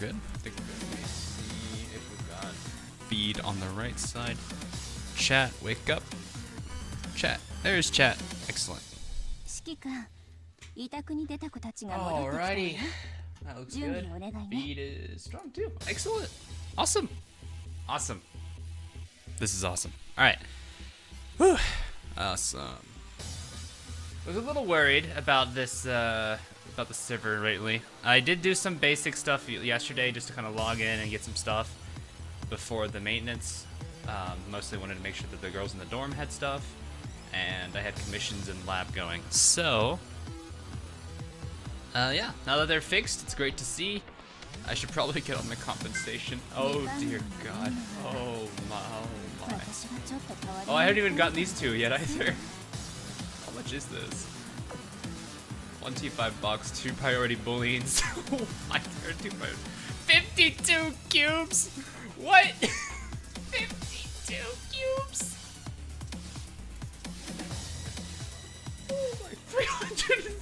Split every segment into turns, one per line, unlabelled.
we're good. I think we're good. Let me see if we've got feed on the right side. Chat, wake up. Chat. There's chat. Excellent. Alrighty. That looks good. Feed is strong too. Excellent. Awesome. Awesome. This is awesome. Alright. Whew. Awesome. I was a little worried about this, about the server lately. I did do some basic stuff yesterday just to kind of log in and get some stuff before the maintenance. Mostly wanted to make sure that the girls in the dorm had stuff, and I had commissions and lab going. So, yeah, now that they're fixed, it's great to see. I should probably get on my compensation. Oh dear God. Oh my. Oh, I haven't even gotten these two yet either. How much is this? 1 T5 box, 2 priority booleans. Oh my God, 2 priority. 52 cubes! What? 52 cubes! Oh my, 300.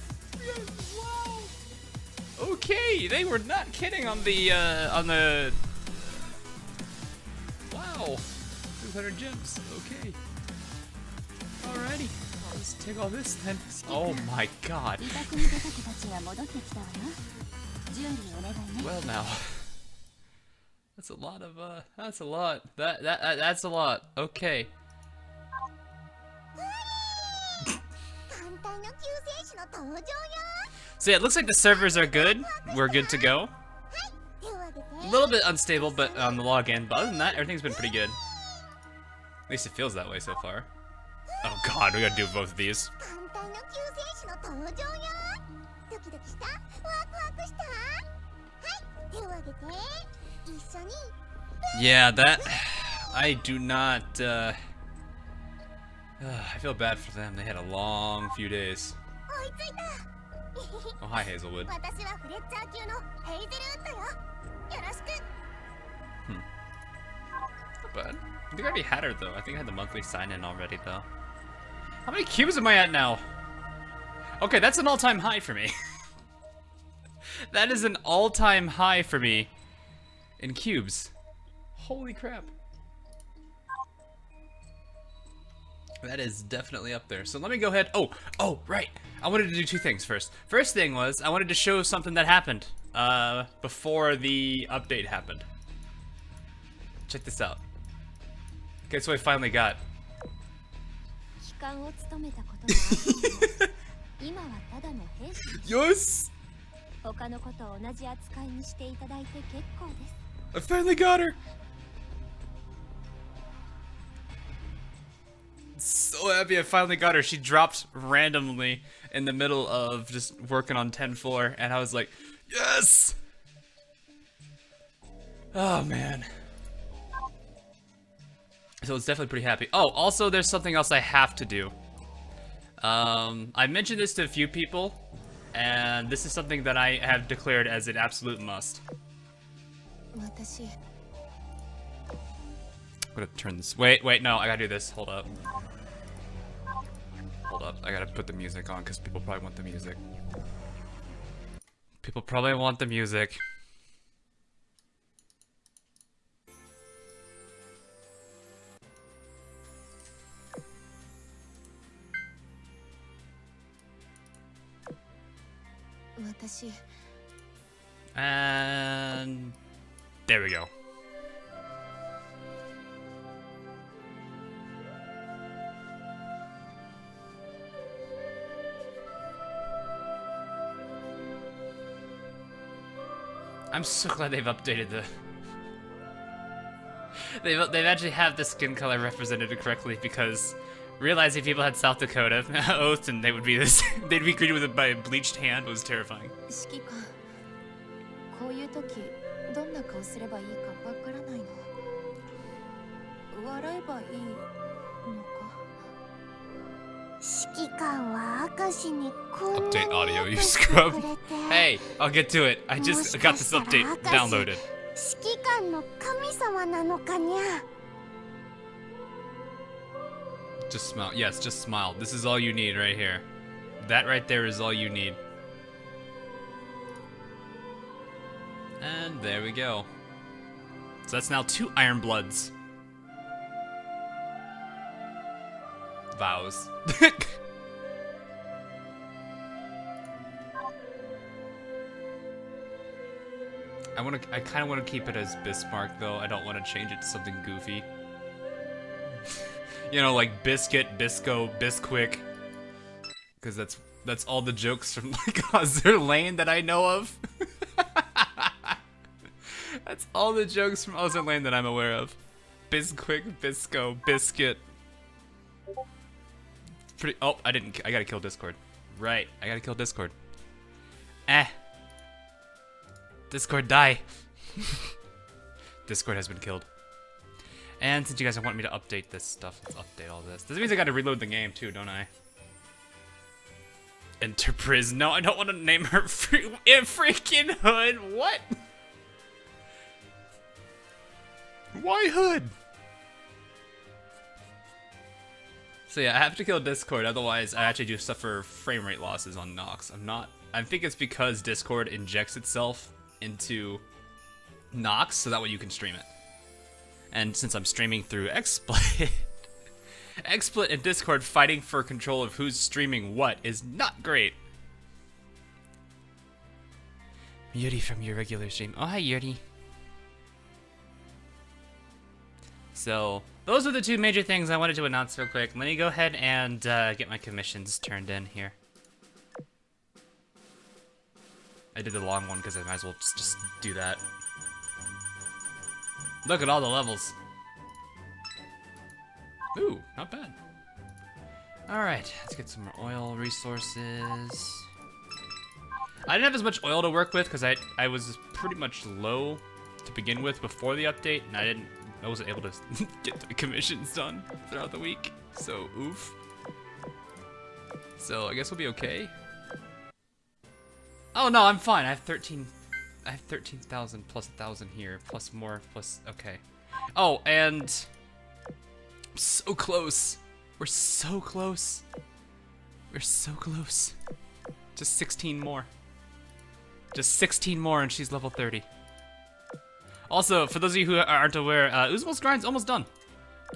Wow. Okay, they were not kidding on the, wow. 200 gems, okay. Alrighty, let's take all this then. Oh my God. Well now. That's a lot of, that's a lot. That's a lot. Okay. So yeah, it looks like the servers are good. We're good to go. A little bit unstable, but on the login. But other than that, everything's been pretty good. At least it feels that way so far. Oh God, we gotta do both of these. Yeah, that... I do not, I feel bad for them. They had a long few days. Oh, hi, Hazelwood. Not bad. I think I already had her, though. I think I had the monthly sign-in already, though. How many cubes am I at now? Okay, that's an all-time high for me. That is an all-time high for me in cubes. Holy crap. That is definitely up there. So let me go ahead. Oh, right. I wanted to do two things first. First thing was I wanted to show something that happened before the update happened. Check this out. Guess what I finally got? Yes! I finally got her! So happy I finally got her. She dropped randomly in the middle of just working on 10-4, and I was like, yes! Oh, man. So it's definitely pretty happy. Oh, also there's something else I have to do. I mentioned this to a few people, and this is something that I have declared as an absolute must. I'm gonna turn this. Wait, no, I gotta do this. Hold up. Hold up. I gotta put the music on because people probably want the music. People probably want the music. And there we go. I'm so glad they've updated the... They've actually have the skin color represented correctly, because realizing people had South Dakota oath and they would be this, they'd be greeted with it by a bleached hand was terrifying. Update audio, you scrub. Hey, I'll get to it. I just got this update downloaded. Just smile. Yes, just smile. This is all you need right here. That right there is all you need. And there we go. So that's now 2 Iron Bloods. Vows. I kind of want to keep it as Bismarck though. I don't want to change it to something goofy. You know, like Biscuit, Bisco, Bisquick. Because that's all the jokes from like Azur Lane that I know of. That's all the jokes from Azur Lane that I'm aware of. Bisquick, Bisco, Biscuit. Pretty. Oh, I gotta kill Discord. Right, I gotta kill Discord. Discord, die. Discord has been killed. And since you guys want me to update this stuff, let's update all this. This means I gotta reload the game too, don't I? Enterprise. No, I don't want to name her freaking Hood. What? Why Hood? So yeah, I have to kill Discord, otherwise I actually do suffer frame rate losses on Nox. I think it's because Discord injects itself into Nox, so that way you can stream it. And since I'm streaming through XSplit, XSplit and Discord fighting for control of who's streaming what is not great. Yuri from your regular stream. Oh, hi Yuri. So, those are the 2 major things I wanted to announce real quick. Let me go ahead and get my commissions turned in here. I did the long one because I might as well just do that. Look at all the levels. Ooh, not bad. Alright, let's get some more oil resources. I didn't have as much oil to work with because I was pretty much low to begin with before the update, and I wasn't able to get the commissions done throughout the week, so oof. So I guess we'll be okay. Oh no, I'm fine. I have 13,000 plus 1,000 here, plus more, plus okay. Oh, and so close. We're so close. We're so close. Just 16 more. Just 16 more and she's level 30. Also, for those of you who aren't aware, Uzmal's grind's almost done.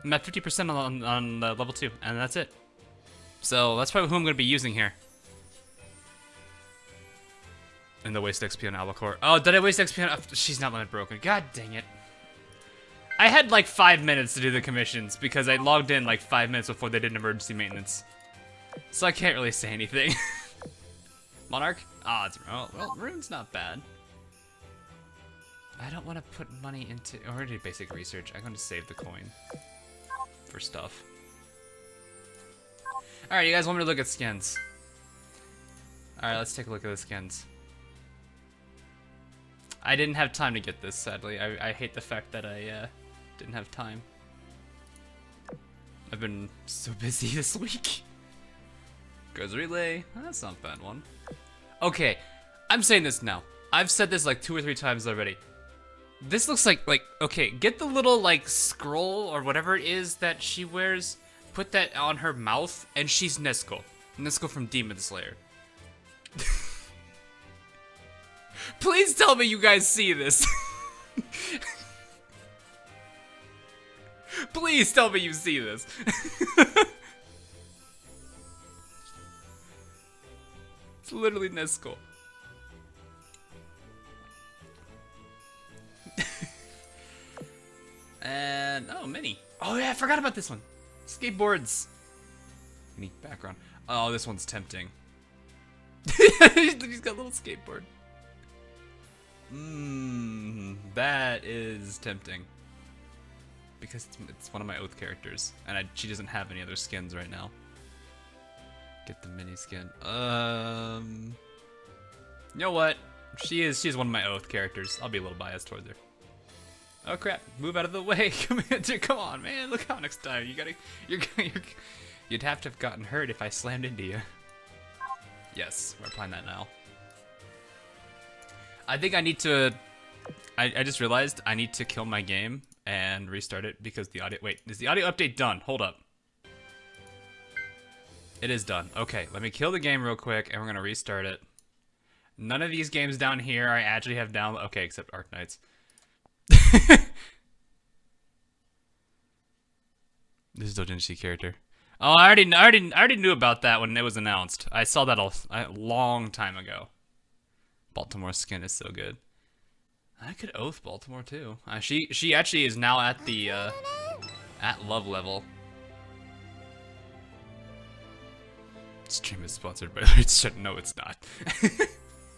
I'm at 50% on level 2, and that's it. So that's probably who I'm going to be using here. And the waste XP on Albacore. Oh, did I waste XP on... She's not limit broken. God dang it. I had like 5 minutes to do the commissions because I logged in like 5 minutes before they did emergency maintenance. So I can't really say anything. Monarch? Ah, it's... Oh, well, Rune's not bad. I don't want to put money into... Or do basic research. I'm going to save the coin for stuff. Alright, you guys want me to look at skins? Alright, let's take a look at the skins. I didn't have time to get this, sadly. I hate the fact that I didn't have time. I've been so busy this week. Goes relay. That's not a bad one. Okay, I'm saying this now. I've said this like 2 or 3 times already. This looks like, okay, get the little, like, scroll or whatever it is that she wears, put that on her mouth, and she's Nezuko. Nezuko from Demon Slayer. Please tell me you guys see this. Please tell me you see this. It's literally Nezuko. And, oh, Mini. Oh yeah, I forgot about this one. Skateboards. Mini background. Oh, this one's tempting. He's got a little skateboard. That is tempting. Because it's one of my Oath characters, and she doesn't have any other skins right now. Get the mini skin. You know what? She's one of my Oath characters. I'll be a little biased towards her. Oh crap! Move out of the way, Commander! Come on, man! Look out next time. You'd have to have gotten hurt if I slammed into you. Yes, we're applying that now. I think I need to. I just realized I need to kill my game and restart it because the audio. Wait, is the audio update done? Hold up. It is done. Okay, let me kill the game real quick, and we're gonna restart it. None of these games down here I actually have downloaded. Okay, except Arc Knights. This is Dojinshi character. Oh, I already knew about that when it was announced. I saw that a long time ago. Baltimore skin is so good. I could oath Baltimore too. She actually is now at the at love level. Stream is sponsored by Richard. No, it's not.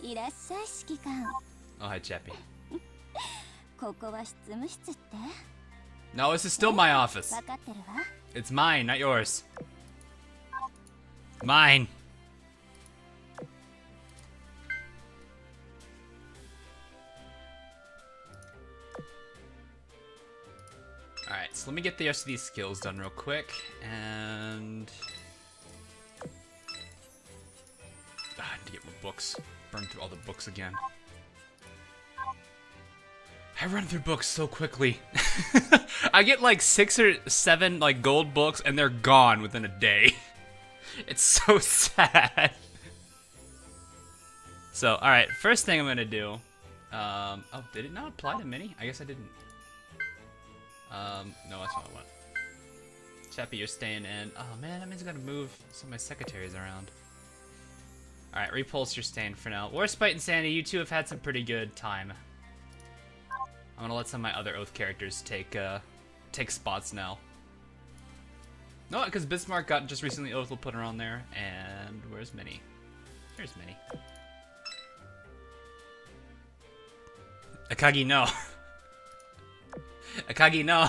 Oh, hi, Chappie. No, this is still my office. It's mine, not yours. Mine. Alright, so let me get the rest of these skills done real quick, and... I need to get more books. Burn through all the books again. I run through books so quickly. I get like 6 or 7 like gold books and they're gone within a day. It's so sad. So, alright, first thing I'm gonna do. Oh, did it not apply to Mini? I guess I didn't. No, that's not what I want. Chappie, you're staying in. Oh man, that means I gotta move some of my secretaries around. Alright, Repulse, you're staying for now. Warspite and Sandy, you two have had some pretty good time. I'm gonna let some of my other Oath characters take spots now. No, because Bismarck got just recently Oath, we'll put her on there. And where's Minnie? Here's Minnie. Akagi, no. Akagi, no.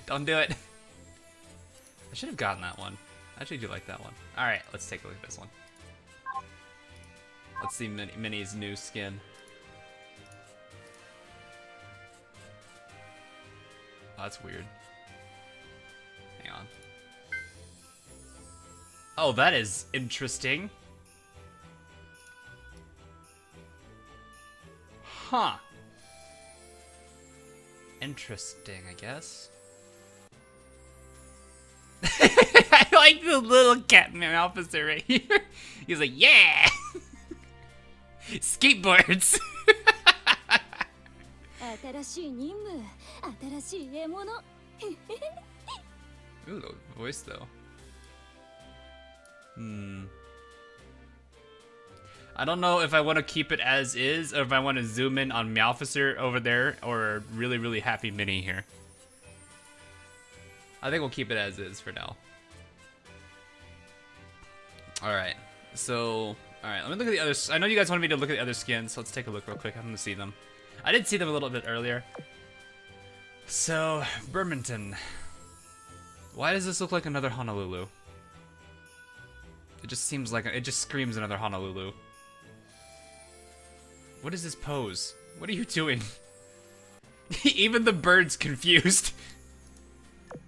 Don't do it. I should have gotten that one. I actually do like that one. Alright, let's take a look at this one. Let's see Minnie's new skin. Oh, that's weird. Hang on. Oh, that is interesting. Huh. Interesting, I guess. I like the little Catman officer right here. He's like, yeah! Skateboards! Ooh, the voice though. I don't know if I want to keep it as is, or if I want to zoom in on Meowfisser over there, or really, really happy Minnie here. I think we'll keep it as is for now. Alright, so... Alright, let me look at the others. I know you guys wanted me to look at the other skins, so let's take a look real quick. I'm gonna see them. I did see them a little bit earlier. So, Bermonton. Why does this look like another Honolulu? It just seems like, it just screams another Honolulu. What is this pose? What are you doing? Even the bird's confused.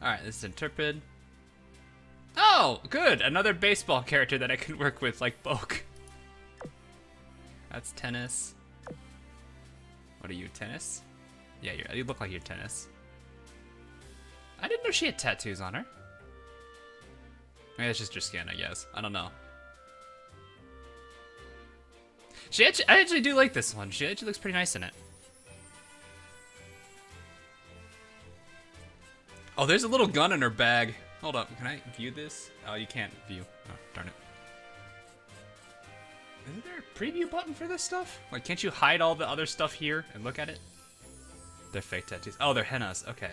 Alright, this is Interpret. Oh, good! Another baseball character that I can work with, like Boke. That's Tennis. What are you, Tennis? Yeah, you look like you're Tennis. I didn't know she had tattoos on her. Maybe that's just her skin, I guess. I don't know. I actually do like this one. She actually looks pretty nice in it. Oh, there's a little gun in her bag. Hold up, can I view this? Oh, you can't view. Oh, darn it. Isn't there a preview button for this stuff? Like, can't you hide all the other stuff here and look at it? They're fake tattoos. Oh, they're hennas. Okay.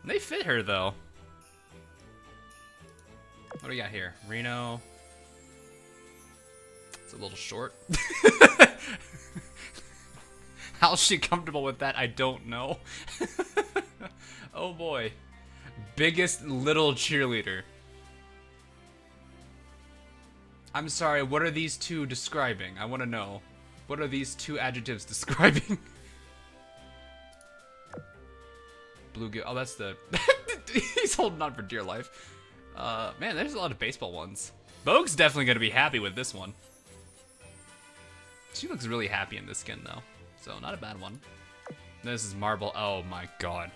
They fit her, though. What do we got here? Reno. It's a little short. How's she comfortable with that? I don't know. Oh boy. Biggest little cheerleader. I'm sorry, what are these two describing? I want to know. What are these two adjectives describing? Bluegill. Oh, that's the... He's holding on for dear life. Man, there's a lot of baseball ones. Bogue's definitely going to be happy with this one. She looks really happy in this skin, though. So, not a bad one. This is Marble. Oh, my God.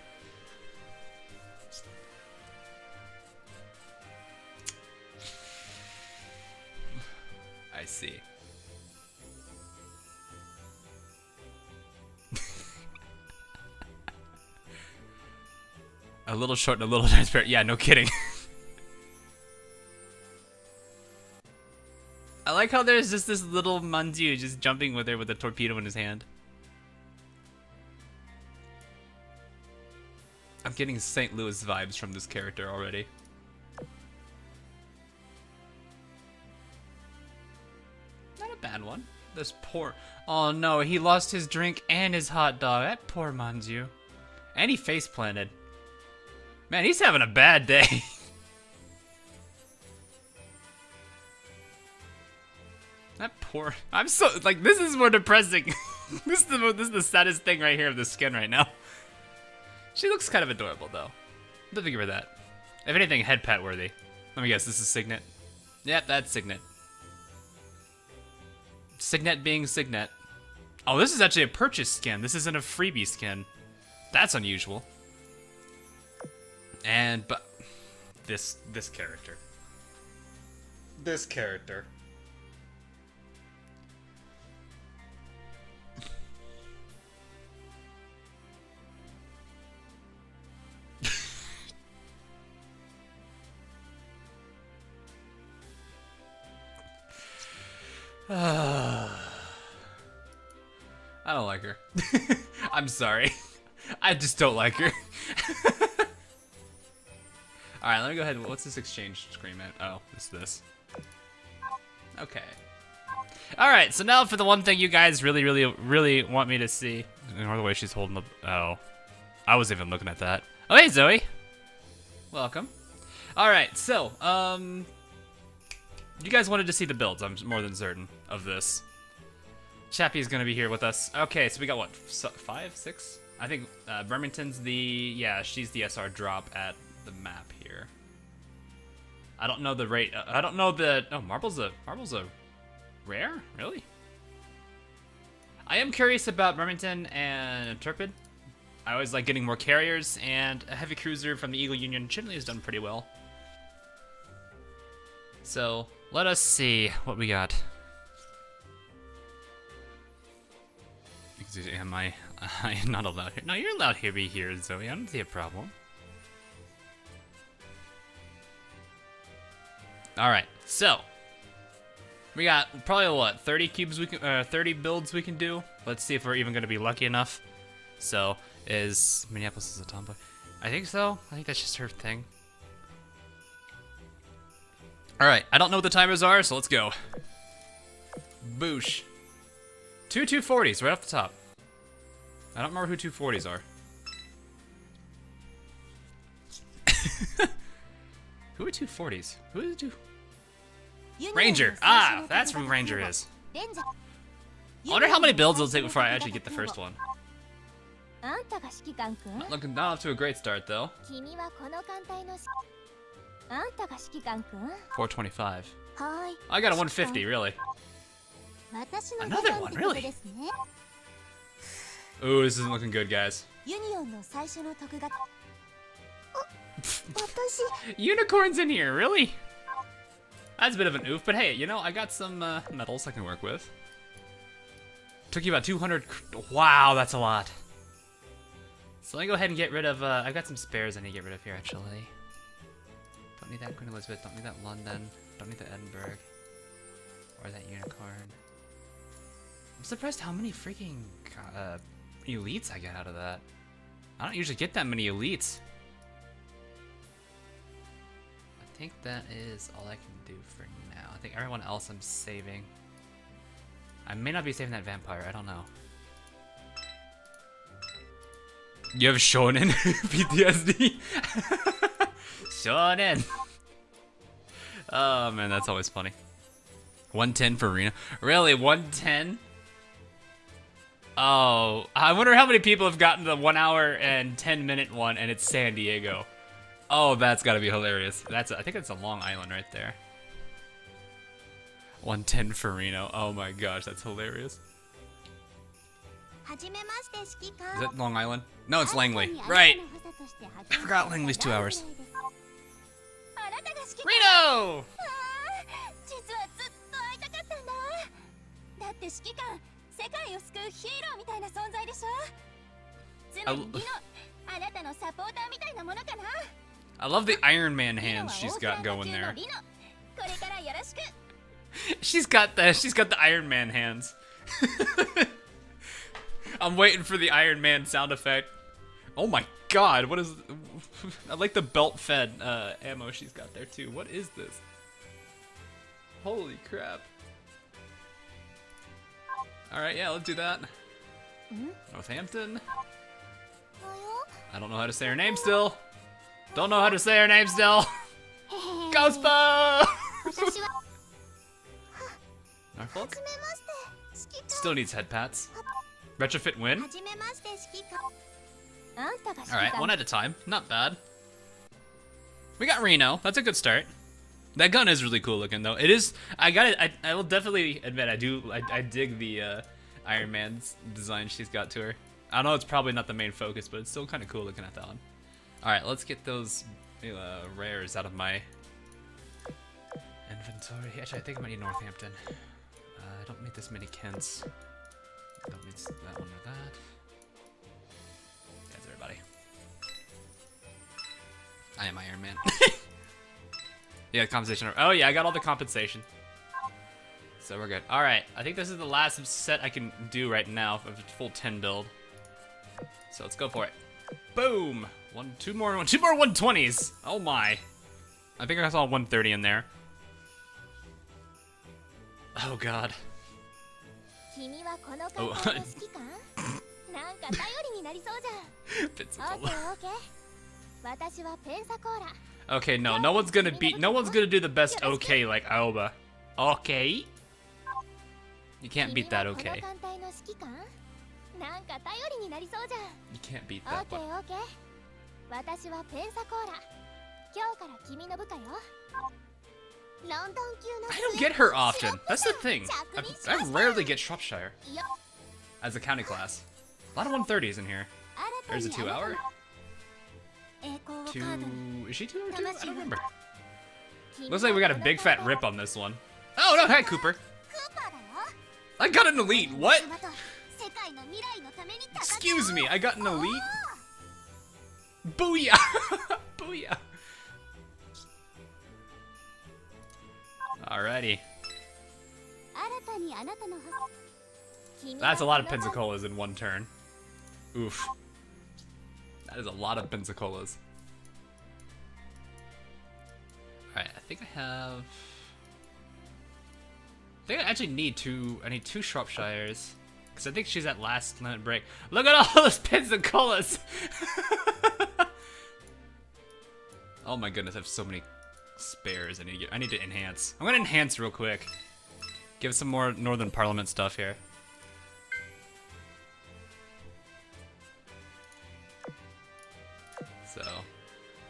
I see. A little short and a little transparent. Yeah, no kidding. I like how there's just this little Manju just jumping with her with a torpedo in his hand. I'm getting St. Louis vibes from this character already. Not a bad one. This poor... Oh no, he lost his drink and his hot dog. That poor Manju. And he face planted. Man, he's having a bad day. That poor... I'm so... Like, this is more depressing. This is the saddest thing right here of the skin right now. She looks kind of adorable, though. Don't give her that. If anything, head pat worthy. Let me guess, this is Signet. Yep, that's Signet. Signet being Signet. Oh, this is actually a purchase skin. This isn't a freebie skin. That's unusual. And, but... This character. This character. I don't like her. I'm sorry. I just don't like her. Alright, let me go ahead. What's this exchange screen at? Oh, it's this. Okay. Alright, so now for the one thing you guys really want me to see. Ignore the way she's holding the... Oh. I wasn't even looking at that. Oh, hey, Zoe. Welcome. Alright, so, you guys wanted to see the builds, I'm more than certain of this. Chappie's gonna be here with us. Okay, so we got what, 5, 6? I think Birmington's the, yeah, she's the SR drop at the map here. I don't know the rate, I don't know the, oh, Marble's a rare? Really? I am curious about Birmington and Intrepid. I always like getting more carriers, and a heavy cruiser from the Eagle Union generally has done pretty well. So, let us see what we got. Am I am not allowed here? No, you're allowed to be here, Zoe. I don't see a problem. Alright, so we got probably what, 30 cubes we can 30 builds we can do. Let's see if we're even gonna be lucky enough. So, is Minneapolis is a tomboy? I think so. I think that's just her thing. Alright, I don't know what the timers are, so let's go. Boosh. 2 240s right off the top. I don't remember who 240s are. Who are 240s? Who is 2? Ranger! Ah, that's who Ranger is. I wonder how many builds it'll take before I actually get the first one. Not off to a great start, though. 425. I got a 150, really. Another one, really? Ooh, this isn't looking good, guys. Unicorns in here, really? That's a bit of an oof, but hey, you know, I got some metals I can work with. Took you about 200. Wow, that's a lot. So let me go ahead and get rid of, I've got some spares I need to get rid of here, actually. Don't need that Queen Elizabeth, don't need that London, don't need the Edinburgh. Or that unicorn. I'm surprised how many freaking elites I get out of that. I don't usually get that many elites. I think that is all I can do for now. I think everyone else I'm saving. I may not be saving that vampire, I don't know. You have Shonen PTSD? Shonen! Oh man, that's always funny. 110 for Arena. Really, 110? Oh, I wonder how many people have gotten the 1 hour and 10-minute one and it's San Diego. Oh, that's gotta be hilarious. I think it's a Long Island right there. 110 for Reno. Oh my gosh, that's hilarious. Is that Long Island? No, it's Langley. Right! I forgot Langley's 2 hours. Reno! I love the Iron Man hands she's got going there. She's got the Iron Man hands. I'm waiting for the Iron Man sound effect. Oh my god, what is... I like the belt-fed ammo she's got there too. What is this? Holy crap. Alright, yeah, let's do that. Northampton. I don't know how to say her name still. Don't know how to say her name still. Ghostbo! Norfolk? Still needs head pats. Retrofit win? Alright, one at a time. Not bad. We got Reno. That's a good start. That gun is really cool looking though. It is, I will definitely admit I dig the Iron Man's design she's got to her. I know it's probably not the main focus, but it's still kind of cool looking at that one. Alright, let's get those rares out of my inventory. Actually, I think I might need Northampton. I don't need this many Kents. Don't need that one or that. That's everybody. I am Iron Man. Yeah, compensation. Oh yeah, I got all the compensation. So we're good. Alright, I think this is the last set I can do right now of a full 10 build. So let's go for it. Boom! Two more 120s! Oh my. I think I saw 130 in there. Oh god. Oh. Okay, no one's gonna do the best okay like Aoba. Okay? You can't beat that okay. You can't beat that one. I don't get her often. That's the thing. I rarely get Shropshire as a county class. A lot of 130s in here. There's a 2-hour. Is she 2 or 2? I don't remember. Looks like we got a big fat rip on this one. Oh no, hey Cooper. I got an elite. What? Excuse me, I got an elite? Booyah! Booyah! Alrighty. That's a lot of Pensacolas in one turn. Oof. That is a lot of Pensacola's. Alright, I think I actually need I need 2 Shropshires. Because I think she's at last limit break. Look at all those Pensacola's! Oh my goodness, I have so many spares I need to enhance. I'm gonna enhance real quick. Give some more Northern Parliament stuff here. So,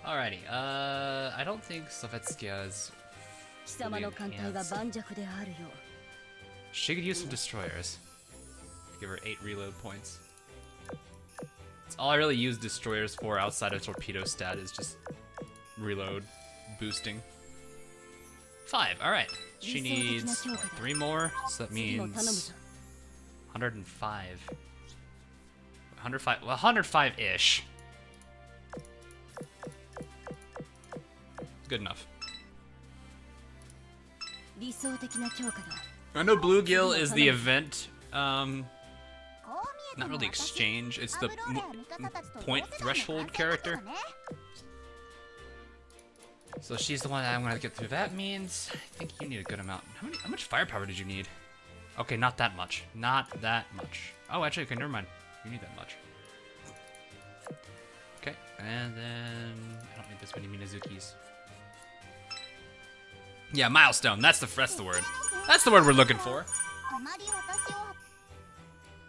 alrighty. I don't think Sovetskaya is fully enhanced. She could use some destroyers. Give her 8 reload points. That's all I really use destroyers for outside of torpedo stat is just reload boosting. 5, alright. She needs 3 more, so that means 105. 105, well, 105-ish. Good enough. I know Bluegill is the event, not really exchange, it's the point threshold character. So she's the one that I'm gonna get through. That means I think you need a good amount. How much firepower did you need? Okay, not that much. Not that much. Oh, actually, okay, never mind. You need that much. Okay, and then I don't need this many Minazukis. Yeah, milestone. That's the word. That's the word we're looking for.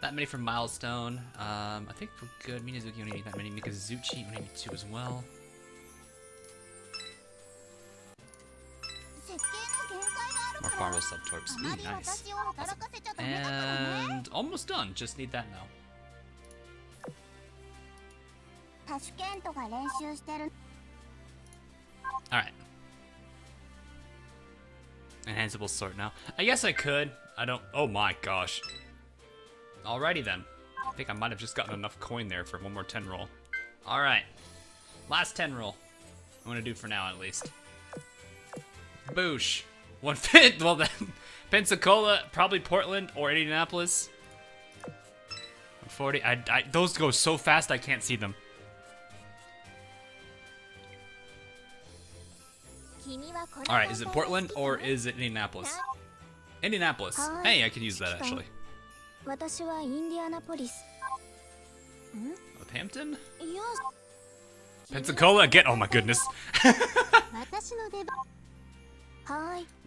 That many for milestone. I think we're good. Minazuki only need that many. Mikazuchi only need 2 as well. More farmable subtorps. Ooh, nice. Awesome. And almost done. Just need that now. Alright. Enhanceable sort now. I guess I could. I don't. Oh my gosh. Alrighty then. I think I might have just gotten enough coin there for one more 10 roll. Alright. Last 10 roll. I'm gonna do for now at least. Boosh. One fit. Well then, Pensacola, probably Portland or Indianapolis. 140. Those go so fast I can't see them. Alright, is it Portland or is it Indianapolis? Indianapolis. Hey, I could use that actually. Northampton? Pensacola again? Oh my goodness.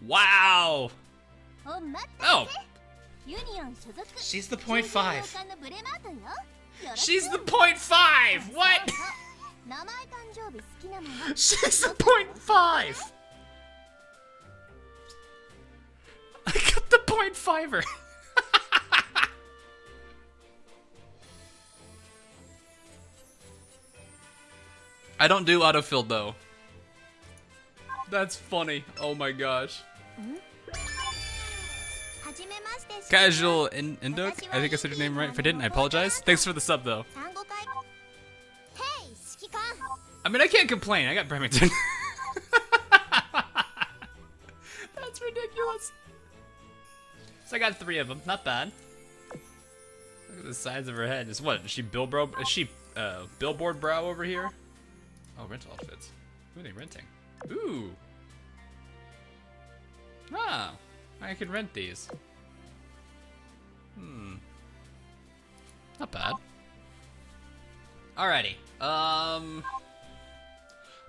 Wow! Oh! She's the .5. She's the .5! What? She's the .5! I got the .5er. I don't do autofill though. That's funny. Oh my gosh. Casual Induk? I think I said your name right. If I didn't, I apologize. Thanks for the sub though. I mean, I can't complain. I got Bremerton. That's ridiculous. So I got 3 of them. Not bad. Look at the size of her head. Is what? Is she Billboard brow over here? Oh, rental outfits. Who are they renting? Ooh. Ah, I could rent these. Not bad. Alrighty.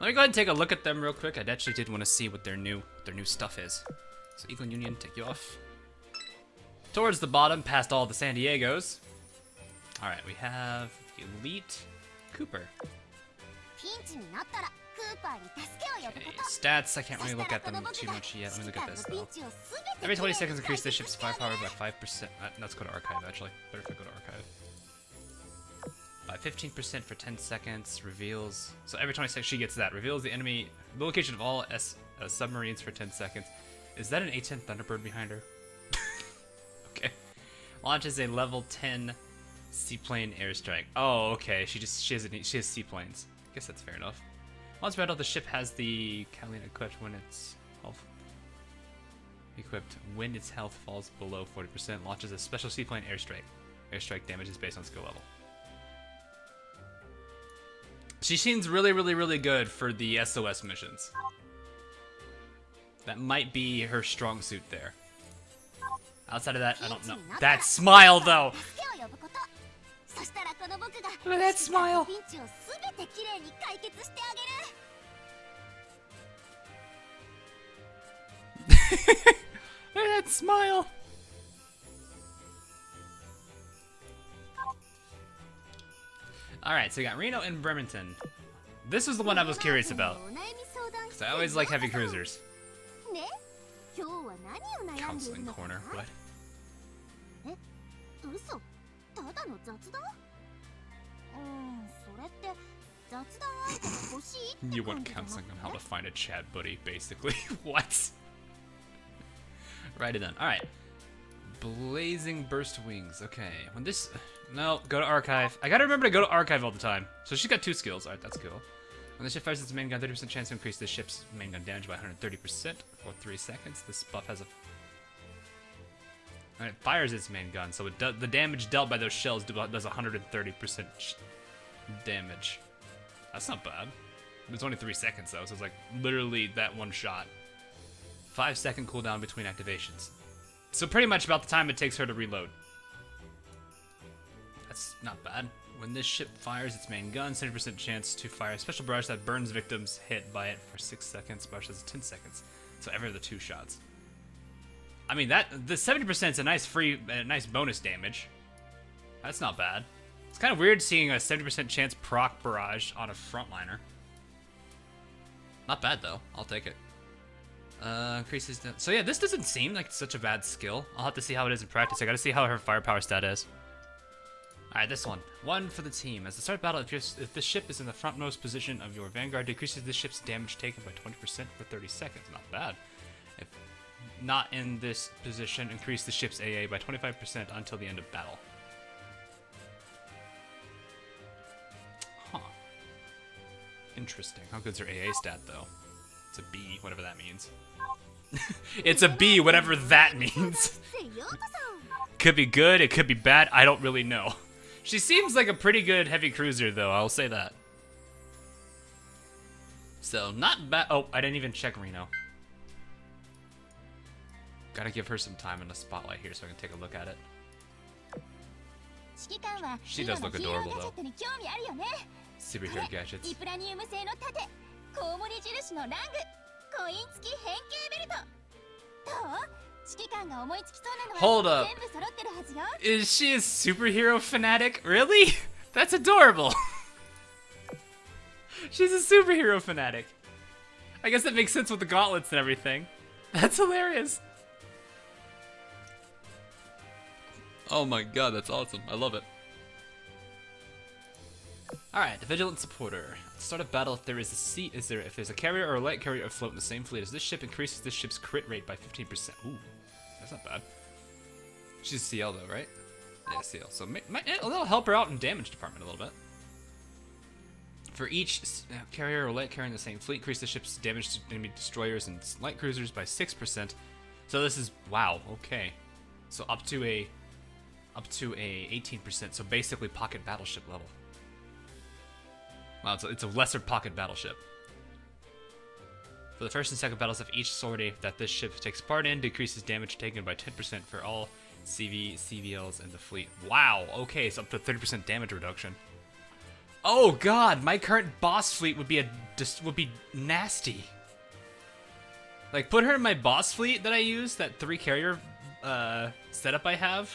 Let me go ahead and take a look at them real quick. I actually did want to see what their new stuff is. So Eagle Union, take you off. Towards the bottom, past all the San Diegos. Alright, we have Elite Cooper. Okay, stats, I can't really look at them too much yet. Let me look at this though. Every 20 seconds increase the ship's firepower by 5%. Let's go to archive actually. Better if I go to archive. By 15% for 10 seconds, reveals. So every 20 seconds she gets that. Reveals the enemy, the location of all submarines for 10 seconds. Is that an A-10 Thunderbird behind her? Okay. Launches a level 10 seaplane airstrike. Oh, okay. She has seaplanes. I guess that's fair enough. Once battle, the ship has the Catalina equipped when its health falls below 40%. Launches a special seaplane airstrike. Airstrike damage is based on skill level. She seems really, really, really good for the SOS missions. That might be her strong suit there. Outside of that, I don't know. That smile, though! Look at that smile! Look at that smile! Alright, so we got Reno and Bremerton. This was the one I was curious about. Because I always like heavy cruisers. Counseling corner, what? You want counseling on how to find a chat buddy, basically. What? Write it down. Alright. Blazing Burst Wings. Okay. When this... No, go to archive. I gotta remember to go to archive all the time. So she's got 2 skills. Alright, that's cool. When the ship fires its main gun, 30% chance to increase the ship's main gun damage by 130% for 3 seconds. This buff has a... And it fires its main gun, so it the damage dealt by those shells does 130% damage. That's not bad. It's only 3 seconds though, so it's like literally that one shot. 5-second cooldown between activations. So pretty much about the time it takes her to reload. That's not bad. When this ship fires its main gun, 70% chance to fire a special barrage that burns victims hit by it for 6 seconds. Barrage has 10 seconds. So every other 2 shots. I mean, the 70% is a nice bonus damage. That's not bad. It's kind of weird seeing a 70% chance proc barrage on a frontliner. Not bad though. I'll take it. Increases the... So yeah, this doesn't seem like such a bad skill. I'll have to see how it is in practice. I gotta see how her firepower stat is. Alright, this one. 1 for the team. As the start of battle, if the ship is in the frontmost position of your vanguard, decreases the ship's damage taken by 20% for 30 seconds. Not bad. If not in this position, increase the ship's AA by 25% until the end of battle. Huh. Interesting. How good's her AA stat, though? It's a B, whatever that means. It's a B, whatever that means. Could be good, it could be bad, I don't really know. She seems like a pretty good heavy cruiser, though, I'll say that. So, not bad. Oh, I didn't even check Reno. Gotta give her some time in the spotlight here so I can take a look at it. She does look adorable, though. Superhero gadgets. Hold up. Is she a superhero fanatic? Really? That's adorable. She's a superhero fanatic. I guess that makes sense with the gauntlets and everything. That's hilarious. Oh my god, that's awesome. I love it. Alright, the Vigilant Supporter. Start a battle if there is a seat. If there's a carrier or a light carrier afloat in the same fleet as this ship, increases this ship's crit rate by 15%. Ooh, that's not bad. She's a CL though, right? Yeah, CL. So it'll help her out in damage department a little bit. For each carrier or light carrier in the same fleet, increase the ship's damage to enemy destroyers and light cruisers by 6%. So this is, wow, okay. So up to a 18%. So basically pocket battleship level. Wow, it's a lesser pocket battleship. For the first and second battles of each sortie that this ship takes part in, decreases damage taken by 10% for all CVLs in the fleet. Wow, okay, so up to 30% damage reduction. Oh god, my current boss fleet would be nasty. Like, put her in my boss fleet that I use, that 3 carrier setup I have.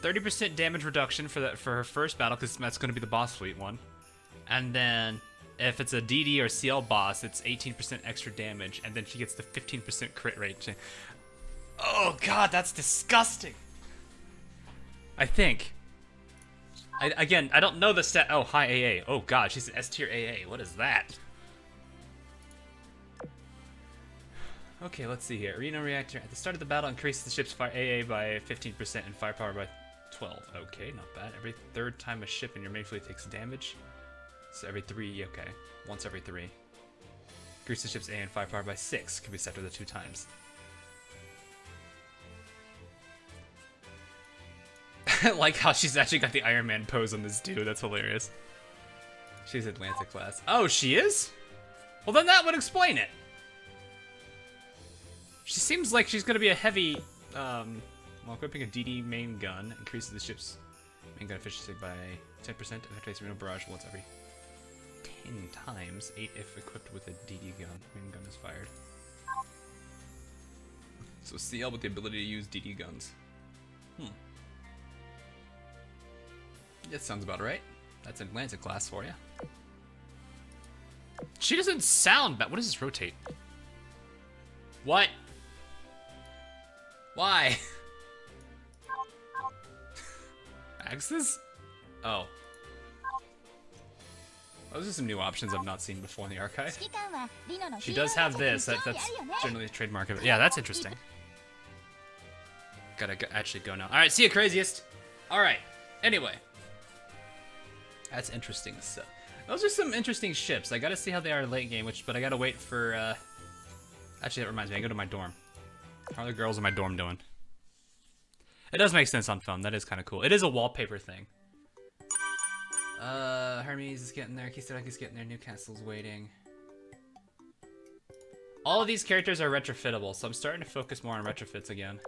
30% damage reduction for her first battle, because that's going to be the boss fleet one. And then if it's a DD or CL boss, it's 18% extra damage, and then she gets the 15% crit rate. Oh god, that's disgusting. I think. Again, I don't know the stat. Oh, high AA. Oh god, she's an S tier AA. What is that? Okay, let's see here. Reno reactor at the start of the battle increases the ship's fire AA by 15% and firepower by 12. Okay, not bad. Every third time a ship in your main fleet takes damage. So every 3, okay. Once every 3. Increase the ship's AA and firepower by 6. Can be set for the 2 times. I like how she's actually got the Iron Man pose on this dude. That's hilarious. She's Atlantic class. Oh, she is? Well, then that would explain it. She seems like she's going to be a heavy, while equipping a DD main gun, increases the ship's main gun efficiency by 10% and activates Reno barrage once every 10 times, 8 if equipped with a DD gun. Main gun is fired. So CL with the ability to use DD guns. That sounds about right. That's an Atlantic class for you. She doesn't sound bad. What does this rotate? What? Why? Axis? Oh. Those are some new options I've not seen before in the archive. She does have this. That's generally a trademark of it. Yeah, that's interesting. Gotta actually go now. Alright, see you, craziest. Alright, anyway. That's interesting stuff. Those are some interesting ships. I gotta see how they are late game, but I gotta wait for, Actually, that reminds me, I go to my dorm. How are the girls in my dorm doing? It does make sense on phone. That is kind of cool. It is a wallpaper thing. Hermes is getting there. Kisaraki's getting there. Newcastle's waiting. All of these characters are retrofittable, so I'm starting to focus more on retrofits again.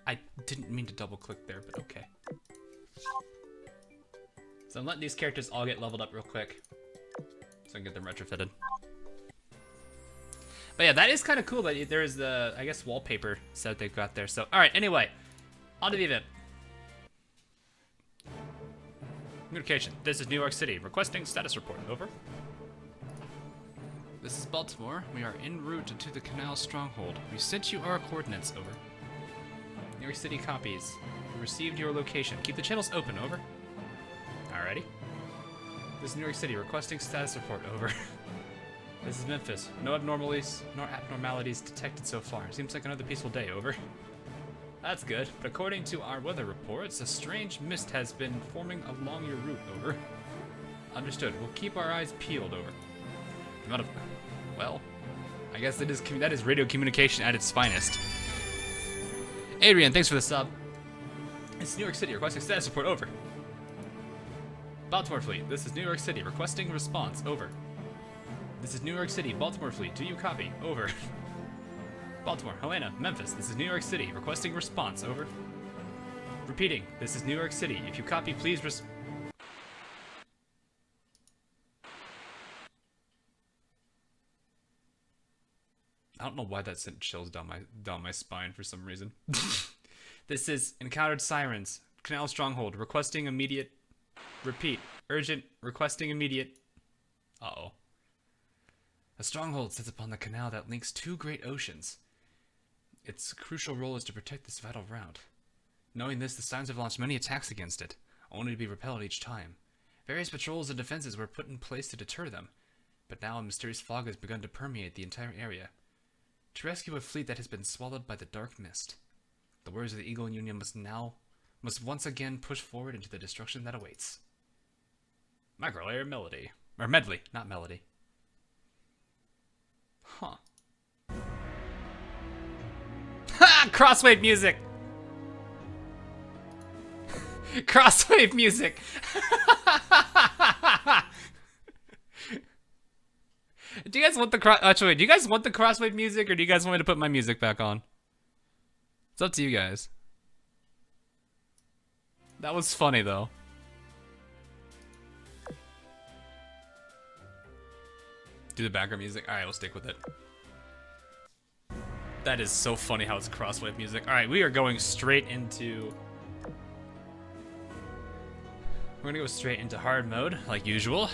I didn't mean to double click there, but okay. So I'm letting these characters all get leveled up real quick, so I can get them retrofitted. But yeah, that is kind of cool that there is the, I guess, wallpaper set they've got there. So, alright, anyway. On to the event. Communication. This is New York City. Requesting status report. Over. This is Baltimore. We are en route to the Canal Stronghold. We sent you our coordinates. Over. New York City copies. We received your location. Keep the channels open. Over. Alrighty. This is New York City. Requesting status report. Over. This is Memphis. No abnormalities nor abnormalities detected so far. Seems like another peaceful day. Over. That's good, but according to our weather reports, a strange mist has been forming along your route. Over. Understood. We'll keep our eyes peeled over. Well, I guess that is radio communication at its finest. Adrian, thanks for the sub. It's New York City, requesting status report, over. Baltimore Fleet, this is New York City, requesting response, over. This is New York City, Baltimore Fleet, do you copy? Over. Baltimore, Helena, Memphis, this is New York City, requesting response, over. Repeating, this is New York City, if you copy, please I don't know why that sent chills down my spine for some reason. This is encountered sirens. Canal stronghold. Requesting immediate. Repeat. Urgent. Requesting immediate. Uh-oh. A stronghold sits upon the canal that links two great oceans. Its crucial role is to protect this vital route. Knowing this, the Sirens have launched many attacks against it, only to be repelled each time. Various patrols and defenses were put in place to deter them, but now a mysterious fog has begun to permeate the entire area. To rescue a fleet that has been swallowed by the dark mist, the warriors of the Eagle Union must once again push forward into the destruction that awaits. Microlayer Melody. Or Medley, not Melody. Huh. Ha! Crosswave music! Crosswave music! Do you guys want the actually, do you guys want the crosswave music, or do you guys want me to put my music back on? It's up to you guys. That was funny though. Do the background music. All right, we'll stick with it. That is so funny how it's crosswave music. All right, we are going straight into. We're gonna go straight into hard mode, like usual.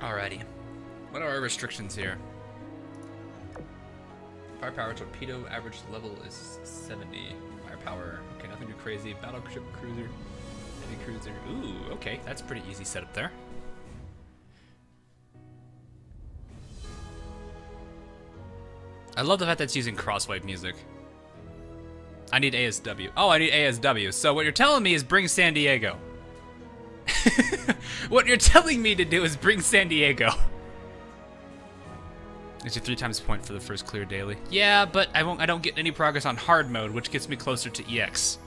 Alrighty. What are our restrictions here? Firepower torpedo, average level is 70. Firepower, okay, nothing too crazy. Battleship cruiser, heavy cruiser. Ooh, okay, that's pretty easy setup there. I love the fact that it's using crosswave music. I need ASW. Oh, I need ASW. So what you're telling me is bring San Diego. What you're telling me to do is bring San Diego. It's your 3 times point for the first clear daily. Yeah, but I don't get any progress on hard mode, which gets me closer to EX.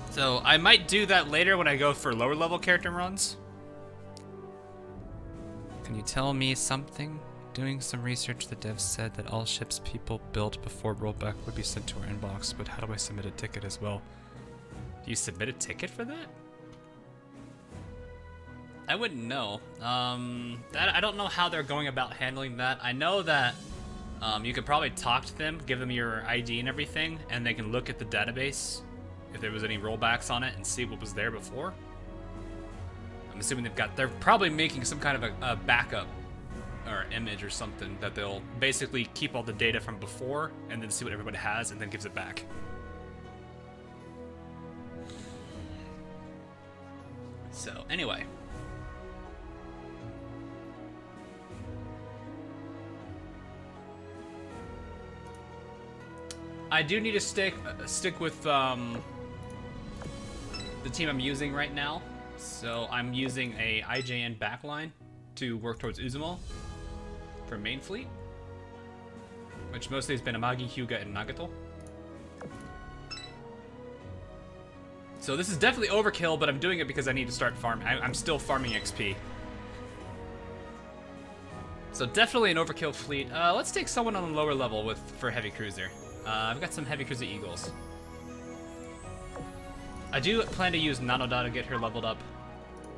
So I might do that later when I go for lower level character runs. Can you tell me something? Doing some research, the devs said that all ships people built before rollback would be sent to our inbox, but how do I submit a ticket as well? Do you submit a ticket for that? I wouldn't know. I don't know how they're going about handling that. I know that you could probably talk to them, give them your ID and everything, and they can look at the database if there was any rollbacks on it and see what was there before. I'm assuming they're probably making some kind of a backup or image or something that they'll basically keep all the data from before and then see what everybody has and then gives it back. So, anyway. I do need to stick with the team I'm using right now. So, I'm using a IJN backline to work towards Uzumo for main fleet, which mostly has been Amagi, Hyuga, and Nagato. So this is definitely overkill, but I'm doing it because I need to start farming. I'm still farming XP. So definitely an overkill fleet. Let's take someone on the lower level for heavy cruiser. I've got some heavy cruiser Eagles. I do plan to use Nanoda to get her leveled up.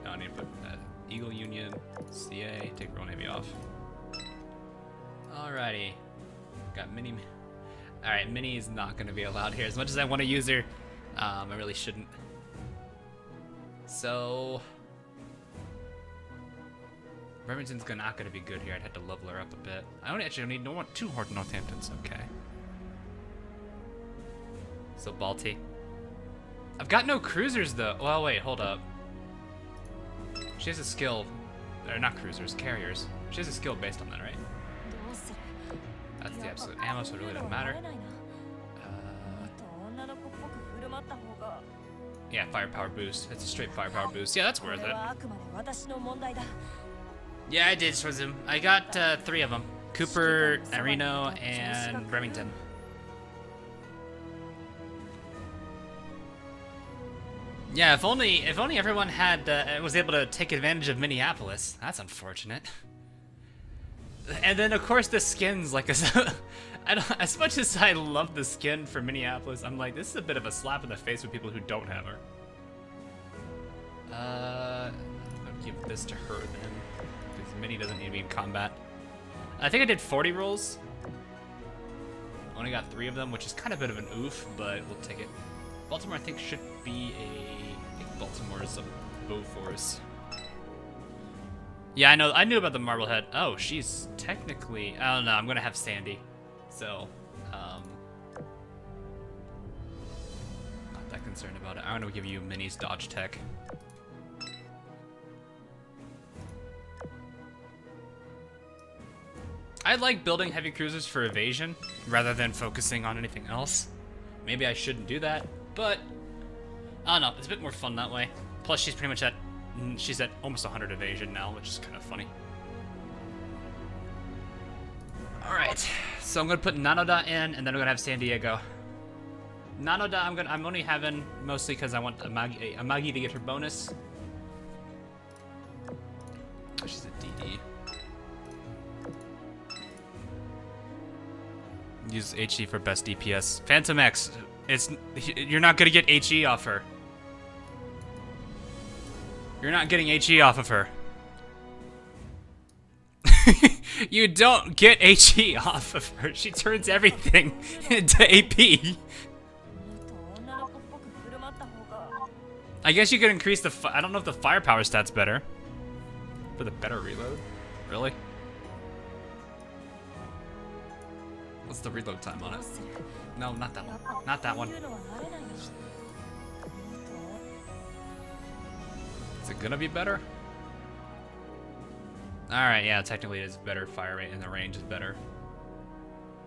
No, I need to put Eagle Union, CA, take Royal Navy off. Alrighty. Got Mini. Alright, Mini is not going to be allowed here. As much as I want to use her, I really shouldn't. So Remington's not going to be good here. I'd have to level her up a bit. I only actually need 2 Northamptons. Okay. So Balti. I've got no cruisers though. Well, wait, hold up. She has a skill. Or not cruisers, carriers. She has a skill based on that, right? That's the absolute ammo, so it really doesn't matter. Yeah, firepower boost. That's a straight firepower boost. Yeah, that's worth it. Yeah, I did Swizm. I got 3 of them. Cooper, Areno, and Remington. Yeah, if only everyone had was able to take advantage of Minneapolis. That's unfortunate. And then of course the skins, like I don't, as much as I love the skin for Minneapolis, I'm like, this is a bit of a slap in the face with people who don't have her. I'm gonna give this to her then, because Minnie doesn't need to be in combat. I think I did 40 rolls. Only got 3 of them, which is kind of a bit of an oof, but we'll take it. Baltimore, I think, should be I think Baltimore is a bow force. Yeah, I knew about the Marblehead. Oh, she's technically, I don't know, I'm gonna have Sandy. So, not that concerned about it. I'm gonna give you Minnie's dodge tech. I like building heavy cruisers for evasion rather than focusing on anything else. Maybe I shouldn't do that, but I don't know, it's a bit more fun that way. Plus she's pretty much she's at almost 100 evasion now, which is kind of funny. Alright, so I'm gonna put Nanoda in, and then I'm gonna have San Diego. Nanoda I'm only having mostly because I want Amagi to get her bonus. Oh, she's a DD. Use HE for best DPS. Phantom X, you're not gonna get HE off her. You're not getting HE off of her. You don't get HE off of her. She turns everything into AP. I guess you could increase the I don't know if the firepower stat's better. For the better reload? Really? What's the reload time on it? No, not that one. Not that one. Is it gonna be better? Alright, yeah, technically it is better. Fire rate and the range is better.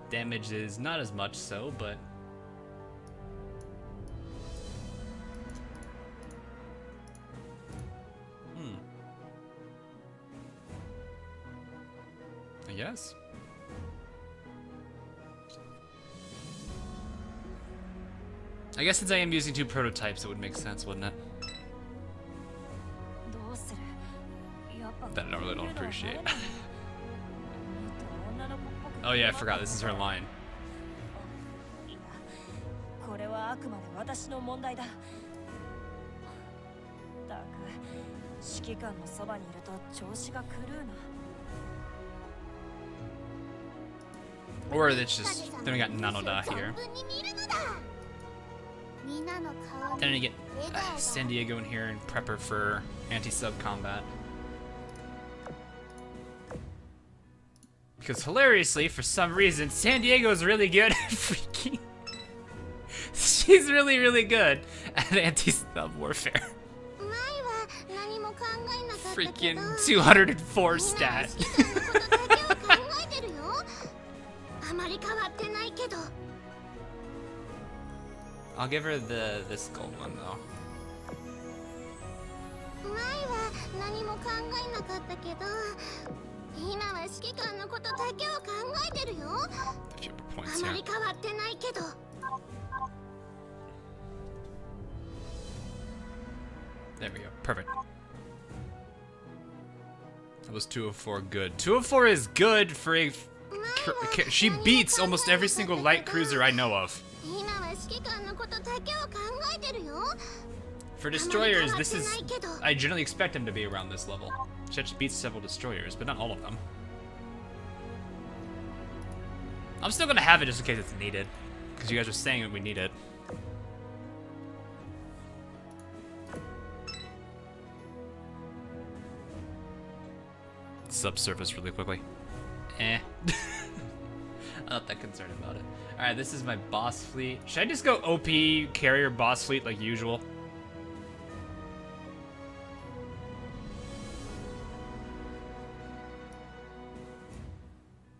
Damage is not as much so, but... I guess. I guess since I am using 2 prototypes, it would make sense, wouldn't it? That I really don't appreciate. Oh yeah, I forgot, this is her line. Or it's just, then we got Nanoda here. Then you get San Diego in here and prep her for anti-sub combat. Because hilariously, for some reason, San Diego's really good at freaking... She's really, really good at anti-sub warfare. Freaking 204 stat. I'll give her this gold one though. A few points here. There we go. Perfect. That was 204 good. 204 is good for a... She beats almost every single light cruiser I know of. For destroyers, this is... I generally expect them to be around this level. She actually beats several destroyers, but not all of them. I'm still gonna have it just in case it's needed. Because you guys are saying that we need it. Subsurface really quickly. Eh. I'm not that concerned about it. Alright, this is my boss fleet. Should I just go OP carrier boss fleet like usual?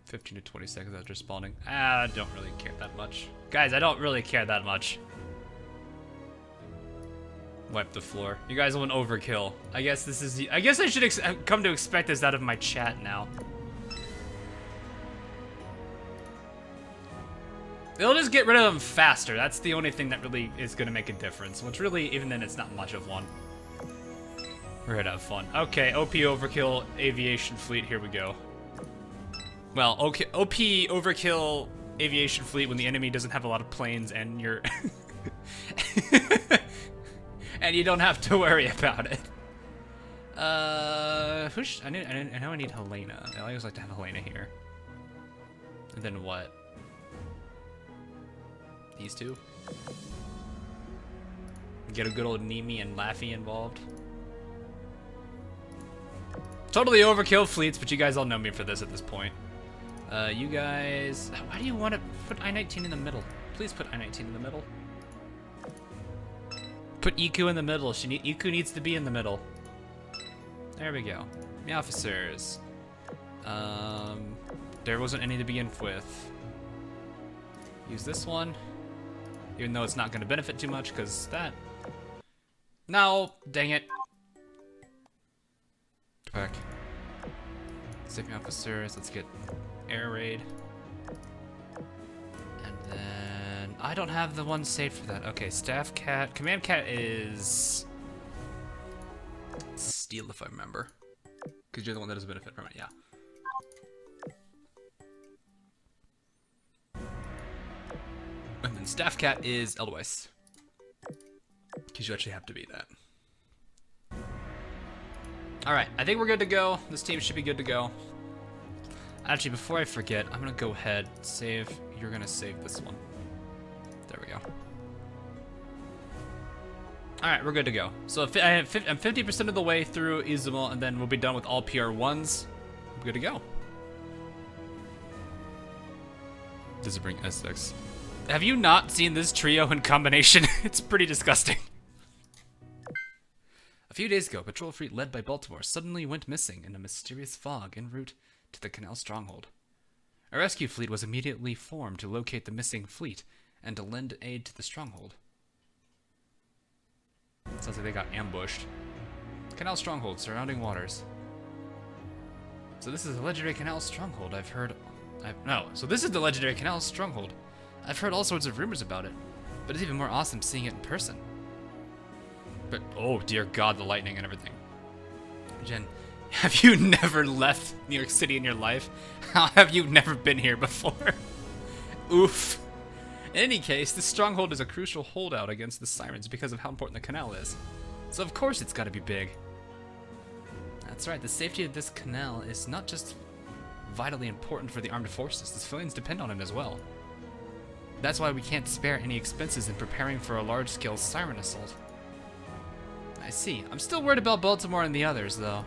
"15 to 20 seconds after spawning." I don't really care that much. Guys, I don't really care that much. Wipe the floor. You guys want overkill. I guess this is... I guess I should come to expect this out of my chat now. They'll just get rid of them faster. That's the only thing that really is going to make a difference. Which really, even then, it's not much of one. We're here to have fun. Okay, OP overkill aviation fleet. Here we go. Well, okay, OP overkill aviation fleet when the enemy doesn't have a lot of planes and you're... and you don't have to worry about it. I know I need Helena. I always like to have Helena here. And then what? These two? Get a good old Nemi and Laffy involved. Totally overkill fleets, but you guys all know me for this at this point. You guys... Why do you want to put I-19 in the middle? Please put I-19 in the middle. Put Iku in the middle. Iku needs to be in the middle. There we go. The officers. There wasn't any to begin with. Use this one. Even though it's not going to benefit too much, because that... No! Dang it. Back. Saving officers. Let's get air raid. And then... I don't have the one saved for that. Okay, staff cat. Command cat is... Steel, if I remember. Because you're the one that does benefit from it, yeah. And then staff cat is Edelweiss. Because you actually have to be that. Alright, I think we're good to go. This team should be good to go. Actually, before I forget, I'm going to go ahead, save. You're going to save this one. There we go. Alright, we're good to go. So I'm 50% of the way through Izumo, and then we'll be done with all PR1s. We're good to go. Does it bring S6? Have you not seen this trio in combination? It's pretty disgusting. A few days ago, a patrol fleet led by Baltimore suddenly went missing in a mysterious fog en route to the Canal Stronghold. A rescue fleet was immediately formed to locate the missing fleet and to lend aid to the stronghold. Sounds like they got ambushed. Canal Stronghold, surrounding waters. So this is the legendary Canal Stronghold. So this is the legendary Canal Stronghold. I've heard all sorts of rumors about it, but it's even more awesome seeing it in person. But, oh dear God, the lightning and everything. Jen, have you never left New York City in your life? How have you never been here before? Oof. In any case, this stronghold is a crucial holdout against the Sirens because of how important the canal is. So of course it's gotta be big. That's right, the safety of this canal is not just vitally important for the armed forces, the civilians depend on it as well. That's why we can't spare any expenses in preparing for a large-scale siren assault. I see. I'm still worried about Baltimore and the others, though.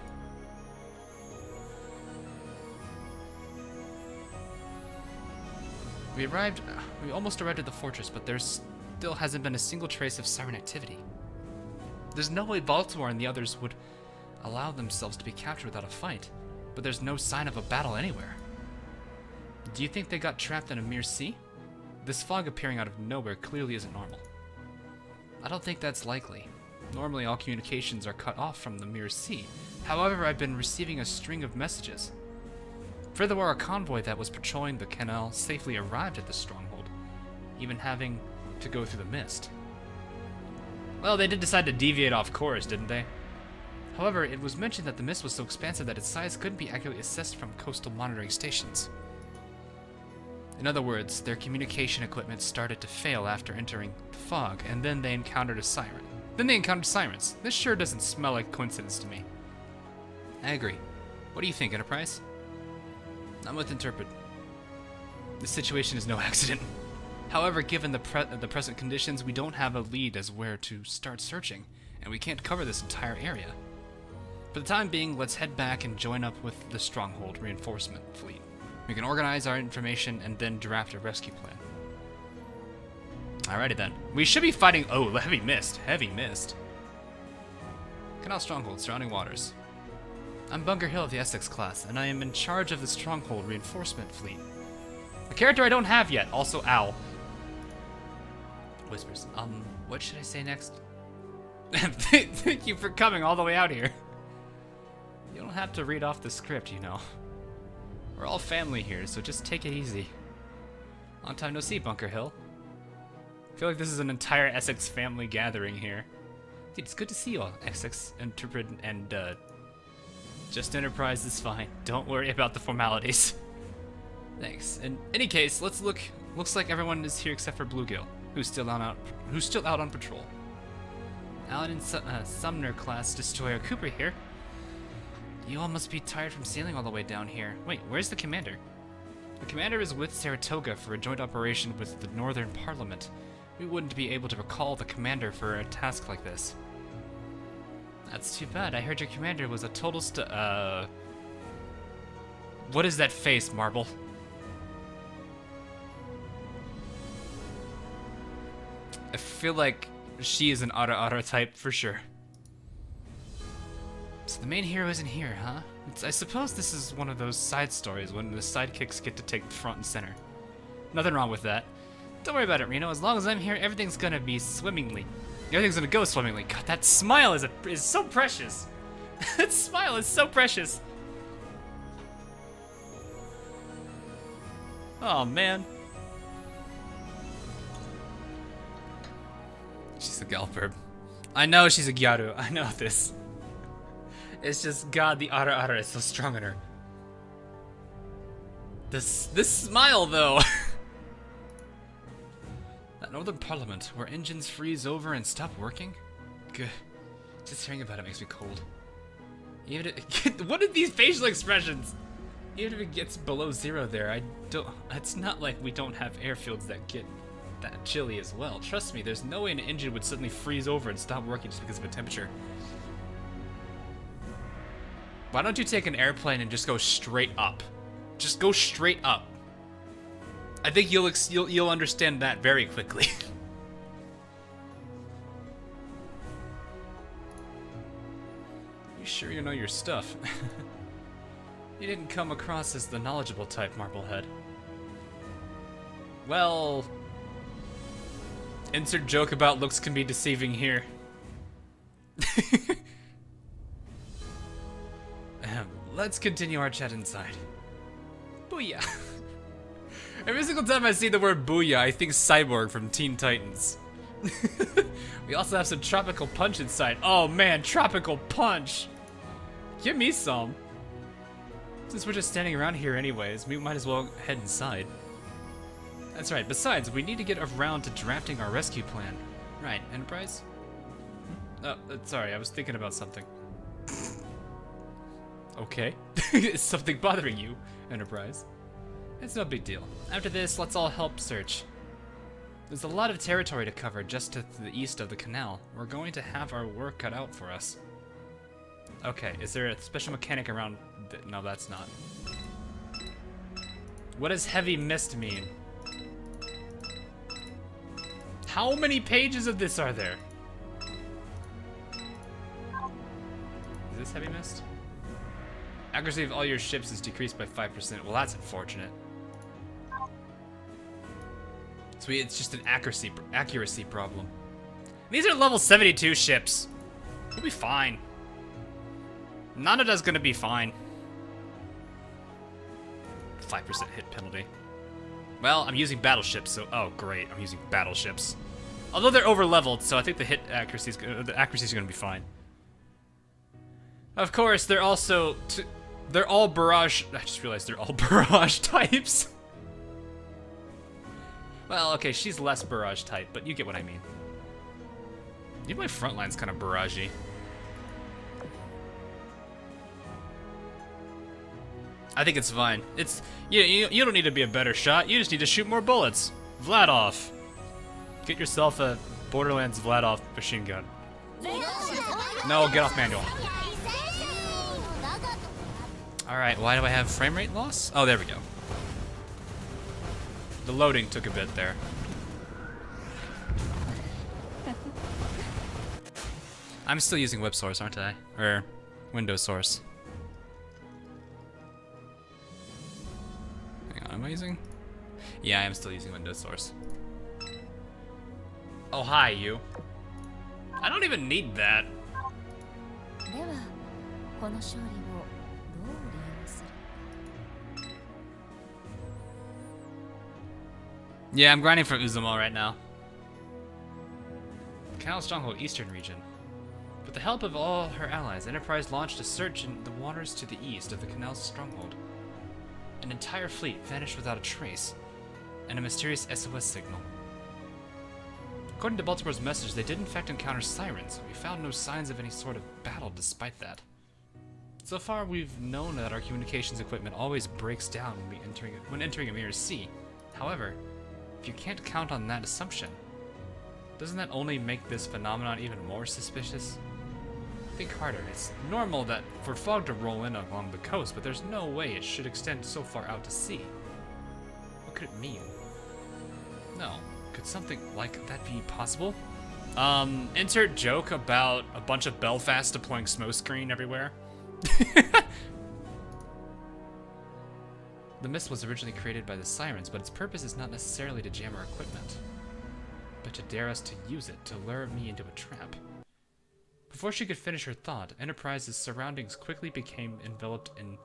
We almost arrived at the fortress, but there still hasn't been a single trace of siren activity. There's no way Baltimore and the others would allow themselves to be captured without a fight, but there's no sign of a battle anywhere. Do you think they got trapped in a mere sea? This fog appearing out of nowhere clearly isn't normal. I don't think that's likely. Normally all communications are cut off from the Mirror Sea. However, I've been receiving a string of messages. Furthermore, a convoy that was patrolling the canal safely arrived at the stronghold, even having to go through the mist. Well, they did decide to deviate off course, didn't they? However, it was mentioned that the mist was so expansive that its size couldn't be accurately assessed from coastal monitoring stations. In other words, their communication equipment started to fail after entering the fog, and then they encountered a siren. Then they encountered sirens. This sure doesn't smell like coincidence to me. I agree. What do you think, Enterprise? I'm with Interpret. This situation is no accident. However, given the present conditions, we don't have a lead as where to start searching, and we can't cover this entire area. For the time being, let's head back and join up with the Stronghold reinforcement fleet. We can organize our information and then draft a rescue plan. Alrighty then. We should be fighting... Oh, heavy mist. Heavy mist. Canal Stronghold, surrounding waters. I'm Bunker Hill of the Essex class, and I am in charge of the Stronghold reinforcement fleet. A character I don't have yet, also Owl. Whispers. What should I say next? Thank you for coming all the way out here. You don't have to read off the script, you know. We're all family here, so just take it easy. Long time no see, Bunker Hill. I feel like this is an entire Essex family gathering here. Dude, it's good to see you all. Essex, Interpret, and Just Enterprise is fine. Don't worry about the formalities. Thanks. In any case, let's look. Looks like everyone is here except for Bluegill, who's still out on patrol. Alan and Sumner class destroyer Cooper here. You all must be tired from sailing all the way down here. Wait, where's the commander? The commander is with Saratoga for a joint operation with the Northern Parliament. We wouldn't be able to recall the commander for a task like this. That's too bad. I heard your commander was a total What is that face, Marble? I feel like she is an Ara type for sure. So the main hero isn't here, huh? I suppose this is one of those side stories when the sidekicks get to take the front and center. Nothing wrong with that. Don't worry about it, Reno. As long as I'm here, everything's gonna be swimmingly. Everything's gonna go swimmingly. God, that smile is so precious. That smile is so precious. Oh, man. She's a Galperb. I know she's a Gyaru. I know this. It's just, God, the Ara is so strong in her. This smile, though. That Northern Parliament, where engines freeze over and stop working? Good. Just hearing about it makes me cold. Even if what are these facial expressions? Even if it gets below zero there, it's not like we don't have airfields that get that chilly as well. Trust me, there's no way an engine would suddenly freeze over and stop working just because of a temperature. Why don't you take an airplane and just go straight up? Just go straight up. I think you'll understand that very quickly. You sure you know your stuff? You didn't come across as the knowledgeable type, Marblehead. Well, insert joke about looks can be deceiving here. Let's continue our chat inside. Booyah. Every single time I see the word booyah, I think Cyborg from Teen Titans. We also have some Tropical Punch inside. Oh man, Tropical Punch! Give me some. Since we're just standing around here anyways, we might as well head inside. That's right, besides, we need to get around to drafting our rescue plan. Right, Enterprise? Oh, sorry, I was thinking about something. Okay. Is something bothering you, Enterprise? It's no big deal. After this, let's all help search. There's a lot of territory to cover just to the east of the canal. We're going to have our work cut out for us. Okay, is there a special mechanic around? No, that's not. What does heavy mist mean? How many pages of this are there? Is this heavy mist? Accuracy of all your ships is decreased by 5%. Well, that's unfortunate. So it's just an accuracy problem. These are level 72 ships. We'll be fine. Nanada's gonna be fine. 5% hit penalty. Well, I'm using battleships, so oh great, I'm using battleships. Although they're over leveled, so I think the accuracy's gonna be fine. Of course, they're also they're all barrage. I just realized they're all barrage types. Well, okay, she's less barrage type, but you get what I mean. Even my front line's kind of barragey. I think it's fine. It's you don't need to be a better shot. You just need to shoot more bullets. Vladov, get yourself a Borderlands Vladov machine gun. No, get off manual. All right, why do I have frame rate loss? Oh, there we go. The loading took a bit there. I'm still using web source, aren't I? Or Windows source. Hang on, am I using? Yeah, I am still using Windows source. Oh, hi, you. I don't even need that. Yeah, I'm grinding for Uzumo right now. Canal Stronghold Eastern region. With the help of all her allies, Enterprise launched a search in the waters to the east of the Canal Stronghold. An entire fleet vanished without a trace, and a mysterious SOS signal. According to Baltimore's message, they did in fact encounter sirens. We found no signs of any sort of battle despite that. So far, we've known that our communications equipment always breaks down when entering a mirror sea. However, if you can't count on that assumption, doesn't that only make this phenomenon even more suspicious? Think harder. It's normal that for fog to roll in along the coast, but there's no way it should extend so far out to sea. What could it mean? No. Could something like that be possible? Insert joke about a bunch of Belfast deploying smokescreen everywhere. The mist was originally created by the sirens, but its purpose is not necessarily to jam our equipment, but to dare us to use it to lure me into a trap. Before she could finish her thought, Enterprise's surroundings quickly became enveloped in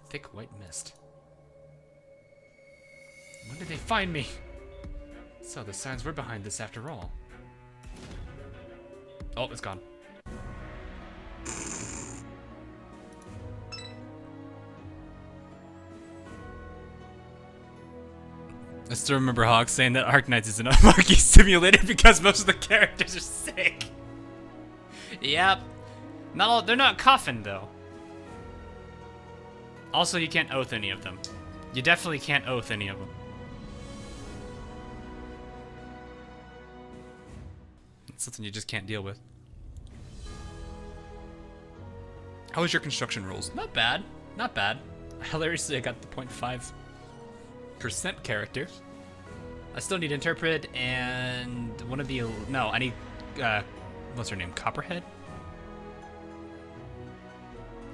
thick white mist. When did they find me? So the signs were behind this after all. Oh, it's gone. I still remember Hawk saying that Arknights is an unlucky simulated because most of the characters are sick. Yep. Not all, they're not coffined though. Also, you can't oath any of them. You definitely can't oath any of them. It's something you just can't deal with. How was your construction rules? Not bad. Not bad. Hilariously, I got the 0.5% character. I still need Interpret and one of the... No, I need... what's her name? Copperhead?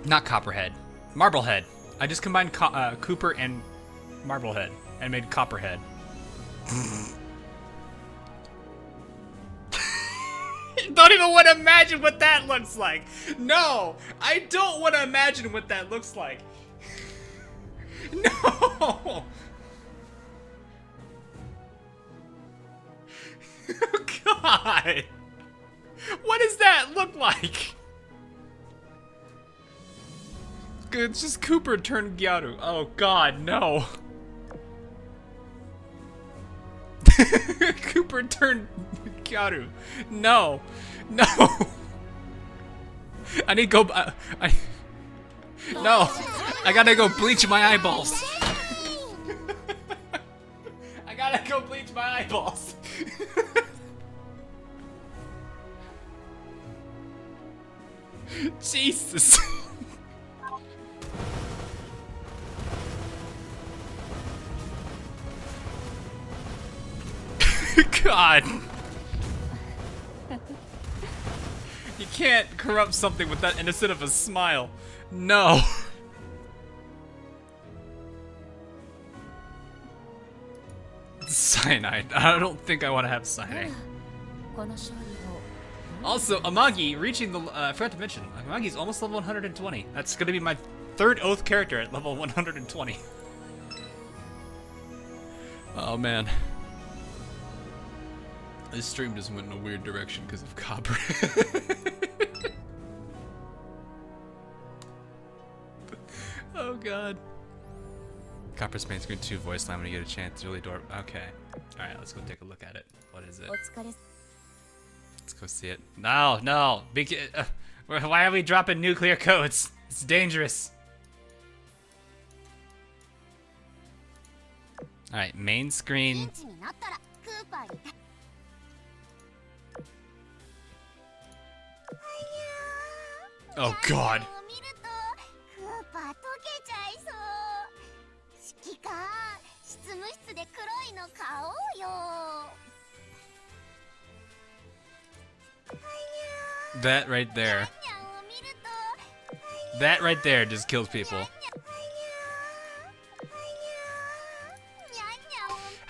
Not Copperhead. Marblehead. I just combined Cooper and Marblehead and made Copperhead. Don't even want to imagine what that looks like. No, I don't want to imagine what that looks like. No. God. What does that look like? It's just Cooper turned Gyaru. Oh God, no. Cooper turned Gyaru. No. No. I need to go... No. I gotta go bleach my eyeballs. I gotta go bleach my eyeballs. Jesus. God. You can't corrupt something with that innocent of a smile. No. Cyanide. I don't think I want to have cyanide. Also, Amagi reaching the... I forgot to mention, Amagi's almost level 120. That's going to be my third Oath character at level 120. Oh, man. This stream just went in a weird direction because of Copper. Oh, God. Copper's main screen 2 voice line when you get a chance. It's really adorable. Okay. Alright, let's go take a look at it. What is it? Let's go see it. No, no. Why are we dropping nuclear codes? It's dangerous. Alright, main screen. Oh God. That right there. That right there just kills people.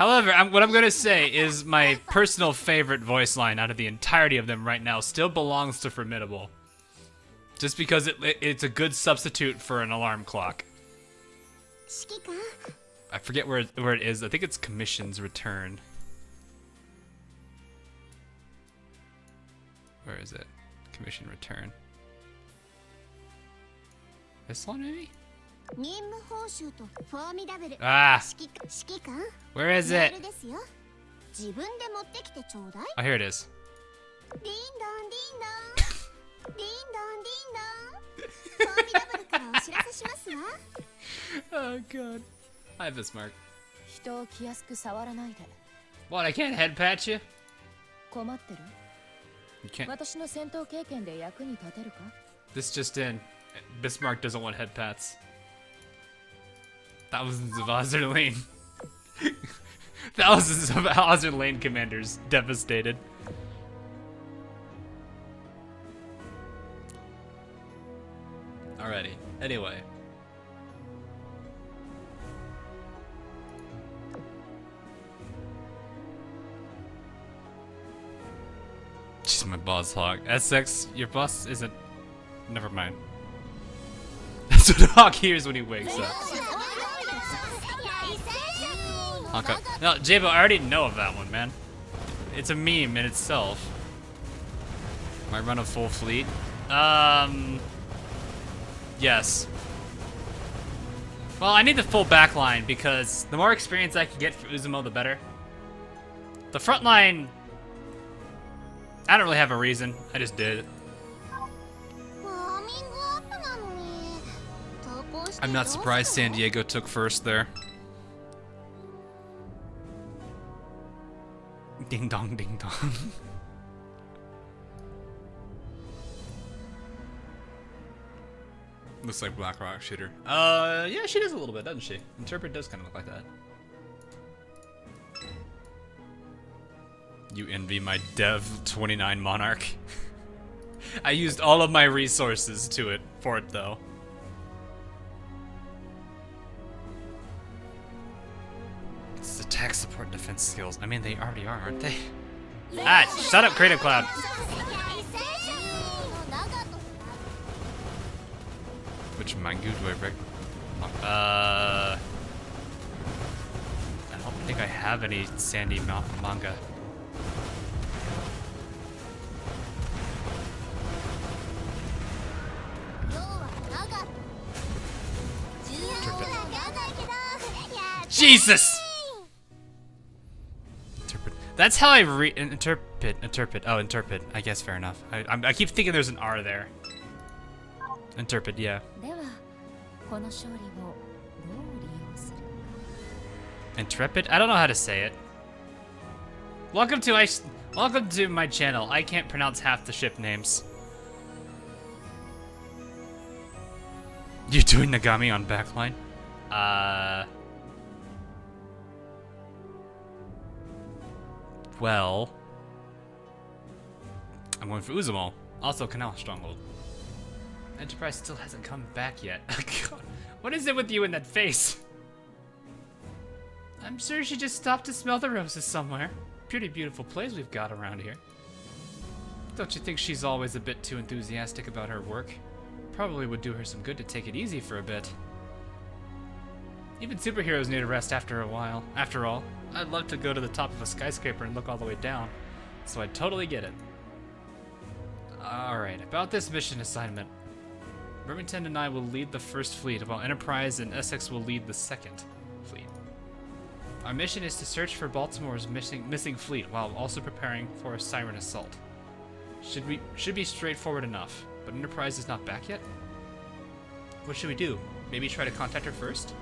However, what I'm going to say is my personal favorite voice line out of the entirety of them right now still belongs to Formidable. Just because it's a good substitute for an alarm clock. I forget where it is. I think it's Commission's Return. Where is it? Commission Return. This one, maybe? Ah! Where is it? Oh, here it is. Oh god. Hi, Bismarck. What, I can't head pat you? You can't. This just in. Bismarck doesn't want head pats. Thousands of Azur Lane. Thousands of Azur Lane commanders devastated. Alrighty. Anyway. She's my boss hog. SX, your boss isn't. Never mind. That's what Hawk hears when he wakes up. Okay. No, Jabo, I already know of that one, man. It's a meme in itself. Might run a full fleet. Yes. Well, I need the full back line because the more experience I can get for Uzumo, the better. The front line, I don't really have a reason. I just did it. I'm not surprised San Diego took first there. Ding dong, ding dong. Looks like Black Rock Shooter. Yeah, she does a little bit, doesn't she? Interpret does kind of look like that. You envy my Dev 29 Monarch. I used all of my resources for it though. It's attack, support, defense skills. I mean, they already are, aren't they? Ah, shut up, Creative Cloud. Which Mangu do I break? I don't think I have any Sandy manga. Jesus! Interpret. That's how I interpret. Oh, interpret. I guess fair enough. I keep thinking there's an R there. Interpret, yeah. Intrepid? I don't know how to say it. Welcome to my channel. I can't pronounce half the ship names. You're doing Nagami on backline? Well, I'm going for Uzumo. Also, Canal Stronghold. Enterprise still hasn't come back yet. God, what is it with you in that face? I'm sure she just stopped to smell the roses somewhere. Pretty beautiful place we've got around here. Don't you think she's always a bit too enthusiastic about her work? Probably would do her some good to take it easy for a bit. Even superheroes need a rest after a while. After all, I'd love to go to the top of a skyscraper and look all the way down, so I totally get it. Alright, about this mission assignment. Remington and I will lead the first fleet, while Enterprise and Essex will lead the second fleet. Our mission is to search for Baltimore's missing fleet, while also preparing for a siren assault. Should be straightforward enough, but Enterprise is not back yet? What should we do? Maybe try to contact her first?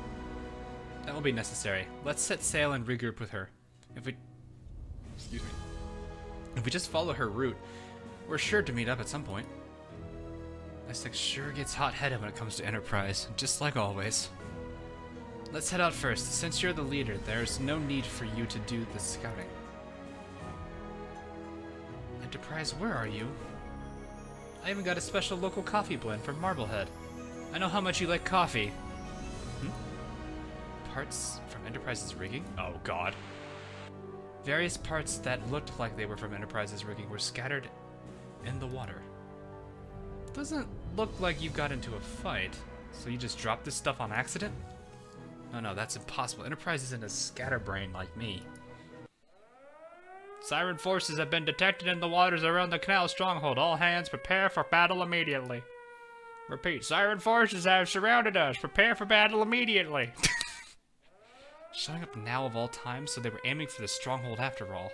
That will be necessary. Let's set sail and regroup with her. If we just follow her route, we're sure to meet up at some point. Essex sure gets hot-headed when it comes to Enterprise, just like always. Let's head out first. Since you're the leader, there's no need for you to do the scouting. Enterprise, where are you? I even got a special local coffee blend from Marblehead. I know how much you like coffee. Parts from Enterprise's rigging? Oh god. Various parts that looked like they were from Enterprise's rigging were scattered in the water. Doesn't look like you got into a fight, so you just dropped this stuff on accident? Oh no, that's impossible. Enterprise isn't a scatterbrain like me. Siren forces have been detected in the waters around the canal stronghold. All hands prepare for battle immediately. Repeat, Siren forces have surrounded us. Prepare for battle immediately. Showing up now of all times, so they were aiming for the stronghold after all.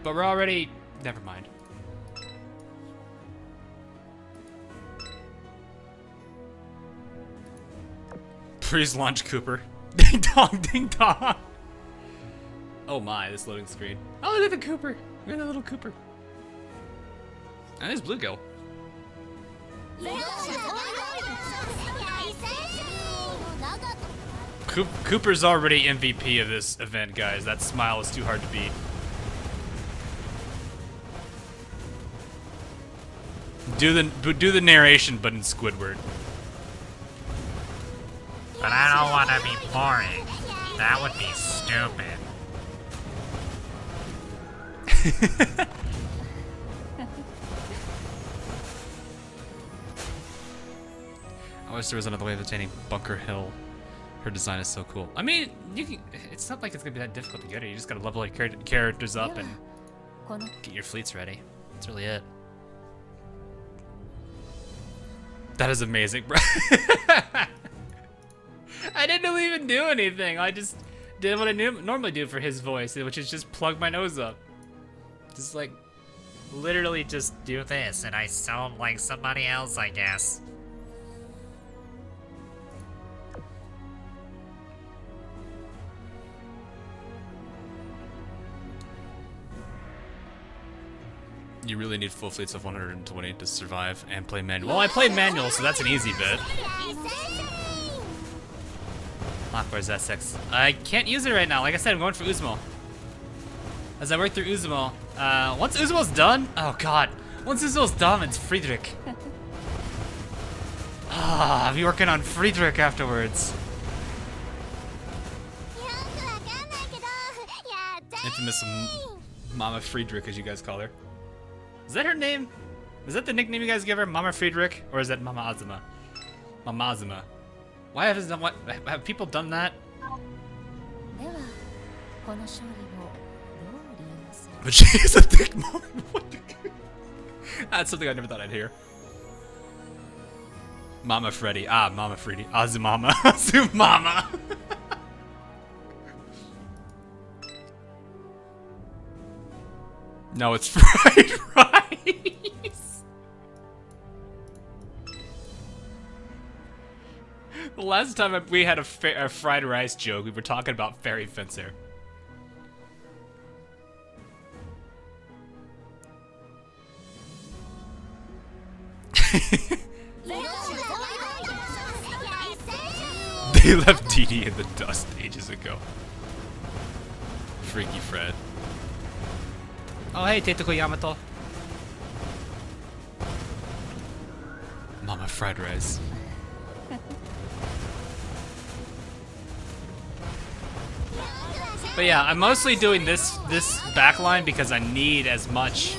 But we're already... Never mind. Please launch Cooper. Ding dong, ding dong. Oh my, this loading screen. Oh, look at the Cooper. Look at the little Cooper. And there's Bluegill. Cooper's already MVP of this event, guys. That smile is too hard to beat. Do the narration, but in Squidward.
But I don't want to be boring. That would be stupid.
I wish there was another way of obtaining Bunker Hill. Her design is so cool. I mean, you can. It's not like it's gonna be that difficult to get her. You just gotta level your characters up and get your fleets ready. That's really it. That is amazing, bro. I didn't even do anything. I just did what I normally do for his voice, which is just plug my nose up. Just like, literally just do this, and I sound like somebody else, I guess. You really need full fleets of 120 to survive and play manual. Well, I play manual, so that's an easy bit. Where's SX? I can't use it right now. Like I said, I'm going for Uzumo. As I work through Uzumo. Once Uzumo's done, oh god. Once Uzumo's done, it's Friedrich. I'll be working on Friedrich afterwards. Infamous Mama Friedrich, as you guys call her. Is that her name? Is that the nickname you guys give her? Mama Friedrich? Or is that Mama Azuma? Mama Azuma. Why have people done that? But she is a thick mom. That's something I never thought I'd hear. Mama Freddy. Ah, Mama Freddy. Azumama. Azumama. No, it's fried rice. The last time we had a fried rice joke, we were talking about Fairy Fencer. They left Dee Dee in the dust ages ago. Freaky Fred. Oh hey, Teitoko Yamato. Mama fried rice. But yeah, I'm mostly doing this backline because I need as much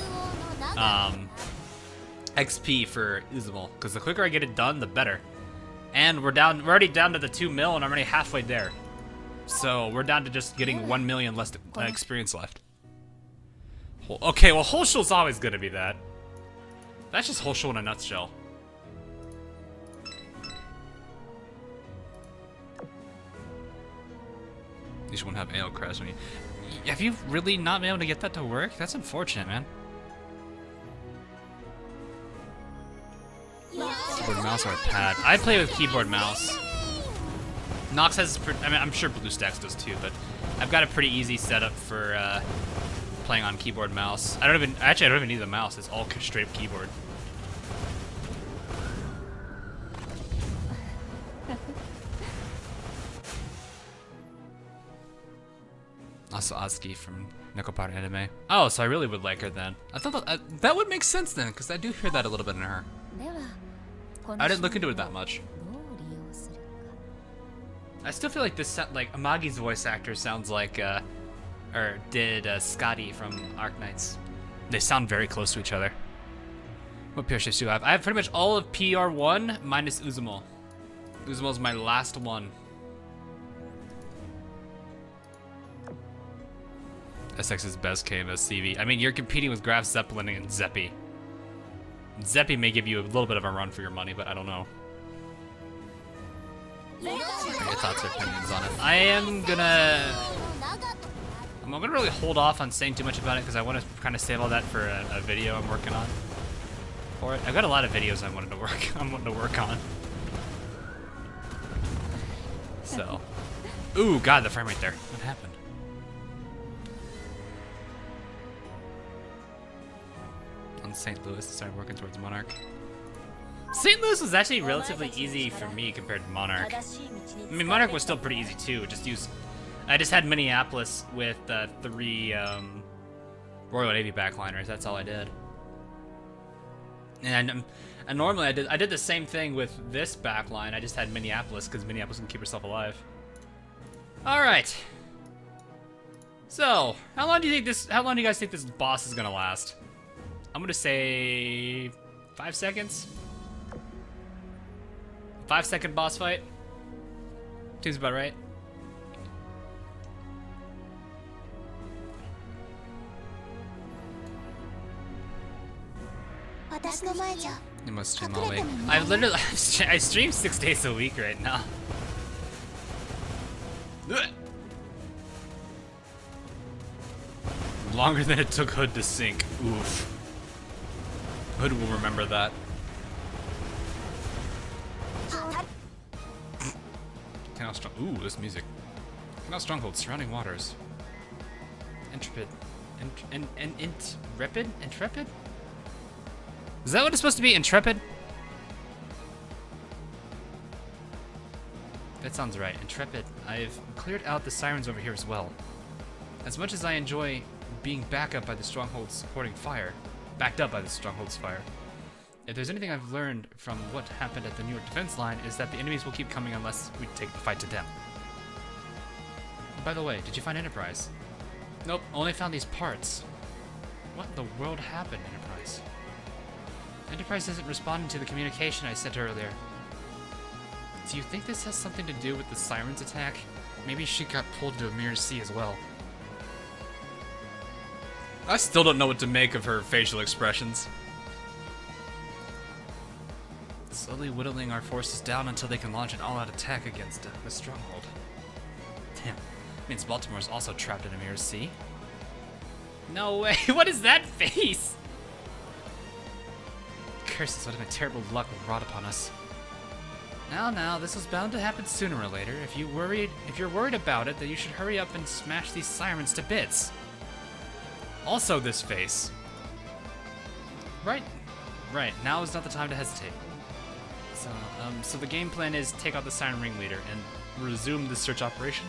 XP for Uzumo, because the quicker I get it done, the better. And we're already down to the 2 mil, and I'm already halfway there. So we're down to just getting 1 million less experience left. Okay, well, Holschul's always gonna be that. That's just Holschul in a nutshell. At least you won't have AO crash on you. Have you really not been able to get that to work? That's unfortunate, man. Keyboard mouse or a pad? I play with keyboard mouse. Nox has, I mean, I'm sure BlueStacks does too, but I've got a pretty easy setup for playing on keyboard mouse. I don't even need the mouse. It's all straight up keyboard. Also Azuki from Nekopara Anime. Oh, so I really would like her then. I thought that would make sense then, because I do hear that a little bit in her. I didn't look into it that much. I still feel like this, like Amagi's voice actor sounds like or did Scotty from Arknights. They sound very close to each other. What PR shifts do I have? I have pretty much all of PR1 minus Uzumol. Uzumol's my last one. SX's best KMS CV. I mean, you're competing with Graf Zeppelin and Zeppy. Zeppy may give you a little bit of a run for your money, but I don't know. What are your thoughts or opinions on it? I'm gonna really hold off on saying too much about it because I want to kind of save all that for a video I'm working on for it. I've got a lot of videos I'm wanting to work on. So, ooh, God, the frame rate there. What happened? On St. Louis, started working towards Monarch. St. Louis was actually relatively easy for me compared to Monarch. I mean, Monarch was still pretty easy too. I just had Minneapolis with 3 Royal Navy backliners. That's all I did. And normally I did the same thing with this backline. I just had Minneapolis because Minneapolis can keep herself alive. All right. So, how long do you guys think this boss is gonna last? I'm gonna say 5 seconds. 5-second boss fight. Seems about right. You must stream all week. I stream 6 days a week right now. Longer than it took Hood to sink. Oof. Hood will remember that. Ooh, this music. Cannot stronghold, surrounding waters. Intrepid. Intrepid? Intrepid? Is that what it's supposed to be? Intrepid? That sounds right. Intrepid. I've cleared out the sirens over here as well. As much as I enjoy being backed up by the stronghold's supporting fire, if there's anything I've learned from what happened at the New York defense line is that the enemies will keep coming unless we take the fight to them. By the way, did you find Enterprise? Nope, only found these parts. What in the world happened, Enterprise? Enterprise isn't responding to the communication I sent earlier. Do you think this has something to do with the Sirens attack? Maybe she got pulled to a Mirror Sea as well. I still don't know what to make of her facial expressions. Slowly whittling our forces down until they can launch an all-out attack against the stronghold. Damn. Means Baltimore's also trapped in a Mirror Sea. No way. What is that face? Curses, what a terrible luck brought upon us. Now, this was bound to happen sooner or later. If you're worried about it, then you should hurry up and smash these sirens to bits. Also this face. Right. Now is not the time to hesitate. So the game plan is take out the Siren Ringleader and resume the search operation?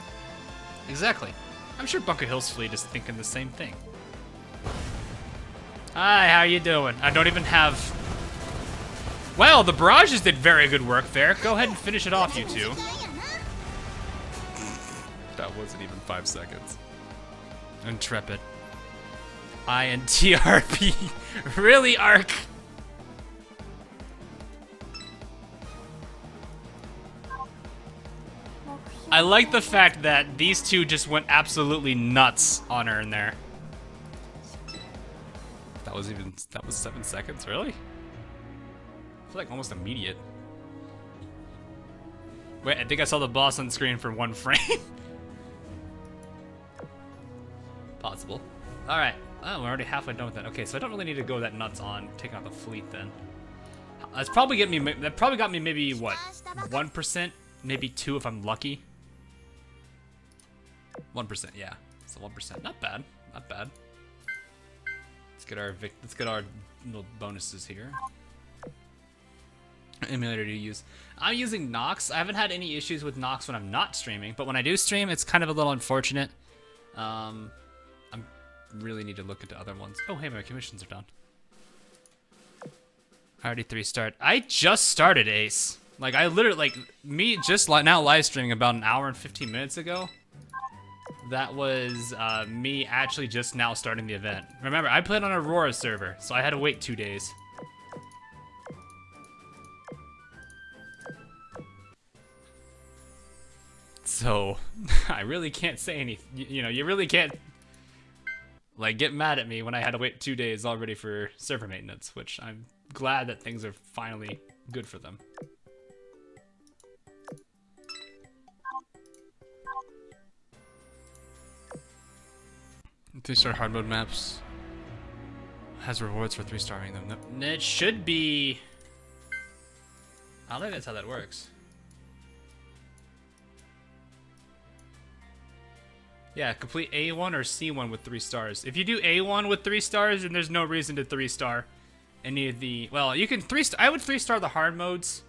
Exactly. I'm sure Bunker Hill's fleet is thinking the same thing. Hi, how you doing? I don't even have... Well, the barrages did very good work there. Go ahead and finish it off, you two. That wasn't even 5 seconds. Intrepid. INTRP. Really, Ark? I like the fact that these two just went absolutely nuts on her in there. That was 7 seconds, really? I feel like almost immediate. Wait, I think I saw the boss on screen for 1 frame. Possible. Alright. Oh, we're already halfway done with that. Okay, so I don't really need to go that nuts on taking out the fleet then. That probably got me maybe, what, 1%? Maybe 2 if I'm lucky. 1%, yeah. So 1%. Not bad. Not bad. Let's get our little bonuses here. Emulator to use. I'm using Nox. I haven't had any issues with Nox when I'm not streaming, but when I do stream, it's kind of a little unfortunate. I really need to look into other ones. Oh, hey, my commissions are done. I already 3-starred. I just started Ace. Like, I literally, me just now live streaming about an hour and 15 minutes ago. that was me actually just now starting the event. Remember, I played on Aurora server, so I had to wait 2 days. So, I really can't say anything. You know, you really can't, like, get mad at me when I had to wait 2 days already for server maintenance, which I'm glad that things are finally good for them. Three-star hard mode maps has rewards for 3-starring them. No, it should be. I don't think that's how that works. Yeah, complete A1 or C1 with 3 stars. If you do A1 with 3 stars, then there's no reason to 3-star any of the. Well, you can 3-star. I would 3-star the hard modes,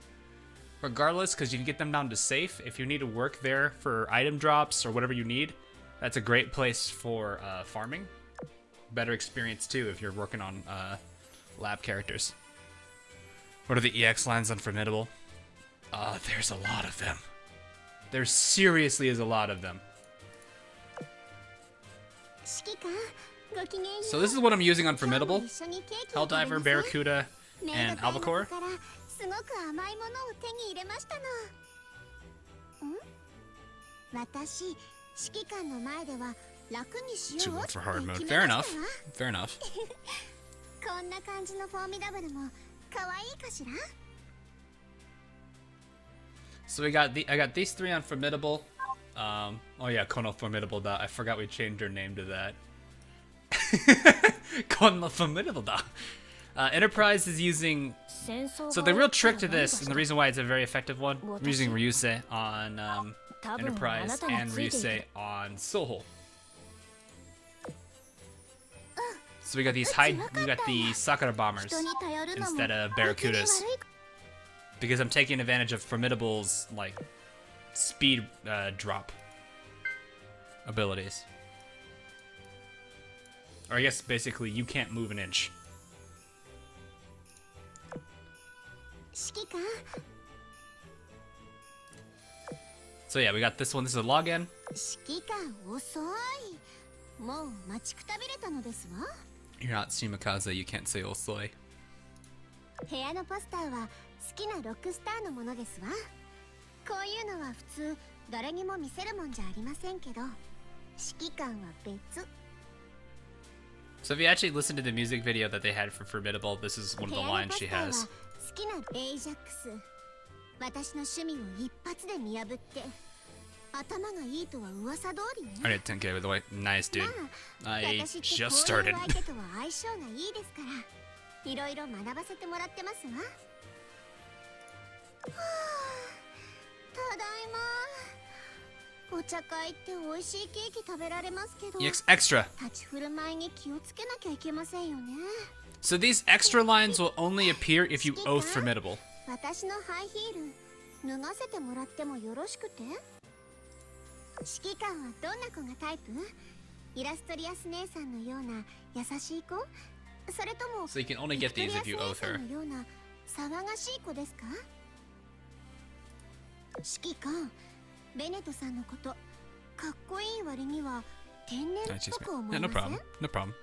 regardless, because you can get them down to safe. If you need to work there for item drops or whatever you need, that's a great place for farming. Better experience too if you're working on lab characters. What are the EX lines on Formidable? There's a lot of them. There seriously is a lot of them. So this is what I'm using on Formidable. Helldiver, Barracuda, and Albacore. Too low for hard mode. Fair enough. Fair enough. So I got these 3 on Formidable. Oh yeah, Kono Formidable da. I forgot we changed our name to that. Kono Formidable da. Enterprise is using. So the real trick to this, and the reason why it's a very effective one, I'm using Ryusei on Enterprise and Ryusei on Soho. So we got these we got the Sakura bombers instead of Barracudas, because I'm taking advantage of Formidable's like speed drop abilities. Or I guess basically you can't move an inch. So yeah, we got this one. This is a login. You're not Shimakaze, you can't say osoi. So if you actually listen to the music video that they had for Formidable, this is one of the lines she has. I did 10k with the way. Nice, dude. I just started. Extra. So these extra lines will only appear if you oath Formidable. So you can only get these if you oath her. Yeah, no problem. No problem.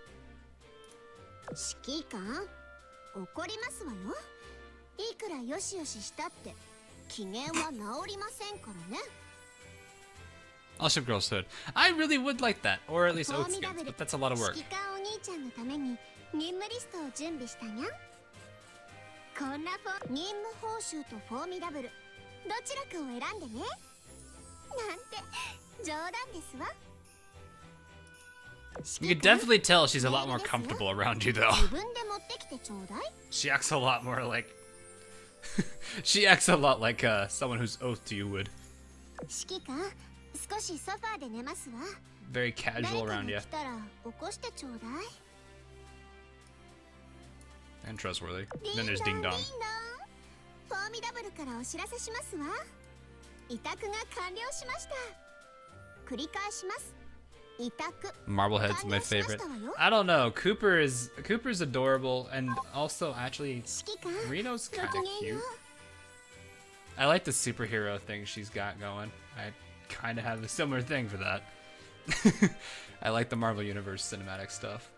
I'll ship Girl's Hood. I really would like that, or at least oath skins, but that's a lot of work. You can definitely tell she's a lot more comfortable around you, though. She acts a lot more like... she acts a lot like someone who's oath to you would. Very casual around you. And trustworthy. Then there's Ding Dong. Marblehead's my favorite. I don't know. Cooper's adorable, and also actually Reno's kind of cute. I like the superhero thing she's got going. I kind of have a similar thing for that. I like the Marvel Universe cinematic stuff.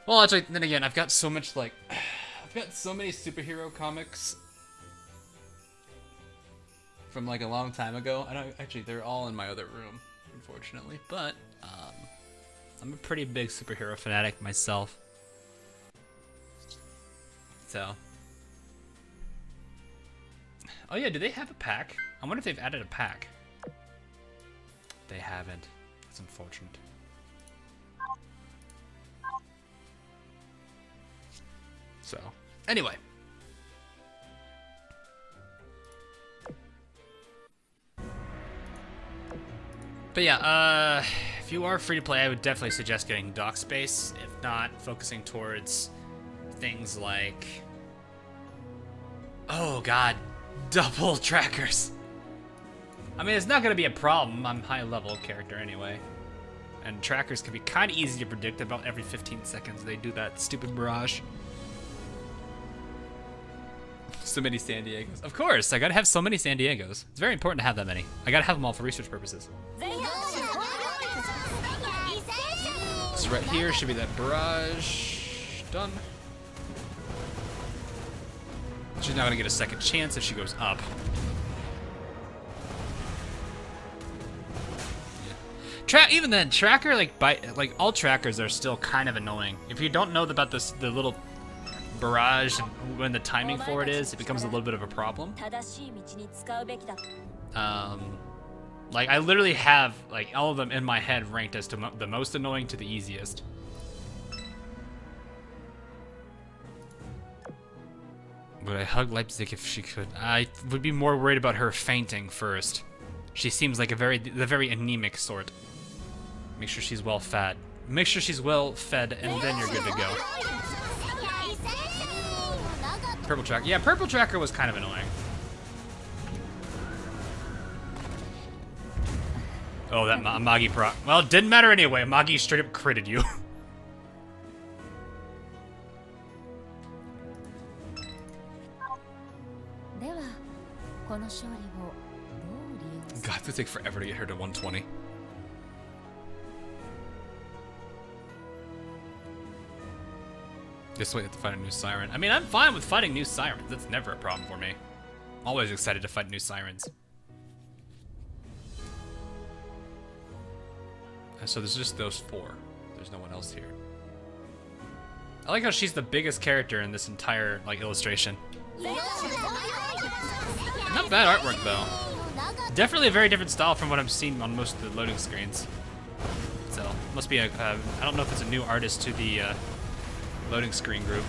Well, actually, then again, I've got so much, like... I've got so many superhero comics from, like, a long time ago. I don't... Actually, they're all in my other room, unfortunately. But, I'm a pretty big superhero fanatic myself. So... Oh yeah, do they have a pack? I wonder if they've added a pack. They haven't. That's unfortunate. So, anyway. But yeah, if you are free to play, I would definitely suggest getting dock space. If not, focusing towards things like... Oh god, double trackers. I mean, it's not going to be a problem. I'm a high-level character anyway. And trackers can be kind of easy to predict. About every 15 seconds they do that stupid barrage. So many San Diegos. Of course, I gotta have so many San Diegos. It's very important to have that many. I gotta have them all for research purposes. So right here should be that barrage. Done. She's not gonna get a second chance if she goes up. Even then, tracker, like all trackers are still kind of annoying. If you don't know about this, the little barrage and when the timing for it is, it becomes a little bit of a problem. Like I literally have like all of them in my head ranked as to the most annoying to the easiest. Would I hug Leipzig if she could? I would be more worried about her fainting first. She seems like the very anemic sort. Make sure she's well fed. Make sure she's well fed, and then you're good to go. Purple tracker. Yeah, purple tracker was kind of annoying. Oh, that Magi proc. Well, it didn't matter anyway. Magi straight up critted you. God, it would take forever to get her to 120. Just wait to fight a new siren. I mean, I'm fine with fighting new sirens. That's never a problem for me. Always excited to fight new sirens. So there's just those four. There's no one else here. I like how she's the biggest character in this entire like illustration. Not bad artwork though. Definitely a very different style from what I'm seeing on most of the loading screens. So must be a I don't know if it's a new artist to the loading screen group.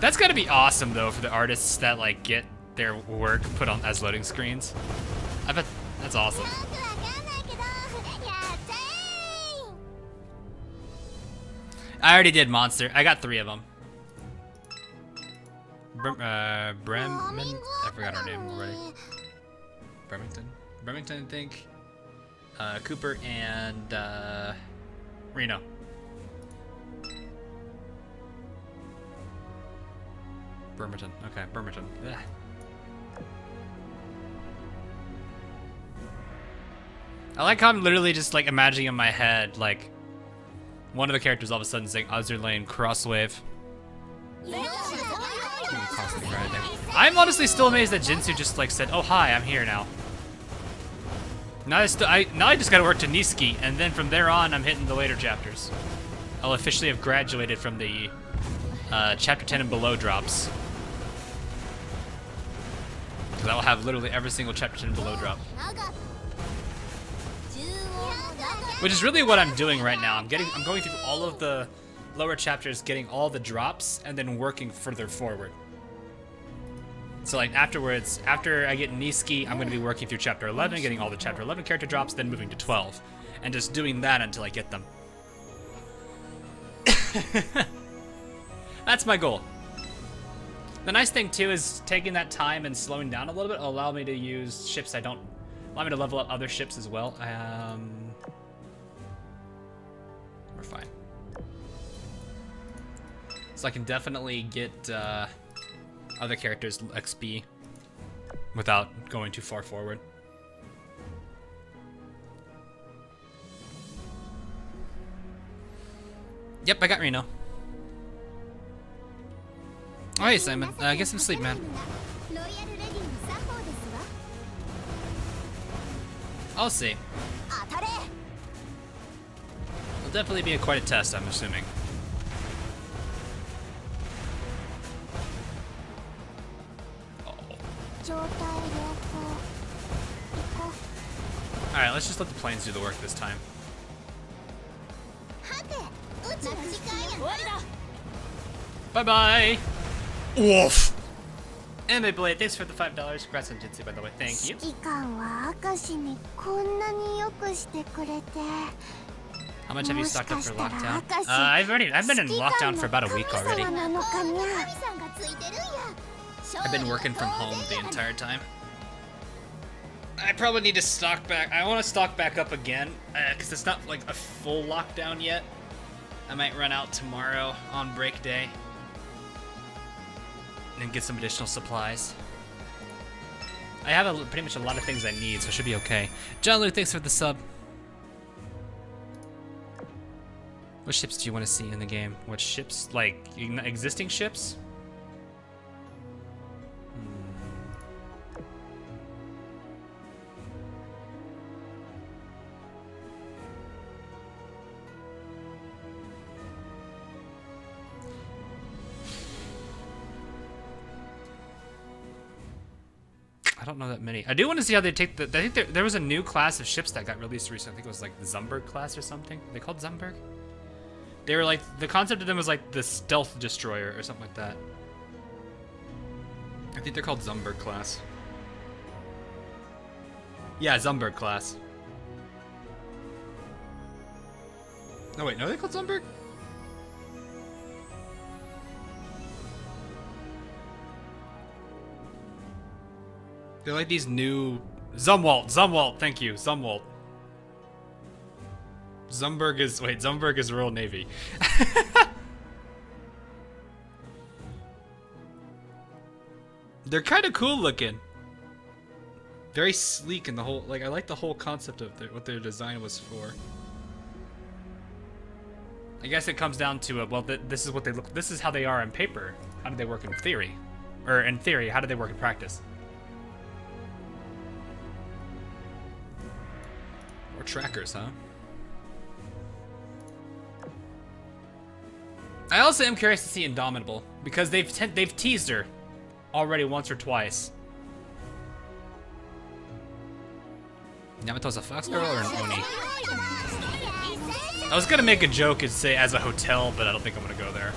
That's gotta be awesome though for the artists that like get their work put on as loading screens. I bet that's awesome. I already did monster. I got 3 of them. Bremen? I forgot her name already. Bremerton, I think. Cooper and Reno. Bremerton. Okay, Bremerton. Ugh. I like how I'm literally just like imagining in my head like one of the characters all of a sudden saying Azur Lane Crosswave. I'm honestly still amazed that Jinsu just like said, "Oh hi, I'm here now." Now I just gotta work to Niski, and then from there on I'm hitting the later chapters. I'll officially have graduated from the chapter 10 and below drops. Because I will have literally every single chapter 10 and below drop. Which is really what I'm doing right now. I'm going through all of the lower chapters, getting all the drops, and then working further forward. So like afterwards, after I get Niski, I'm going to be working through chapter 11, getting all the chapter 11 character drops, then moving to 12. And just doing that until I get them. That's my goal. The nice thing too is taking that time and slowing down a little bit will allow me to use ships allow me to level up other ships as well. We're fine. So I can definitely get other characters XP without going too far forward. Yep, I got Reno. Oh, hey, Simon. Get some sleep, man. I'll see. It'll definitely be quite a test, I'm assuming. Alright, let's just let the planes do the work this time. Bye-bye! Woof! And Blade, thanks for the $5. Congrats on Jitsu, by the way. Thank you. How much have you stocked up for lockdown? I've been in lockdown for about a week already. I've been working from home the entire time. I probably need to stock back. I want to stock back up again, because it's not like a full lockdown yet. I might run out tomorrow on break day. And get some additional supplies. I have pretty much a lot of things I need, so it should be okay. John Lou, thanks for the sub. What ships do you want to see in the game? What ships? Like, existing ships? I don't know that many. I do want to see how they take the. I think there was a new class of ships that got released recently. I think it was like the Zumberg class or something. Are they called Zumberg? They were like, the concept of them was like the stealth destroyer or something like that. I think they're called Zumberg class. Yeah, Zumberg class. No wait, no, are they called Zumberg? They're like these new... Zumwalt, thank you, Zumwalt. Zumberg is Royal Navy. They're kind of cool looking. Very sleek in the whole, like, I like the whole concept of what their design was for. I guess it comes down to, well, this is what they look, this is how they are on paper. How do they work in theory? Or in theory, how do they work in practice? Or trackers, huh? I also am curious to see Indomitable, because they've teased her already once or twice. Yamato's a fox girl or an Oni? I was gonna make a joke and say as a hotel, but I don't think I'm gonna go there.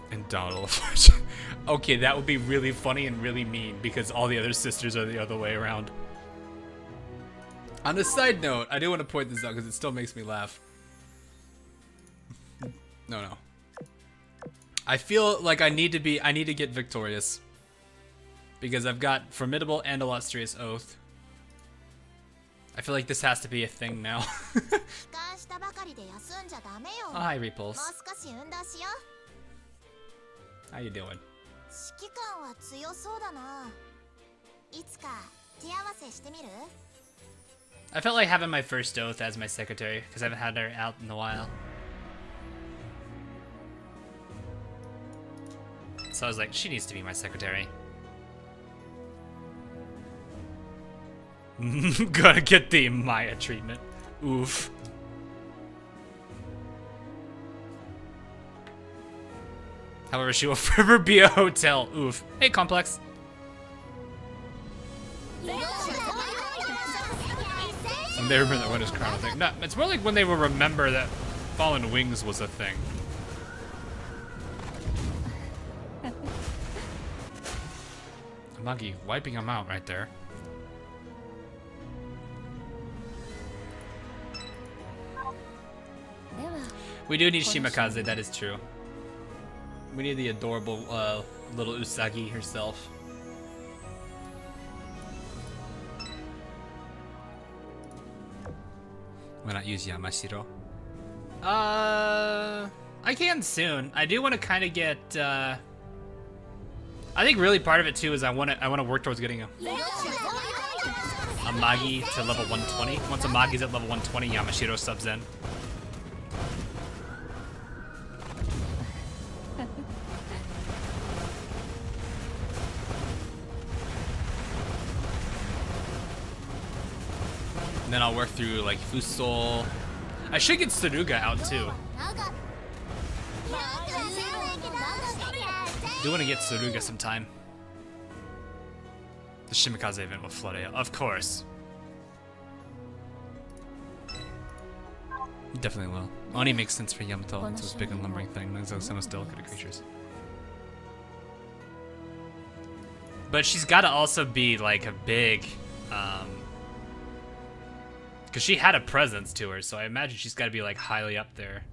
Indomitable. Okay, that would be really funny and really mean because all the other sisters are the other way around. On a side note, I do want to point this out because it still makes me laugh. No. I feel like I need to get victorious. Because I've got Formidable and Illustrious Oath. I feel like this has to be a thing now. Oh, hi, Repulse. How you doing? I felt like having my first oath as my secretary, because I haven't had her out in a while. So I was like, she needs to be my secretary. Gotta get the Maya treatment. Oof. However, she will forever be a hotel. Oof. Hey, Complex. When they remember that Winter's Crown thing. No, it's more like when they will remember that Fallen Wings was a thing. Muggy wiping him out right there. We do need Shimakaze, that is true. We need the adorable little Usagi herself. Why not use Yamashiro? I can soon. I do want to kind of get. I think really part of it too is I want to work towards getting a Magi to level 120. Once a Magi's at level 120, Yamashiro subs in. And then I'll work through like Fusol. I should get Tsuruga out too. Do want to get Tsuruga sometime. The Shimikaze event with Floodale, of course. Definitely will. Oni makes sense for Yamato, it's this big and lumbering thing. Those are some delicate creatures. But she's got to also be like a big, because she had a presence to her, so I imagine she's got to be like highly up there,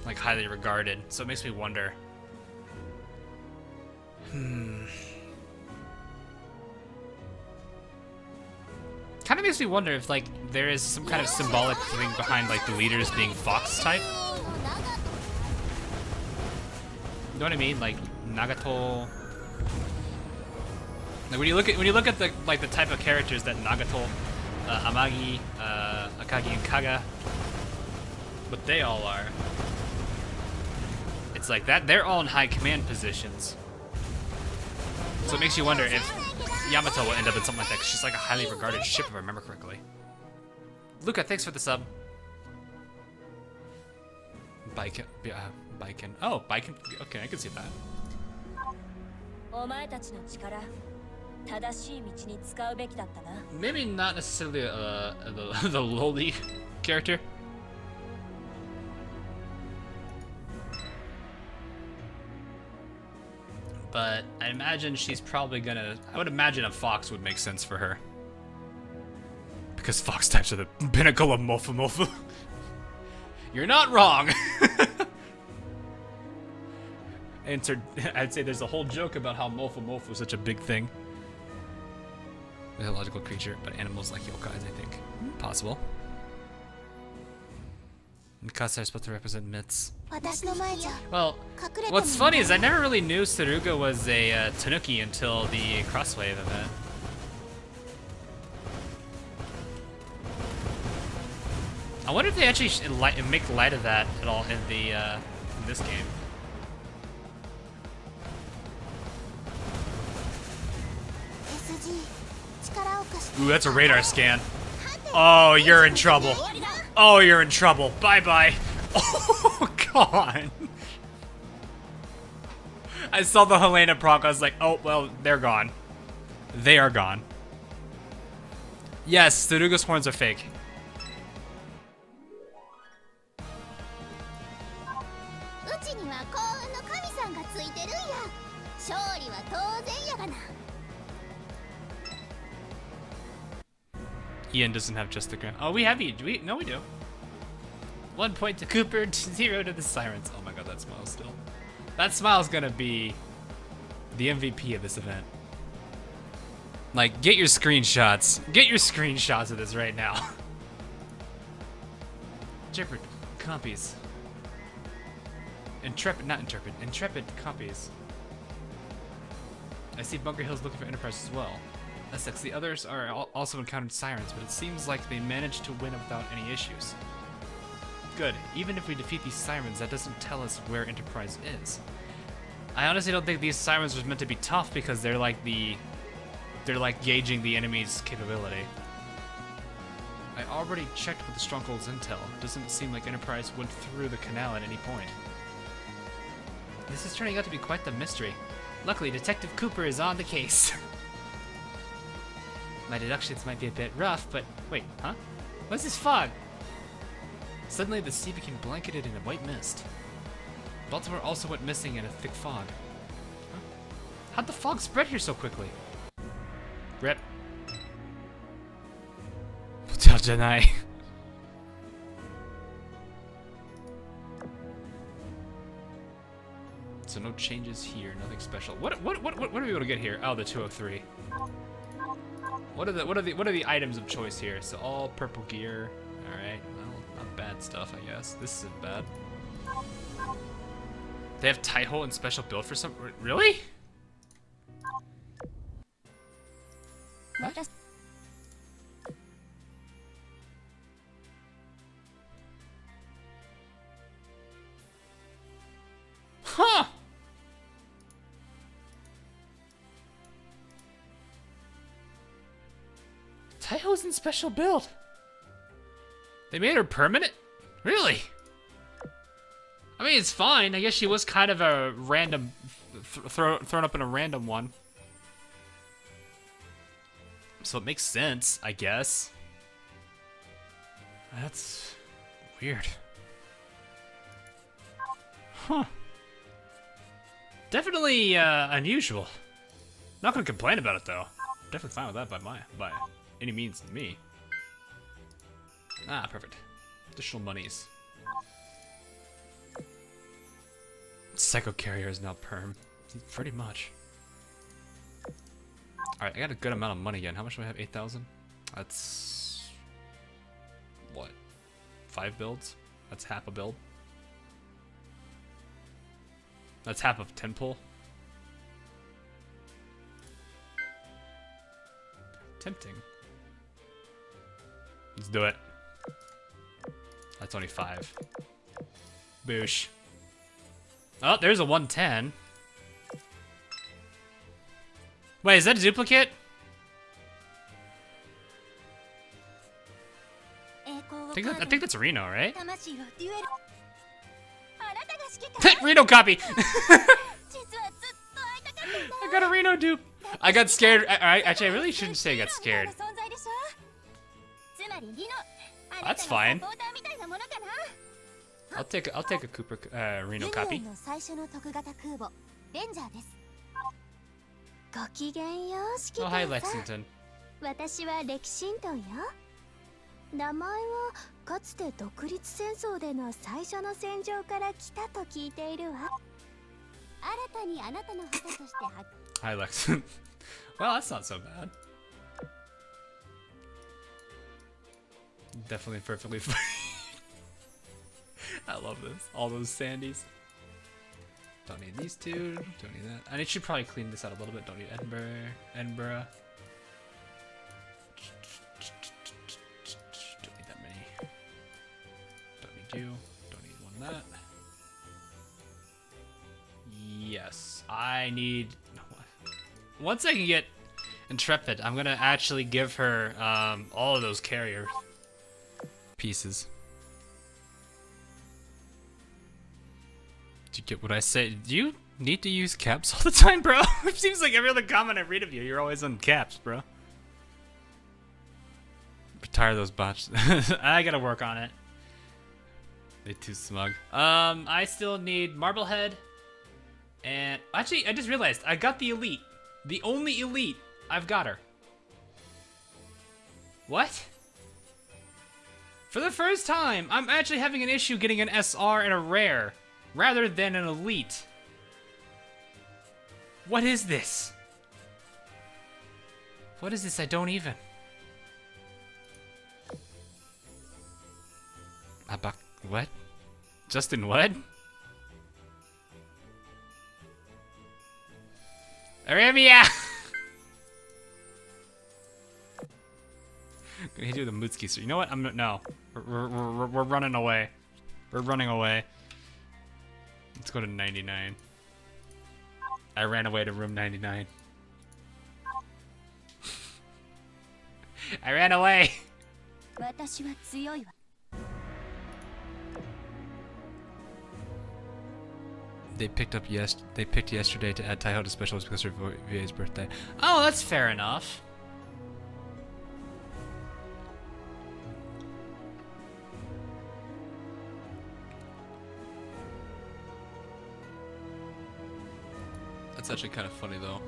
like highly regarded. So it makes me wonder. Kind of makes me wonder if like there is some kind of symbolic thing behind like the leaders being fox type. You know what I mean? Like Nagato. Like when you look at the like the type of characters that Nagato, Amagi, Akagi, and Kaga, what they all are. It's like that they're all in high command positions. So it makes you wonder if Yamato will end up in something like that, because she's like a highly regarded ship, if I remember correctly. Luca, thanks for the sub. Baiken. Oh, Baiken. Okay, I can see that. Maybe not necessarily the lowly character. But I imagine she's probably gonna. I would imagine a fox would make sense for her. Because fox types are the pinnacle of Mofu Mofu. You're not wrong! And I'd say there's a whole joke about how Mofu Mofu is such a big thing. Mythological creature, but animals like yokais, I think. Possible. Mikasa are supposed to represent myths. Well, what's funny is I never really knew Tsuruga was a Tanuki until the Crosswave event. I wonder if they actually make light of that at all in the in this game. Ooh, that's a radar scan. Oh, you're in trouble. Oh, you're in trouble. Bye-bye. Oh, God. I saw the Helena proc. I was like, oh, well, they're gone. They are gone. Yes, Tsuruga's horns are fake. Ian doesn't have just the ground. Oh, we have Ian. No, we do. 1 point to Cooper, 0 to the Sirens. Oh my god, that smile still. That smile's gonna be the MVP of this event. Like, get your screenshots. Get your screenshots of this right now. Intrepid copies. Intrepid copies. I see Bunker Hill's looking for Enterprise as well. Essex, the others are also encountered Sirens, but it seems like they managed to win without any issues. Good. Even if we defeat these Sirens, that doesn't tell us where Enterprise is. I honestly don't think these Sirens were meant to be tough because they're like gauging the enemy's capability. I already checked with the Stronghold's intel. Doesn't seem like Enterprise went through the canal at any point. This is turning out to be quite the mystery. Luckily, Detective Cooper is on the case. My deductions might be a bit rough, but wait, huh? What's this fog? Suddenly, the sea became blanketed in a white mist. Baltimore also went missing in a thick fog. Huh? How'd the fog spread here so quickly? Rip. Hotel Janai. So no changes here, nothing special. What are we able to get here? Oh, the 203. What are the items of choice here? So all purple gear. All right, well, not bad stuff, I guess. This isn't bad. They have Taiho and special build for some. Really? What? Huh. Taiho's in special build. They made her permanent? Really? I mean, it's fine. I guess she was kind of a random, thrown up in a random one. So it makes sense, I guess. That's weird. Huh. Definitely unusual. Not gonna complain about it though. Definitely fine with that by any means to me. Ah, perfect. Additional monies. Psycho Carrier is now perm. Pretty much. Alright, I got a good amount of money again. How much do I have? 8,000? That's... what? 5 builds? That's half a build. That's half of 10 pull. Tempting. Let's do it. That's only 5. Boosh. Oh, there's a 110. Wait, is that a duplicate? I think that's Reno, right? Reno copy! I got a Reno dupe. I got scared. Actually, I really shouldn't say I got scared. That's fine. I'll take a Cooper Reno copy. Oh, hi, Lexington.
名前はかつて独立戦争での最初の戦場から来たと聞いているわ。新たにあなたの旗として発
Hi, Lexington. Well, that's not so bad. Definitely perfectly fine. I love this. All those Sandys. Don't need these two. Don't need that. And it should probably clean this out a little bit. Don't need Edinburgh. Don't need that many. Don't need you. Don't need one of that. Yes. I need... Once I can get Intrepid, I'm gonna actually give her all of those carrier pieces. Do you get what I say? Do you need to use caps all the time, bro? It seems like every other comment I read of you, you're always on caps, bro. I'm tired of those bots. I gotta work on it. They're too smug. I still need Marblehead. And actually, I just realized I got the elite. The only elite. I've got her. What? For the first time, I'm actually having an issue getting an SR and a rare, rather than an elite. What is this? What is this? I don't even. What? Justin what? Arabia! Gonna hit you with a Mutsuki, so you know what? No. We're running away. We're running away. Let's go to 99. I ran away to room 99. I ran away. They picked yesterday to add Taiho to specials because of VA's birthday. Oh, that's fair enough. That's actually kind of funny though.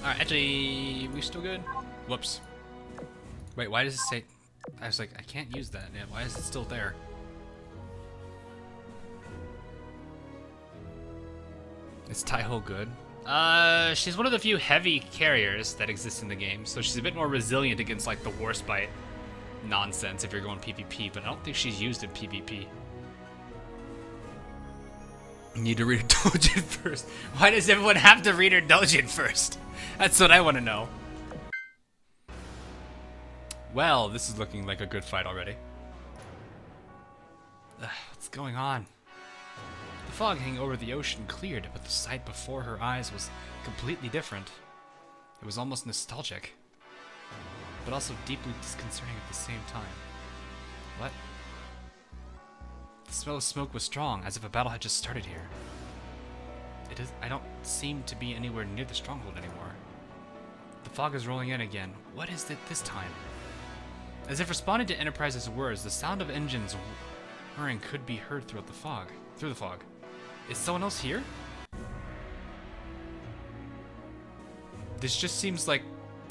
Alright, actually, we still good? Whoops. Wait, why does it say... I was like, I can't use that. Yeah, why is it still there? Is Taiho good? She's one of the few heavy carriers that exist in the game, so she's a bit more resilient against like the War Spite nonsense if you're going PvP, but I don't think she's used in PvP. You need to read her doujin first. Why does everyone have to read her doujin first? That's what I want to know. Well, this is looking like a good fight already. What's going on? The fog hanging over the ocean cleared, but the sight before her eyes was completely different. It was almost nostalgic, but also deeply disconcerting at the same time. What? The smell of smoke was strong, as if a battle had just started here. I don't seem to be anywhere near the stronghold anymore. The fog is rolling in again. What is it this time? As if responding to Enterprise's words, the sound of engines whirring could be heard through the fog. Is someone else here? This just seems like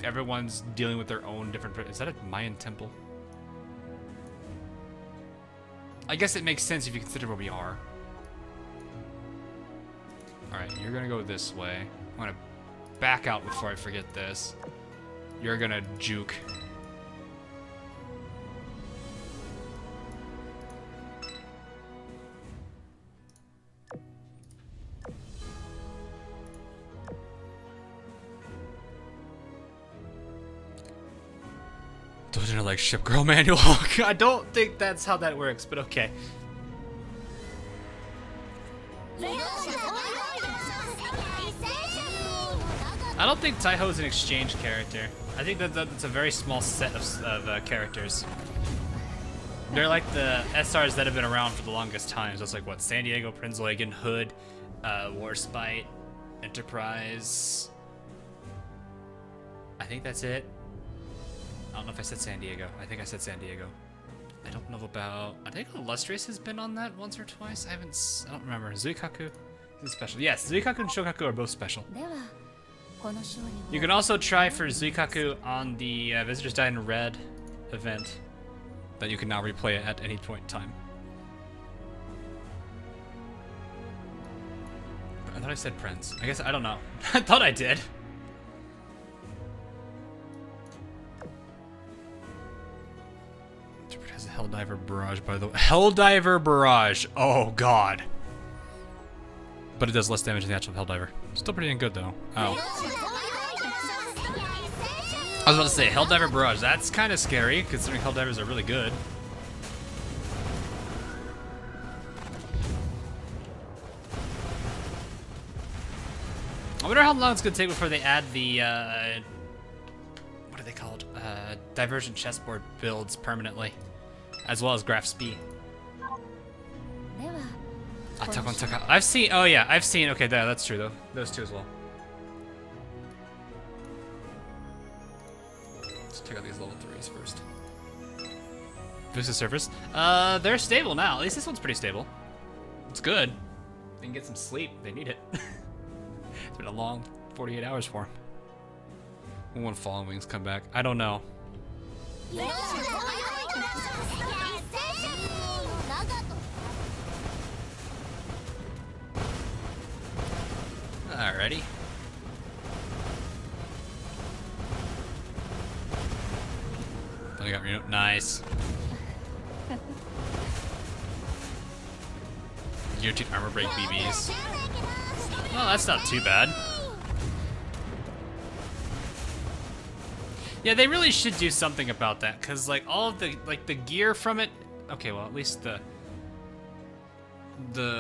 everyone's dealing with their own different... Is that a Mayan temple? I guess it makes sense if you consider where we are. Alright, you're gonna go this way. I'm gonna back out before I forget this. You're gonna juke. Those are like ship girl manual. I don't think that's how that works, but okay. I don't think Taiho's an exchange character. I think that's a very small set of characters. They're like the SRs that have been around for the longest time. So it's like what? San Diego, Prinzlagen, Hood, Warspite, Enterprise. I think that's it. I don't know if I said San Diego. I think I said San Diego. I don't know about... I think Illustrious has been on that once or twice. I don't remember. Zuikaku is special. Yes, Zuikaku and Shokaku are both special. You can also try for Zuikaku on the Visitors Die in Red event that you can now replay it at any point in time. I thought I said Prince. I guess I don't know. I thought I did. Has a Helldiver Barrage, by the way. Helldiver Barrage! Oh, God. But it does less damage than the actual Helldiver. Still pretty dang good, though. Oh. I was about to say, Helldiver Barrage. That's kind of scary, considering Helldivers are really good. I wonder how long it's going to take before they add the, what are they called? Divergent chessboard builds permanently, as well as graph speed. I've seen, oh yeah, I've seen, okay, that's true though. Those two as well. Let's check out these level 3s first. Boost the surface. They're stable now. At least this one's pretty stable. It's good. They can get some sleep. They need it. It's been a long 48 hours for them. When Fallen Wings come back? I don't know. Alrighty. I got me. Nice. Guillotine armor break BBs. Well, that's not too bad. Yeah, they really should do something about that, cause like all of the gear from it. Okay, well at least the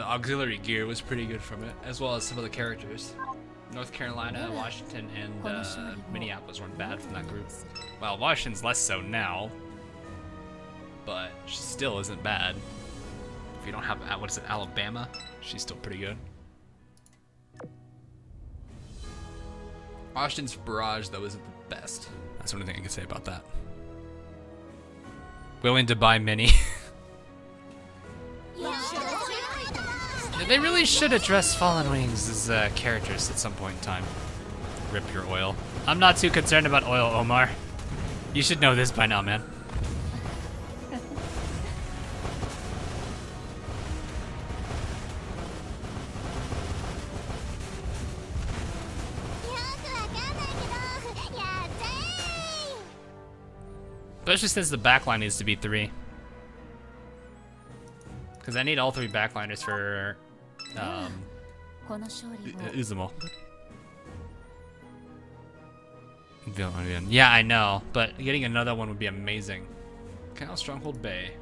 auxiliary gear was pretty good from it, as well as some of the characters. North Carolina, Washington, and Minneapolis weren't bad from that group. Well, Washington's less so now, but she still isn't bad. If you don't have, what is it, Alabama? She's still pretty good. Washington's Barrage, though, isn't the best. That's the only thing I can say about that. Willing to buy many. They really should address Fallen Wings as characters at some point in time. Rip your oil. I'm not too concerned about oil, Omar. You should know this by now, man. Especially since the backline needs to be 3. Because I need all 3 backliners for Uzumo. Yeah, I know, but getting another one would be amazing. Canal Stronghold Bay.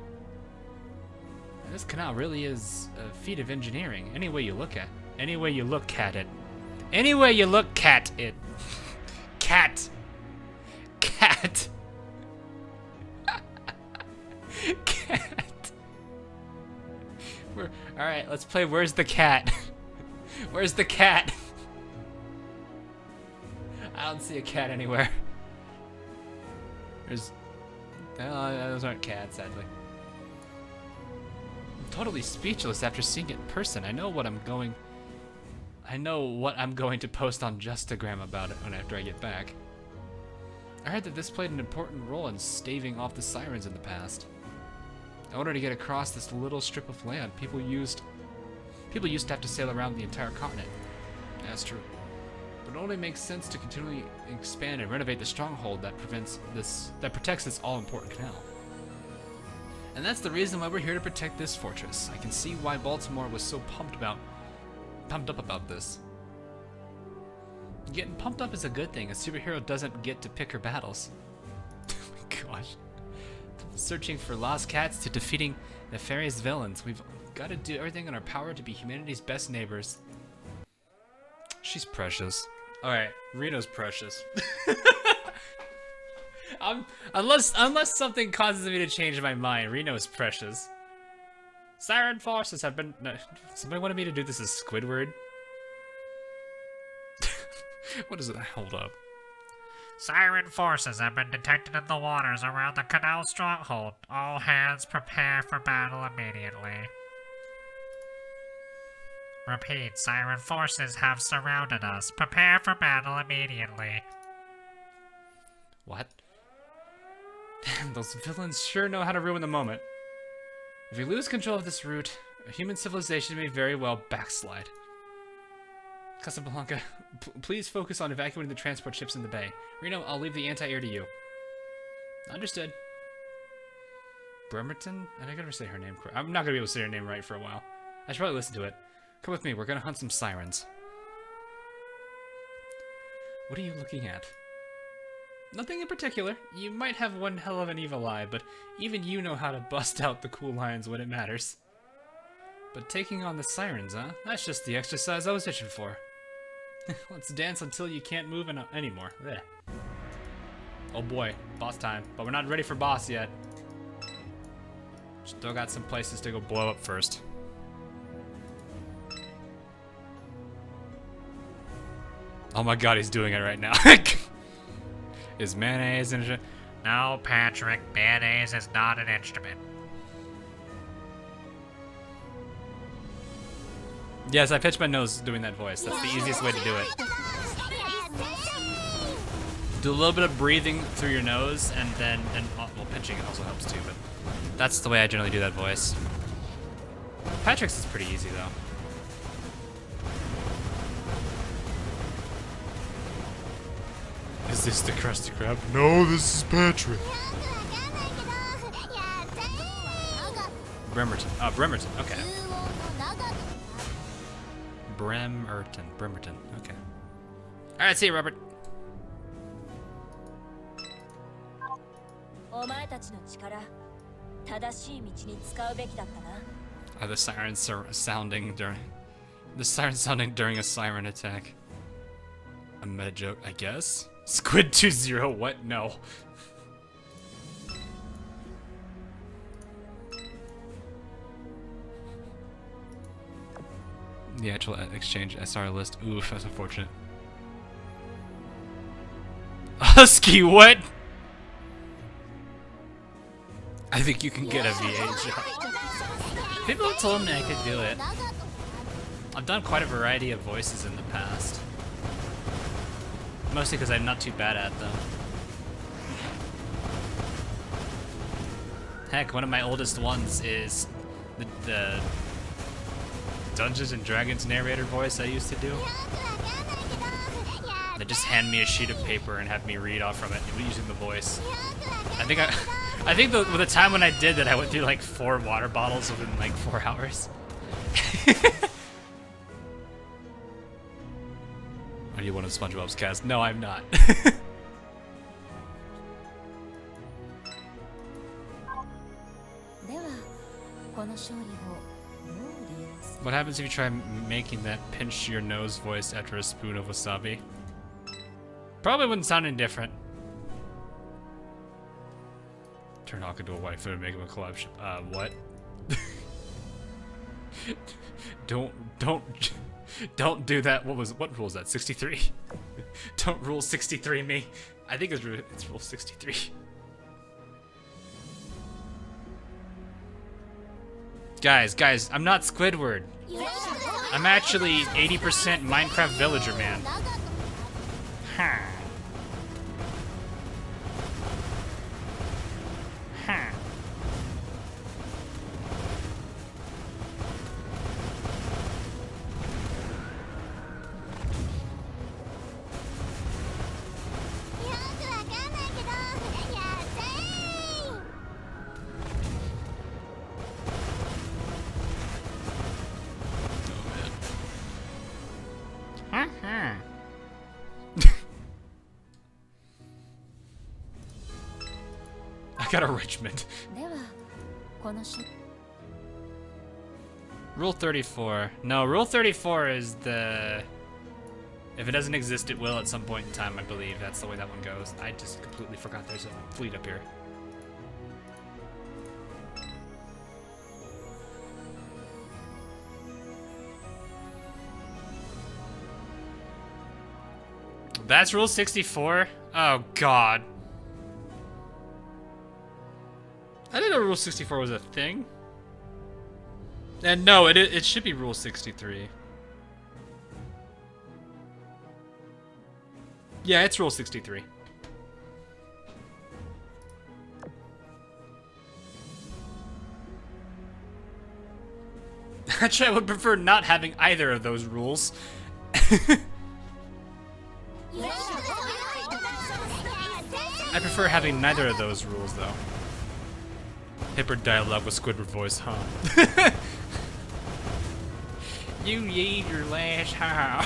This canal really is a feat of engineering. Any way you look at it. Any way you look at it. Any way you look at it. Cat. Cat. Cat. Alright, let's play Where's the Cat? Where's the cat? I don't see a cat anywhere. There's... those aren't cats, sadly. I'm totally speechless after seeing it in person. I know what I'm going to post on Justagram about it after I get back. I heard that this played an important role in staving off the sirens in the past. In order to get across this little strip of land, people used to have to sail around the entire continent. That's true. But it only makes sense to continually expand and renovate the stronghold that protects this all-important canal. And that's the reason why we're here to protect this fortress. I can see why Baltimore was so pumped up about this. Getting pumped up is a good thing. A superhero doesn't get to pick her battles. Oh my gosh. From searching for lost cats to defeating nefarious villains, we've got to do everything in our power to be humanity's best neighbors. She's precious. Alright, Reno's precious. Unless something causes me to change my mind, Reno is precious. Siren forces have been... No, somebody wanted me to do this as Squidward? What is it? Hold up.
Siren forces have been detected in the waters around the canal stronghold. All hands prepare for battle immediately. Repeat, siren forces have surrounded us. Prepare for battle immediately.
What? Damn, those villains sure know how to ruin the moment. If we lose control of this route, a human civilization may very well backslide. Casablanca, please focus on evacuating the transport ships in the bay. Reno, I'll leave the anti-air to you. Understood. Bremerton? I think I never say her name correct. I'm not gonna be able to say her name right for a while. I should probably listen to it. Come with me, we're gonna hunt some sirens. What are you looking at? Nothing in particular. You might have one hell of an evil eye, but even you know how to bust out the cool lines when it matters. But taking on the sirens, huh? That's just the exercise I was itching for. Let's dance until you can't move anymore. Blech. Oh boy, boss time. But we're not ready for boss yet. Still got some places to go blow up first. Oh my god, he's doing it right now. Is mayonnaise an instrument?
No, Patrick, mayonnaise is not an instrument.
Yes, I pitched my nose doing that voice. That's the easiest way to do it. Do a little bit of breathing through your nose, and well, pitching also helps too, but that's the way I generally do that voice. Patrick's is pretty easy, though. Is this the Krusty Krab? No, this is Patrick. Bremerton. Oh, Bremerton. Okay. Bremerton. Okay. Alright, see you, Robert. The sirens sounding during a siren attack. A meta joke, I guess? Squid 2-0, what? No. The actual exchange SR list. Oof, that's unfortunate. Husky, what? I think you can get a VA job. People have told me I could do it. I've done quite a variety of voices in the past. Mostly because I'm not too bad at them. Heck, one of my oldest ones is the Dungeons and Dragons narrator voice I used to do. They just hand me a sheet of paper and have me read off from it using the voice. I think I think the time when I did that, I went through like 4 water bottles within like 4 hours. Are you one of SpongeBob's cast? No, I'm not. What happens if you try making that pinch your nose voice after a spoon of wasabi? Probably wouldn't sound any different. Turn Hawk into a waifu and make him a collab. What? Don't do that. What rule is that? 63? Don't rule 63 me. I think it's rule 63. Guys, I'm not Squidward. I'm actually 80% Minecraft villager man. Huh. Huh. I got a Richmond. Rule 34. No, Rule 34 is the... If it doesn't exist, it will at some point in time, I believe. That's the way that one goes. I just completely forgot there's a fleet up here. That's Rule 64? Oh, God. I didn't know Rule 64 was a thing. And no, it should be Rule 63. Yeah, it's Rule 63. Actually, I would prefer not having either of those rules. I prefer having neither of those rules, though. Hipper dialogue with Squidward voice, huh? You need your last how.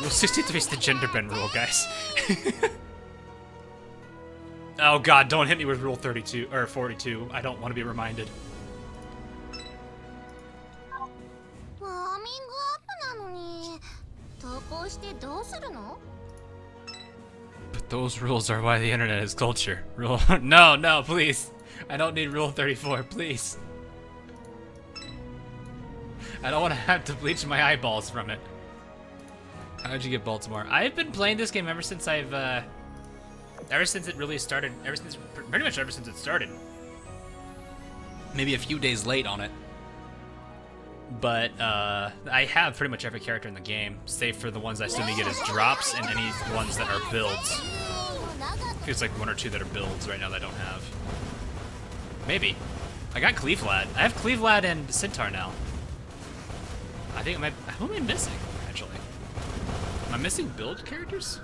Rule 63 is the gender bend rule, guys. Oh God, don't hit me with Rule 32 or 42. I don't want to be reminded. But those rules are why the internet is culture. Rule no, please. I don't need Rule 34, please. I don't want to have to bleach my eyeballs from it. How'd you get Baltimore? I've been playing this game ever since ever since it really started, pretty much ever since it started. Maybe a few days late on it. But, I have pretty much every character in the game, save for the ones I still need to get as drops and any ones that are builds. Feels like 1 or 2 that are builds right now that I don't have. Maybe. I got Cleavelad. I have Cleavelad and Centaur now. I think who am I missing, actually? Am I missing build characters?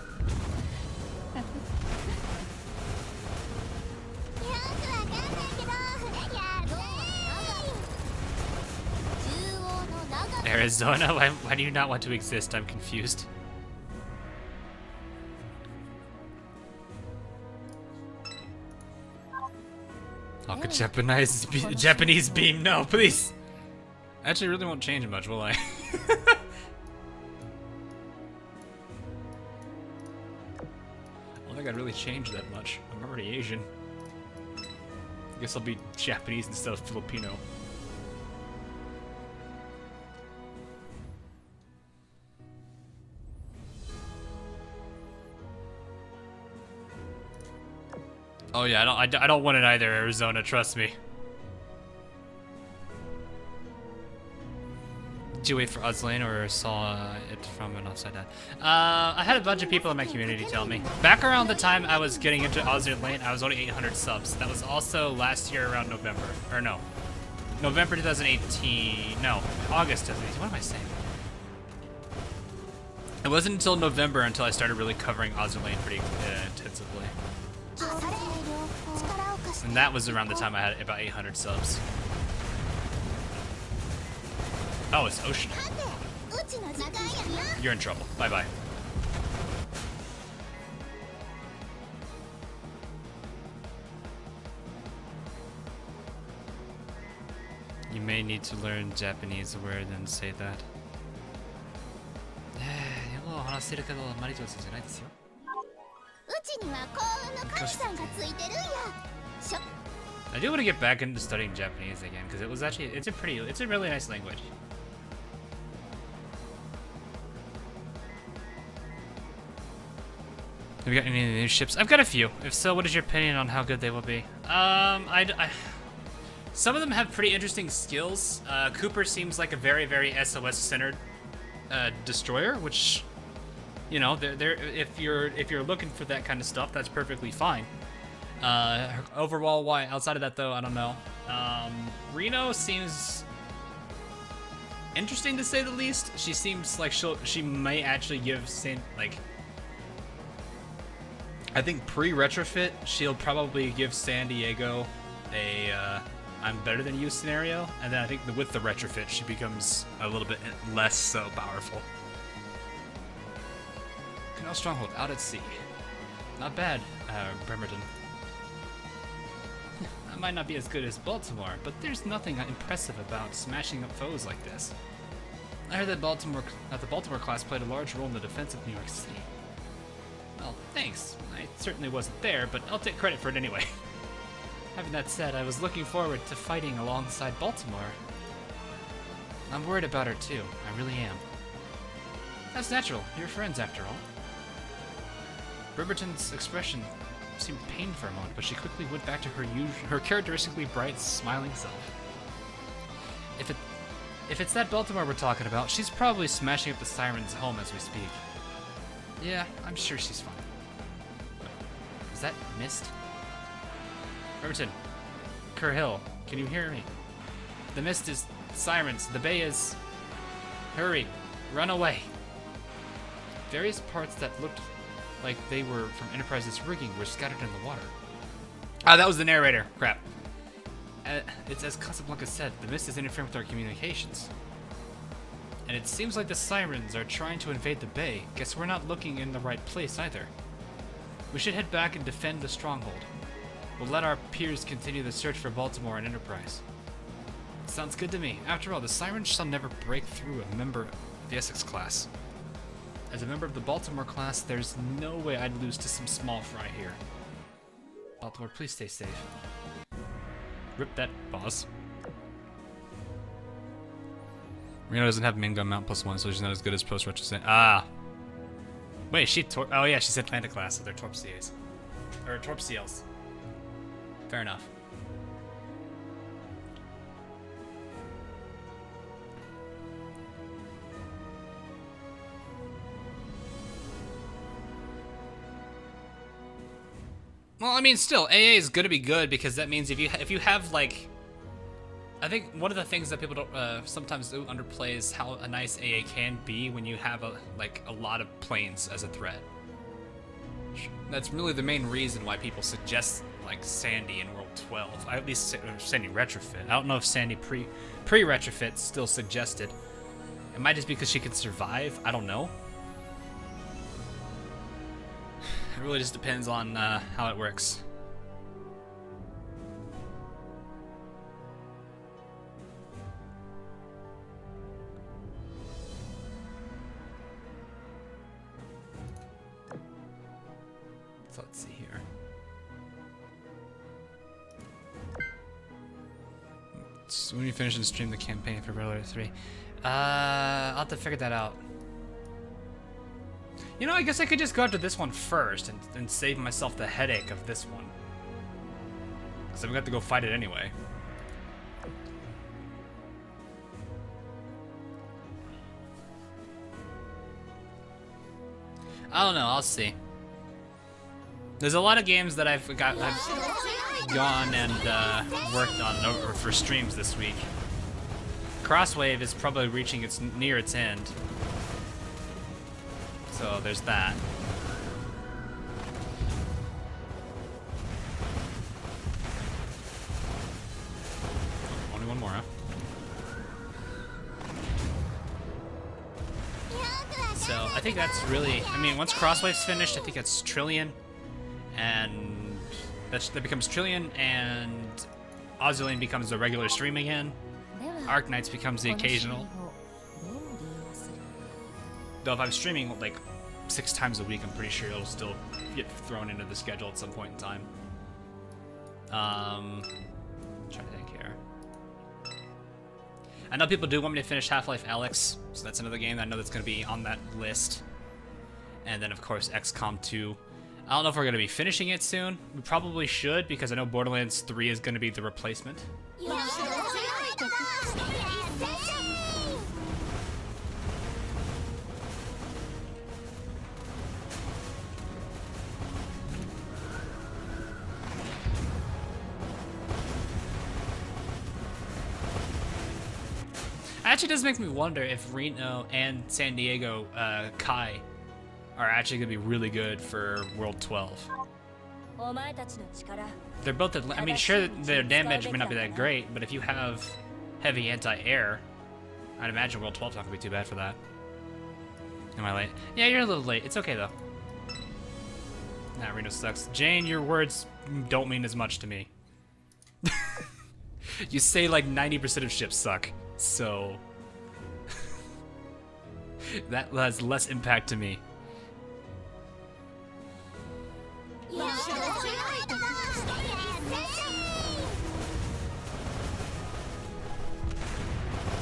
Arizona? Why do you not want to exist? I'm confused. Like a Japanese beam? No, please. Actually, really won't change much, will I? I don't think I'd really change that much. I'm already Asian. I guess I'll be Japanese instead of Filipino. Oh yeah, I don't want it either, Arizona, trust me. Did you wait for Uzlane or saw it from an upside down? I had a bunch of people in my community tell me. Back around the time I was getting into Azur Lane, I was only 800 subs. That was also last year around November. Or no. November 2018. No, August 2018. What am I saying? It wasn't until November until I started really covering Azur lane pretty intensively. And that was around the time I had about 800 subs. Oh, it's Ocean. You're in trouble. Bye-bye. You may need to learn Japanese word and say that. I do want to get back into studying Japanese again because it's a really nice language. Have you got any new ships? I've got a few. If so, what is your opinion on how good they will be? Some of them have pretty interesting skills. Cooper seems like a very, very SOS-centered destroyer, which, you know, if you're looking for that kind of stuff, that's perfectly fine. Overall, why? Outside of that, though, I don't know. Reno seems interesting to say the least. She seems like she may actually give I think pre-retrofit, she'll probably give San Diego a I'm better than you scenario, and then I think with the retrofit, she becomes a little bit less so powerful. Canal Stronghold out at sea. Not bad, Bremerton. I might not be as good as Baltimore, but there's nothing impressive about smashing up foes like this. I heard that the Baltimore class played a large role in the defense of New York City. Well, thanks. I certainly wasn't there, but I'll take credit for it anyway. Having that said, I was looking forward to fighting alongside Baltimore. I'm worried about her too, I really am. That's natural, you're friends after all. Bremerton's expression seemed pained for a moment, but she quickly went back to her characteristically bright, smiling self. If it's that Baltimore we're talking about, she's probably smashing up the Siren's home as we speak. Yeah, I'm sure she's fine. Is that Mist? Bremerton, Kerr Hill, can you hear me? The Mist is Sirens, the Bay is... Hurry, run away. Various parts that looked like they were from Enterprise's rigging were scattered in the water. Ah, that was the narrator. Crap. It's as Casablanca said, the Mist is interfering with our communications. And it seems like the Sirens are trying to invade the Bay. Guess we're not looking in the right place either. We should head back and defend the stronghold. We'll let our peers continue the search for Baltimore and Enterprise. Sounds good to me. After all, the Sirens shall never break through a member of the Essex class. As a member of the Baltimore class, there's no way I'd lose to some small fry here. Baltimore, please stay safe. Rip that, boss. Reno doesn't have main gun mount +1, so she's not as good as post-retro. Ah! Wait, oh yeah, she's Atlanta class, so they're Torp CAs. Or Torp CLs. Fair enough. Well, I mean, still, AA is going to be good because that means if you have like, I think one of the things that people don't sometimes underplay is how a nice AA can be when you have a lot of planes as a threat. That's really the main reason why people suggest like Sandy in World 12. At least Sandy retrofit. I don't know if Sandy pre-retrofit still suggested. It might just be because she can survive. I don't know. It really just depends on how it works. So let's see here. So when you finish and stream the campaign for Microlayer 3, I'll have to figure that out. You know, I guess I could just go after this one first and save myself the headache of this one. Because I'm going to have to go fight it anyway. I don't know, I'll see. There's a lot of games that I've gone and worked on for streams this week. Crosswave is probably reaching near its end. So there's that. Oh, only one more, huh? So I think that's really, I mean, once Crosswave's finished, I think that's Trillion, and that becomes Trillion, and Ozulian becomes the regular stream again. Arknights becomes the occasional. Though if I'm streaming like 6 times a week, I'm pretty sure it'll still get thrown into the schedule at some point in time. Trying to think here. I know people do want me to finish Half-Life Alyx, so that's another game that I know that's going to be on that list. And then, of course, XCOM 2. I don't know if we're going to be finishing it soon. We probably should, because I know Borderlands 3 is going to be the replacement. Actually does make me wonder if Reno and San Diego Kai are actually going to be really good for World 12. They're both, I mean, sure, their damage may not be that great, but if you have heavy anti-air, I'd imagine World 12's not going to be too bad for that. Am I late? Yeah, you're a little late. It's okay, though. Nah, Reno sucks. Jane, your words don't mean as much to me. You say like 90% of ships suck. So that has less impact to me.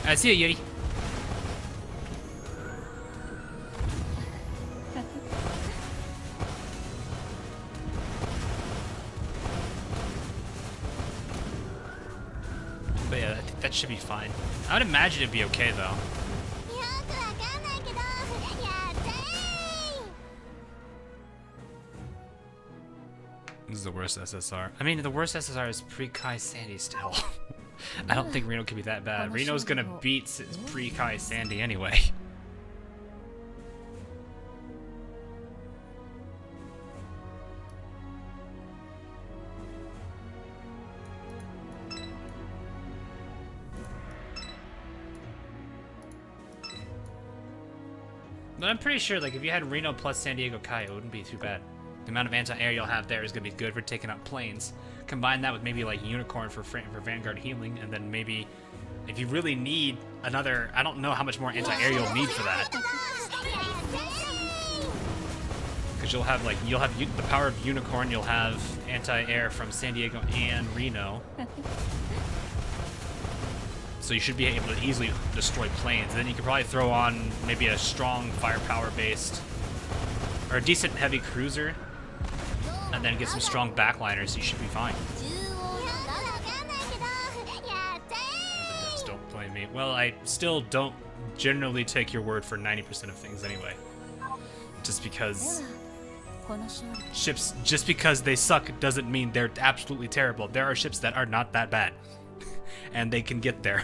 I see you, Yuri. But yeah, I think that should be fine. I would imagine it'd be okay though. This is the worst SSR. I mean, the worst SSR is pre-Kai Sandy still. I don't think Reno can be that bad. Reno's gonna beat pre-Kai Sandy anyway. But I'm pretty sure, like, if you had Reno plus San Diego Kai, it wouldn't be too bad. The amount of anti-air you'll have there is going to be good for taking out planes. Combine that with maybe, like, Unicorn for Vanguard healing, and then maybe, if you really need another, I don't know how much more anti-air you'll need for that. Because you'll have, like, the power of Unicorn, you'll have anti-air from San Diego and Reno. So you should be able to easily destroy planes. And then you could probably throw on maybe a strong firepower based, or a decent heavy cruiser, and then get some strong backliners. You should be fine. Don't blame me. Well, I still don't generally take your word for 90% of things anyway. Just because ships, just because they suck doesn't mean they're absolutely terrible. There are ships that are not that bad, and they can get there.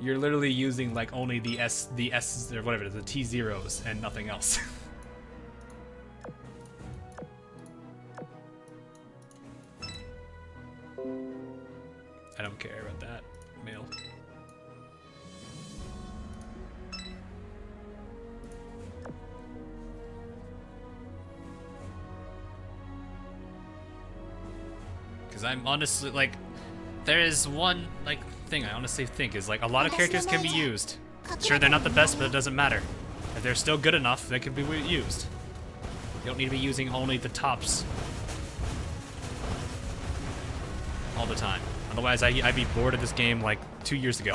You're literally using like only the S or whatever, the T0s and nothing else. I don't care about that, mail. Because I'm honestly like, there is one like thing I honestly think is like a lot of characters can be used. Sure, they're not the best, but it doesn't matter. If they're still good enough, they can be used. You don't need to be using only the tops all the time. Otherwise, I'd be bored of this game like 2 years ago.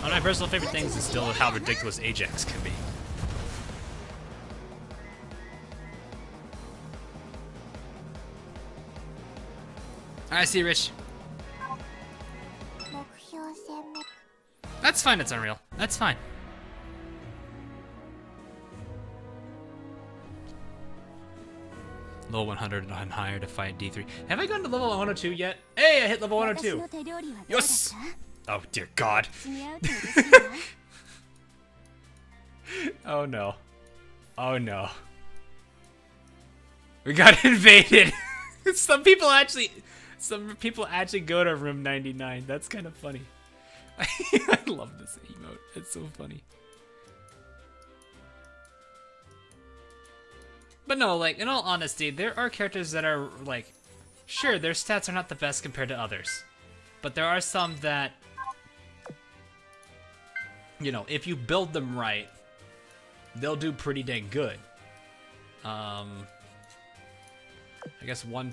One of my personal favorite things is still how ridiculous Ajax can be. I see, Rich. That's fine, it's Unreal. That's fine. Level 100 and higher to fight D3. Have I gotten to level 102 yet? Hey, I hit level 102. Yes! Oh, dear God. Oh, no. Oh, no. We got invaded. Some people actually go to room 99. That's kind of funny. I love this emote. It's so funny. But no, like, in all honesty, there are characters that are, like, sure, their stats are not the best compared to others. But there are some that, you know, if you build them right, they'll do pretty dang good. I guess one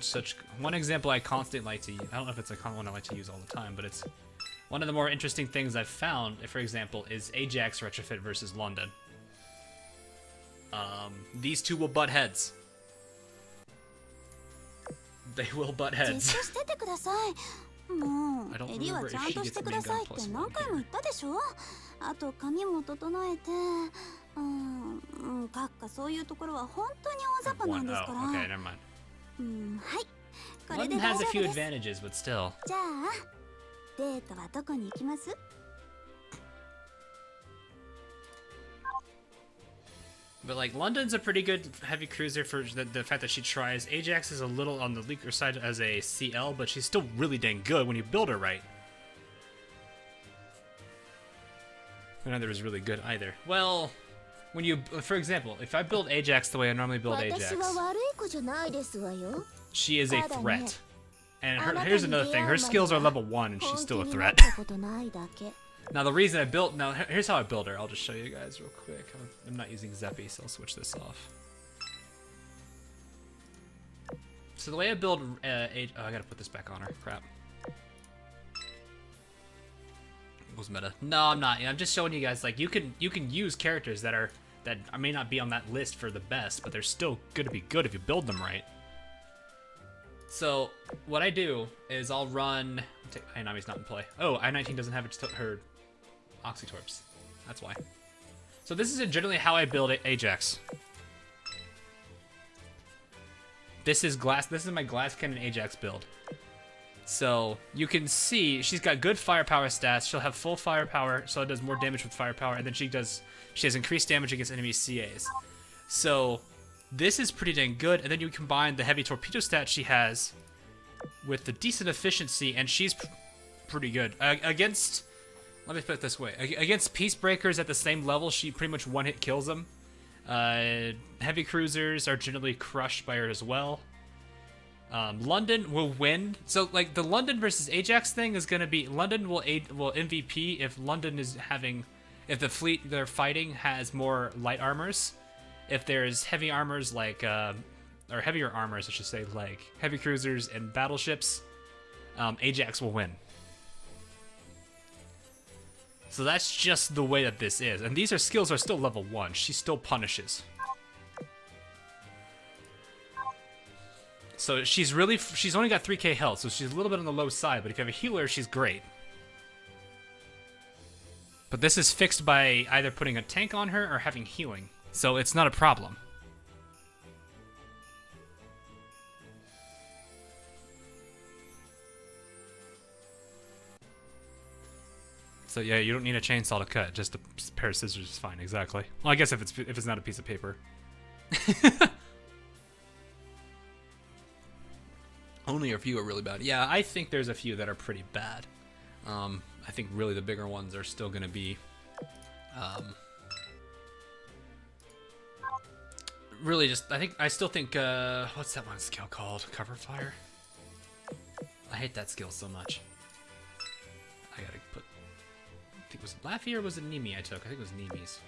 example I constantly like to use, I don't know if it's a common one I like to use all the time, but it's one of the more interesting things I've found, for example, is Ajax retrofit versus London. These two will butt heads. They will butt heads. I don't remember if she gets main gun plus one here. One. Oh, okay, never mind. London has a few advantages, but still. But like, London's a pretty good heavy cruiser for the fact that she tries. Ajax is a little on the weaker side as a CL, but she's still really dang good when you build her right. Neither is really good either. Well, when you, for example, if I build Ajax the way I normally build Ajax, she is a threat. And here's another thing, her skills are level 1 and she's still a threat. Now the reason I built, here's how I build her. I'll just show you guys real quick. I'm not using Zeppy, so I'll switch this off. So the way I build, I gotta put this back on her, crap. It was meta. No, I'm not. I'm just showing you guys, like, you can use characters that may not be on that list for the best, but they're still gonna be good if you build them right. So what I do is I'll run. Ainami's not in play. Oh, I-19 doesn't have her Oxytorps. That's why. So this is generally how I build Ajax. This is my glass cannon Ajax build. So you can see she's got good firepower stats. She'll have full firepower, so it does more damage with firepower, and then she has increased damage against enemy CAs. So this is pretty dang good, and then you combine the heavy torpedo stat she has with the decent efficiency, and she's pretty good. Against, let me put it this way, against peace breakers at the same level, she pretty much one-hit kills them. Heavy cruisers are generally crushed by her as well. London will win. So, like, the London versus Ajax thing is going to be, London will MVP if London is if the fleet they're fighting has more light armors. If there's heavy armors like, or heavier armors, I should say, like heavy cruisers and battleships, Ajax will win. So that's just the way that this is. And these skills are still level 1. She still punishes. So she's only got 3k health, so she's a little bit on the low side, but if you have a healer, she's great. But this is fixed by either putting a tank on her or having healing. So it's not a problem. So yeah, you don't need a chainsaw to cut. Just a pair of scissors is fine. Exactly. Well, I guess if it's not a piece of paper. Only a few are really bad. Yeah, I think there's a few that are pretty bad. I think really the bigger ones are still going to be. Really, I still think. What's that one skill called? Cover fire. I hate that skill so much. I gotta put. I think was it Laffy or was it Nimi I took? I think it was Nimi's.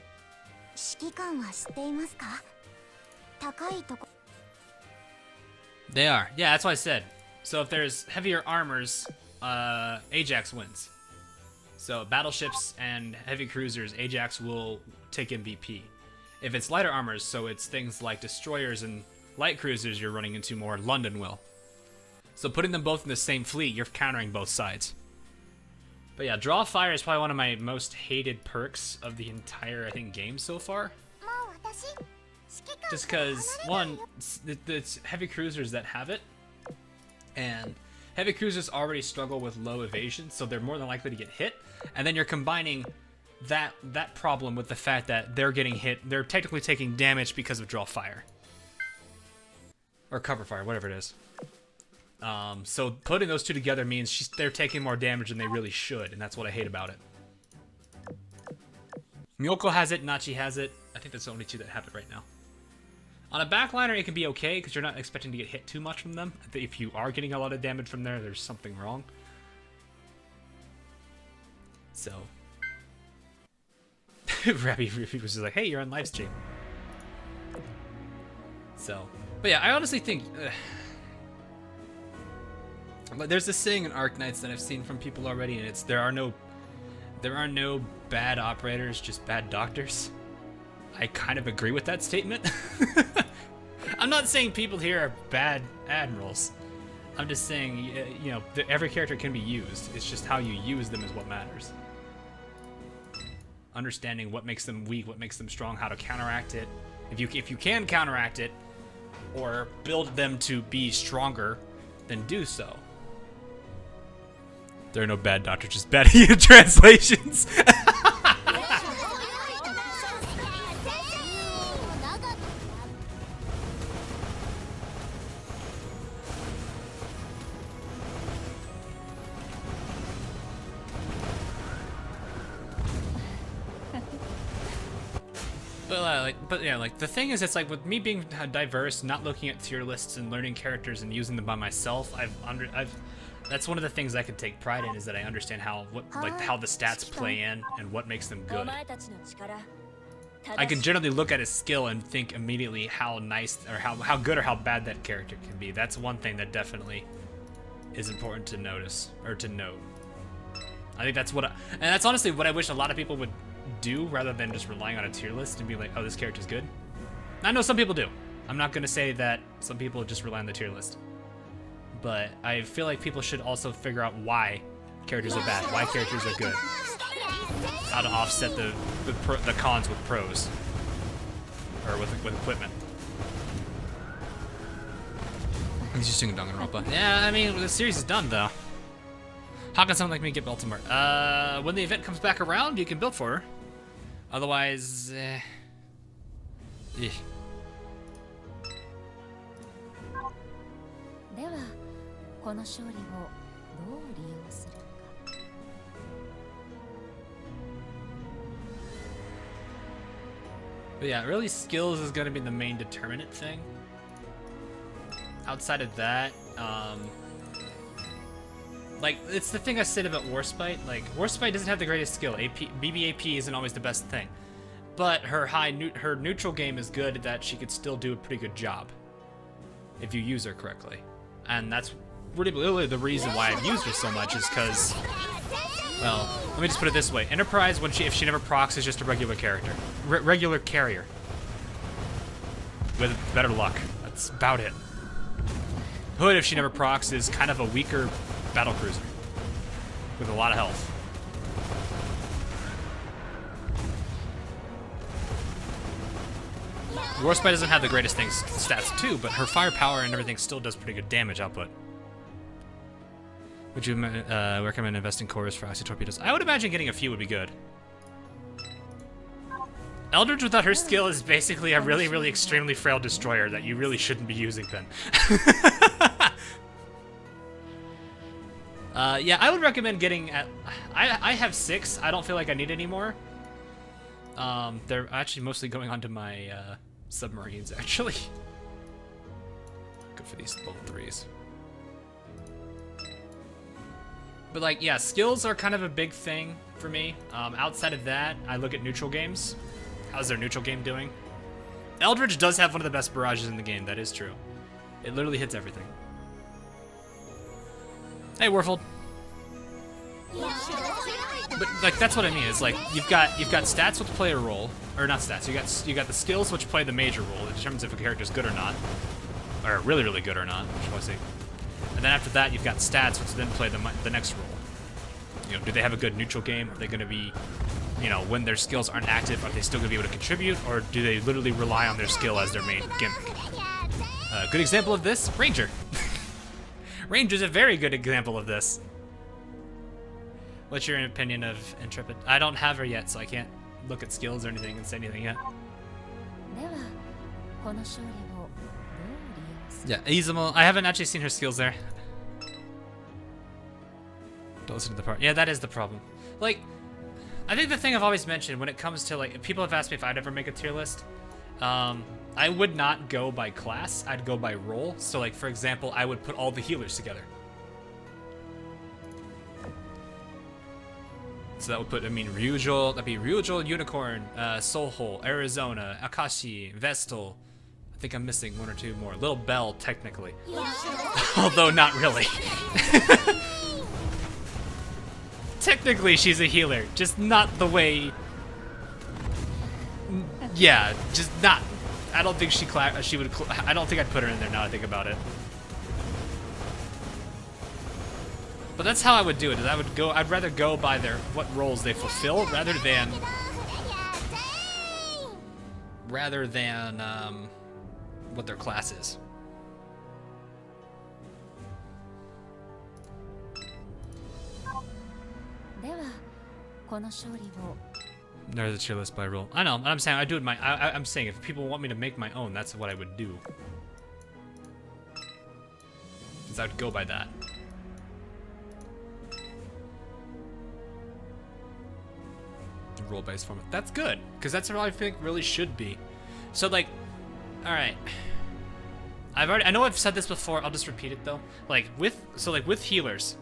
They are. Yeah, that's what I said. So if there's heavier armors, Ajax wins. So battleships and heavy cruisers, Ajax will take MVP. If it's lighter armors, so it's things like destroyers and light cruisers you're running into more, London will. So putting them both in the same fleet, you're countering both sides. But yeah, Draw Fire is probably one of my most hated perks of the entire, I think, game so far. Just because, one, it's heavy cruisers that have it, and heavy cruisers already struggle with low evasion, so they're more than likely to get hit, and then you're combining that problem with the fact that they're getting hit, they're technically taking damage because of draw fire. Or cover fire, whatever it is. So putting those two together means they're taking more damage than they really should, and that's what I hate about it. Miyoko has it, Nachi has it. I think that's the only two that have it right now. On a backliner, it can be okay, because you're not expecting to get hit too much from them. If you are getting a lot of damage from there, there's something wrong. So. Rabby was just like, hey, you're on live stream. So. But yeah, I honestly think... but there's this saying in Arknights that I've seen from people already, and it's, there are no bad operators, just bad doctors. I kind of agree with that statement. I'm not saying people here are bad admirals. I'm just saying, you know, every character can be used. It's just how you use them is what matters. Understanding what makes them weak, what makes them strong, how to counteract it. If you can counteract it, or build them to be stronger, then do so. There are no bad doctors, just bad translations. But yeah, like the thing is, it's like with me being diverse, not looking at tier lists and learning characters and using them by myself, that's one of the things I can take pride in, is that I understand how the stats play in and what makes them good. I can generally look at a skill and think immediately how nice or how good or how bad that character can be. That's one thing that definitely is important to notice or to note. I think that's and that's honestly what I wish a lot of people would do, rather than just relying on a tier list and be like, oh, this character's good. I know some people do. I'm not going to say that some people just rely on the tier list. But I feel like people should also figure out why characters are bad, why characters are good. How to offset the cons with pros. Or with equipment. He's just doing Danganronpa. Yeah, I mean, the series is done, though. How can someone like me get Baltimore? When the event comes back around, you can build for her. Otherwise,
ではこの勝利をどう利用するか。
But yeah, really skills is going to be the main determinant thing. Outside of that, like, it's the thing I said about Warspite. Like, Warspite doesn't have the greatest skill. BBAP isn't always the best thing. But her her neutral game is good, that she could still do a pretty good job if you use her correctly. And that's really the reason why I've used her so much, is because, well, let me just put it this way. Enterprise, if she never procs, is just a regular character. Regular carrier. With better luck. That's about it. Hood, if she never procs, is kind of a weaker battle cruiser with a lot of health. Warspite doesn't have the greatest stats too, but her firepower and everything still does pretty good damage output. Would you recommend investing cores for Oxy torpedoes? I would imagine getting a few would be good. Eldridge without her skill is basically a really extremely frail destroyer that you really shouldn't be using then. Yeah, I would recommend getting I have 6. I don't feel like I need any more. They're actually mostly going onto my submarines, actually. Go for these level 3s. But like, yeah, skills are kind of a big thing for me. Outside of that, I look at neutral games. How's their neutral game doing? Eldridge does have one of the best barrages in the game, that is true. It literally hits everything. Hey, Warfold. But like, that's what I mean. It's like you've got stats which play a role, or not stats. You got the skills which play the major role. It determines if a character is good or not, or really good or not. Which I say. And then after that, you've got stats which then play the next role. You know, do they have a good neutral game? Are they going to be you know, when their skills aren't active, are they still going to be able to contribute, or do they literally rely on their skill as their main gimmick? Good example of this, Ranger. Ranger's a very good example of this. What's your opinion of Intrepid? I don't have her yet, so I can't look at skills or anything and say anything yet. Yeah, Izumo, I haven't actually seen her skills there. Don't listen to the part. Yeah, that is the problem. Like, I think the thing I've always mentioned when it comes to, like, people have asked me if I'd ever make a tier list. I would not go by class, I'd go by role. So, like, for example, I would put all the healers together. So that would put, I mean, Ryujou, that'd be Ryujou, Unicorn, Soulhole, Arizona, Akashi, Vestal. I think I'm missing one or two more. Little Bell, technically. Although not really. Technically, she's a healer, just not the way... Yeah, just not... I don't think she would... I don't think I'd put her in there now I think about it. But that's how I would do it. Is I'd rather go by what roles they fulfill rather than what their class is. There's a tier list by role. I know. I'm saying I do it. I'm saying if people want me to make my own, that's what I would do. Because I would go by that. Role-based format. That's good, because that's what I think really should be. So, like, all right. I know I've said this before. I'll just repeat it though. Like with healers,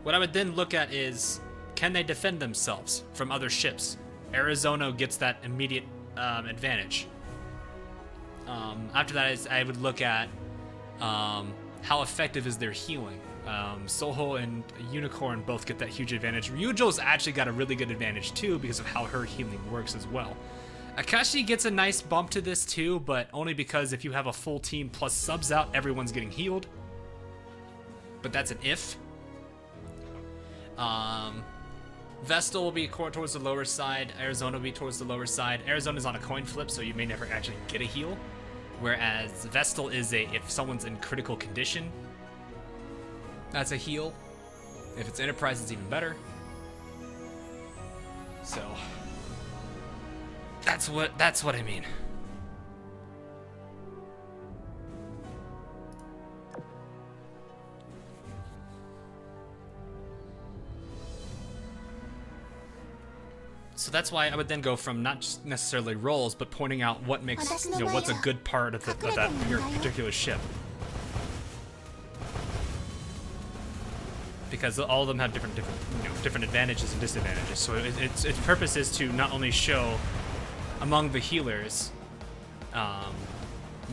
what I would then look at is, can they defend themselves from other ships? Arizona gets that immediate advantage. After that, I would look at how effective is their healing. Soho and Unicorn both get that huge advantage. Ryujou's actually got a really good advantage too because of how her healing works as well. Akashi gets a nice bump to this too, but only because if you have a full team plus subs out, everyone's getting healed. But that's an if. Vestal will be towards the lower side. Arizona will be towards the lower side. Arizona's on a coin flip, so you may never actually get a heal. Whereas Vestal is if someone's in critical condition, that's a heal. If it's Enterprise, it's even better. So that's what I mean. So that's why I would then go from not just necessarily roles, but pointing out what makes, what's a good part of that your particular ship. Because all of them have different advantages and disadvantages. So its purpose is to not only show among the healers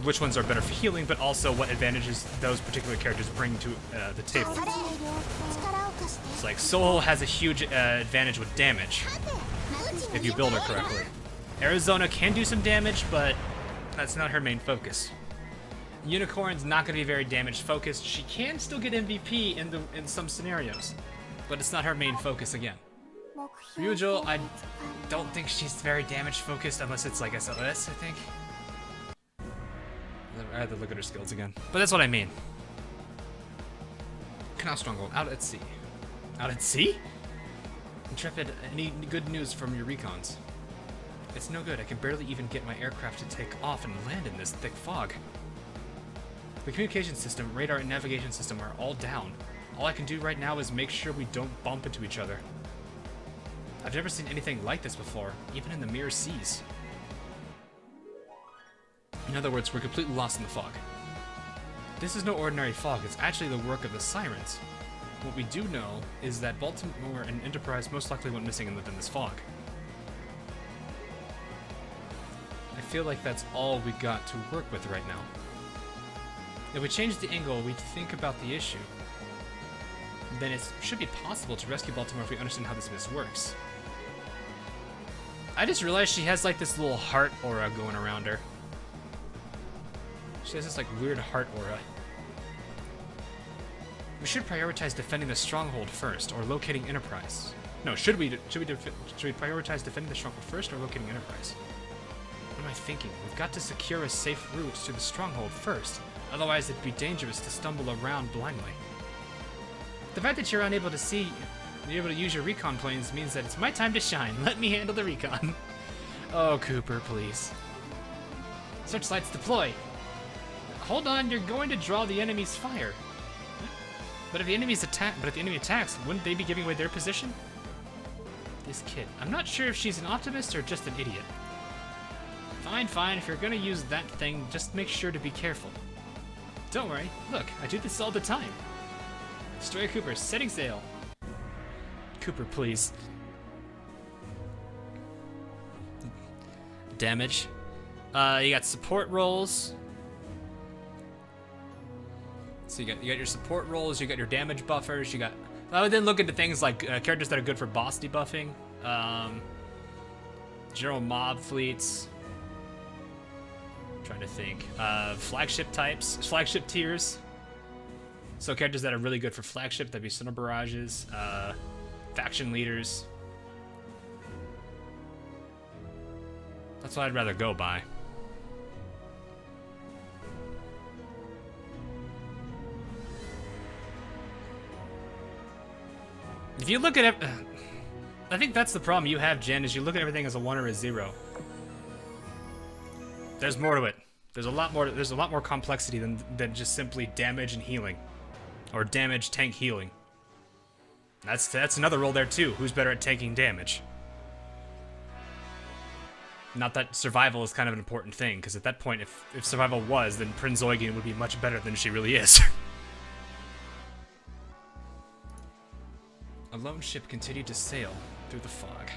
which ones are better for healing, but also what advantages those particular characters bring to the table. It's like Soul has a huge advantage with damage if you build her correctly. Arizona can do some damage, but that's not her main focus. Unicorn's not going to be very damage focused. She can still get MVP in some scenarios, but it's not her main focus again. Ryujou, I don't think she's very damage focused unless it's like SLS, I think. I had to look at her skills again, but that's what I mean. Canal Stronghold, out at sea. Out at sea? Intrepid, any good news from your recons? It's no good. I can barely even get my aircraft to take off and land in this thick fog. The communication system, radar, and navigation system are all down. All I can do right now is make sure we don't bump into each other. I've never seen anything like this before, even in the Mirror Seas. In other words, we're completely lost in the fog. This is no ordinary fog, it's actually the work of the Sirens. What we do know is that Baltimore and Enterprise most likely went missing within this fog. I feel like that's all we got to work with right now. If we change the angle, we think about the issue, then it should be possible to rescue Baltimore if we understand how this mist works. I just realized she has like this little heart aura going around her. She has this like weird heart aura. We should prioritize defending the stronghold first, or locating Enterprise. No, should we prioritize defending the stronghold first or locating Enterprise? What am I thinking? We've got to secure a safe route to the stronghold first. Otherwise, it'd be dangerous to stumble around blindly. The fact that you're unable to see, you're able to use your recon planes means that it's my time to shine. Let me handle the recon. Oh, Cooper, please. Searchlights deploy. Hold on, you're going to draw the enemy's fire. But if the enemy attacks, wouldn't they be giving away their position? This kid. I'm not sure if she's an optimist or just an idiot. Fine, fine. If you're gonna use that thing, just make sure to be careful. Don't worry. Look, I do this all the time. Destroyer Cooper, setting sail. Cooper, please. Damage. You got support rolls. So you got your support rolls, you got your damage buffers, you got... I would then look into things like characters that are good for boss debuffing, general mob fleets. I'm trying to think. Flagship types, flagship tiers. So characters that are really good for flagship, that'd be Center Barrages, faction leaders. That's what I'd rather go by. If you look at it, I think that's the problem you have, Jen, is you look at everything as a 1 or a 0. There's more to it. There's a lot more complexity than just simply damage and healing. Or damage, tank, healing. That's another role there too. Who's better at tanking damage? Not that survival is kind of an important thing, because at that point, if survival was, then Prince Eugen would be much better than she really is. A lone ship continued to sail through the fog.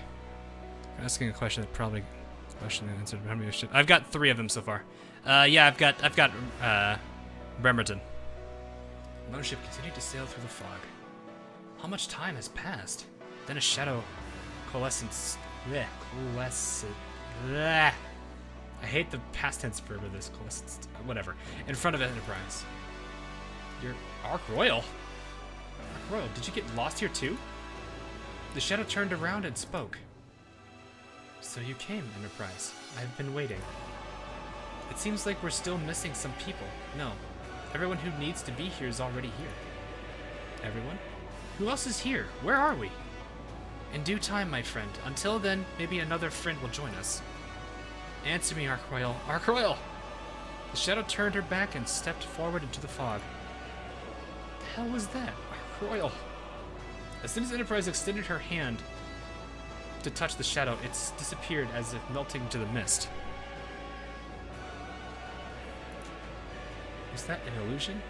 I'm asking a question that probably question and answered. How many ships? I've got 3 of them so far. Yeah, I've got Bremerton. A lone ship continued to sail through the fog. How much time has passed? Then a shadow coalescence. I hate the past tense verb of this. Coalescence. Whatever. In front of Enterprise. Your Ark Royal. Royal, did you get lost here too? The shadow turned around and spoke. So you came, Enterprise. I've been waiting. It seems like we're still missing some people. No. Everyone who needs to be here is already here. Everyone? Who else is here? Where are we? In due time, my friend. Until then, maybe another friend will join us. Answer me, Ark Royal. Ark Royal! The shadow turned her back and stepped forward into the fog. The hell was that? Royal. As soon as Enterprise extended her hand to touch the shadow, it disappeared as if melting into the mist. Was that an illusion?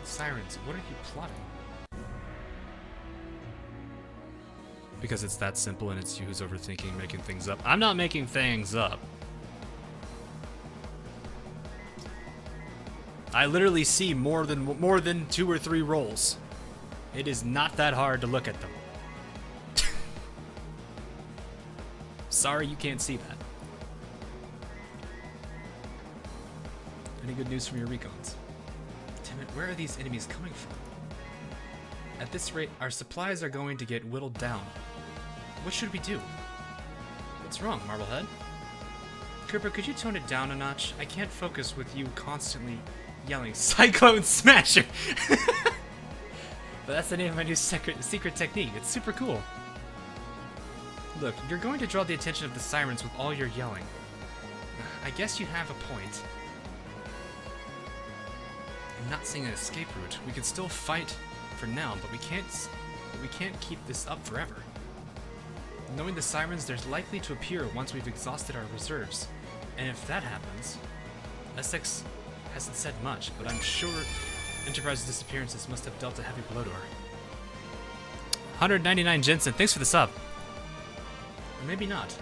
Sirens, what are you plotting? Because it's that simple and it's you who's overthinking, making things up. I'm not making things up. I literally see more than 2 or 3 rolls. It is not that hard to look at them. Sorry you can't see that. Any good news from your recons? Damn it, where are these enemies coming from? At this rate, our supplies are going to get whittled down. What should we do? What's wrong, Marblehead? Cooper, could you tone it down a notch? I can't focus with you constantly yelling, Cyclone Smasher! But that's the name of my new secret technique. It's super cool. Look, you're going to draw the attention of the sirens with all your yelling. I guess you have a point. I'm not seeing an escape route. We can still fight for now, but we can't keep this up forever. Knowing the sirens, they're likely to appear once we've exhausted our reserves. And if that happens, Essex hasn't said much, but I'm sure Enterprise's disappearances must have dealt a heavy blow to her. 199 Jensen, thanks for the sub. Or maybe not.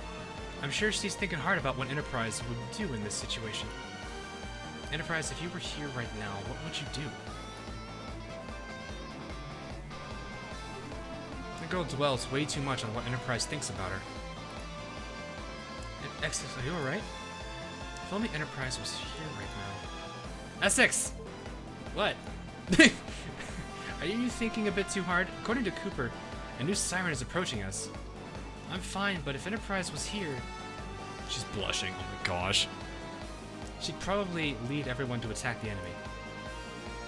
I'm sure she's thinking hard about what Enterprise would do in this situation. Enterprise, if you were here right now, what would you do? The girl dwells way too much on what Enterprise thinks about her. Essex, are you alright? If only Enterprise was here right now. Essex! What? Are you thinking a bit too hard? According to Cooper, A new siren is approaching us. I'm fine, but if Enterprise was here... She's blushing, oh my gosh. She'd probably lead everyone to attack the enemy.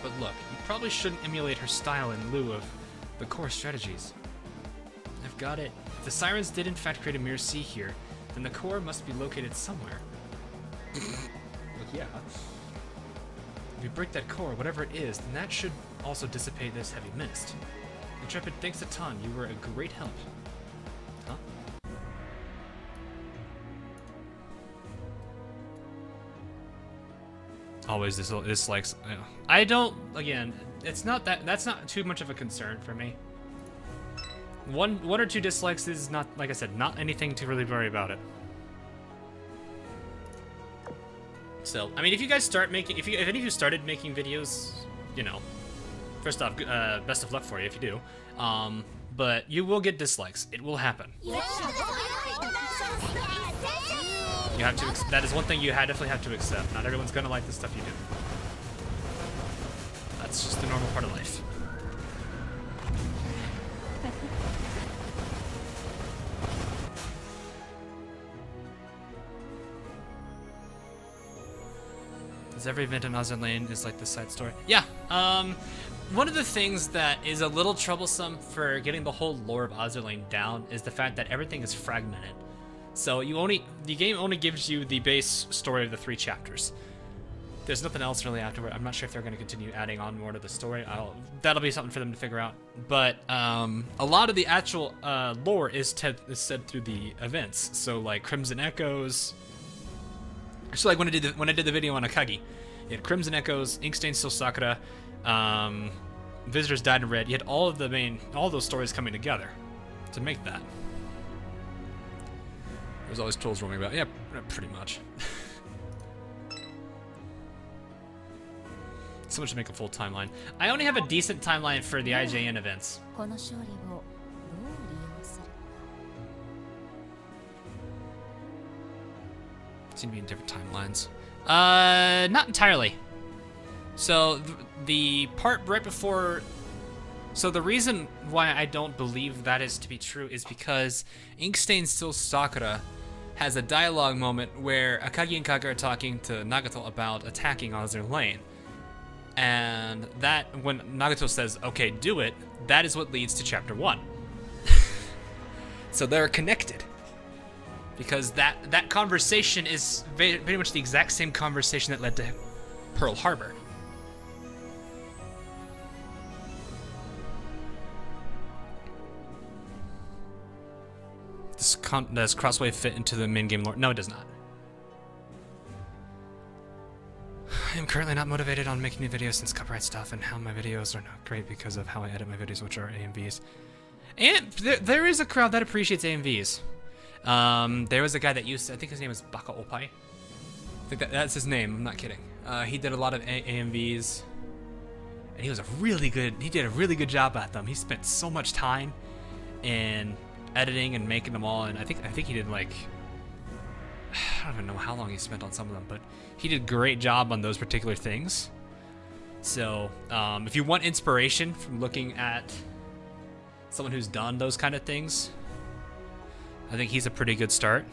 But look, you probably shouldn't emulate her style in lieu of the core strategies. I've got it. If the sirens did in fact create a mirror sea here, then the core must be located somewhere. Well, yeah. If you break that core, whatever it is, then that should also dissipate this heavy mist. Intrepid, thanks a ton. You were a great help. Huh? Always dislikes. I don't. Again, it's not that. That's not too much of a concern for me. One or two dislikes is not, like I said, not anything to really worry about it. So, I mean, if you guys start making, if any of you started making videos, you know, first off, best of luck for you if you do. But you will get dislikes. It will happen. You have to. That is one thing you definitely have to accept. Not everyone's gonna like the stuff you do. That's just the normal part of life. Every event in Azur Lane is like the side story. Yeah, one of the things that is a little troublesome for getting the whole lore of Azur Lane down is the fact that everything is fragmented. So the game only gives you the base story of the 3 chapters. There's nothing else really afterward. I'm not sure if they're going to continue adding on more to the story. That'll be something for them to figure out. But a lot of the actual lore is said through the events. So like Crimson Echoes. So like when I did the video on Akagi, you had Crimson Echoes, Inkstained Still Sakura, Visitors Died in Red. You had all those stories coming together to make that. There's always trolls roaming about. Yeah, pretty much. So much to make a full timeline. I only have a decent timeline for the IJN events. Seem to be in different timelines. Not entirely. So the part right before. So the reason why I don't believe that is to be true is because Inkstained Still Sakura has a dialogue moment where Akagi and Kaga are talking to Nagato about attacking Azur Lane, and that when Nagato says, "Okay, do it," that is what leads to Chapter 1. So they're connected. Because that conversation is pretty much the exact same conversation that led to Pearl Harbor. Does Crossway fit into the main game lore? No, it does not. I am currently not motivated on making new videos since copyright stuff and how my videos are not great because of how I edit my videos, which are AMVs. And there is a crowd that appreciates AMVs. There was a guy that used to, I think his name was Baka Opai. I think that's his name, I'm not kidding. He did a lot of AMVs, and he did a really good job at them. He spent so much time in editing and making them all, and I think he did like, I don't even know how long he spent on some of them, but he did a great job on those particular things. So, if you want inspiration from looking at someone who's done those kind of things, I think he's a pretty good start.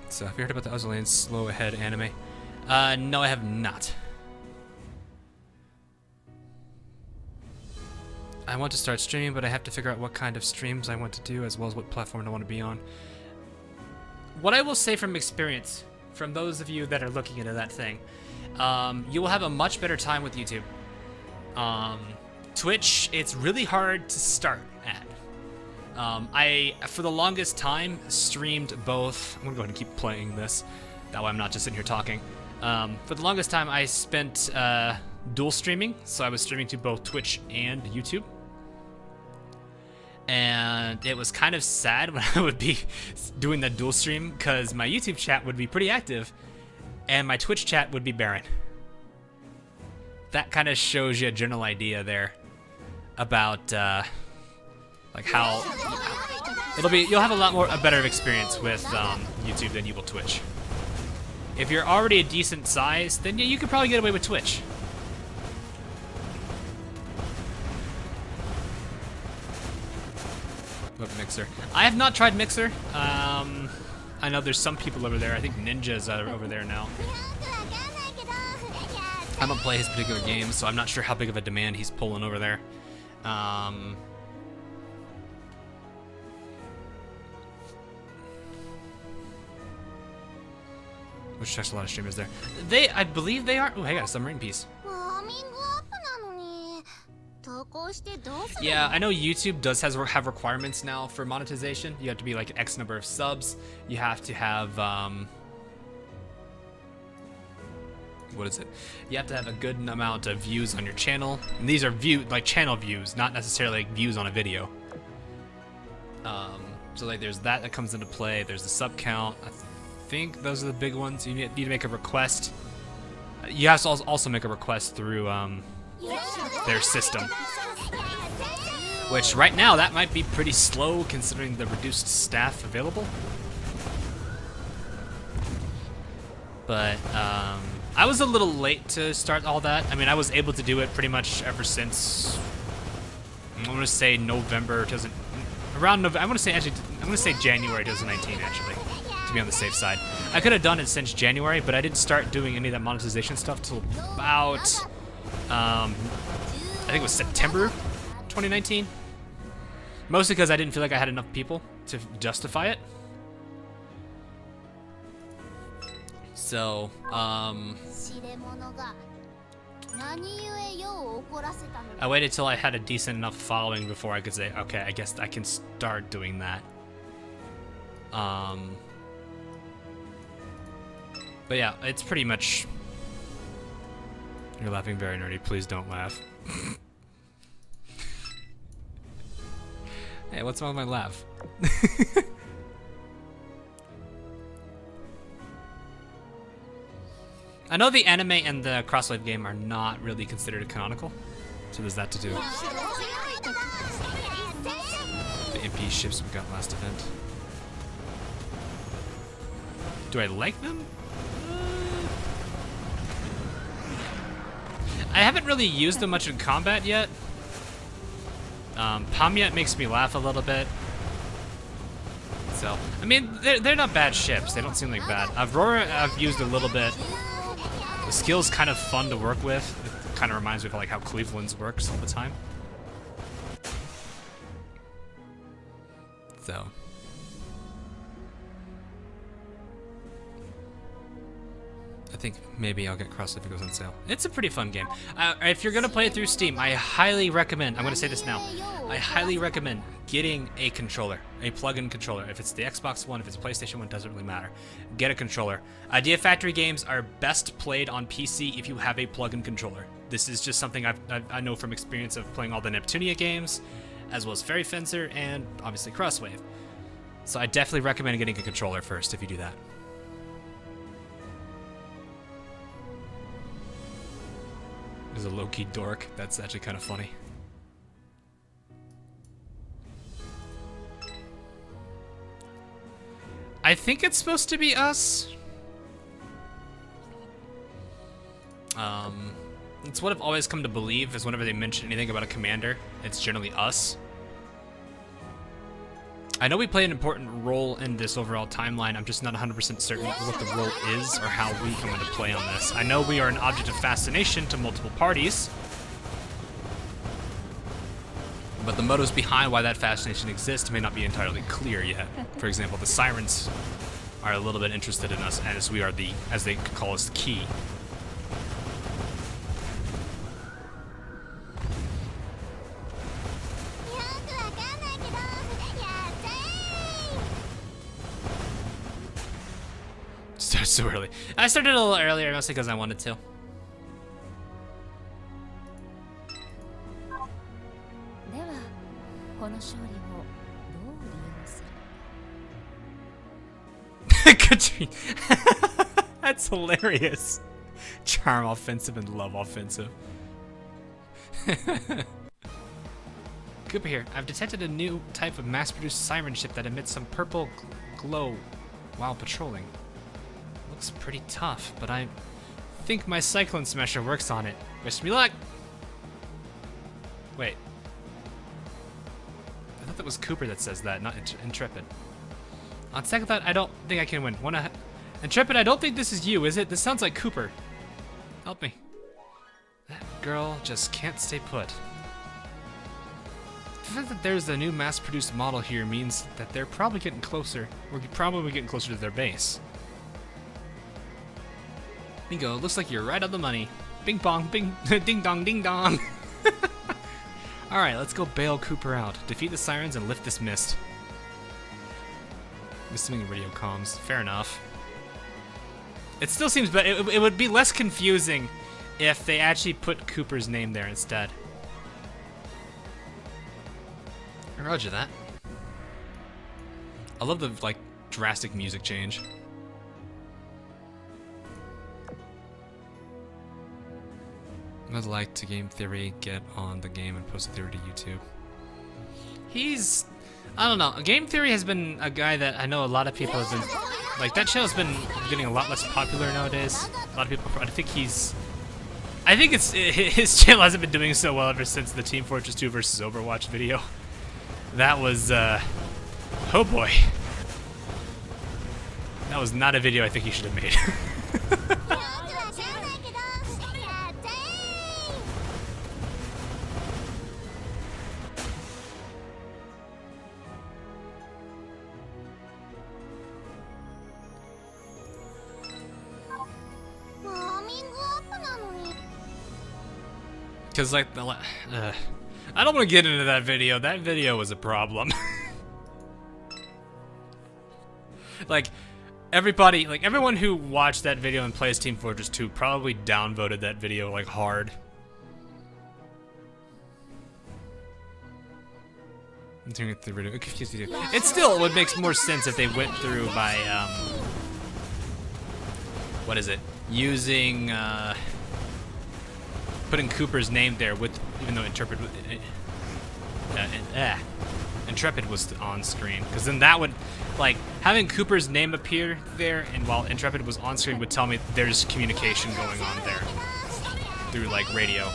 So, have you heard about the Azur Lane slow ahead anime? No, I have not. I want to start streaming, but I have to figure out what kind of streams I want to do, as well as what platform I want to be on. What I will say from experience, from those of you that are looking into that thing, you will have a much better time with YouTube. Twitch, it's really hard to start at. I, for the longest time, streamed both. I'm gonna go ahead and keep playing this. That way I'm not just sitting here talking. For the longest time, I spent dual streaming. So I was streaming to both Twitch and YouTube. And it was kind of sad when I would be doing that dual stream because my YouTube chat would be pretty active and my Twitch chat would be barren. That kind of shows you a general idea there about like how you'll have a better experience with YouTube than you will Twitch. If you're already a decent size, then yeah, you could probably get away with Twitch. What Mixer? I have not tried Mixer. I know there's some people over there. I think Ninja's over there now. I don't play his particular games, so I'm not sure how big of a demand he's pulling over there. Which checks a lot of streamers there. I believe they are. Oh, I got a submarine piece. Yeah, I know YouTube does have requirements now for monetization. You have to be like X number of subs. You have to have what is it? You have to have a good amount of views on your channel. And these are channel views, not necessarily like views on a video. So like there's that comes into play. There's the sub count. I think those are the big ones. You need to make a request. You have to also make a request through their system, which right now that might be pretty slow considering the reduced staff available. But I was a little late to start all that. I mean, I was able to do it pretty much ever since I'm gonna say November 2000, around November. I'm gonna say January 2019 actually, to be on the safe side. I could have done it since January, but I didn't start doing any of that monetization stuff till about I think it was September 2019. Mostly because I didn't feel like I had enough people to justify it. So, I waited till I had a decent enough following before I could say, okay, I guess I can start doing that. But yeah, it's pretty much... You're laughing very nerdy. Please don't laugh. Hey, what's wrong with my laugh? I know the anime and the Crosswave game are not really considered canonical, so there's that to do. The MP ships we got last event. Do I like them? I haven't really used them much in combat yet. Pamyat makes me laugh a little bit. So, I mean, they're not bad ships. They don't seem like bad. Aurora I've used a little bit. The skill's kind of fun to work with. It kind of reminds me of like how Cleveland's works all the time. So. I think maybe I'll get Cross if it goes on sale. It's a pretty fun game. If you're gonna play it through Steam, I highly recommend, I'm gonna say this now, I highly recommend getting a controller, a plug-in controller. If it's the Xbox One, if it's a PlayStation 1, doesn't really matter. Get a controller. Idea Factory games are best played on PC if you have a plug-in controller. This is just something I know from experience of playing all the Neptunia games, as well as Fairy Fencer, and obviously Crosswave. So I definitely recommend getting a controller first if you do that. There's a low-key dork. That's actually kind of funny. I think it's supposed to be us. It's what I've always come to believe is whenever they mention anything about a commander, it's generally us. I know we play an important role in this overall timeline. I'm just not 100% certain what the role is or how we come into play on this. I know we are an object of fascination to multiple parties, but the motives behind why that fascination exists may not be entirely clear yet. For example, the Sirens are a little bit interested in us as we are the, as they call us, the key. Started so early. I started a little earlier, mostly because I wanted to. Katrina. That's hilarious. Charm offensive and love offensive. Cooper here. I've detected a new type of mass-produced siren ship that emits some purple glow while patrolling. looks pretty tough, but I think my Cyclone Smasher works on it. Wish me luck! Wait. I thought that was Cooper that says that, not Intrepid. On second thought, I don't think I can win. Intrepid, I don't think this is you, is it? This sounds like Cooper. Help me. That girl just can't stay put. The fact that there's a new mass-produced model here means that they're probably getting closer. We're probably getting closer to their base. Bingo, looks like you're right on the money. Bing bong, bing, ding dong, ding dong. Alright, let's go bail Cooper out. Defeat the sirens and lift this mist. I'm assuming radio comms. Fair enough. It still seems better. It would be less confusing if they actually put Cooper's name there instead. Roger that. I love the, like, drastic music change. I'd like to Game Theory get on the game and post a theory to YouTube. He's... I don't know. Game Theory has been a guy that I know a lot of people have been... Like, that channel's been getting a lot less popular nowadays. A lot of people... I think he's... I think it's... His channel hasn't been doing so well ever since the Team Fortress 2 versus Overwatch video. That was, oh boy. That was not a video I think he should have made. Because, like, I don't want to get into that video. That video was a problem. Like, everybody, like, everyone who watched that video and plays Team Fortress 2 probably downvoted that video, like, hard. It still would make more sense if they went through by, what is it? Using, putting Cooper's name there with, even though Intrepid was on screen, because then that would, like, having Cooper's name appear there, and while Intrepid was on screen would tell me there's communication going on there through, like, radio.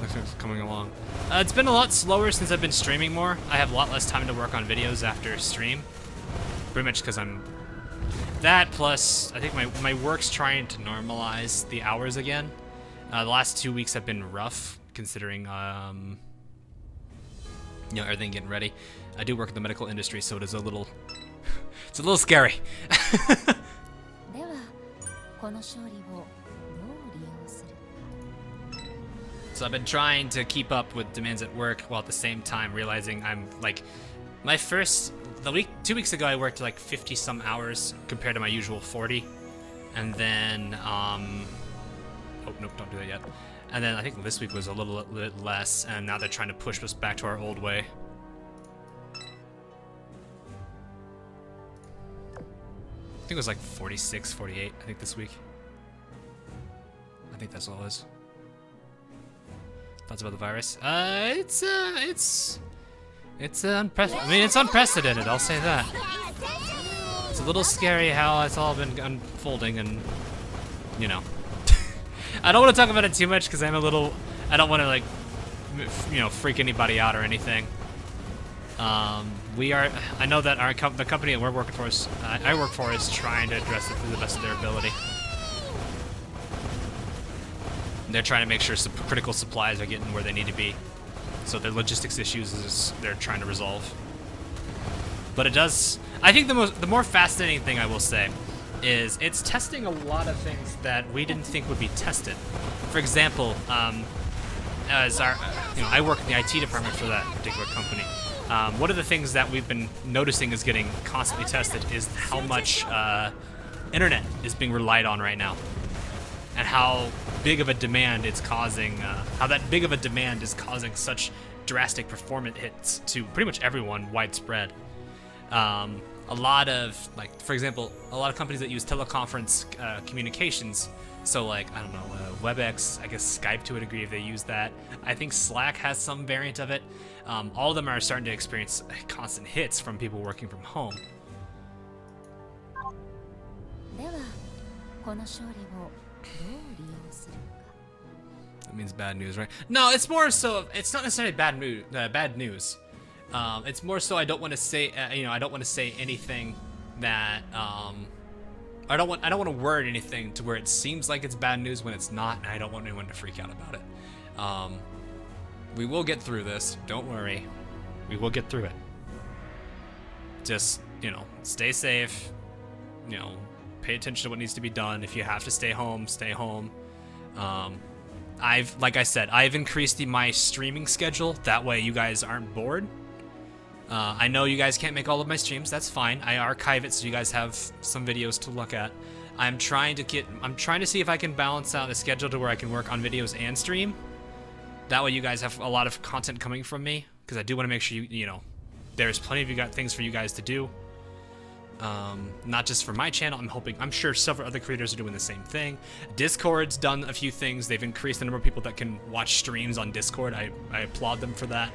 It's coming along. It's been a lot slower since I've been streaming more. I have a lot less time to work on videos after stream, pretty much because I'm... That plus, I think my work's trying to normalize the hours again. The last 2 weeks have been rough, considering, you know, everything getting ready. I do work in the medical industry, so it is a little, it's a little scary. So I've been trying to keep up with demands at work while at the same time realizing I'm, like, my first... 2 weeks ago, I worked like 50 some hours compared to my usual 40, and then oh nope, don't do that yet. And then I think this week was a little bit less, and now they're trying to push us back to our old way. I think it was like 46, 48. I think this week. I think that's all it is. Thoughts about the virus? It's unprecedented. I mean, it's unprecedented, I'll say that. It's a little scary how it's all been unfolding, and, you know. I don't want to talk about it too much because I'm a little... I don't want to, like, you know, freak anybody out or anything. We are... I know that the company that we're working for is... I work for is trying to address it to the best of their ability. They're trying to make sure some critical supplies are getting where they need to be. So their logistics issues is they're trying to resolve. But it does... I think the more fascinating thing I will say is it's testing a lot of things that we didn't think would be tested. For example, as our... You know, I work in the IT department for that particular company. One of the things that we've been noticing is getting constantly tested is how much internet is being relied on right now. And how big of a demand it's causing, how that big of a demand is causing such drastic performance hits to pretty much everyone widespread. A lot of, like, for example, a lot of companies that use teleconference communications, so like, I don't know, WebEx, I guess Skype to a degree if they use that. I think Slack has some variant of it. All of them are starting to experience constant hits from people working from home. That means bad news, right? No, it's more so. It's not necessarily bad news. It's more so I don't want to say, I don't want to say anything that I don't want to word anything to where it seems like it's bad news when it's not, and I don't want anyone to freak out about it. We will get through this. Don't worry. We will get through it. Just, stay safe. Pay attention to what needs to be done. If you have to stay home, stay home. Like I said, I've increased my streaming schedule. That way you guys aren't bored. I know you guys can't make all of my streams. That's fine. I archive it so you guys have some videos to look at. I'm trying to see if I can balance out a schedule to where I can work on videos and stream. That way you guys have a lot of content coming from me, because I do want to make sure there's plenty of things for you guys to do. Not just for my channel. I'm sure several other creators are doing the same thing. Discord's done a few things. They've increased the number of people that can watch streams on Discord. I applaud them for that.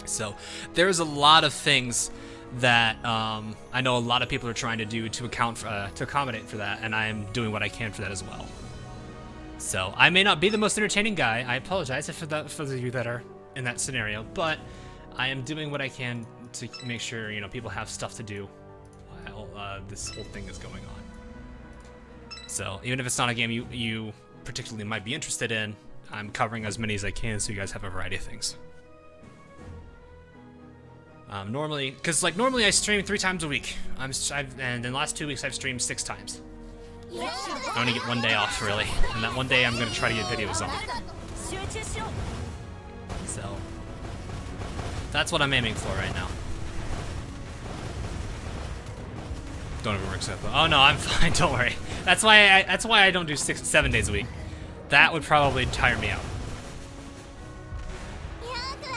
So there's a lot of things that I know a lot of people are trying to do to accommodate for that, and I am doing what I can for that as well. So I may not be the most entertaining guy. I apologize for those of you that are in that scenario, but I am doing what I can to make sure people have stuff to do while this whole thing is going on. So even if it's not a game you particularly might be interested in, I'm covering as many as I can so you guys have a variety of things. Normally I stream 3 times a week. And in the last 2 weeks I've streamed 6 times. I only get 1 day off, really, and that 1 day I'm gonna try to get videos on. So that's what I'm aiming for right now. Don't ever work so. Oh no, I'm fine. Don't worry. That's why I don't do 7 days a week. That would probably tire me out.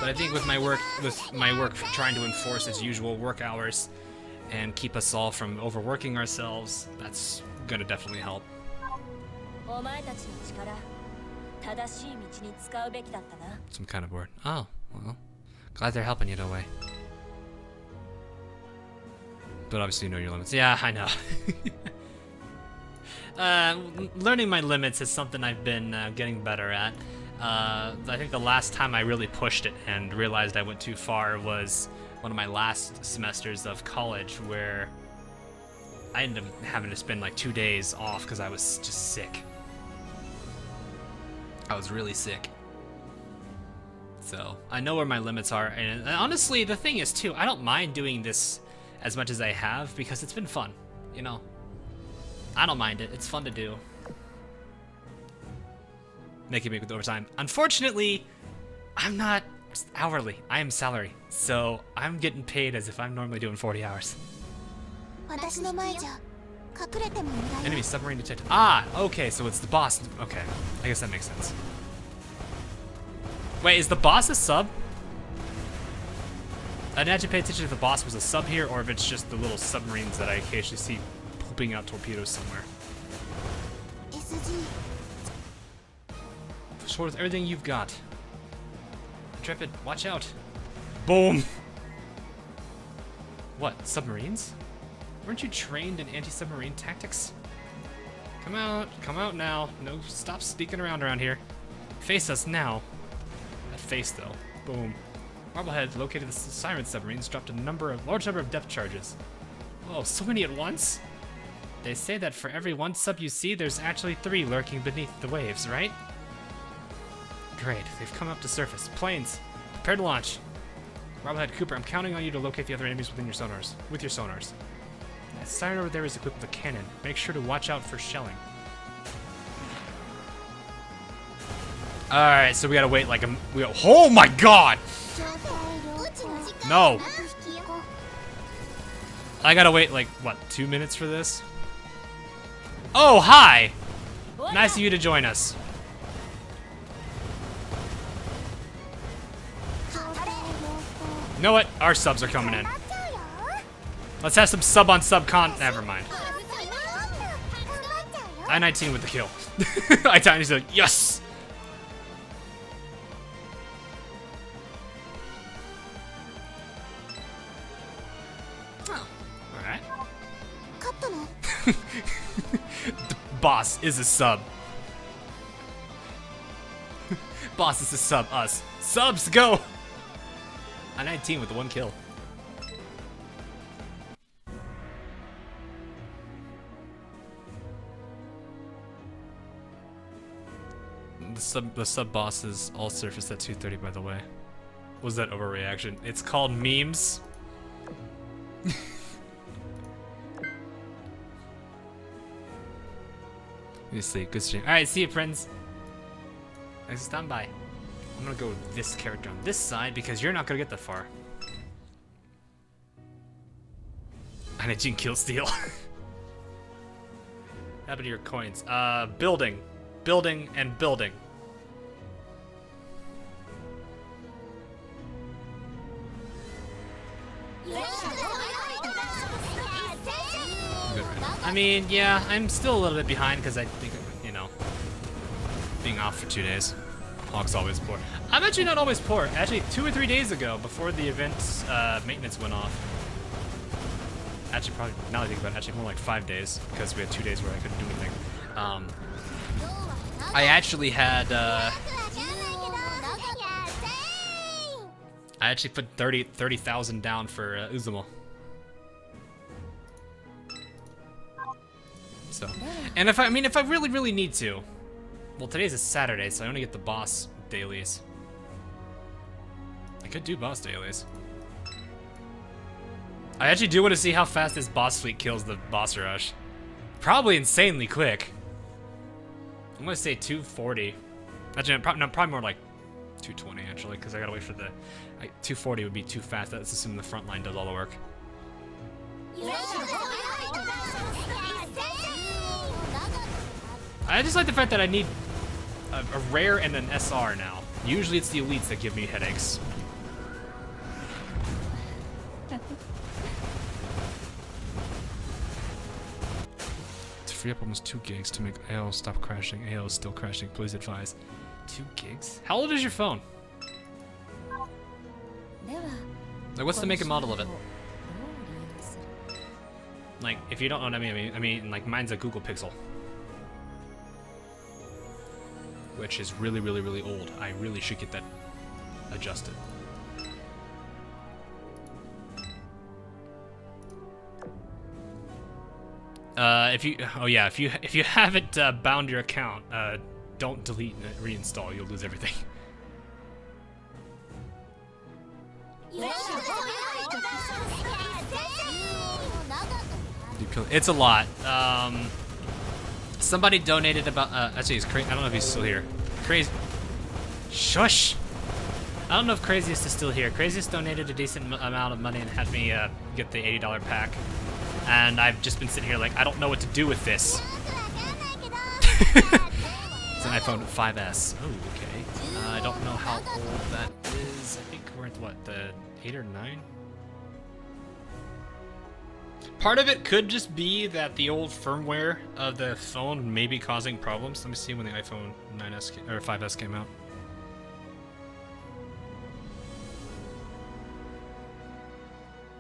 But I think with my work trying to enforce its usual work hours and keep us all from overworking ourselves, that's gonna definitely help. Some kind of bored. Oh, well, glad they're helping you in a way. But obviously you know your limits. Yeah, I know. Learning my limits is something I've been getting better at. I think the last time I really pushed it and realized I went too far was one of my last semesters of college, where I ended up having to spend like 2 days off because I was just sick. I was really sick. So I know where my limits are, and honestly, the thing is too, I don't mind doing this as much as I have because it's been fun, I don't mind it. It's fun to do. Making me with overtime. Unfortunately, I'm not hourly. I am salary. So I'm getting paid as if I'm normally doing 40 hours. Enemy submarine detected. Ah, okay, so it's the boss. Okay, I guess that makes sense. Wait, is the boss a sub? I didn't actually pay attention if the boss was a sub here or if it's just the little submarines that I occasionally see pooping out torpedoes somewhere. Push with everything you've got. Intrepid, watch out. Boom! What, submarines? Weren't you trained in anti-submarine tactics? Come out now. No, stop sneaking around here. Face us now. That face though. Boom. Marblehead located the siren submarines, dropped a large number of depth charges. Oh, so many at once? They say that for every 1 sub you see, there's actually 3 lurking beneath the waves, right? Great, they've come up to surface. Planes, prepare to launch. Marblehead, Cooper, I'm counting on you to locate the other enemies with your sonars. That siren over there is equipped with a cannon. Make sure to watch out for shelling. Alright, so we gotta wait like oh my god! No! I gotta wait like, what, 2 minutes for this? Oh, hi! Nice of you to join us. You know what? Our subs are coming in. Let's have some sub-on-sub never mind. I-19 with the kill. I-19's like, yes! Oh, alright. The boss is a sub. Boss is a sub, us. Subs, go! A 19 with the 1 kill. The sub boss is all surface at 230, by the way. Was that overreaction? It's called memes. You sleep. Good stream. Alright, see you, friends. Thanks for stopping by. I'm gonna go with this character on this side because you're not gonna get that far. And a Jin kill steal. What happened to your coins? Building. Building and building. I mean, yeah, I'm still a little bit behind because I think, you know, being off for 2 days. Hawk's always poor. I'm actually not always poor. Actually, 2 or 3 days ago, before the event's maintenance went off. Actually, probably, now that I think about it, actually more like 5 days because we had 2 days where I couldn't do anything. I actually had, I actually put 30,000 down for Uzumo. So, and if I really need to, well, today's a Saturday, so I only get the boss dailies. I could do boss dailies. I actually do want to see how fast this boss fleet kills the boss rush. Probably insanely quick. I'm gonna say 240. Actually, probably more like 220 actually, because I gotta wait for the. 240 would be too fast. That's assuming the front line does all the work. I just like the fact that I need a rare and an SR now. Usually it's the elites that give me headaches. To free up almost 2 gigs to make AO stop crashing. AO is still crashing, please advise. 2 gigs? How old is your phone? Like, what's the make and model of it? Like, if you don't know what I mean, like, mine's a Google Pixel. Which is really, really, really old. I really should get that adjusted. If you haven't bound your account, don't delete and reinstall. You'll lose everything. It's a lot. Somebody donated about. Actually, it's crazy. I don't know if he's still here. Crazy. Shush. I don't know if Craziest is still here. Craziest donated a decent amount of money and had me get the $80 pack. And I've just been sitting here like, I don't know what to do with this. It's an iPhone 5S. Oh, okay. I don't know how old that is. I think we're at what, the 8 or 9? Part of it could just be that the old firmware of the phone may be causing problems. Let me see when the iPhone 9S or 5S came out.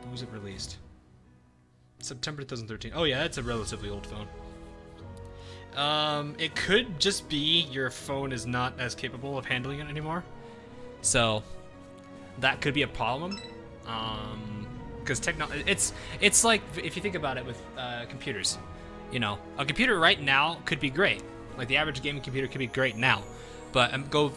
When was it released? September 2013. Oh yeah, it's a relatively old phone. It could just be your phone is not as capable of handling it anymore. So that could be a problem. Because it's like, if you think about it with computers, you know, a computer right now could be great. Like the average gaming computer could be great now, but go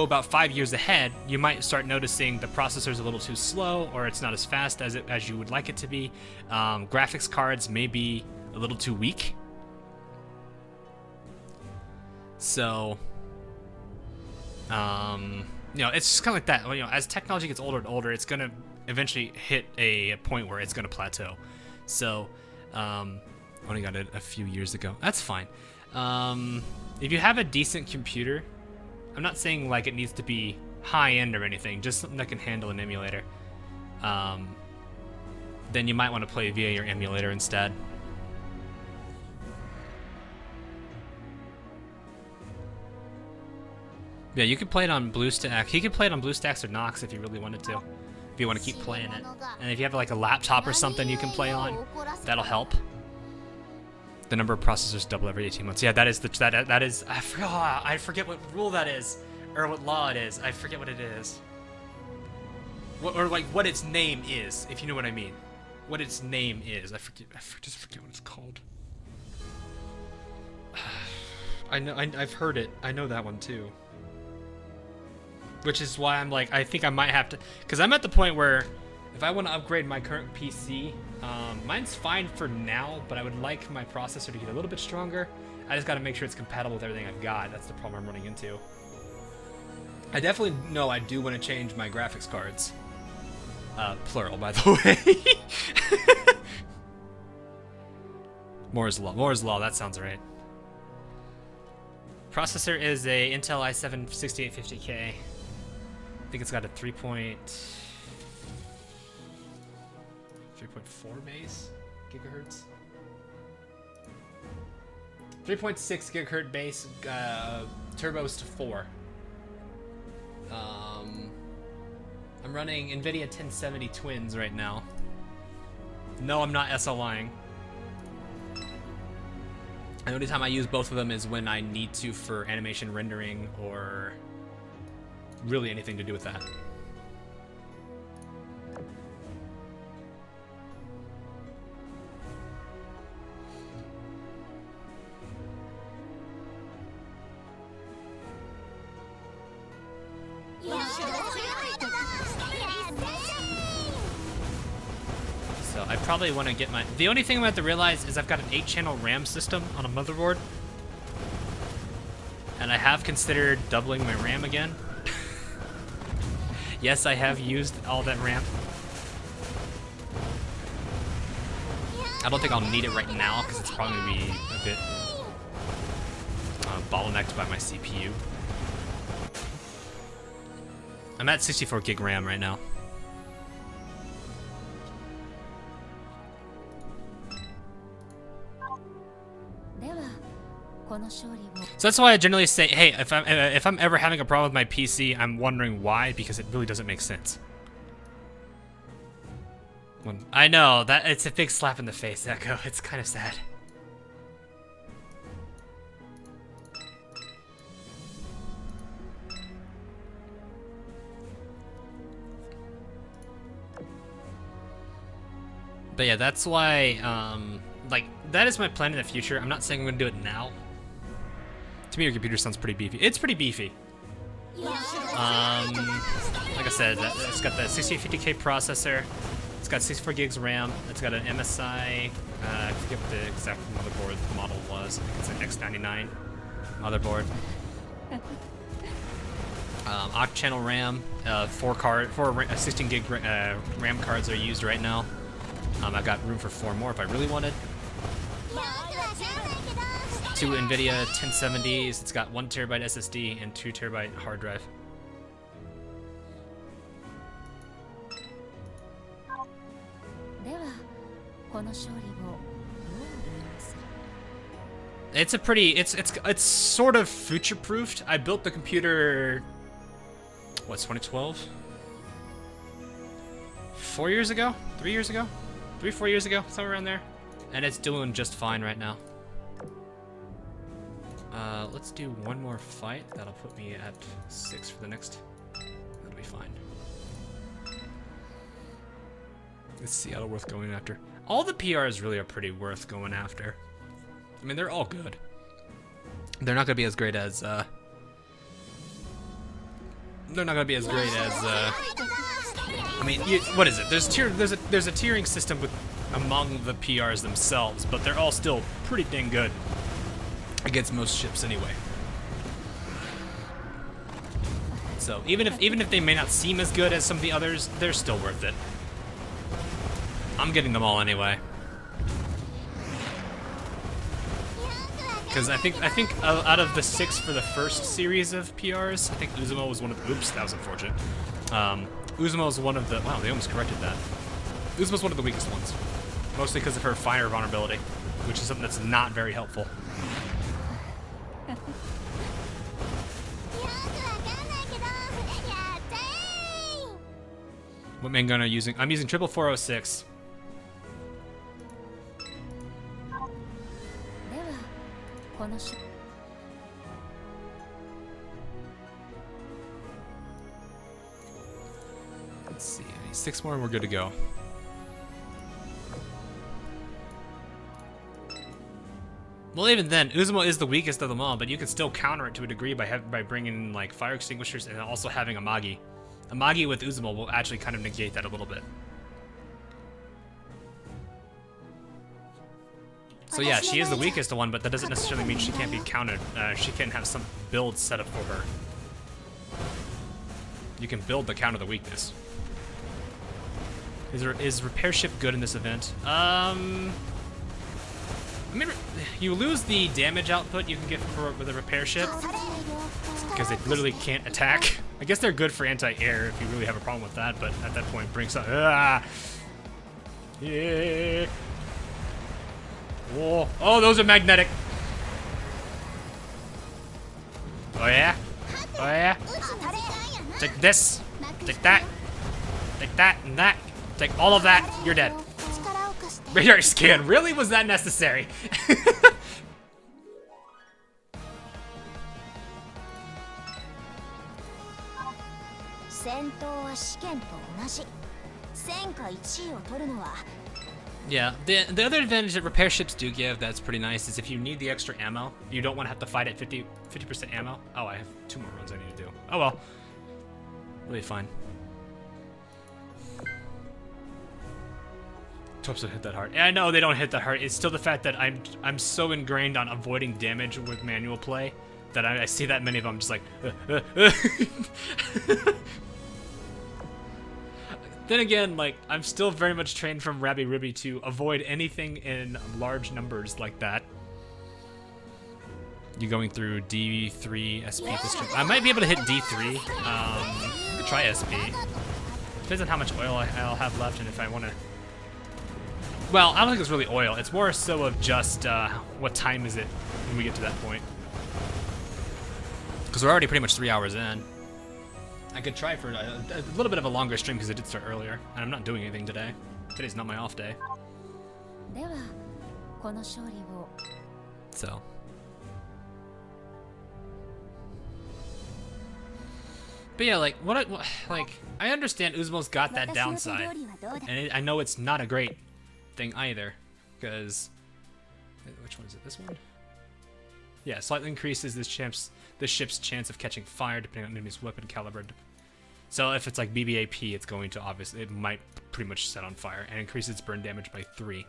about 5 years ahead, you might start noticing the processor's a little too slow, or it's not as fast as you would like it to be. Graphics cards may be a little too weak. So, you know, it's just kind of like that. You know, as technology gets older and older, it's gonna eventually hit a point where it's gonna plateau. So, only got it a few years ago. That's fine. If you have a decent computer, I'm not saying like it needs to be high end or anything, just something that can handle an emulator. Then you might want to play via your emulator instead. Yeah, you could play it on BlueStack. He could play it on BlueStacks or Nox if you really wanted to. If you want to keep playing it. And if you have like a laptop or something you can play on, that'll help. The number of processors double every 18 months. Yeah, that is that is. I forget what rule that is, or what law it is. I forget what it is. Or like what its name is, if you know what I mean. What its name is. I just forget what it's called. I know. I've heard it. I know that one too. Which is why I'm like, I think I might have to, because I'm at the point where if I want to upgrade my current PC, mine's fine for now, but I would like my processor to get a little bit stronger. I just got to make sure it's compatible with everything I've got. That's the problem I'm running into. I definitely know I do want to change my graphics cards. Plural, by the way. Moore's Law, that sounds right. Processor is a Intel i7 6850K. I think it's got a 3.4 base gigahertz. 3.6 gigahertz base, turbos to 4. I'm running NVIDIA 1070 Twins right now. No, I'm not SLIing. The only time I use both of them is when I need to for animation rendering or really anything to do with that. So I probably want to get my... The only thing I'm going to have to realize is I've got an 8-channel RAM system on a motherboard. And I have considered doubling my RAM again. Yes, I have used all that RAM. I don't think I'll need it right now because it's probably going to be a bit bottlenecked by my CPU. I'm at 64 gig RAM right now. So that's why I generally say, hey, if I'm ever having a problem with my PC, I'm wondering why, because it really doesn't make sense. I know that it's a big slap in the face, Echo. It's kind of sad. But yeah, that's why, like, that is my plan in the future. I'm not saying I'm gonna do it now. To me, your computer sounds pretty beefy. It's pretty beefy. Like I said, it's got the 6850K processor. It's got 64 gigs RAM. It's got an MSI. I forget what the exact motherboard model was. I think it's an X99 motherboard. 8-channel RAM. 16 gig RAM cards are used right now. I've got room for 4 more if I really wanted. 2 NVIDIA 1070s. It's got 1 terabyte SSD and 2 terabyte hard drive. It's a pretty. It's sort of future-proofed. I built the computer. What's 2012? 4 years ago? 3 years ago? 3-4 years ago, somewhere around there, and it's doing just fine right now. Let's do one more fight. That'll put me at 6 for the next. That'll be fine. Is Seattle worth going after? All the PRs really are pretty worth going after. I mean, they're all good. They're not gonna be as great as. They're not gonna be as great as. I mean, what is it? There's a tiering system among the PRs themselves, but they're all still pretty dang good against most ships anyway. So even if they may not seem as good as some of the others, they're still worth it. I'm getting them all anyway. Because I think out of the 6 for the first series of PRs, I think Uzumo was one of the. Oops, that was unfortunate. Uzumo's one of the. Wow, they almost corrected that. Uzumo's one of the weakest ones, mostly because of her fire vulnerability, which is something that's not very helpful. What main gun are you using? I'm using 44406. Let's see. I need 6 more and we're good to go. Well, even then, Uzumo is the weakest of them all, but you can still counter it to a degree by bringing in like fire extinguishers and also having a Magi. A Magi with Uzumo will actually kind of negate that a little bit. So yeah, she is the weakest one, but that doesn't necessarily mean she can't be countered. She can have some build set up for her. You can build the counter the weakness. Is repair ship good in this event? I mean, you lose the damage output you can get with a repair ship because they literally can't attack. I guess they're good for anti-air if you really have a problem with that, but at that point, bring some. Yeah. Whoa. Oh, those are magnetic. Oh yeah. Oh yeah. Take this. Take that. Take that and that. Take all of that. You're dead. Radar scan. Really? Was that necessary? Yeah, the other advantage that repair ships do give that's pretty nice is if you need the extra ammo, you don't want to have to fight at 50% ammo. Oh, I have 2 more runs I need to do. Oh well. We'll be fine. Tops don't hit that hard. I know they don't hit that hard. It's still the fact that I'm so ingrained on avoiding damage with manual play that I see that many of them just like. Then again, like I'm still very much trained from Rabbi Ribby to avoid anything in large numbers like that. You going through D3 SP this trip? I might be able to hit D3. I could try SP. Depends on how much oil I'll have left and if I want to. Well, I don't think it's really oil. It's more so of just what time is it when we get to that point. Because we're already pretty much 3 hours in. I could try for a little bit of a longer stream because it did start earlier. And I'm not doing anything today. Today's not my off day. So. But yeah, like, I understand Uzumo's got that downside. And I know it's not a great thing either, because which one is it? This one? Yeah, slightly increases this ship's chance of catching fire depending on enemy's weapon caliber. So if it's like BBAP, it's going to it might pretty much set on fire and increases its burn damage by 3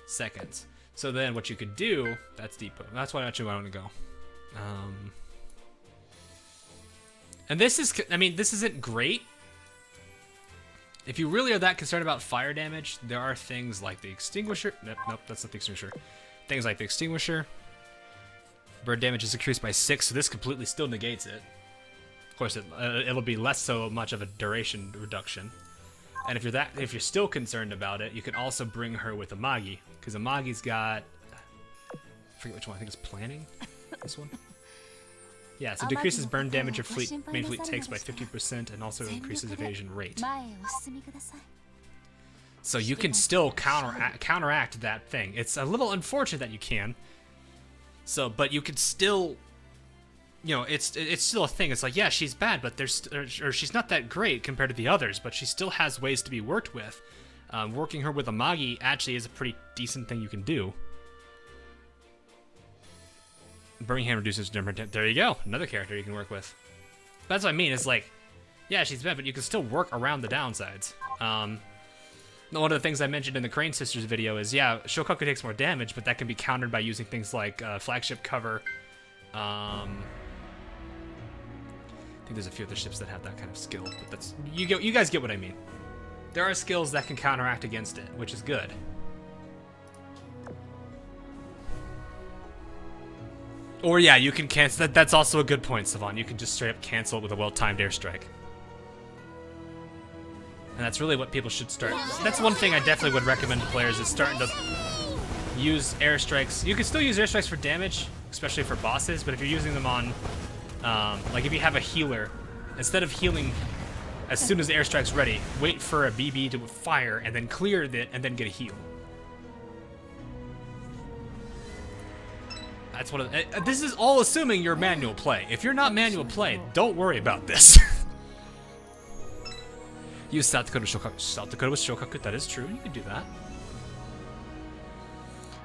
seconds. So then what you could do, that's depot. That's why actually I want to go. And this is, I mean, this isn't great. If you really are that concerned about fire damage, there are things like the extinguisher. Nope, that's not the extinguisher. Things like the extinguisher. Burn damage is increased by 6, so this completely still negates it. Of course, it'll be less so much of a duration reduction. And if you're still concerned about it, you can also bring her with a Magi, because a Magi's got, I forget which one. I think it's planning. This one. Yeah, so decreases burn damage your main fleet takes by 50% and also increases evasion rate. So you can still counteract that thing. It's a little unfortunate that you can. So, but you can still, you know, it's still a thing. It's like, yeah, she's bad, but or she's not that great compared to the others, but she still has ways to be worked with. Working her with a Magi actually is a pretty decent thing you can do. Birmingham reduces different. There you go, another character you can work with. That's what I mean. It's like, yeah, she's bad, but you can still work around the downsides. One of the things I mentioned in the Crane Sisters video is, yeah, Shokaku takes more damage, but that can be countered by using things like flagship cover. I think there's a few other ships that have that kind of skill, but that's you guys get what I mean. There are skills that can counteract against it, which is good. Or yeah, you can cancel that. That's also a good point, Savon. You can just straight up cancel it with a well-timed airstrike. And that's really what people should start. That's one thing I definitely would recommend to players is starting to use airstrikes. You can still use airstrikes for damage, especially for bosses, but if you're using them on, like if you have a healer, instead of healing as soon as the airstrike's ready, wait for a BB to fire and then clear it and then get a heal. That's what. This is all assuming you're manual play. If you're not manual play, don't worry about this. Use South Dakota Shokaku. South Dakota with Shokaku. That is true. You can do that.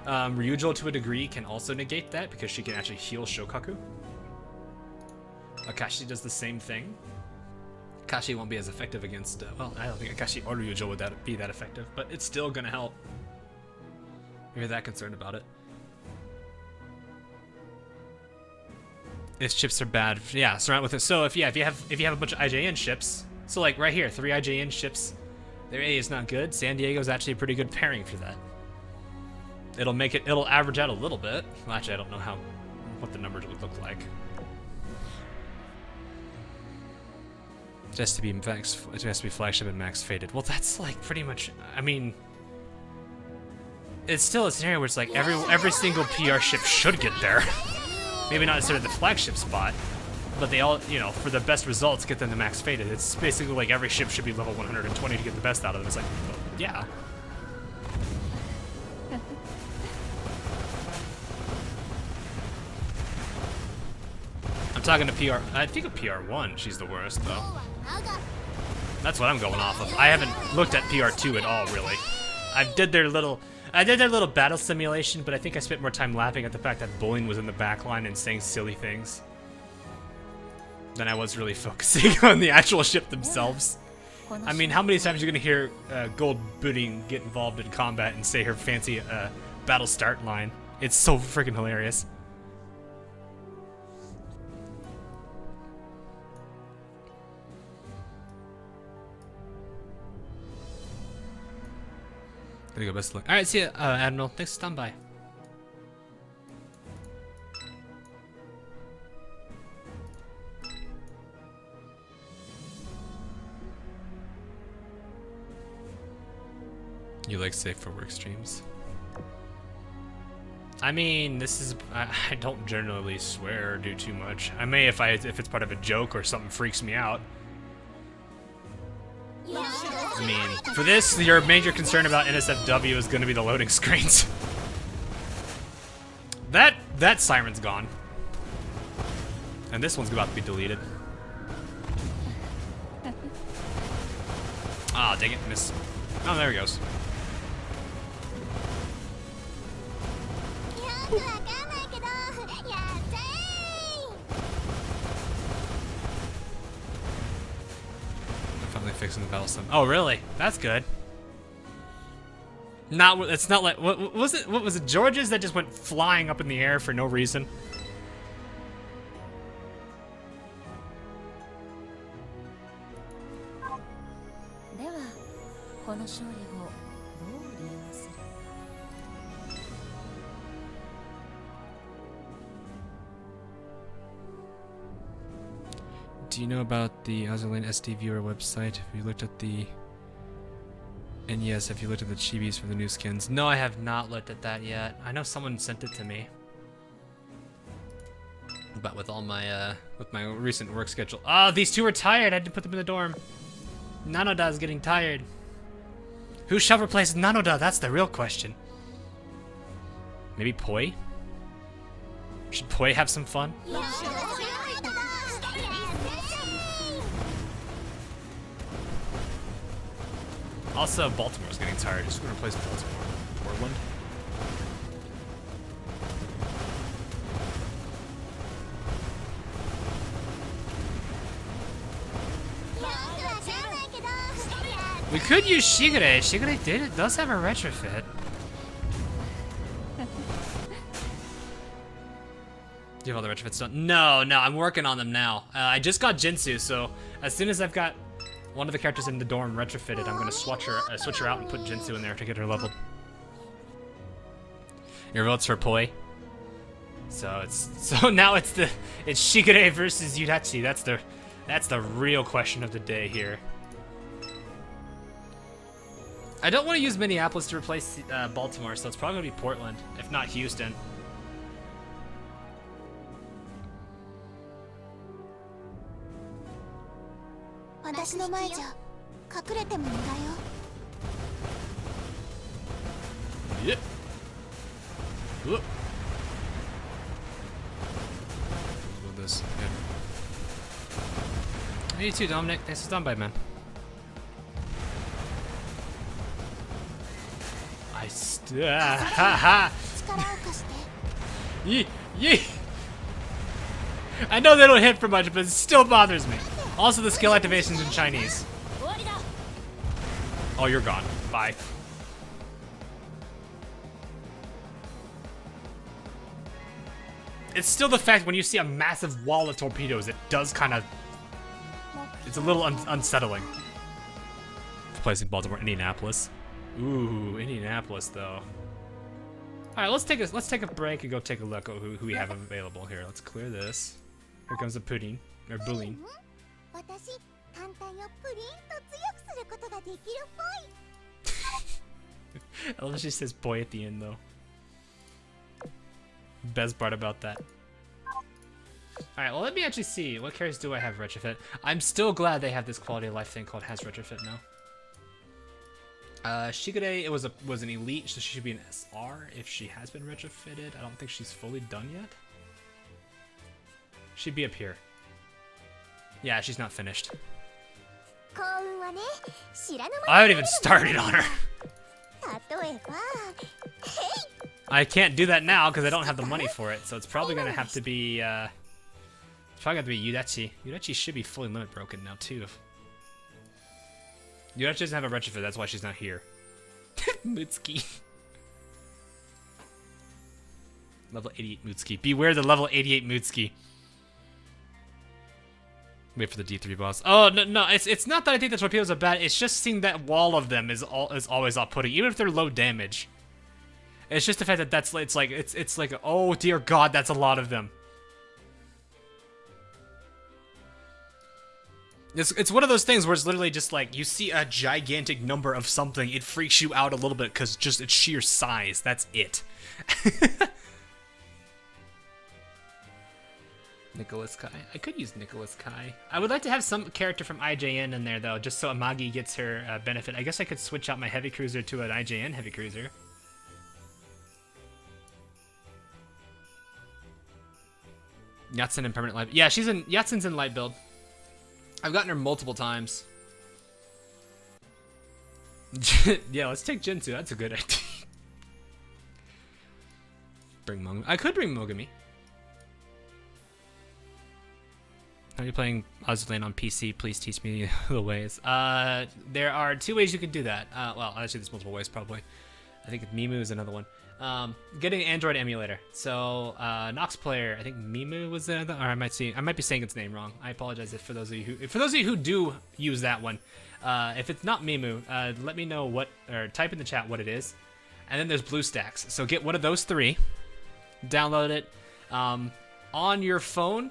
Ryujo to a degree can also negate that because she can actually heal Shokaku. Akashi does the same thing. Akashi won't be as effective against. Well, I don't think Akashi or Ryujo would be that effective, but it's still gonna help. If you're that concerned about it. If ships are bad, yeah, surround with it. So if you have a bunch of IJN ships, so like right here, 3 IJN ships, their A is not good. San Diego's actually a pretty good pairing for that. It'll average out a little bit. Well, actually, I don't know what the numbers would look like. It has to be max. It has to be flagship and max fated. Well, that's like pretty much. I mean, it's still a scenario where it's like every single PR ship should get there. Maybe not necessarily the flagship spot, but they all, you know, for the best results, get them to max fated. It's basically like every ship should be level 120 to get the best out of them. It's like, well, yeah. I'm talking to PR. I think of PR1. She's the worst though. That's what I'm going off of. I haven't looked at PR2 at all, really. I did their little battle simulation, but I think I spent more time laughing at the fact that Bullying was in the backline and saying silly things than I was really focusing on the actual ship themselves. I mean, how many times are you gonna hear Gold Booting get involved in combat and say her fancy battle start line? It's so freaking hilarious. There you go, best of luck. Alright, see ya, Admiral. Thanks for stopping by. You like safe for work streams? I mean, this is... I don't generally swear or do too much. I may if it's part of a joke or something freaks me out. I mean, for this, your major concern about NSFW is going to be the loading screens. That siren's gone. And this one's about to be deleted. Ah, dang it, miss. Oh, there he goes. Fixing the battle sim. Oh, really? That's good. It's not like what was it? What was it? George's that just went flying up in the air for no reason. Do you know about the Azur SD viewer website? Have you looked at the... And yes, have you looked at the chibis for the new skins? No, I have not looked at that yet. I know someone sent it to me. But with all my, with my recent work schedule... Oh, these two are tired! I had to put them in the dorm. Nanoda's getting tired. Who shall replace Nanoda? That's the real question. Maybe Poi? Should Poi have some fun? Also, Baltimore's getting tired. Who's going to replace Baltimore? Portland? We could use Shigure. Shigure does have a retrofit. Do you have all the retrofits done? No, I'm working on them now. I just got Jinsu, so as soon as I've got one of the characters in the dorm retrofitted, I'm gonna switch her out and put Jinsu in there to get her leveled. Your vote's for Poi. So now it's Shigure versus Yudachi. That's the real question of the day here. I don't want to use Minneapolis to replace Baltimore, so it's probably gonna be Portland, if not Houston. Yeah. You too, Dominic. Thanks for stopping by, man. Yee! Yee! I know they don't hit for much, but it still bothers me. Also, the skill activation's in Chinese. Oh, you're gone. Bye. It's still the fact when you see a massive wall of torpedoes, it does kind of... It's a little unsettling. Placing Baltimore, Indianapolis. Ooh, Indianapolis though. All right, let's take a break and go take a look at who we have available here. Let's clear this. Here comes the pudding or bullying. I love that she says boy at the end though. Best part about that. Alright, well let me actually see. What characters do I have retrofit? I'm still glad they have this quality of life thing called has retrofit now. Shigure was an elite, so she should be an SR if she has been retrofitted. I don't think she's fully done yet. She'd be up here. Yeah, she's not finished. I haven't even started on her. I can't do that now because I don't have the money for it, so it's probably gonna have to be Yudachi. Yudachi should be fully limit broken now too. Yudachi doesn't have a retrofit, that's why she's not here. Mutsuki. Level 88 Mutsuki. Beware the level 88 Mutsuki. Wait for the D3 boss. Oh no, it's not that I think the torpedoes are bad. It's just seeing that wall of them is always off-putting, even if they're low damage. It's just the fact that it's like oh dear God, that's a lot of them. It's one of those things where it's literally just like you see a gigantic number of something, it freaks you out a little bit because just its sheer size. That's it. Nicholas Kai. I could use Nicholas Kai. I would like to have some character from IJN in there though, just so Amagi gets her benefit. I guess I could switch out my heavy cruiser to an IJN heavy cruiser. Yatsen in permanent light. Yeah, Yatsen's in light build. I've gotten her multiple times. Yeah, let's take Jinsu. That's a good idea. Bring Mogami. I could bring Mogami. How are you playing Azur on PC? Please teach me the ways. There are 2 ways you can do that. Well, actually, there's multiple ways probably. I think Mimu is another one. Getting an Android emulator. So Nox player, I think Mimu was the other, or I might be saying its name wrong. I apologize for those of you who do use that one. If it's not Mimu, let me know what, or type in the chat what it is. And then there's BlueStacks. So get one of those 3, download it on your phone.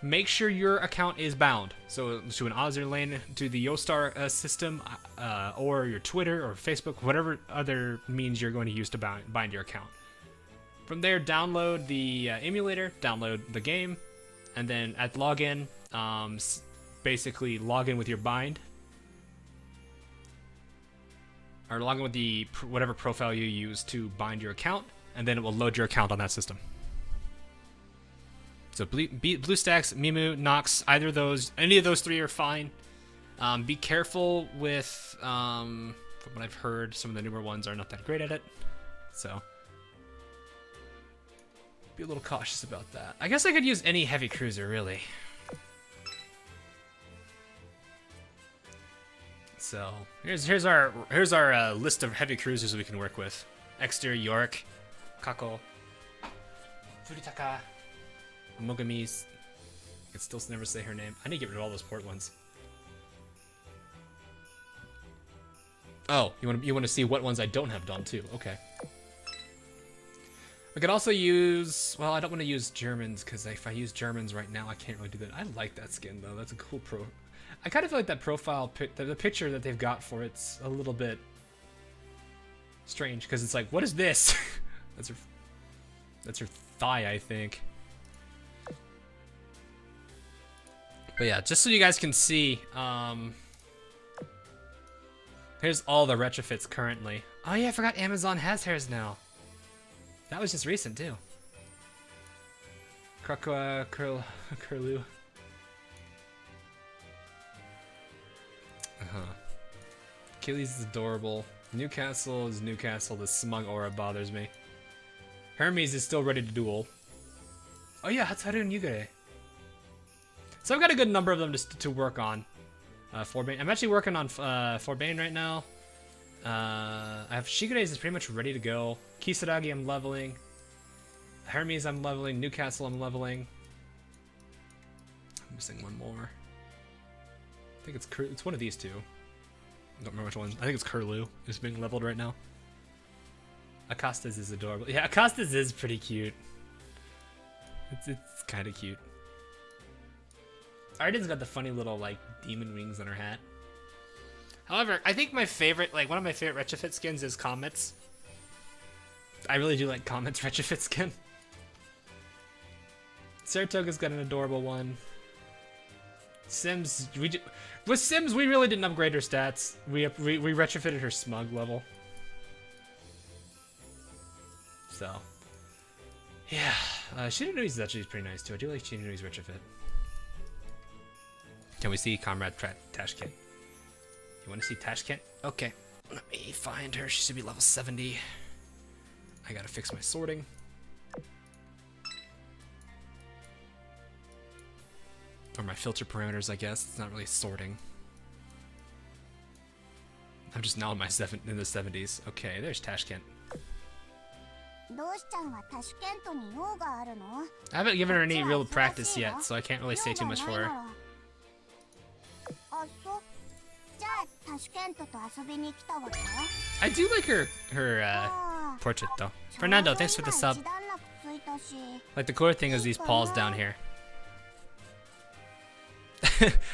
Make sure your account is bound. So to an Azur lane, to the Yostar system, or your Twitter or Facebook, whatever other means you're going to use to bind your account. From there, download the emulator, download the game, and then at login, basically log in with your bind. Or log in with the whatever profile you use to bind your account, and then it will load your account on that system. So BlueStacks, Mimu, Nox, either of those, any of those 3 are fine. Be careful with, from what I've heard, some of the newer ones are not that great at it. So be a little cautious about that. I guess I could use any heavy cruiser, really. So here's our list of heavy cruisers we can work with. Exter, York, Kako, Furitaka, Mogami's. I can still never say her name. I need to get rid of all those port ones. Oh, you want to see what ones I don't have done too? Okay. I could also use. Well, I don't want to use Germans because if I use Germans right now, I can't really do that. I like that skin though. That's a cool pro. I kind of feel like that profile, the picture that they've got for it's a little bit strange because it's like, what is this? That's her thigh, I think. But yeah, just so you guys can see, here's all the retrofits currently. Oh yeah, I forgot Amazon has hers now. That was just recent too. Curlew. Achilles is adorable. Newcastle is Newcastle. The smug aura bothers me. Hermes is still ready to duel. Oh yeah, Hatsaru and Yugure. So I've got a good number of them to work on. Forbane. I'm actually working on Forbane right now. I have Shigure's is pretty much ready to go. Kisaragi I'm leveling. Hermes I'm leveling. Newcastle I'm leveling. I'm missing one more. I think it's one of these two. I don't remember which one. I think it's Curlew who's being leveled right now. Acosta's is adorable. Yeah, Acosta's is pretty cute. It's kind of cute. Arden's got the funny little like demon wings on her hat. However, I think my favorite, like one of my favorite retrofit skins is Comet's. I really do like Comet's retrofit skin. Saratoga's got an adorable one. Sims, with Sims we really didn't upgrade her stats. We retrofitted her smug level. So, yeah, Shinonui's is actually pretty nice too. I do like Shinonui's retrofit. Can we see Comrade Tashkent? You want to see Tashkent? Okay, let me find her. She should be level 70. I gotta fix my sorting. Or my filter parameters, I guess. It's not really sorting. I'm just now in the 70s. Okay, there's Tashkent. I haven't given her any real practice yet, so I can't really say too much for her. I do like her portrait though. Fernando, thanks for the sub. Like the core thing is these paws down here.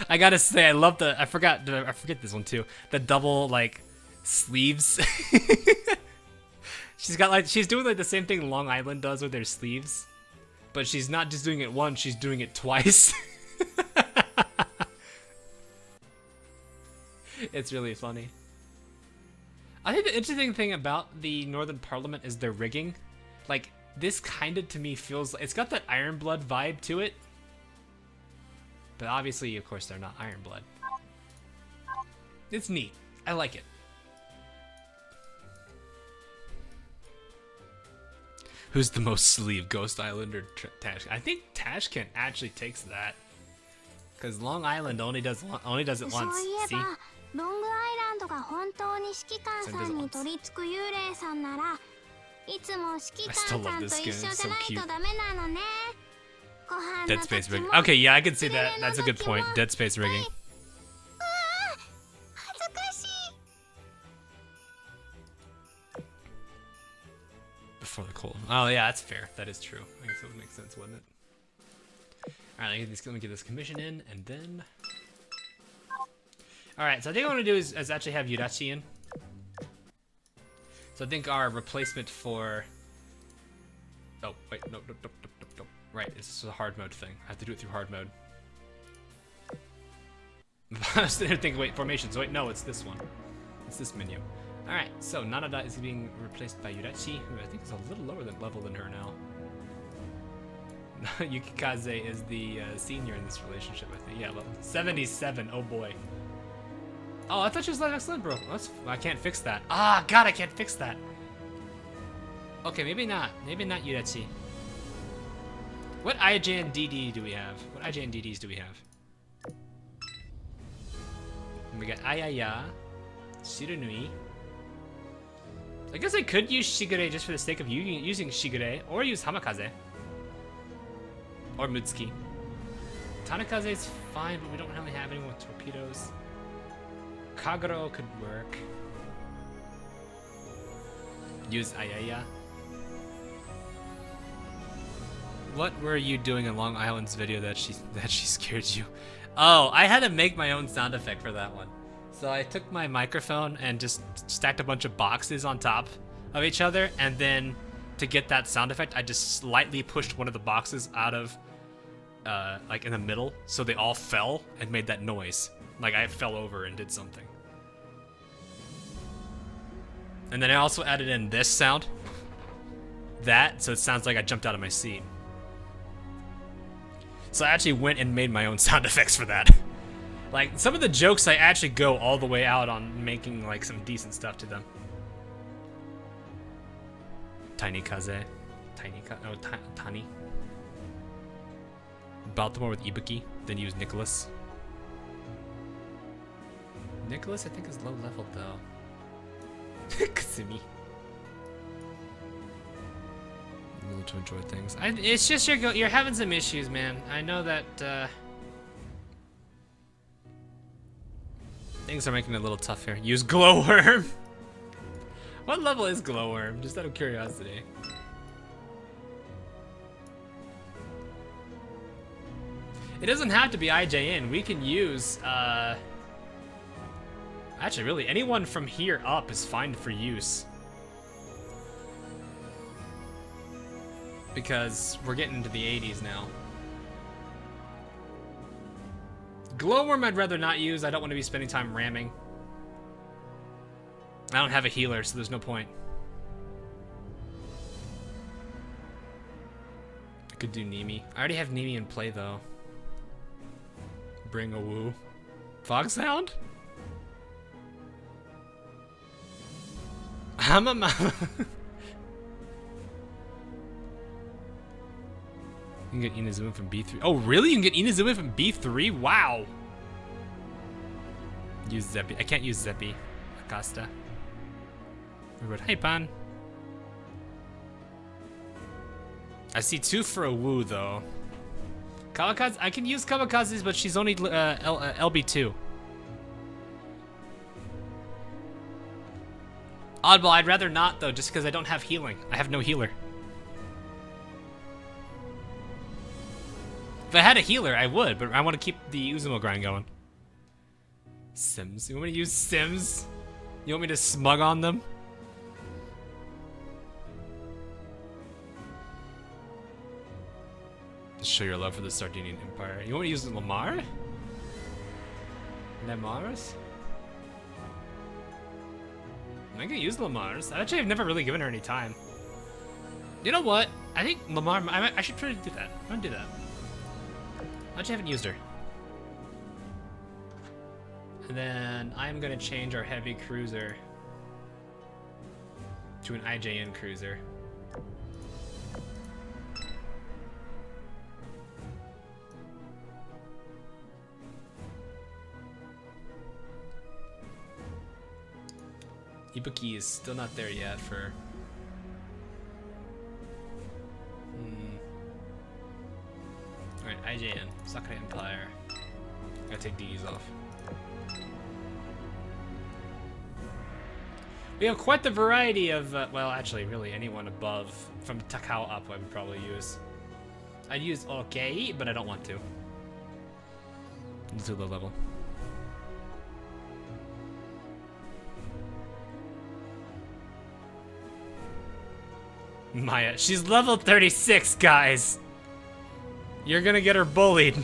I gotta say, I love I forget this one too. The double like sleeves. She's doing like the same thing Long Island does with their sleeves, but she's not just doing it once, she's doing it twice. It's really funny. I think the interesting thing about the Northern Parliament is their rigging. Like, this kind of to me feels, it's got that Iron Blood vibe to it. But obviously, of course, they're not Iron Blood. It's neat. I like it. Who's the most sleeve, Ghost Island or Tashkent? I think Tashkent actually takes that. Because Long Island only does it once. See?
ロングアイランドが本当に指揮官さんに取り付く幽霊さんならいつも指揮官さんと一緒じゃないとダメなのね。ご飯の時も
Okay, yeah, I can see that. That's a good point. Dead Space rigging.
恥ずかしい。
Before the cold. Oh yeah, that's fair. That is true. I guess it would make sense, wouldn't it? Alright, let me get this commission in, and then... Alright, so I think what I want to do is actually have Yurachi in. So I think our replacement for... Oh, wait, no. Right, this is a hard mode thing. I have to do it through hard mode. I was thinking, wait, formations. Wait, no, it's this one. It's this menu. Alright, so Nanada is being replaced by Yurachi, who I think is a little lower level than her now. Yukikaze is the senior in this relationship, I think. Yeah, level 77, oh boy. Oh, I thought she was level excellent, bro. I can't fix that. Ah, God, I can't fix that. Okay, maybe not. Maybe not Yurachi. What IJN DD do we have? What IJN DDs do we have? We got Ayaya, Shiranui. I guess I could use Shigure just for the sake of using Shigure, or use Hamakaze. Or Mutsuki. Tanakaze is fine, but we don't really have anyone with torpedoes. Kagero could work. Use Ayaya. What were you doing in Long Island's video that she scared you? Oh, I had to make my own sound effect for that one. So I took my microphone and just stacked a bunch of boxes on top of each other, and then to get that sound effect, I just slightly pushed one of the boxes out of like in the middle, so they all fell and made that noise. Like I fell over and did something. And then I also added in this sound. So it sounds like I jumped out of my seat. So I actually went and made my own sound effects for that. Like, some of the jokes I actually go all the way out on making, like, some decent stuff to them. Tiny Kaze. Tani. Baltimore with Ibuki, then use Nicholas. Nicholas, I think, is low level, though. Kasumi. Able to enjoy things. It's just you're having some issues, man. I know that, things are making it a little tough here. Use Glowworm. What level is Glowworm? Just out of curiosity. It doesn't have to be IJN. We can use, actually, really, anyone from here up is fine for use. Because we're getting into the 80s now. Glowworm I'd rather not use. I don't want to be spending time ramming. I don't have a healer, so there's no point. I could do Nimi. I already have Nimi in play, though. Bring a woo. Fog Sound? I'm a mama. You can get Inazuma from B3. Oh, really? You can get Inazuma from B3? Wow. Use Zeppi. I can't use Zeppi. Acosta. Hey, Pan. I see 2 for a woo, though. Kamikaze? I can use Kamikazes, but she's only LB2. Oddball, I'd rather not, though, just because I don't have healing. I have no healer. If I had a healer, I would, but I want to keep the Uzumo grind going. Sims. You want me to use Sims? You want me to smug on them? Show your love for the Sardinian Empire. You want me to use Lamar? Lamars? I can use Lamar's. Actually, I've never really given her any time. You know what? I think Lamar, I should try to do that. I'm gonna do that. I actually haven't used her. And then I'm gonna change our heavy cruiser to an IJN cruiser. Ibuki is still not there yet for... Alright, IJN. Sakura Empire. Gotta take these off. We have quite the variety of, well, actually, really anyone above, from Takao up I would probably use. I'd use OK, but I don't want to. It's a low level. Maya, she's level 36, guys. You're gonna get her bullied.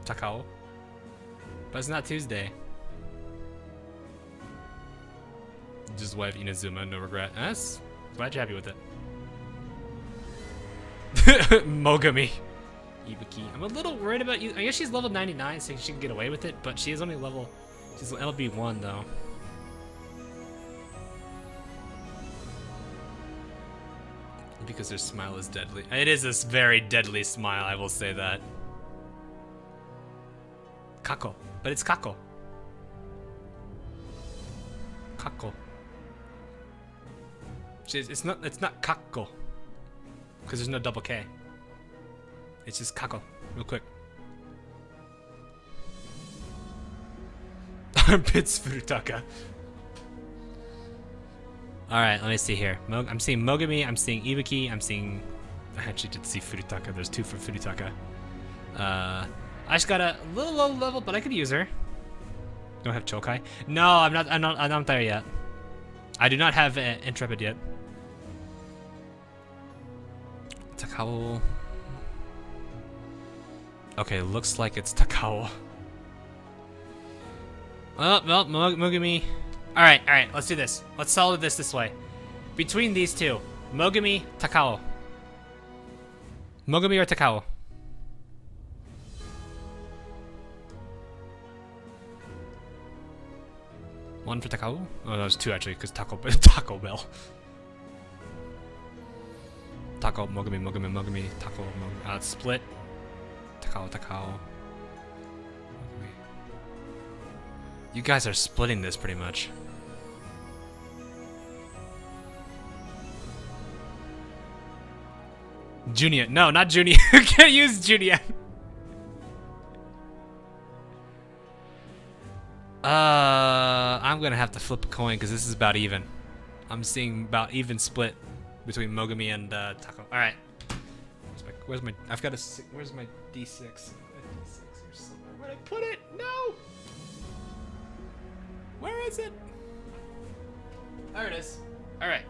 Takao. But it's not Tuesday. Just wife Inazuma, no regret. Yes, glad you're happy with it. Mogami. Ibuki. I'm a little worried about you. I guess she's level 99, so she can get away with it, but she is only level... She's LB1, though. Because her smile is deadly. It is this very deadly smile, I will say that. Kako. But it's Kako. Kako. It's not Kako. Because there's no double K. It's just Kako, real quick. Armpits Furutaka. Alright, let me see here. I'm seeing Mogami, I'm seeing Ibuki, I'm seeing... I actually did see Furutaka, there's 2 for Furutaka. I just got a little low level, but I could use her. Don't have Chokai. No, I'm not there yet. I do not have Intrepid yet. Takao. Okay, looks like it's Takao. Well, Mogami. Alright, let's do this. Let's solve this way. Between these two, Mogami, Takao. Mogami or Takao? One for Takao? Oh, that was two actually, because Taco Bell. Taco, Mogami, Taco, Mogami. It's split. Takao. Mogami. You guys are splitting this pretty much. Junia. No, not Junia. You can't use Junia. I'm gonna have to flip a coin because this is about even. I'm seeing about even split between Mogami and Taco. All right. Where's my? I've got a. Where's my D6? My D6 here somewhere. Where'd I put it? No. Where is it? There it is. All right.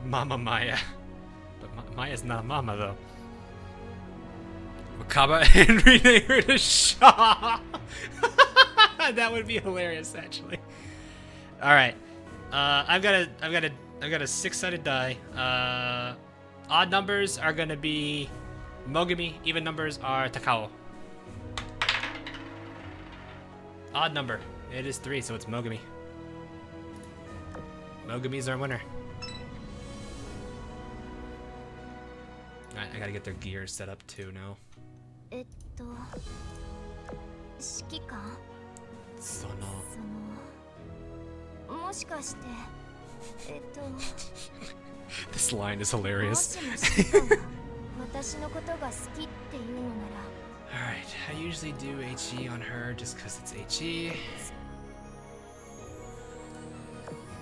Mama Maya. But Maya's not Mama though. Wakaba and rename her to Shaw. That would be hilarious, actually. All right. I've got a six-sided die. Odd numbers are gonna be Mogami. Even numbers are Takao. Odd number. It is 3, so it's Mogami. Mogami's our winner. Alright, I gotta get their gear set up too now. This line is hilarious. Alright, I usually do HE on her just because it's HE.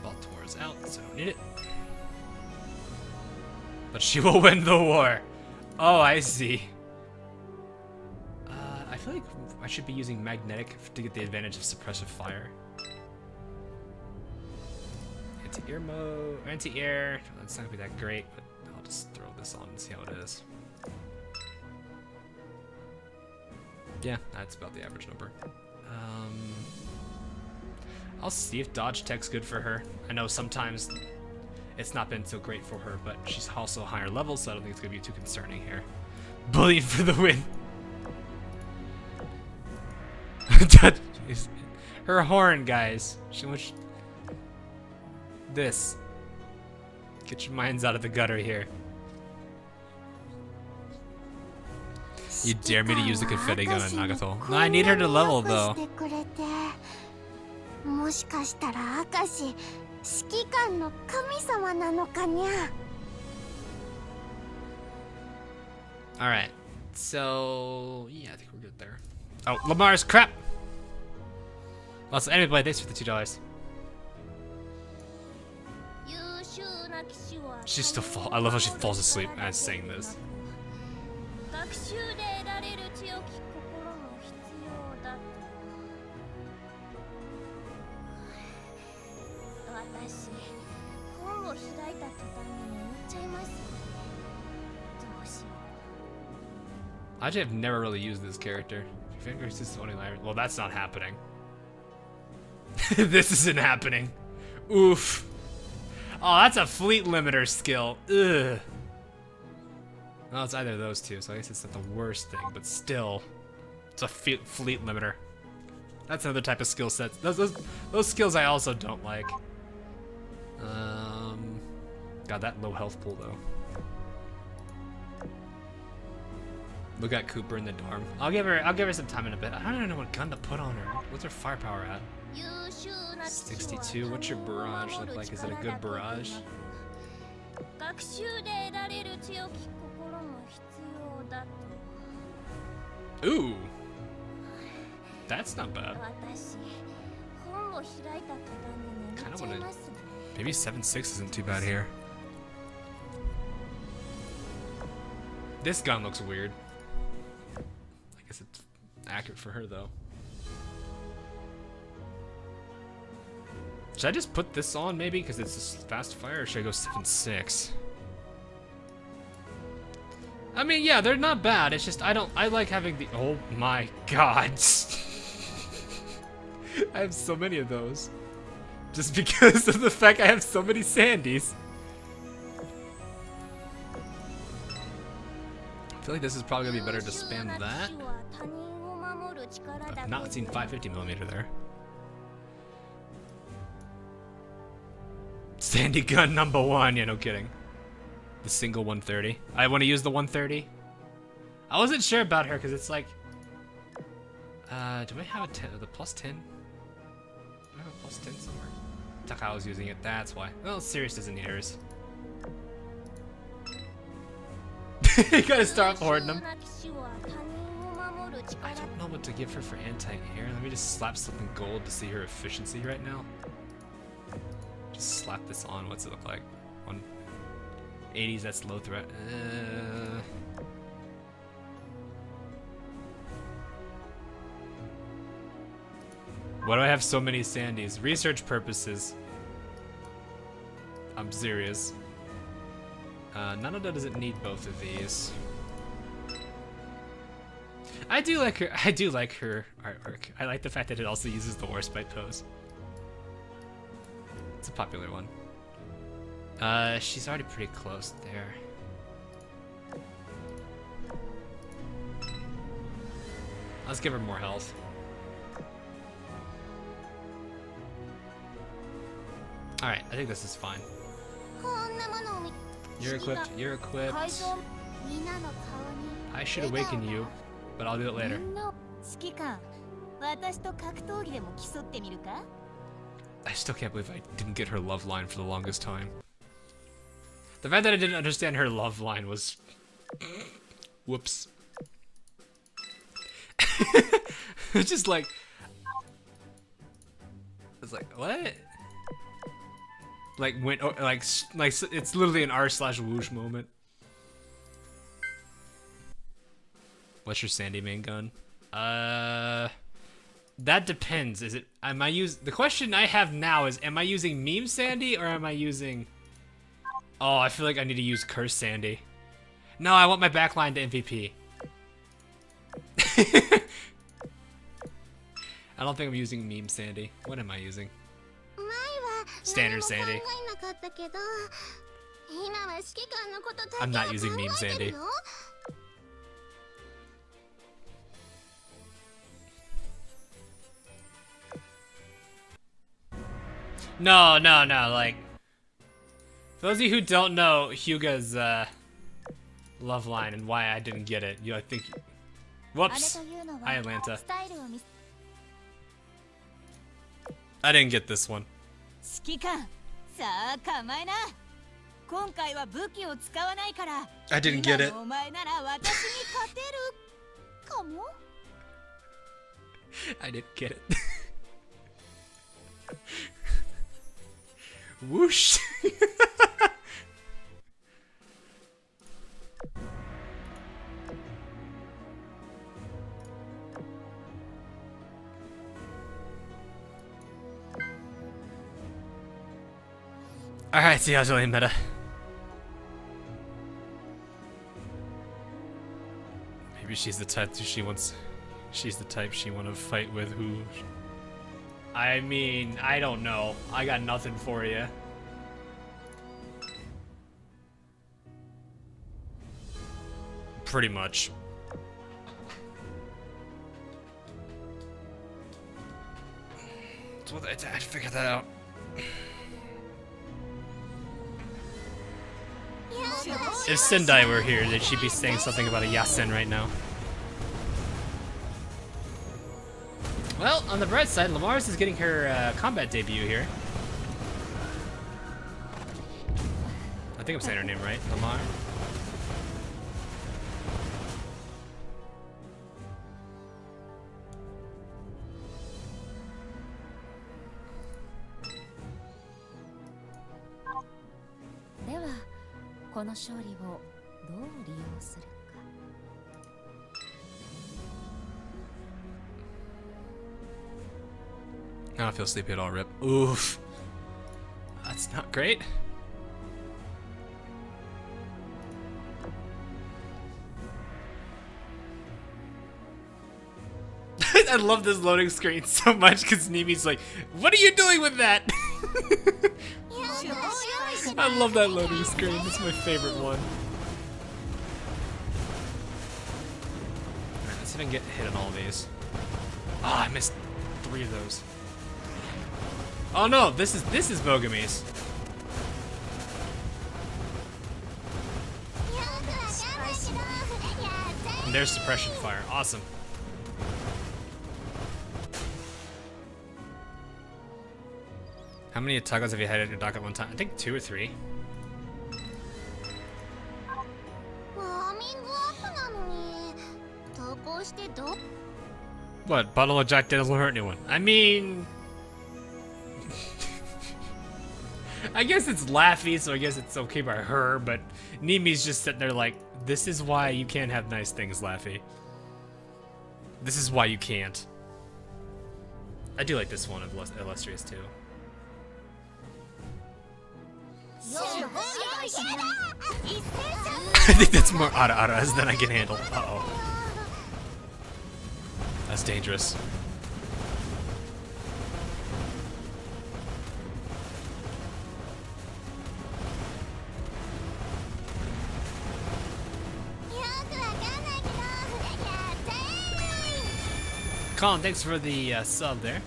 Baltimore's out, so I don't need it. But she will win the war. Oh, I see. I feel like I should be using magnetic to get the advantage of suppressive fire. Anti-air mode, anti-air. It's not gonna be that great, but I'll just throw this on and see how it is. Yeah, that's about the average number. I'll see if dodge tech's good for her. I know sometimes it's not been so great for her, but she's also a higher level, so I don't think it's gonna be too concerning here. Bullying for the win. Her horn, guys. She wants this. Get your minds out of the gutter here. You dare me to use the confetti gun on Nagato? No, I need her to level though. Alright, so yeah, I think we're good there. Oh, Lamar's crap! Also, anyway, play, thanks for the $2. She's still I love how she falls asleep as saying this. I actually have never really used this character. Well, that's not happening. This isn't happening. Oof. Oh, that's a fleet limiter skill. Ugh. Well, it's either of those two, so I guess it's not the worst thing, but still. It's a fleet limiter. That's another type of skill set. Those skills I also don't like. God, that low health pool though. Look at Cooper in the dorm. I'll give her some time in a bit. I don't even know what gun to put on her. What's her firepower at? 62. What's your barrage look like? Is it a good barrage? Ooh. That's not bad. Kind of want to. Maybe 7.6 isn't too bad here. This gun looks weird. I guess it's accurate for her though. Should I just put this on maybe because it's a fast fire, or should I go 7.6? I mean, yeah, they're not bad. It's just I like having the. Oh my god. I have so many of those. Just because of the fact I have so many Sandys. feel like this is probably gonna be better to spam that. I've not seen 550mm there. Sandy gun number 1, yeah, no kidding. The single 130. I want to use the 130. I wasn't sure about her because it's like, do I have the plus 10? Do I have a plus 10 somewhere? Takao was using it, that's why. Well, Sirius doesn't need hers. You gotta start hoarding them. I don't know what to give her for anti-air. Let me just slap something gold to see her efficiency right now. Just slap this on. What's it look like? 180s, that's low threat. Why do I have so many Sandys? Research purposes. I'm serious. Nanada doesn't need both of these. I do like her artwork. I like the fact that it also uses the Warspite pose. It's a popular one. She's already pretty close there. Let's give her more health. Alright, I think this is fine. You're equipped, you're equipped. I should awaken you, but I'll do it later. I still can't believe I didn't get her love line for the longest time. The fact that I didn't understand her love line was... Whoops. It's just like... It's like, what? Like, when, like, it's literally an r/whoosh moment. What's your Sandy main gun? That depends. Is it, the question I have now is, am I using Meme Sandy or am I using... Oh, I feel like I need to use Curse Sandy. No, I want my backline to MVP. I don't think I'm using Meme Sandy. What am I using? Standard Sandy. I'm not using Meme Sandy. No, like... For those of you who don't know Hyuga's, love line and why I didn't get it, I think... Whoops! Hi, Atlanta. I didn't get this one. I didn't get it. I didn't get it. Whoosh! Alright, see how's really meta. Maybe she's the type she wants to fight with who... I mean, I don't know. I got nothing for you. Pretty much. So I had to figure that out. If Sendai were here, then she'd be saying something about a Yasen right now. Well, on the bright side, Lamar's is getting her combat debut here. I think I'm saying her name right, Lamar. I don't feel sleepy at all, Rip. Oof. That's not great. I love this loading screen so much because Nimi's like, what are you doing with that? I love that loading screen. It's my favorite one. see if I can get hit on all of these. Ah, I missed 3 of those. Oh no, this is Bogamies. And there's suppression fire. Awesome. How many toggles have you had at your dock at one time? I think 2 or 3. What? Bottle of Jack Daniels won't hurt anyone. I mean... I guess it's Laffy, so I guess it's okay by her, but Nimi's just sitting there like, this is why you can't have nice things, Laffy. This is why you can't. I do like this one of Illustrious, too. I think that's more Ara-Aras than I can handle. Uh-oh. That's dangerous. Colin, thanks for the sub there.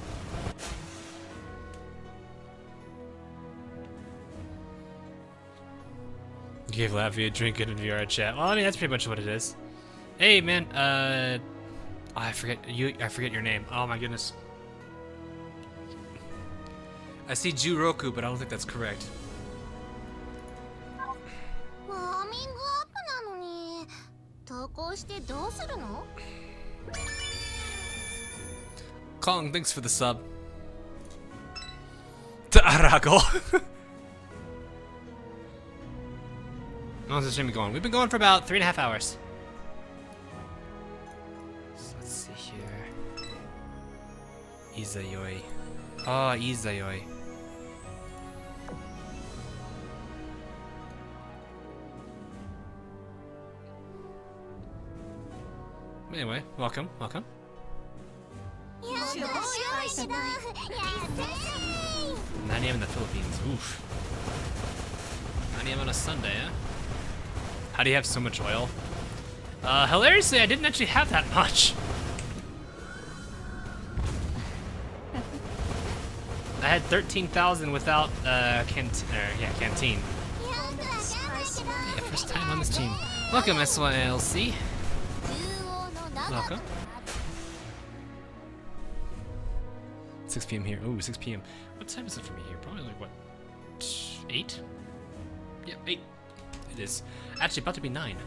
You gave Laffy a drink in VR chat. Well, I mean, that's pretty much what it is. Hey, man, I forget your name. Oh my goodness. I see Juroku, but I don't think that's correct. Kong, thanks for the sub. To Arago. How long has the stream been going? We've been going for about 3.5 hours. So let's see here. Izayoi. Oh, Izayoi. Anyway, welcome. 9 a.m. in the Philippines. Oof. 9 a.m. on a Sunday, eh? How do you have so much oil? Hilariously, I didn't actually have that much. I had 13,000 without canteen. Yeah, first time on this team. Welcome, SYLC. Welcome. 6 p.m. here. Ooh, 6 p.m. What time is it for me here? Probably like, what, 8? Yep, 8. It is. Actually, about to be 9.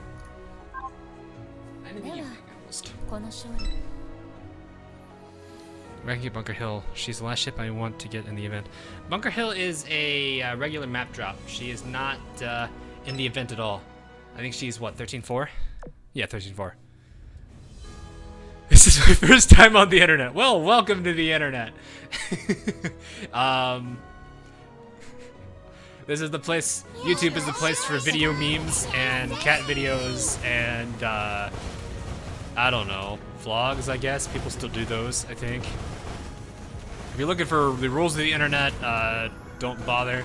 9 in the evening, almost. Where I can get Bunker Hill. She's the last ship I want to get in the event. Bunker Hill is a regular map drop. She is not in the event at all. I think she's, what, 13.4? Yeah, 13.4. This is my first time on the internet. Well, welcome to the internet. This is the place, YouTube is the place for video memes and cat videos and, I don't know, vlogs, I guess. People still do those, I think. If you're looking for the rules of the internet, don't bother.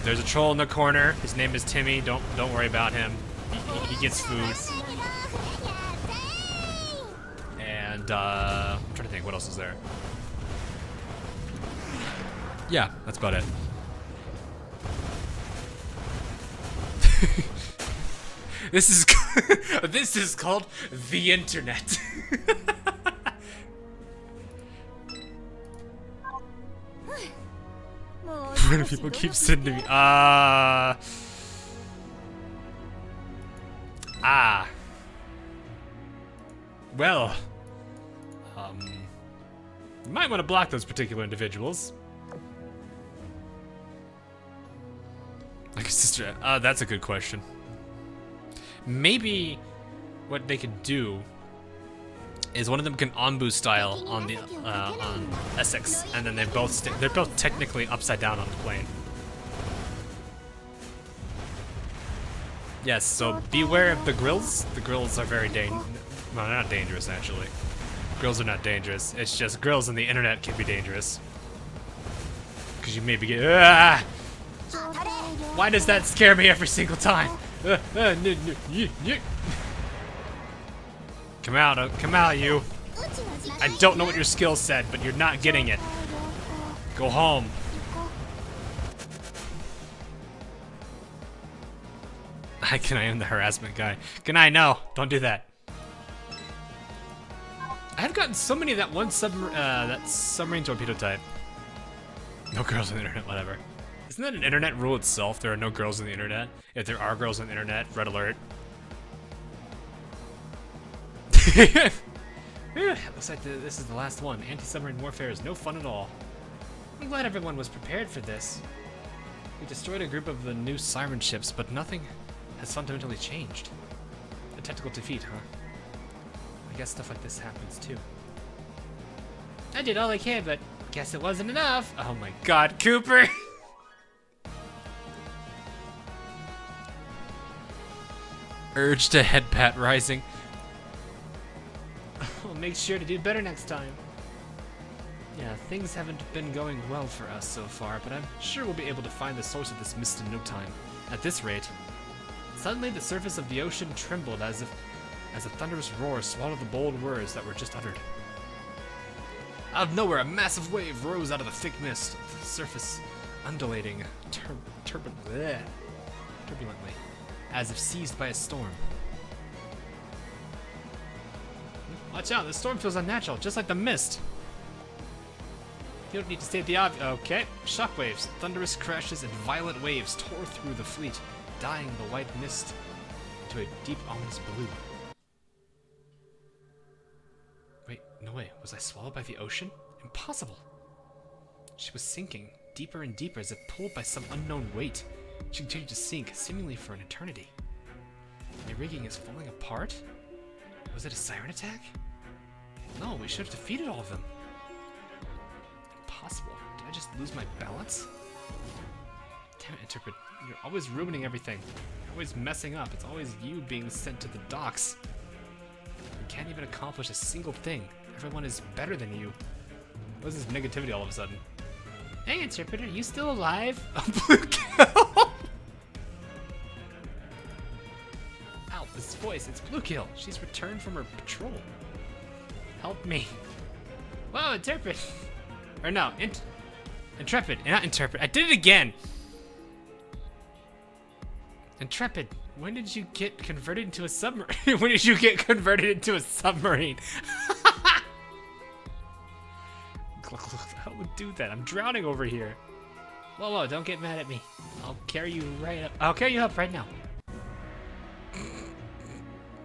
There's a troll in the corner. His name is Timmy. Don't worry about him. He gets food. And, I'm trying to think, what else is there? Yeah, that's about it. This is called the internet. Why do people keep sending me? Well, you might want to block those particular individuals. Like a sister. That's a good question. Maybe what they could do is one of them can Anbu style on the on Essex, and then they're both technically upside down on the plane. Yes, so beware of the grills. The grills are very well, they're not dangerous actually. Grills are not dangerous. It's just grills on the internet can be dangerous. Because you maybe get Why does that scare me every single time? Come out, you. I don't know what your skill said, but you're not getting it. Go home. Can I am the harassment guy? Can I? No, don't do that. I've gotten so many of that one that submarine torpedo type. No girls on the internet, whatever. Isn't that an internet rule itself? There are no girls on the internet. If there are girls on the internet, red alert. Looks like this is the last one. Anti-submarine warfare is no fun at all. I'm glad everyone was prepared for this. We destroyed a group of the new siren ships, but nothing has fundamentally changed. A technical defeat, huh? I guess stuff like this happens too. I did all I can, but guess it wasn't enough. Oh my god, Cooper! Urge to head pat rising. I'll make sure to do better next time. Yeah, things haven't been going well for us so far, but I'm sure we'll be able to find the source of this mist in no time. At this rate. Suddenly the surface of the ocean trembled as a thunderous roar swallowed the bold words that were just uttered. Out of nowhere, a massive wave rose out of the thick mist, the surface undulating turbulently, as if seized by a storm. Watch out, this storm feels unnatural, just like the mist. You don't need to state the obvious. Okay. Shockwaves, thunderous crashes, and violent waves tore through the fleet, dyeing the white mist to a deep, ominous blue. Wait, no way. Was I swallowed by the ocean? Impossible. She was sinking, deeper and deeper, as if pulled by some unknown weight. She continued to sink, seemingly for an eternity. My rigging is falling apart? Was it a siren attack? No, we should have defeated all of them. Impossible. Did I just lose my balance? Damn it, Interpret. You're always ruining everything. You're always messing up. It's always you being sent to the docks. You can't even accomplish a single thing. Everyone is better than you. What is this negativity all of a sudden? Hey, Interpreter, you still alive? A blue kill! Ow, this voice, it's Bluegill. She's returned from her patrol. Help me. Whoa, Interpret. Or no, Intrepid, not Interpret. I did it again! Intrepid, when did you get converted into a submarine? When did you get converted into a submarine? I would do that. I'm drowning over here. Whoa, whoa, don't get mad at me. I'll carry you right up. I'll carry you up right now.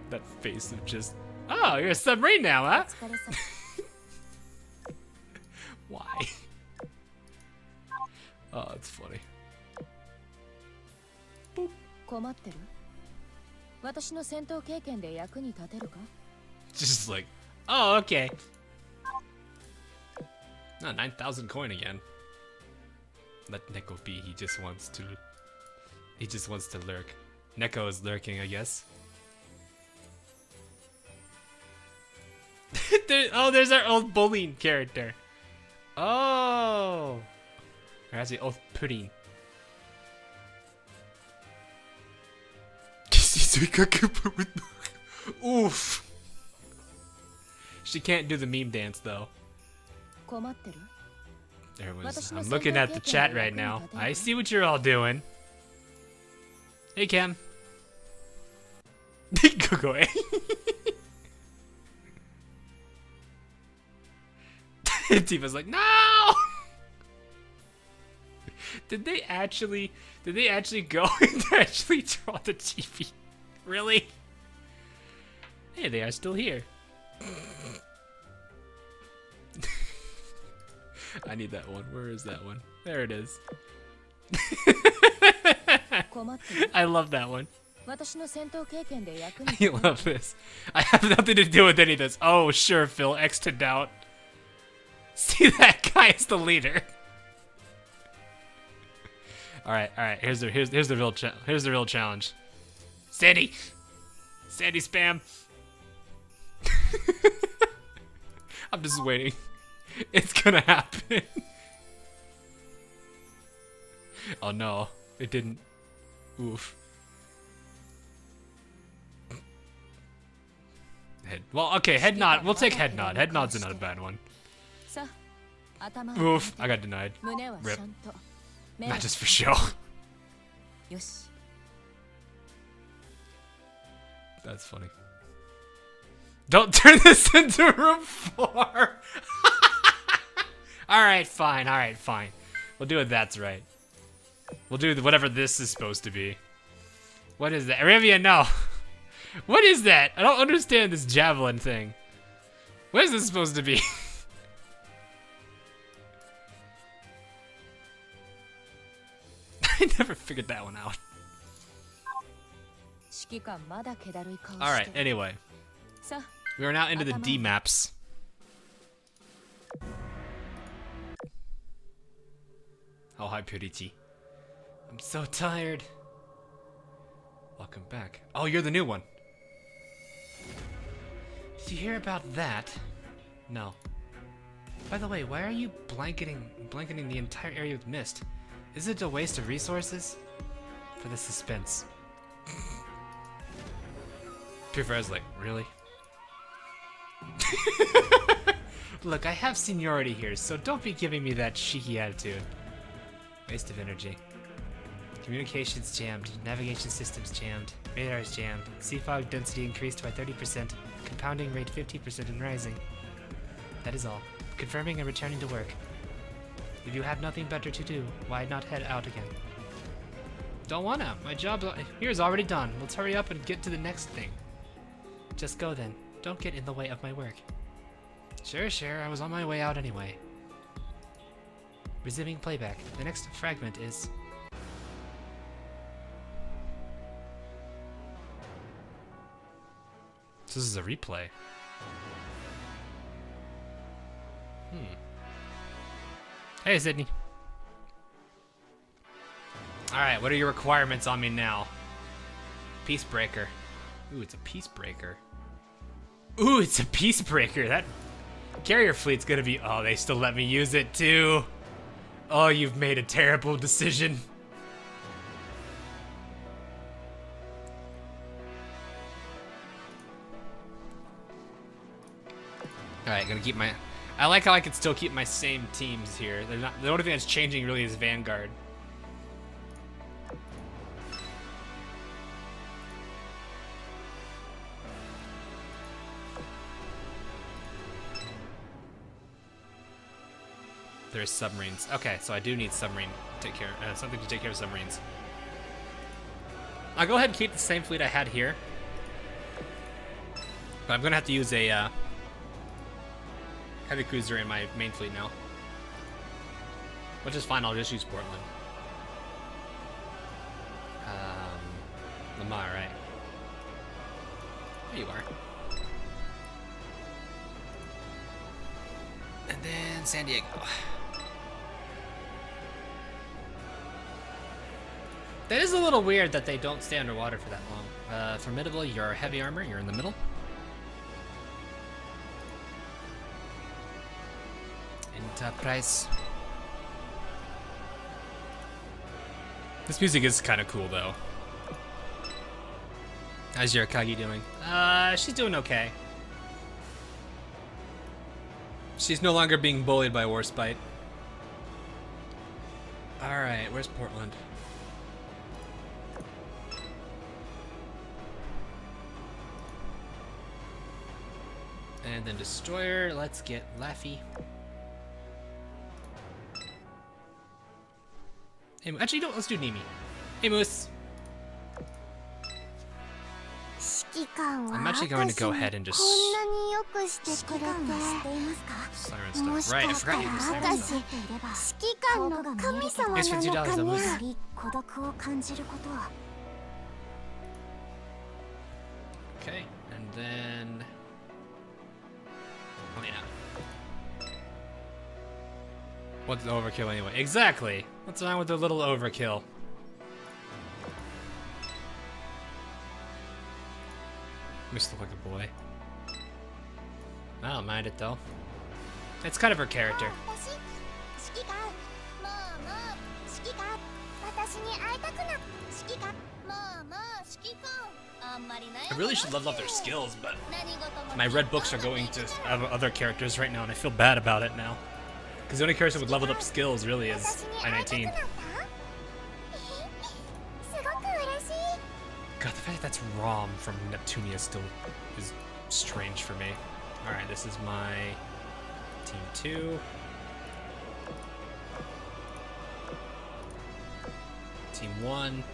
That face of just, oh, you're a submarine now, huh? Why? Oh, it's funny. Boop. Just like, oh, okay. No, 9,000 coin again. Let Neko be. He just wants to lurk. Neko is lurking, I guess. There's our old bullying character. Oh, or has the old pudding. Oof. She can't do the meme dance though. I'm looking at the chat right now. I see what you're all doing. Hey, Cam. Go away. Tifa's like, no! Did they actually go and actually draw the TV? Really? Hey, they are still here. I need that one. Where is that one? There it is. I love that one. I love this. I have nothing to do with any of this. Oh, sure, Phil. X to doubt. See, that guy is the leader. All right. Here's the real challenge. Sandy spam. I'm just waiting. It's gonna happen. Oh no, it didn't. Oof. Head. Well, okay, head nod. We'll take head nod. Head nod's not a bad one. Oof, I got denied. Rip. Not just for show. That's funny. Don't turn this into room 4. Alright, fine. Alright, fine. We'll do it. That's right. We'll do whatever this is supposed to be. What is that? Arivia, no. What is that? I don't understand this javelin thing. What is this supposed to be? I never figured that one out. Alright, anyway. We are now into the D maps. Oh, hi, Purity. I'm so tired. Welcome back. Oh, you're the new one. Did you hear about that? No. By the way, why are you blanketing the entire area with mist? Is it a waste of resources? For the suspense. Purifiers like, really? Look, I have seniority here, so don't be giving me that cheeky attitude. Waste of energy. Communications jammed. Navigation systems jammed. Radars jammed. Sea fog density increased by 30%. Compounding rate 50% and rising. That is all. Confirming and returning to work. If you have nothing better to do, why not head out again? Don't wanna. My job here is already done. Let's hurry up and get to the next thing. Just go then. Don't get in the way of my work. Sure, I was on my way out anyway. Resuming playback. The next fragment is... So this is a replay. Hey, Sydney. Alright, what are your requirements on me now? Peacebreaker. Ooh, it's a peacebreaker. Ooh, it's a peacebreaker. That carrier fleet's gonna be... Oh, they still let me use it too. Oh, you've made a terrible decision. Alright, gonna keep my... I like how I can still keep my same teams here. They're not... The only thing that's changing really is Vanguard. There's submarines. Okay, so I do need submarine to take care something to take care of submarines. I'll go ahead and keep the same fleet I had here. But I'm gonna have to use a heavy cruiser in my main fleet now. Which is fine, I'll just use Portland. Lamar, right? There you are. And then San Diego. That is a little weird that they don't stay underwater for that long. Formidable, you're heavy armor, you're in the middle. Enterprise. This music is kind of cool though. How's your Akagi doing? She's doing okay. She's no longer being bullied by Warspite. Alright, where's Portland? And then Destroyer, let's get Laffy. Hey, actually, no, let's do Nimi. Hey, Moose. I'm actually going to go ahead and just... Siren stuff. Right, I forgot you did siren stuff. Thanks for $2, Moose. Okay, and then... Oh, yeah. What's the overkill anyway? Exactly! What's wrong with the little overkill? Must look like a boy. I don't mind it though. It's kind of her character. I really should level up their skills, but my red books are going to other characters right now, and I feel bad about it now. Because the only character with leveled up skills really is I-19. God, the fact that that's Rom from Neptunia still is strange for me. Alright, this is my Team 2. Team 1.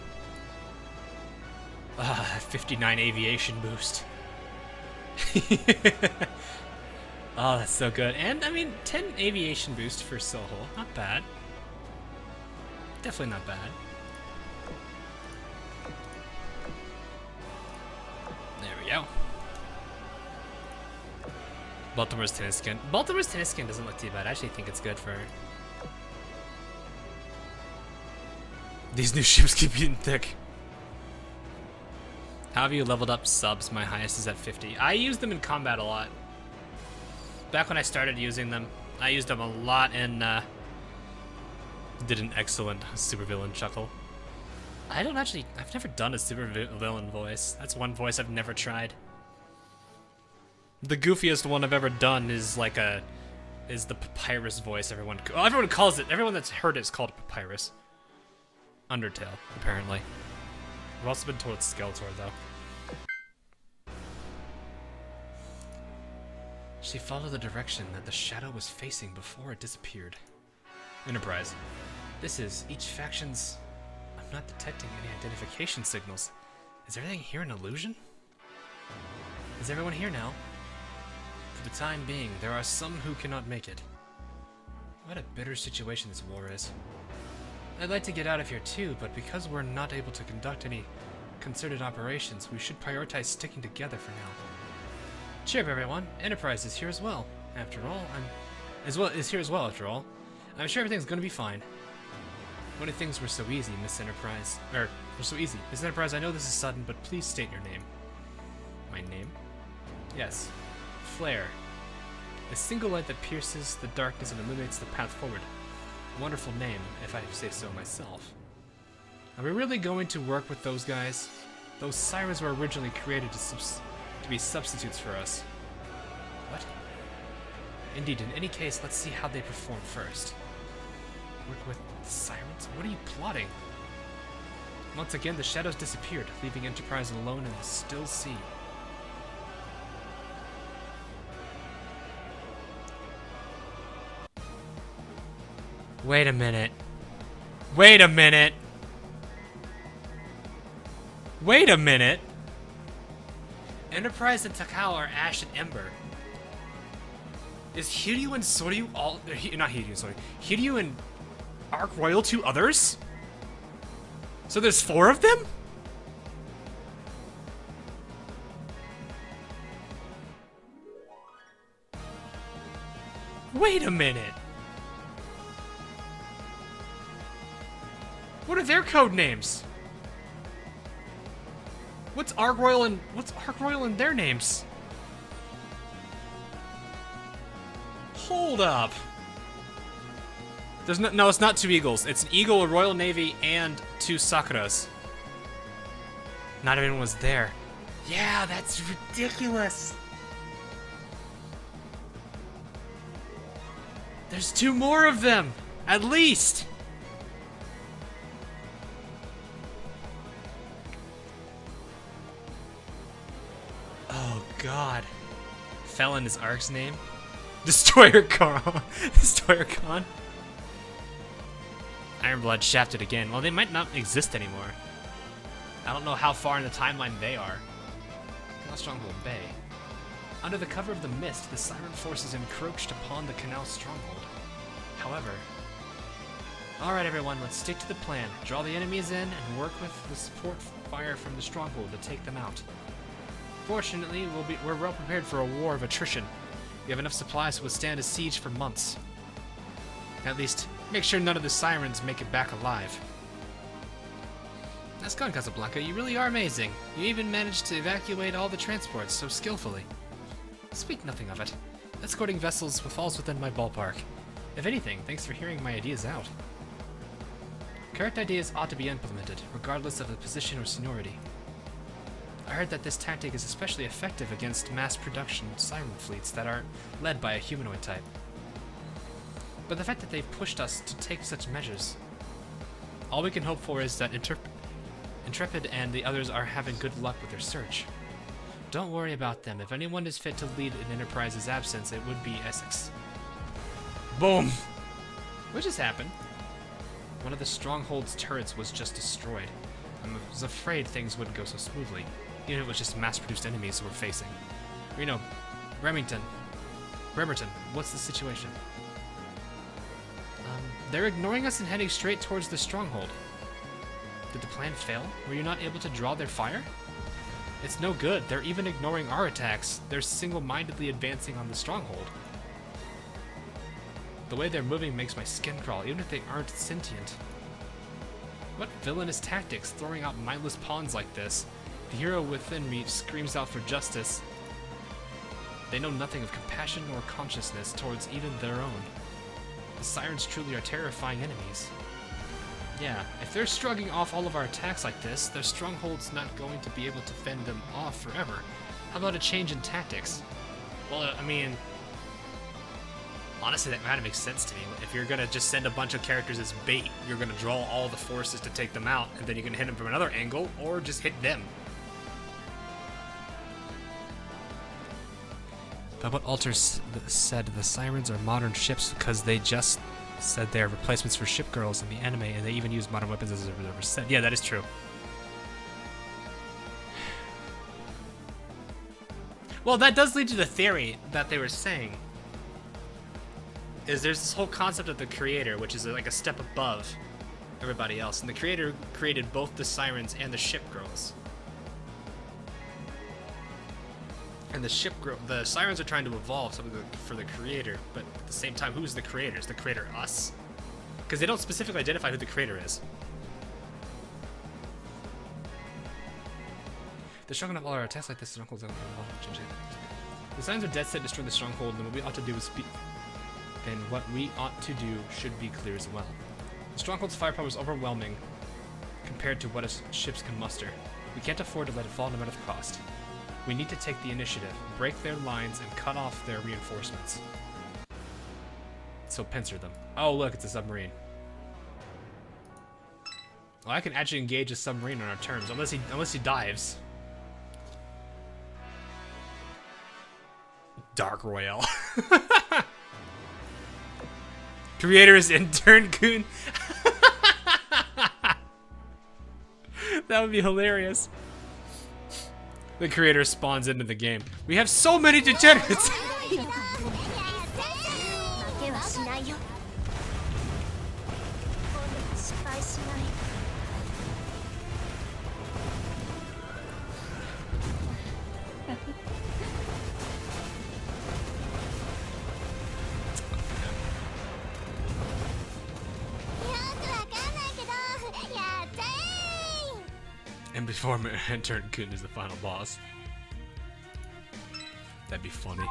59 aviation boost. Oh, that's so good. And, I mean, 10 aviation boost for Soho. Not bad. Definitely not bad. There we go. Baltimore's tennis skin. Baltimore's tennis skin doesn't look too bad. I actually think it's good for... These new ships keep getting thick. How have you leveled up subs? My highest is at 50. I use them in combat a lot. Back when I started using them, I used them a lot and did an excellent supervillain chuckle. I've never done a supervillain voice. That's one voice I've never tried. The goofiest one I've ever done is is the Papyrus voice. Everyone calls it. Everyone that's heard it's called Papyrus. Undertale, apparently. I've also been told it's Skeletor, though. She followed the direction that the shadow was facing before it disappeared. Enterprise. This is each faction's... I'm not detecting any identification signals. Is everything here an illusion? Is everyone here now? For the time being, there are some who cannot make it. What a bitter situation this war is. I'd like to get out of here too, but because we're not able to conduct any concerted operations, we should prioritize sticking together for now. Cheer up, everyone. Enterprise is here as well. After all, after all. I'm sure everything's gonna be fine. When did things were so easy, Miss Enterprise? Were so easy. Miss Enterprise, I know this is sudden, but please state your name. My name? Yes. Flare. A single light that pierces the darkness and illuminates the path forward. A wonderful name, if I say so myself. Are we really going to work with those guys? Those sirens were originally created to be substitutes for us. What? Indeed, in any case, let's see how they perform first. Work with the sirens? What are you plotting? Once again, the shadows disappeared, leaving Enterprise alone in the still sea. Wait a minute. Wait a minute. Wait a minute. Enterprise and Takao are Ash and Ember. Is Hiryu and Soryu all... Not Hiryu, sorry. Hiryu and Arc Royal 2 others? So there's 4 of them? Wait a minute. What are their code names? What's Arc Royal and their names? Hold up. There's no, it's not 2 eagles. It's an eagle, a Royal Navy, and 2 Sakuras. Not everyone was there. Yeah, that's ridiculous. There's 2 more of them, at least. Oh God. Felon is Ark's name. Destroyer Khan. Destroyer Khan. Ironblood shafted again. Well, they might not exist anymore. I don't know how far in the timeline they are. Canal Stronghold Bay. Under the cover of the mist, the Siren forces encroached upon the Canal Stronghold. However... Alright everyone, let's stick to the plan. Draw the enemies in and work with the support fire from the Stronghold to take them out. Fortunately, we're well prepared for a war of attrition. We have enough supplies to withstand a siege for months. At least, make sure none of the sirens make it back alive. That's gone, Casablanca. You really are amazing. You even managed to evacuate all the transports so skillfully. Speak nothing of it. Escorting vessels falls within my ballpark. If anything, thanks for hearing my ideas out. Correct ideas ought to be implemented, regardless of the position or seniority. I heard that this tactic is especially effective against mass production siren fleets that are led by a humanoid type. But the fact that they've pushed us to take such measures, all we can hope for is that Intrepid and the others are having good luck with their search. Don't worry about them. If anyone is fit to lead in Enterprise's absence, it would be Essex. Boom! What just happened? One of the Stronghold's turrets was just destroyed. I was afraid things wouldn't go so smoothly, even if it was just mass-produced enemies we're facing. Reno, Bremerton, what's the situation? They're ignoring us and heading straight towards the Stronghold. Did the plan fail? Were you not able to draw their fire? It's no good. They're even ignoring our attacks. They're single-mindedly advancing on the Stronghold. The way they're moving makes my skin crawl, even if they aren't sentient. What villainous tactics, throwing out mindless pawns like this? The hero within me screams out for justice. They know nothing of compassion or consciousness towards even their own. The Sirens truly are terrifying enemies. Yeah, if they're shrugging off all of our attacks like this, their Stronghold's not going to be able to fend them off forever. How about a change in tactics? Well, I mean, honestly, that kind of makes sense to me. If you're gonna just send a bunch of characters as bait, you're gonna draw all the forces to take them out, and then you can hit them from another angle, or just hit them. But what Alters said, the Sirens are modern ships because they just said they are replacements for ship girls in the anime, and they even use modern weapons as ever said. Yeah, that is true. Well, that does lead to the theory that they were saying. Is there's this whole concept of the creator, which is like a step above everybody else, and the creator created both the Sirens and the ship girls. And the Sirens are trying to evolve something for the creator, but at the same time, who's the creator? Is the creator us? Because they don't specifically identify who the creator is. They're strong enough all our attacks like this. The Sirens are dead set to destroy the Stronghold, and what we ought to do is then what we ought to do should be clear as well. The Stronghold's firepower is overwhelming compared to what ships can muster. We can't afford to let it fall no matter the cost. We need to take the initiative, break their lines, and cut off their reinforcements. So pincer them. Oh look, it's a submarine. Well, I can actually engage a submarine on our terms, unless he dives. Dark Royale. Creator is intern Goon. That would be hilarious. The creator spawns into the game. We have so many degenerates! And before Intern Kun is the final boss. That'd be funny.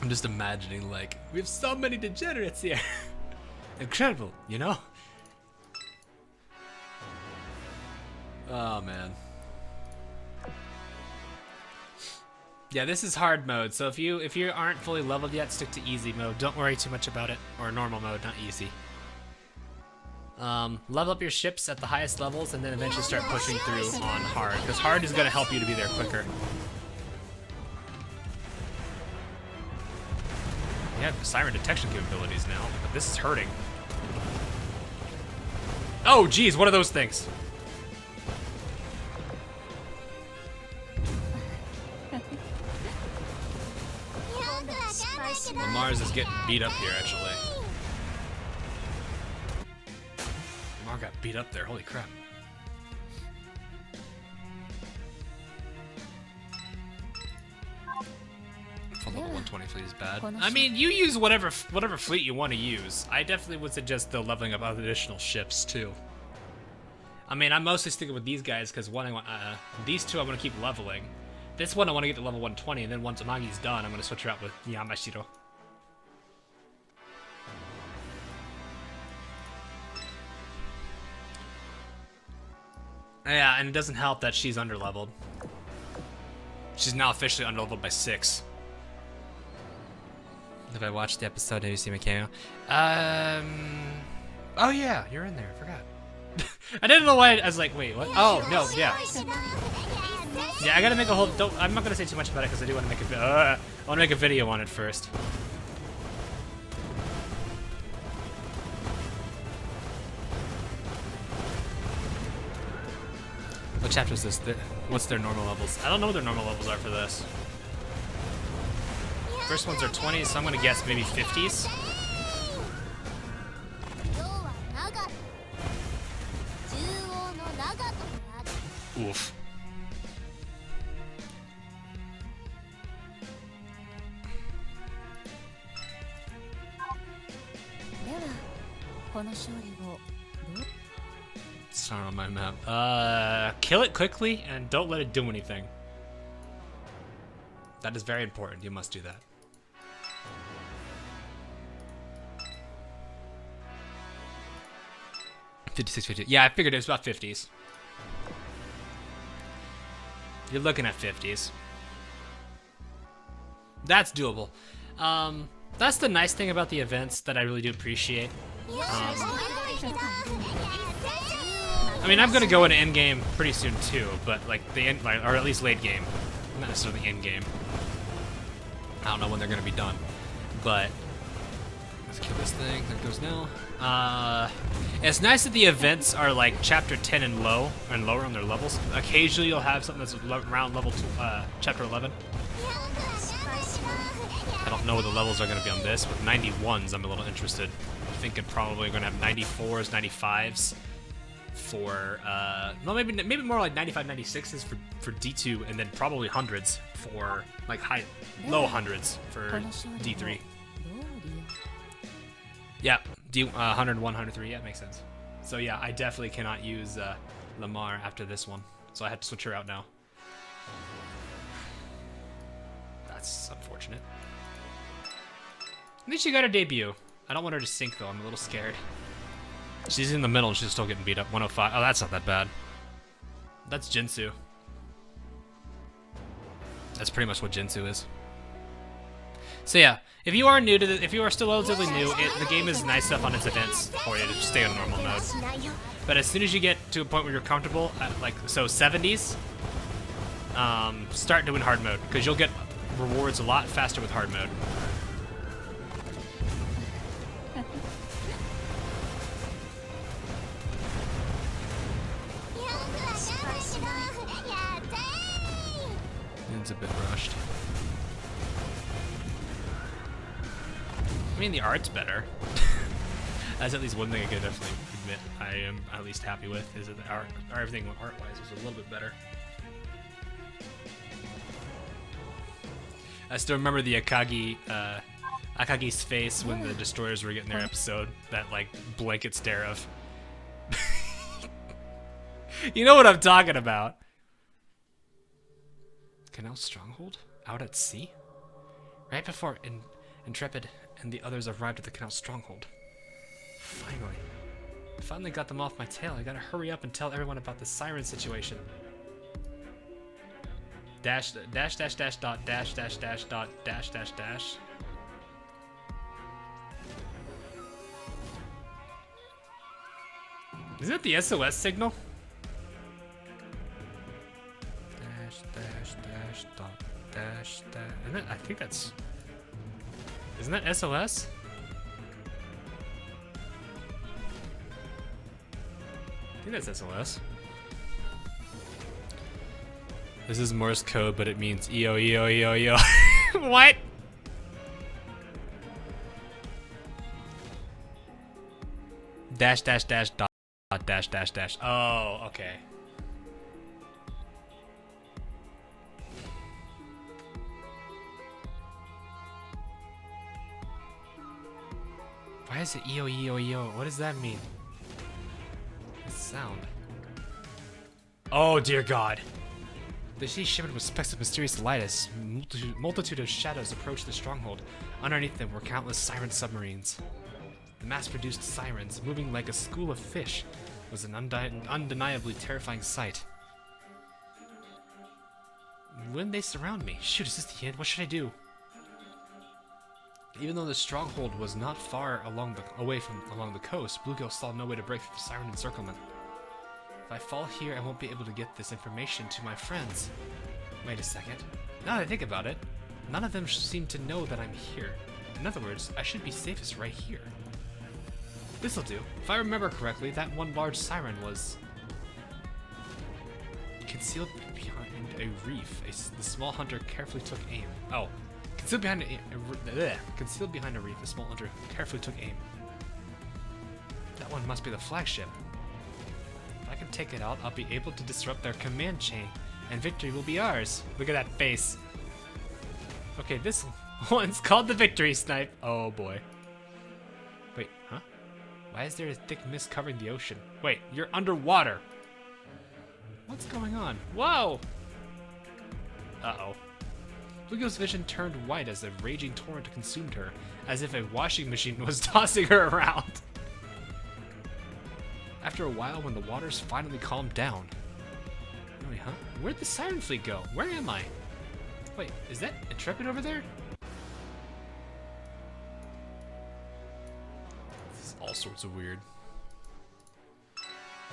I'm just imagining, like, we have so many degenerates here. Incredible, you know? Oh, man. Yeah, this is hard mode, so if you aren't fully leveled yet, stick to easy mode. Don't worry too much about it. Or normal mode, not easy. Level up your ships at the highest levels and then eventually start pushing through on hard, because hard is going to help you to be there quicker. We have siren detection capabilities now, but this is hurting. Oh geez, what are those things? Mars is getting beat up here, actually. Lamar got beat up there, holy crap. Full level 120 fleet is bad. I mean, you use whatever fleet you want to use. I definitely would suggest the leveling up other additional ships too. I mean, I'm mostly sticking with these guys because one, I want these two I want to keep leveling. This one I want to get to level 120, and then once Amagi's done, I'm going to switch her out with Yamashiro. Yeah, and it doesn't help that she's underleveled. She's now officially underleveled by 6. If I watched the episode, did you see my cameo? Oh yeah, you're in there. I forgot. I didn't know why. I was like, wait, what? Oh no, yeah. Yeah, I gotta make a whole. I'm not gonna say too much about it because I do want to make a. I want to make a video on it first. What chapter is this? What's their normal levels? I don't know what their normal levels are for this. First ones are 20s, so I'm gonna guess maybe 50s. Oof. It's not on my map. Kill it quickly and don't let it do anything. That is very important. You must do that. $56, $50. Yeah, I figured it was about 50s. You're looking at 50s. That's doable. That's the nice thing about the events that I really do appreciate. I mean, I'm gonna go into end game pretty soon too, but like the end, or at least late game, not necessarily end game. I don't know when they're gonna be done, but let's kill this thing. There it goes now. It's nice that the events are like chapter 10 and lower on their levels. Occasionally you'll have something that's around level chapter 11. I don't know what the levels are going to be on this. With 91s, I'm a little interested. I'm thinking probably going to have 94s, 95s for, no, maybe more like 95, 96s for D2, and then probably hundreds for like low hundreds for D3. Yeah, 101, 103, yeah, makes sense. So yeah, I definitely cannot use Lamar after this one, so I had to switch her out now. That's unfortunate. At least she got her debut. I don't want her to sink though, I'm a little scared. She's in the middle and she's still getting beat up. 105, oh that's not that bad. That's Jinsu. That's pretty much what Jinsu is. So yeah, if you are new to if you are still relatively new, the game is nice stuff on its events for you to just stay on normal mode. But as soon as you get to a point where you're comfortable, like so 70s, start doing hard mode because you'll get rewards a lot faster with hard mode. It's a bit rushed. I mean, the art's better. That's at least one thing I can definitely admit I am at least happy with, is that the art, or everything art-wise was a little bit better. I still remember the Akagi's face when the destroyers were getting their episode, that like blanket stare of. You know what I'm talking about. Canal Stronghold? Out at sea? Right before Intrepid and the others arrived at the Canal Stronghold. Finally. I finally got them off my tail. I gotta hurry up and tell everyone about the siren situation. Dash dash dash dash dot dash dash dash dot dash dash dash. Isn't it the SOS signal? Dash dash dash dot dash dash. Isn't it? I think that's. Isn't that SOS? I think that's SOS. This is Morse code, but it means EO, EO, EO, EO. What? Dash, dash, dash, dot, dash, dash, dash. Oh, okay. Why is it EO, EO, EO? What does that mean? This sound. Oh, dear God. The sea shimmered with specks of mysterious light as multitude of shadows approached the stronghold. Underneath them were countless siren submarines. The mass-produced sirens, moving like a school of fish, was an undeniably terrifying sight. When they surround me? Shoot, is this the end? What should I do? Even though the stronghold was not far along the coast, Bluegill saw no way to break through the siren encirclement. If I fall here, I won't be able to get this information to my friends. Wait a second. Now that I think about it, none of them seem to know that I'm here. In other words, I should be safest right here. This'll do. If I remember correctly, that one large siren was concealed behind a reef. The small hunter carefully took aim. Oh, concealed behind a reef. A small hunter carefully took aim. That one must be the flagship. If I can take it out, I'll be able to disrupt their command chain, and victory will be ours. Look at that face. Okay, this one's called the victory snipe. Oh boy. Wait, huh? Why is there a thick mist covering the ocean? Wait, you're underwater. What's going on? Whoa! Uh-oh. Bluegill's vision turned white as a raging torrent consumed her, as if a washing machine was tossing her around. After a while, when the waters finally calmed down... Wait, huh? Where'd the siren fleet go? Where am I? Wait, is that Intrepid over there? This is all sorts of weird.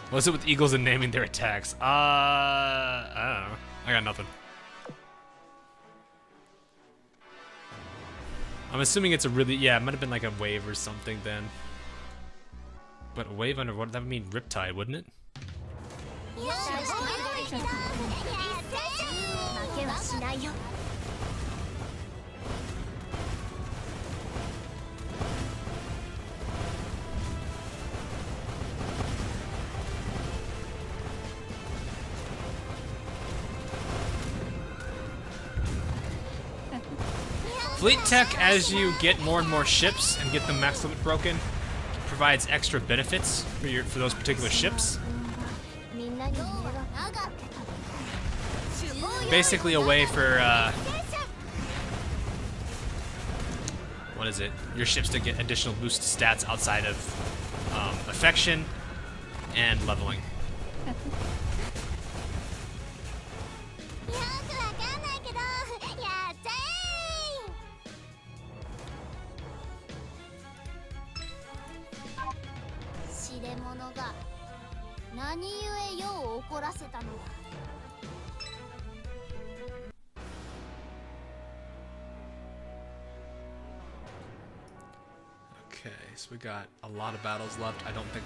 What's it with eagles and naming their attacks? I don't know. I got nothing. I'm assuming it's a really... Yeah, it might have been like a wave or something then. But a wave underwater, that would mean riptide, wouldn't it? Fleet tech, as you get more and more ships and get the max limit broken, provides extra benefits for those particular ships. Basically a way for what is it? Your ships to get additional boost stats outside of affection and leveling. Okay, so we got a lot of battles left. I don't think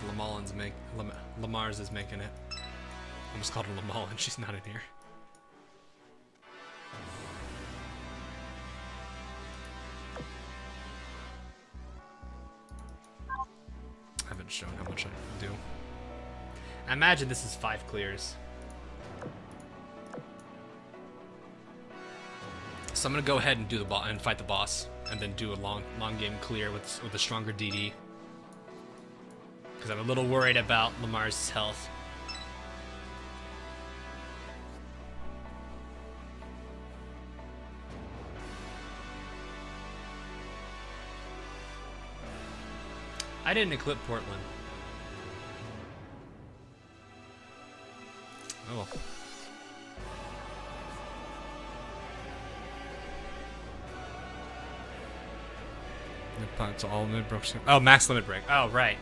Lamar's is making it. I almost called her Lamalin. She's not in here. I haven't shown how much I can do. I imagine this is 5 clears. So I'm gonna go ahead and do and fight the boss, and then do a long game clear with a stronger DD. Because I'm a little worried about Lamar's health. I didn't equip Portland. Oh well. It's all limit break. Oh, max limit break. Oh, right.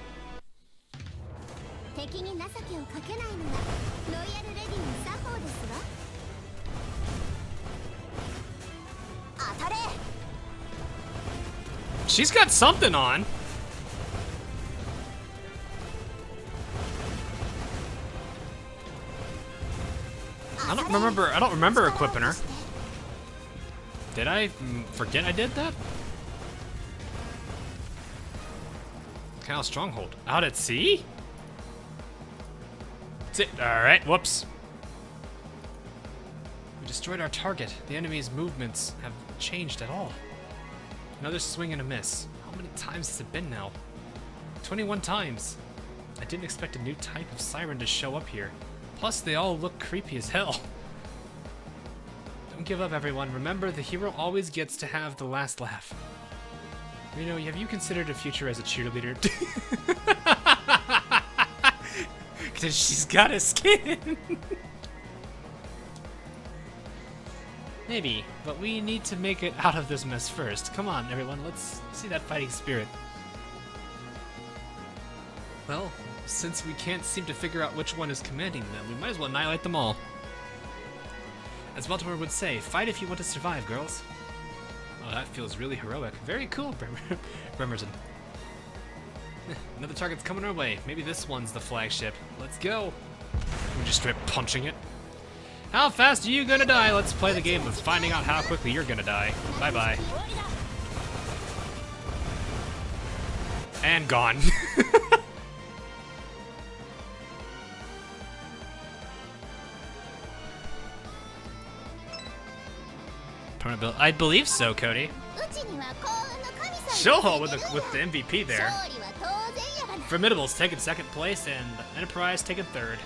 She's got something on. I don't remember equipping her. Did I forget I did that? Canal Stronghold. Out at sea? That's it. Alright, whoops. We destroyed our target. The enemy's movements have changed at all. Another swing and a miss. How many times has it been now? 21 times. I didn't expect a new type of siren to show up here. Plus, they all look creepy as hell. Don't give up, everyone. Remember, the hero always gets to have the last laugh. You know, have you considered a future as a cheerleader? She's got a skin. Maybe, but we need to make it out of this mess first. Come on, everyone, let's see that fighting spirit. Well, since we can't seem to figure out which one is commanding them, we might as well annihilate them all. As Baltimore would say, fight if you want to survive, girls. Oh, that feels really heroic. Very cool, Bremerton. Another target's coming our way. Maybe this one's the flagship. Let's go. We're just straight punching it. How fast are you gonna die? Let's play the game of finding out how quickly you're gonna die. Bye-bye. And gone. I believe so, Cody. Shoho with the MVP there. Formidable's taking second place, and Enterprise taking third.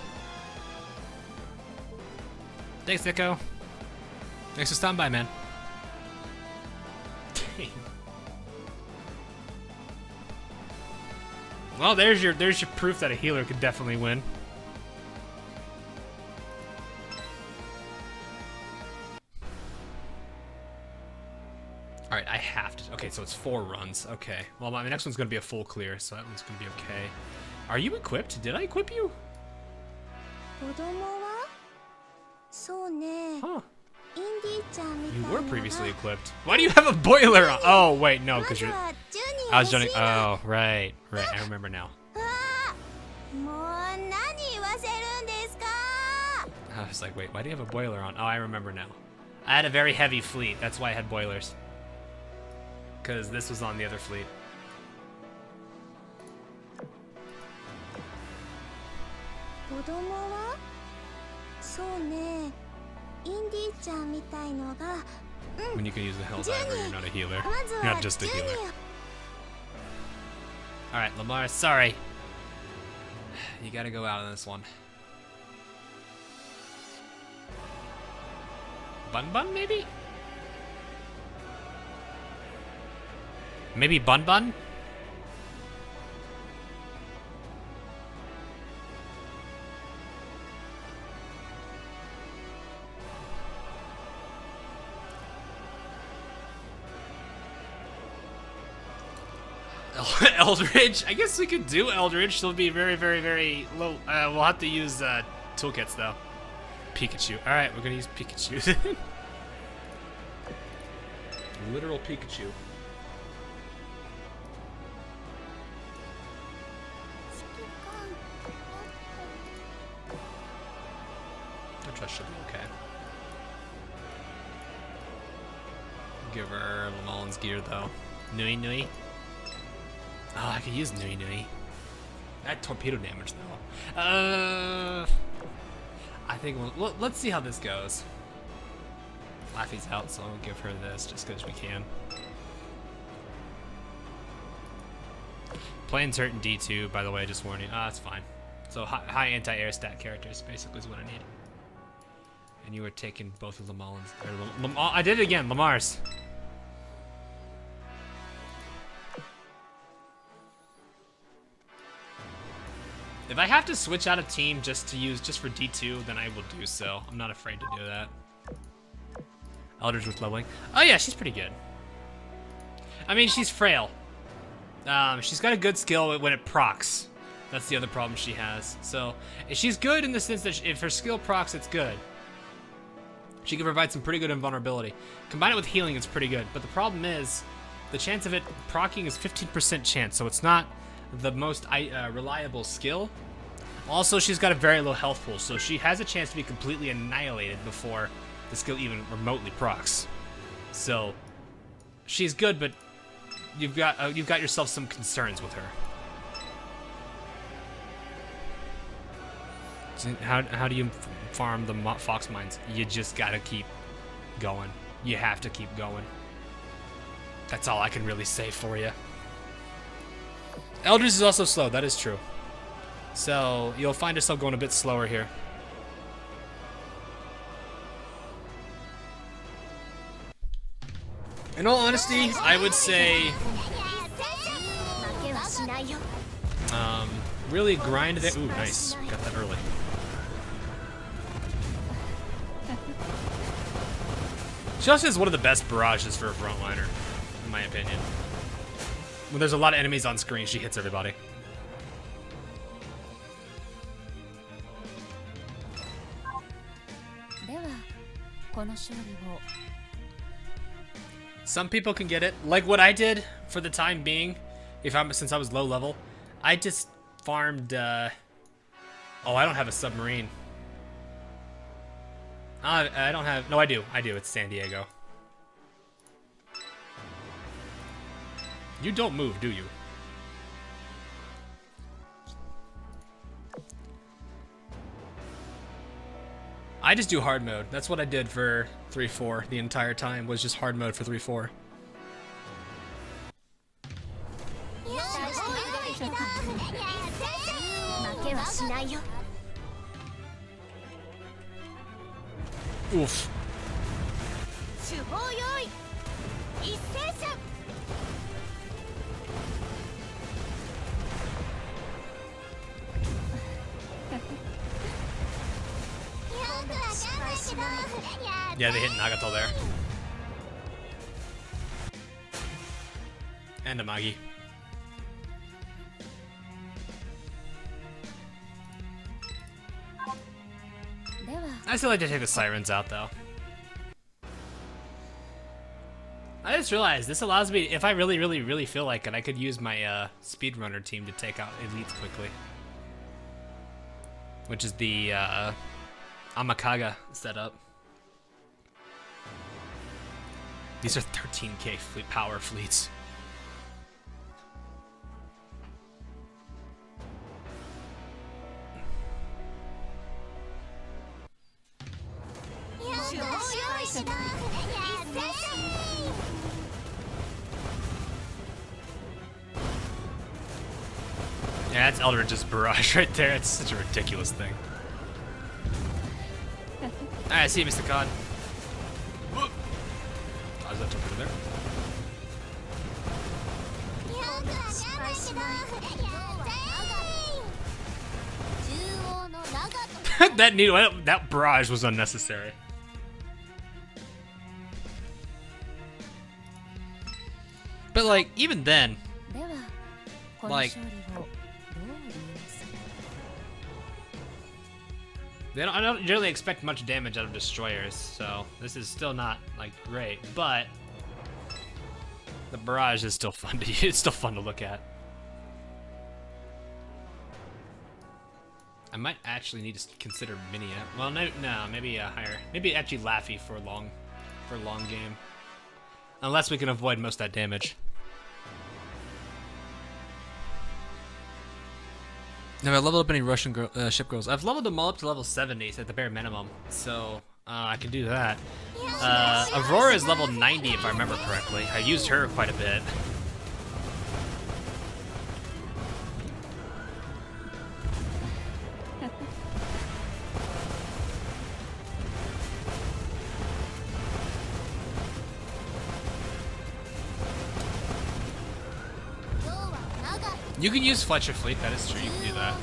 Thanks, Nico. Thanks for stopping by, man. Dang. Well, there's your proof that a healer could definitely win. All right, I have to. Okay, so it's 4 runs. Okay. Well, my next one's gonna be a full clear, so that one's gonna be okay. Are you equipped? Did I equip you? Huh. You were previously equipped. Why do you have a boiler on? Oh, wait, no, because you're... I was joining... Oh, right. Right, I remember now. I was like, wait, why do you have a boiler on? Oh, I remember now. I had a very heavy fleet. That's why I had boilers. Because this was on the other fleet. When you can use the Helldiver, you're not a healer. You're not just a healer. Alright, Lamar, sorry. You gotta go out on this one. Bun Bun, maybe? Maybe Bun Bun? Eldridge? I guess we could do Eldridge. She'll be very, very, very low. We'll have to use toolkits, though. Pikachu. Alright, we're gonna use Pikachu. Literal Pikachu. I trust she'll be okay. Give her Lamallen's gear, though. Nui Nui. Oh, I could use Nui Nui. That torpedo damage, though. I think let's see how this goes. Laffy's out, so I'll give her this just because we can. Plane's hurt in D2, by the way, just warning. That's fine. So high anti-air stat characters basically is what I need. And you were taking both of Lamallen's. I did it again, Lamar's. If I have to switch out a team just for D2, then I will do so. I'm not afraid to do that. Eldridge with leveling. Oh yeah, she's pretty good. I mean, she's frail. She's got a good skill when it procs. That's the other problem she has. So she's good in the sense that if her skill procs, it's good. She can provide some pretty good invulnerability. Combine it with healing, it's pretty good. But the problem is, the chance of it proccing is 15% chance, so it's not the most reliable skill. Also, she's got a very low health pool, so she has a chance to be completely annihilated before the skill even remotely procs. So she's good, but you've got yourself some concerns with her. So how do you farm the fox mines? You just gotta keep going. You have to keep going. That's all I can really say for you. Eldridge is also slow, that is true. So you'll find yourself going a bit slower here. In all honesty, I would say really grind there. Ooh, nice. Got that early. She also has one of the best barrages for a frontliner, in my opinion. When there's a lot of enemies on screen, she hits everybody. Some people can get it, like what I did for the time being. Since I was low level, I just farmed. Oh, I don't have a submarine. I don't have. No, I do. It's San Diego. You don't move, do you? I just do hard mode. That's what I did for 3-4 the entire time, was just hard mode for 3-4. Oof. Yeah, they hit Nagato there. And Amagi. I still like to take the sirens out though. I just realized this allows me, if I really feel like it, I could use my speedrunner team to take out elites quickly. Which is the Amakaga setup. These are 13k fleet power fleets. Yeah, that's Eldridge's barrage right there. It's such a ridiculous thing. Alright, see you, Mr. Khan. How's that jump over there? That needle, that barrage was unnecessary. But like, even then, like, I don't really expect much damage out of destroyers, so this is still not like great. But the barrage is still fun to it's still fun to look at. I might actually need to consider mini. Well, no, maybe higher. Maybe actually Laffy for a long game, unless we can avoid most of that damage. Have I leveled up any Russian ship girls? I've leveled them all up to level 70 at the bare minimum, so I can do that. Aurora is level 90 if I remember correctly. I used her quite a bit. You can use Fletcher Fleet, that is true, you can do that.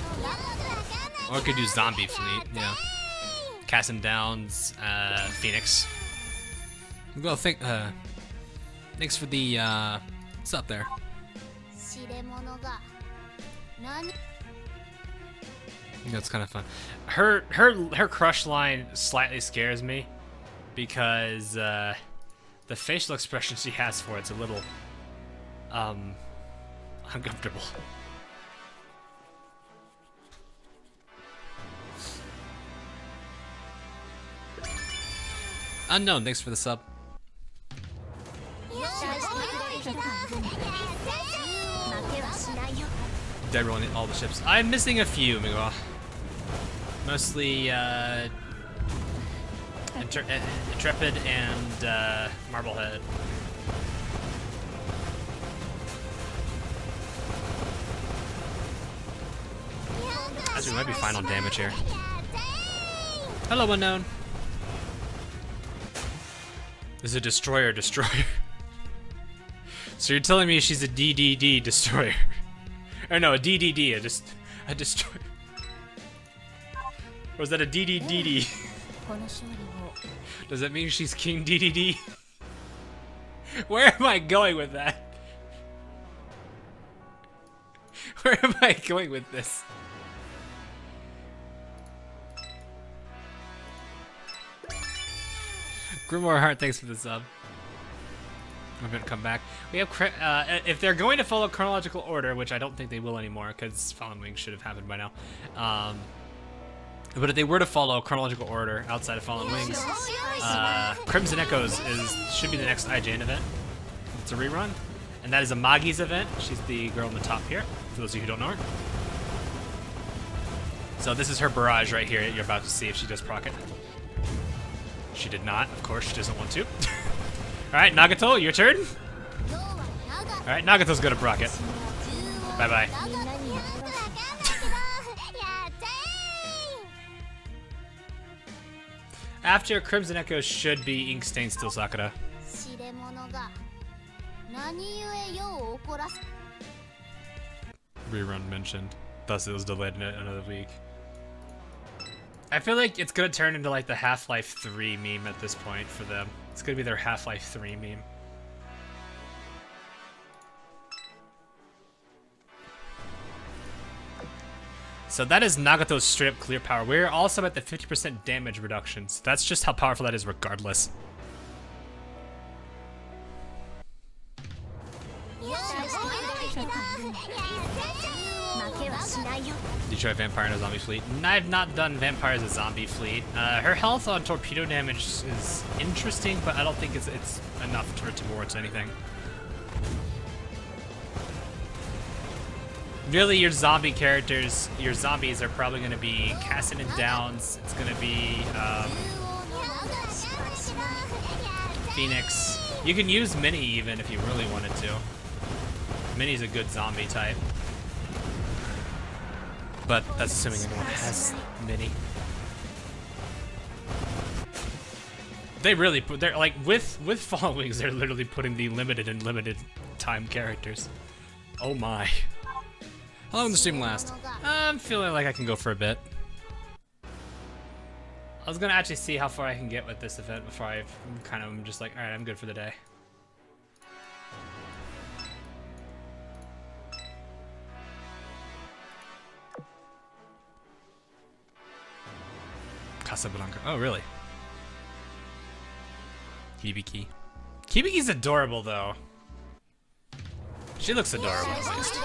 Or you could do Zombie Fleet, yeah. Cassim Downs, Phoenix. Well, thanks for the, what's up there? That's kind of fun. Her crush line slightly scares me because, the facial expression she has for it's a little, uncomfortable. Unknown, thanks for the sub. Dead rolling all the ships. I'm missing a few, Miguel. Mostly Intrepid and Marblehead. We might be fine on damage here. Hello, Unknown. This is a destroyer. So you're telling me she's a DDD destroyer? Or no, a DDD. A destroyer. Or is that a DDDD? Does that mean she's King DDD? Where am I going with that? Where am I going with this? Grimoire Heart, thanks for the sub. I'm gonna come back. We have if they're going to follow chronological order, which I don't think they will anymore, because Fallen Wings should have happened by now. But if they were to follow chronological order outside of Fallen Wings, Crimson Echoes should be the next IGN event. It's a rerun, and that is a Magi's event. She's the girl on the top here, for those of you who don't know her. So this is her barrage right here. You're about to see if she does proc it. She did not. Of course, she doesn't want to. Alright, Nagato, your turn. Alright, Nagato's gonna proc it. Bye-bye. After Crimson Echo should be Inkstained Steel Sakura. Rerun mentioned. Thus it was delayed another week. I feel like it's gonna turn into like the Half-Life 3 meme at this point for them. It's gonna be their Half-Life 3 meme. So that is Nagato's straight up clear power. We're also at the 50% damage reduction. So that's just how powerful that is regardless. Detroit Vampire and a Zombie Fleet. I've not done Vampire as a Zombie Fleet. Her health on torpedo damage is interesting, but I don't think it's enough for it to warrant anything. Really, your zombie characters, your zombies are probably going to be Cassin and Downs. It's going to be Phoenix. You can use Minnie even if you really wanted to. Minnie's a good zombie type. But that's assuming anyone has Minnie. They really put, they're like, with Fallen Wings, they're literally putting the limited and limited time characters. Oh my. How long will the stream last? I'm feeling like I can go for a bit. I was gonna actually see how far I can get with this event before I kind of am just like, alright, I'm good for the day. Casablanca. Oh, really? Hibiki. Hibiki's adorable, though. She looks adorable, at least.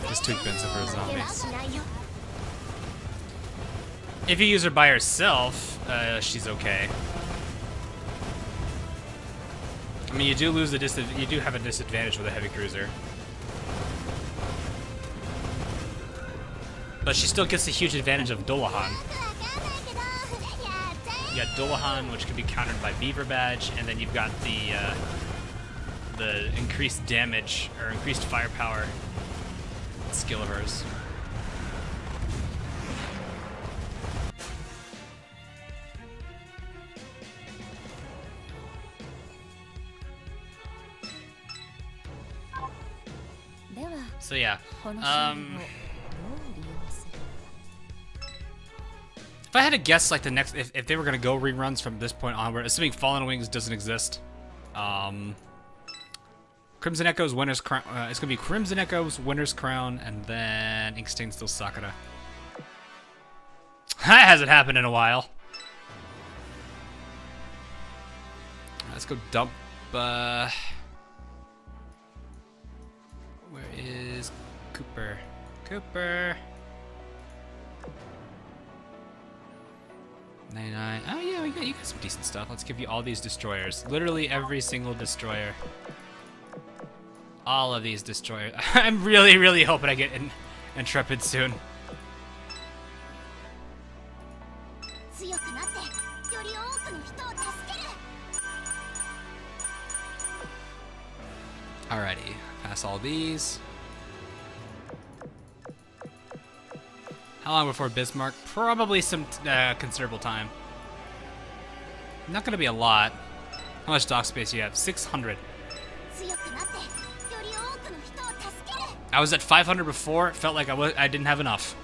Just too expensive for a zombie. If you use her by herself, she's okay. I mean, you do lose the you do have a disadvantage with a heavy cruiser. But she still gets a huge advantage of Dolahan. You got Dolahan, which can be countered by Beaver Badge, and then you've got the increased damage or increased firepower skill of hers. So yeah, if I had to guess, like the next, if they were gonna go reruns from this point onward, assuming Fallen Wings doesn't exist, Crimson Echo's Winter's Crown. It's gonna be Crimson Echo's Winter's Crown, and then Inkstained Steel Sakura. That hasn't happened in a while. Let's go dump. Where is Cooper? Cooper. 99. Oh yeah, you got some decent stuff. Let's give you all these destroyers. Literally every single destroyer. All of these destroyers. I'm really, really hoping I get Intrepid soon. Alrighty, pass all these. How long before Bismarck? Probably some considerable time. Not gonna be a lot. How much dock space do you have? 600. I was at 500 before. It felt like I didn't have enough.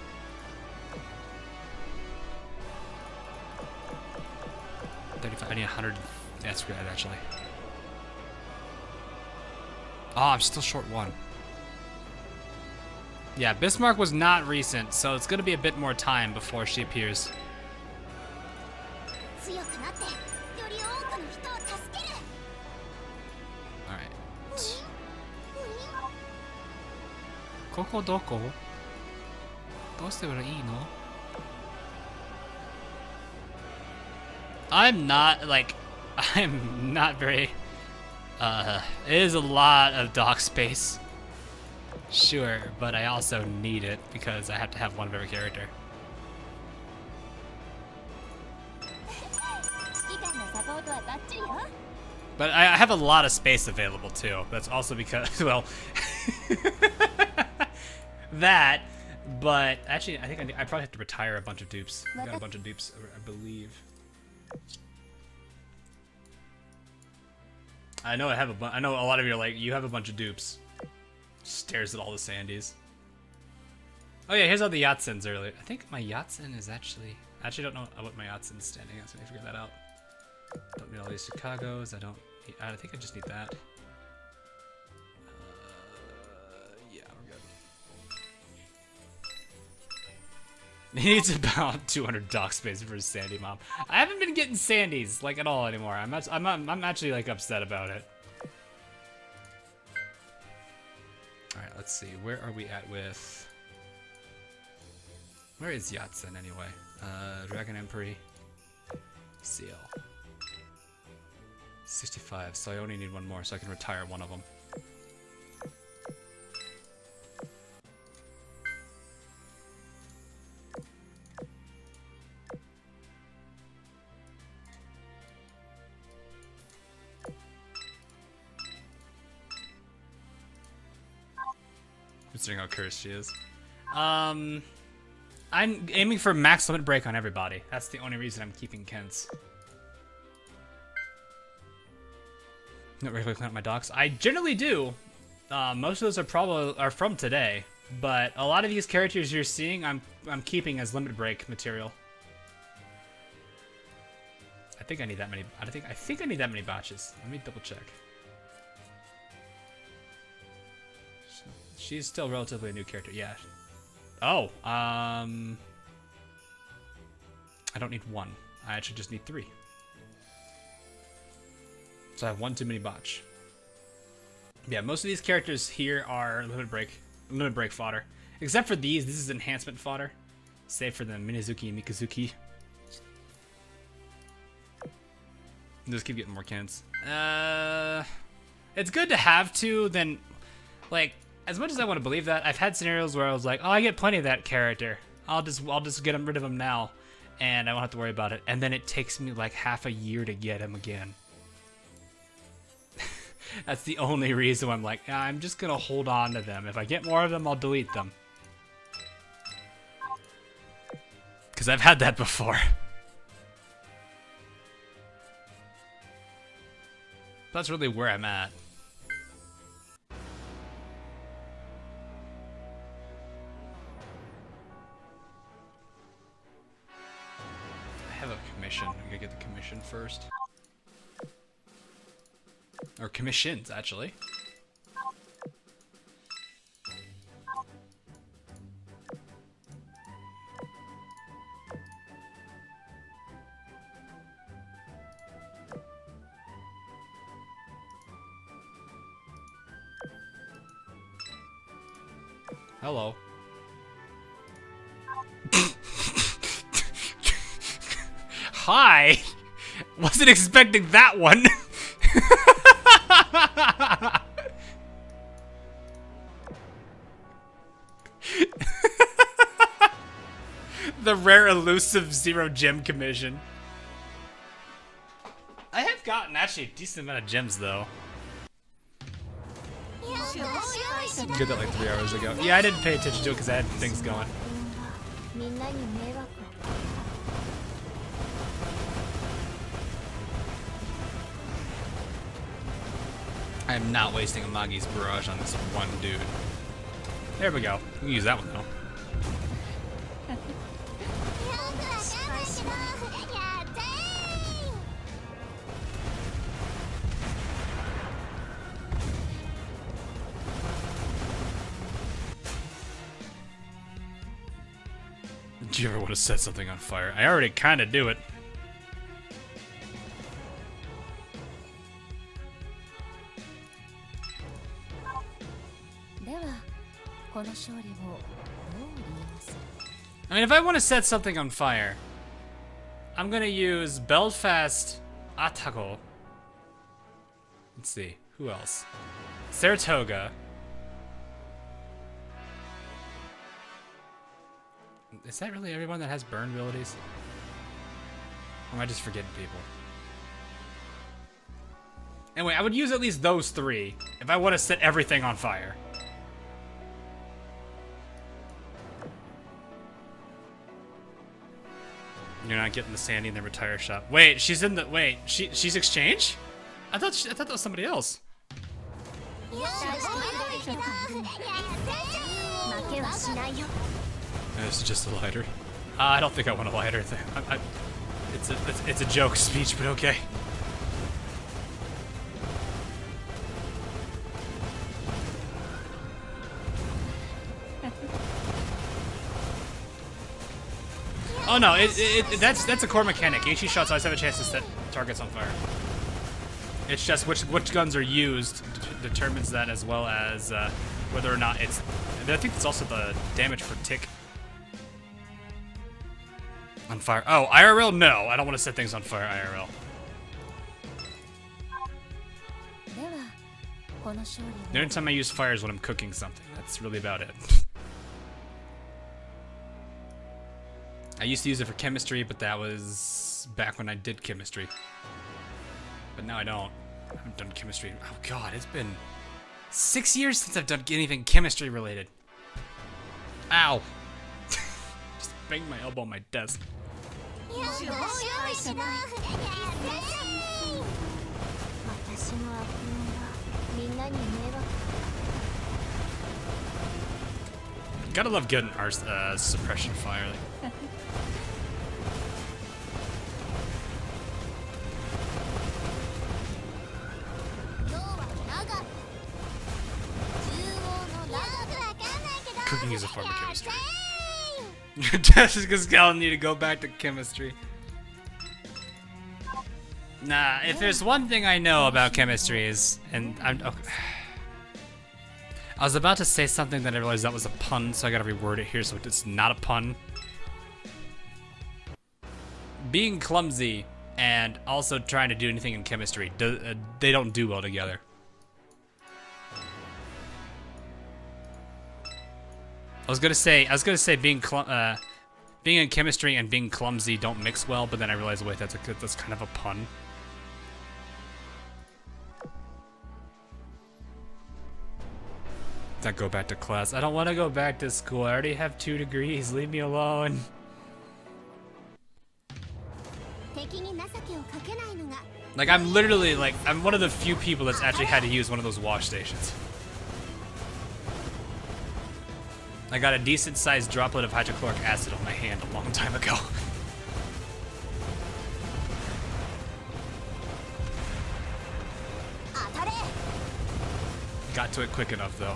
I need 100. That's good, actually. Oh, I'm still short 1. Yeah, Bismarck was not recent, so it's gonna be a bit more time before she appears. Alright. Koko doko? Dousebara ii no? I'm not very, it is a lot of dock space. Sure, but I also need it because I have to have one of every character. But I have a lot of space available too. That's also because, well, that, but actually I think I probably have to retire a bunch of dupes. I got a bunch of dupes, I believe. I know I know a lot of you are like, you have a bunch of dupes. Stares at all the Sandies. Oh yeah, here's all the Yatsens earlier. I think my Yatsen is actually... I actually don't know what my Yatsen's standing at, so I need to figure that out. Don't need all these Chicagos, I think I just need that. Yeah, we're good. He needs about 200 dock space for his Sandy mom. I haven't been getting Sandies, like, at all anymore. I'm actually, like, upset about it. Alright, let's see. Where are we at with... Where is Yatsen, anyway? Dragon Emperor. CL. 65, so I only need one more, so I can retire one of them. Considering how cursed she is. I'm aiming for max limit break on everybody. That's the only reason I'm keeping Kent's. Not regularly clean up my docks. I generally do. Most of those are from today, but a lot of these characters you're seeing, I'm keeping as limit break material. I think I need that many. I think I need that many batches. Let me double check. She's still relatively a new character, yeah. Oh, I don't need 1. I actually just need 3. So I have 1 too many botch. Yeah, most of these characters here are limit break fodder. Except for these, this is enhancement fodder. Save for the Minazuki and Mikazuki. Just keep getting more cans. It's good to have 2, then, like, as much as I want to believe that, I've had scenarios where I was like, oh, I get plenty of that character. I'll just get rid of him now, and I won't have to worry about it. And then it takes me like half a year to get him again. That's the only reason why I'm like, I'm just gonna hold on to them. If I get more of them, I'll delete them. Because I've had that before. That's really where I'm at. I gotta get the commission first. Or commissions, actually. Hello. Hi! Wasn't expecting that one. The rare elusive 0 gem commission. I have gotten actually a decent amount of gems though. Did that like 3 hours ago. Yeah, I didn't pay attention to it because I had things going. I am not wasting a Magi's Barrage on this one dude. There we go. We can use that one though. Do you ever want to set something on fire? I already kind of do it. I mean, if I want to set something on fire, I'm gonna use Belfast Atago. Let's see, who else? Saratoga. Is that really everyone that has burn abilities? Or am I just forgetting people? Anyway, I would use at least those three if I want to set everything on fire. You're not getting the Sandy in the retire shop. Wait, she's in the she's exchange? I thought that was somebody else. This is just a lighter. I don't think I want a lighter thing. It's a joke speech, but okay. Oh no, that's a core mechanic. HE shots always have a chance to set targets on fire. It's just which guns are used determines that, as well as whether or not it's. I think it's also the damage per tick on fire. Oh, IRL? No, I don't want to set things on fire IRL. The only time I use fire is when I'm cooking something. That's really about it. I used to use it for chemistry, but that was back when I did chemistry. But now I don't. I haven't done chemistry. Oh god, it's been 6 years since I've done anything chemistry related. Ow! Just banged my elbow on my desk. Gotta love getting our suppression fire. Cooking is a form of chemistry. Jessica's telling you to go back to chemistry. Nah, if there's one thing I know about chemistry is, and I was about to say something that I realized that was a pun, so I gotta reword it here so it's not a pun. Being clumsy and also trying to do anything in chemistry, they don't do well together. I was gonna say being in chemistry and being clumsy don't mix well, but then I realized, wait, that's kind of a pun. Not go back to class. I don't want to go back to school. I already have 2 degrees. Leave me alone. Like, I'm literally like, I'm one of the few people that's actually had to use one of those wash stations. I got a decent-sized droplet of hydrochloric acid on my hand a long time ago. Got to it quick enough, though.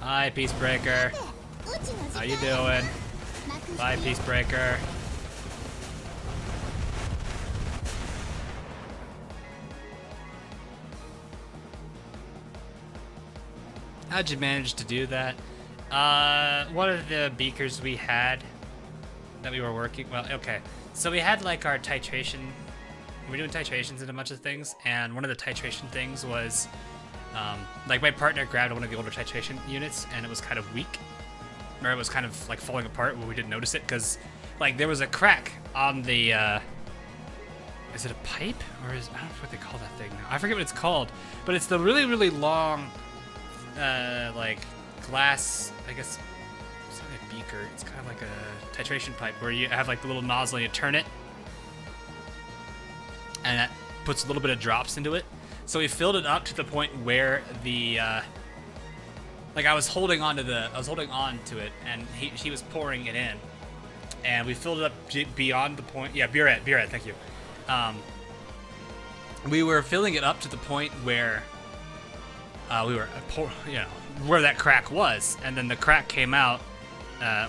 Hi, Peacebreaker. How you doing? Bye, Peacebreaker. How'd you manage to do that? One of the beakers we had that we were working, well, okay. So we had like our titration, we were doing titrations in a bunch of things, and one of the titration things was, like my partner grabbed one of the older titration units and it was kind of weak, or it was kind of like falling apart, but we didn't notice it because like there was a crack on the, is it a pipe? Or is, I don't know what they call that thing now. I forget what it's called, but it's the really, really long, like glass, I guess it's not a beaker, it's kind of like a titration pipe where you have like the little nozzle and you turn it, and puts a little bit of drops into it. So we filled it up to the point where the like I was holding on to it, and he was pouring it in, and we filled it up beyond the point. Yeah, beer ed, thank you. We were filling it up to the point where we were where that crack was, and then the crack came out.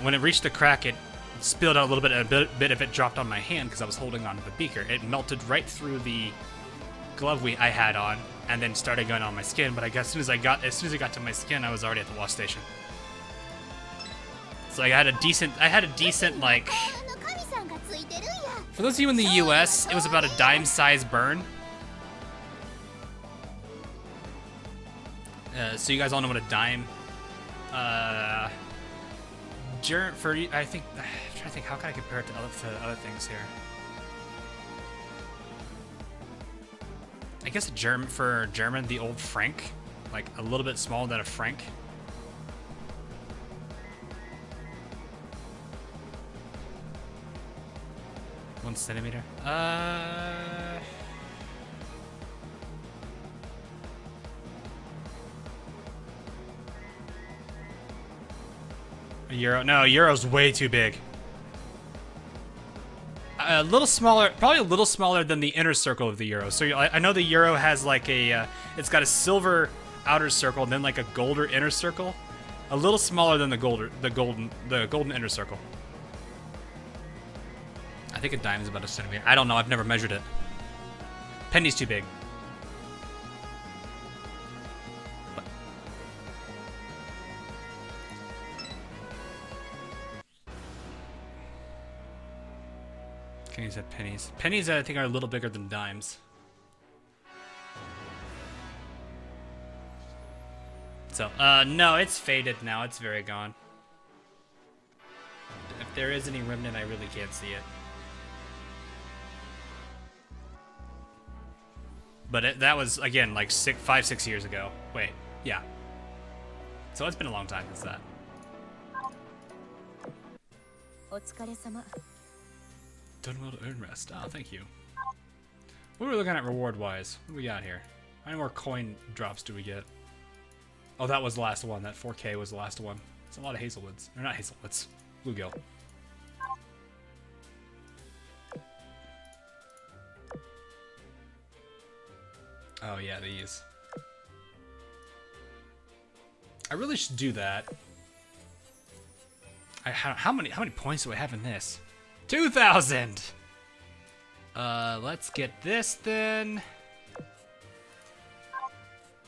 When it reached the crack, it spilled out a little bit, and a bit of it dropped on my hand because I was holding onto the beaker. It melted right through the glove I had on, and then started going on my skin. But I guess as soon as it got to my skin, I was already at the wash station. So I had a decent like. For those of you in the U.S., it was about a dime-sized burn. So you guys all know what a dime. I'm trying to think, how can I compare it to other things here? I guess for German, the old franc, like a little bit smaller than a franc. One centimeter. A euro? No, a euro's way too big. A little smaller, probably a little smaller than the inner circle of the euro. So I know the euro has like it's got a silver outer circle and then like a golden inner circle. A little smaller than the golden inner circle. I think a dime is about a centimeter. I don't know. I've never measured it. Penny's too big. Pennies have pennies. Pennies, I think, are a little bigger than dimes. So, no, it's faded now. It's very gone. If there is any remnant, I really can't see it. But that was, again, like 5-6 years ago. Wait, yeah. So it's been a long time since that. Done well to earn rest. Oh, thank you. What are we looking at reward-wise? What do we got here? How many more coin drops do we get? Oh, that was the last one. That 4K was the last one. It's a lot of hazelwoods. Or not hazelwoods. Bluegill. Oh, yeah, these. I really should do that. How many points do I have in this? 2,000! Let's get this then.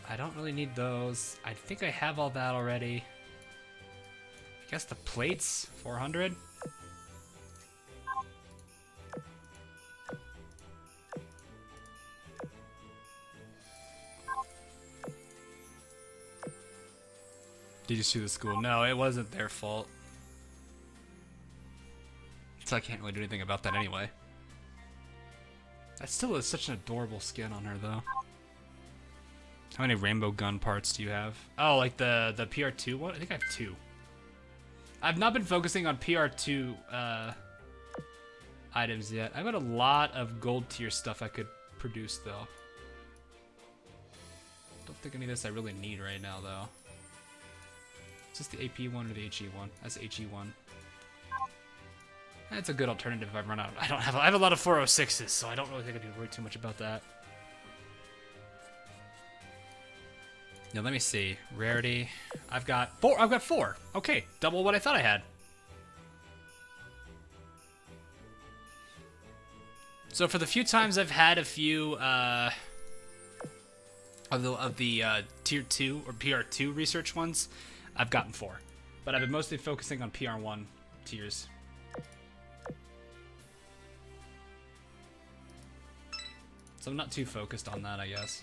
I don't really need those. I think I have all that already. I guess the plates, 400. Did you sue the school? No, it wasn't their fault. So I can't really do anything about that anyway. That still is such an adorable skin on her, though. How many rainbow gun parts do you have? Oh, like the PR2 one? I think I have 2. I've not been focusing on PR2 items yet. I've got a lot of gold tier stuff I could produce, though. Don't think any of this I really need right now, though. Is this the AP one or the HE one? That's the HE one. That's a good alternative if I run out. I have a lot of 406s, so I don't really think I need to worry too much about that. Now let me see. Rarity. I've got 4. Okay, double what I thought I had. So for the few times I've had a few of the tier 2 or PR2 research ones, I've gotten 4. But I've been mostly focusing on PR1 tiers. So I'm not too focused on that, I guess.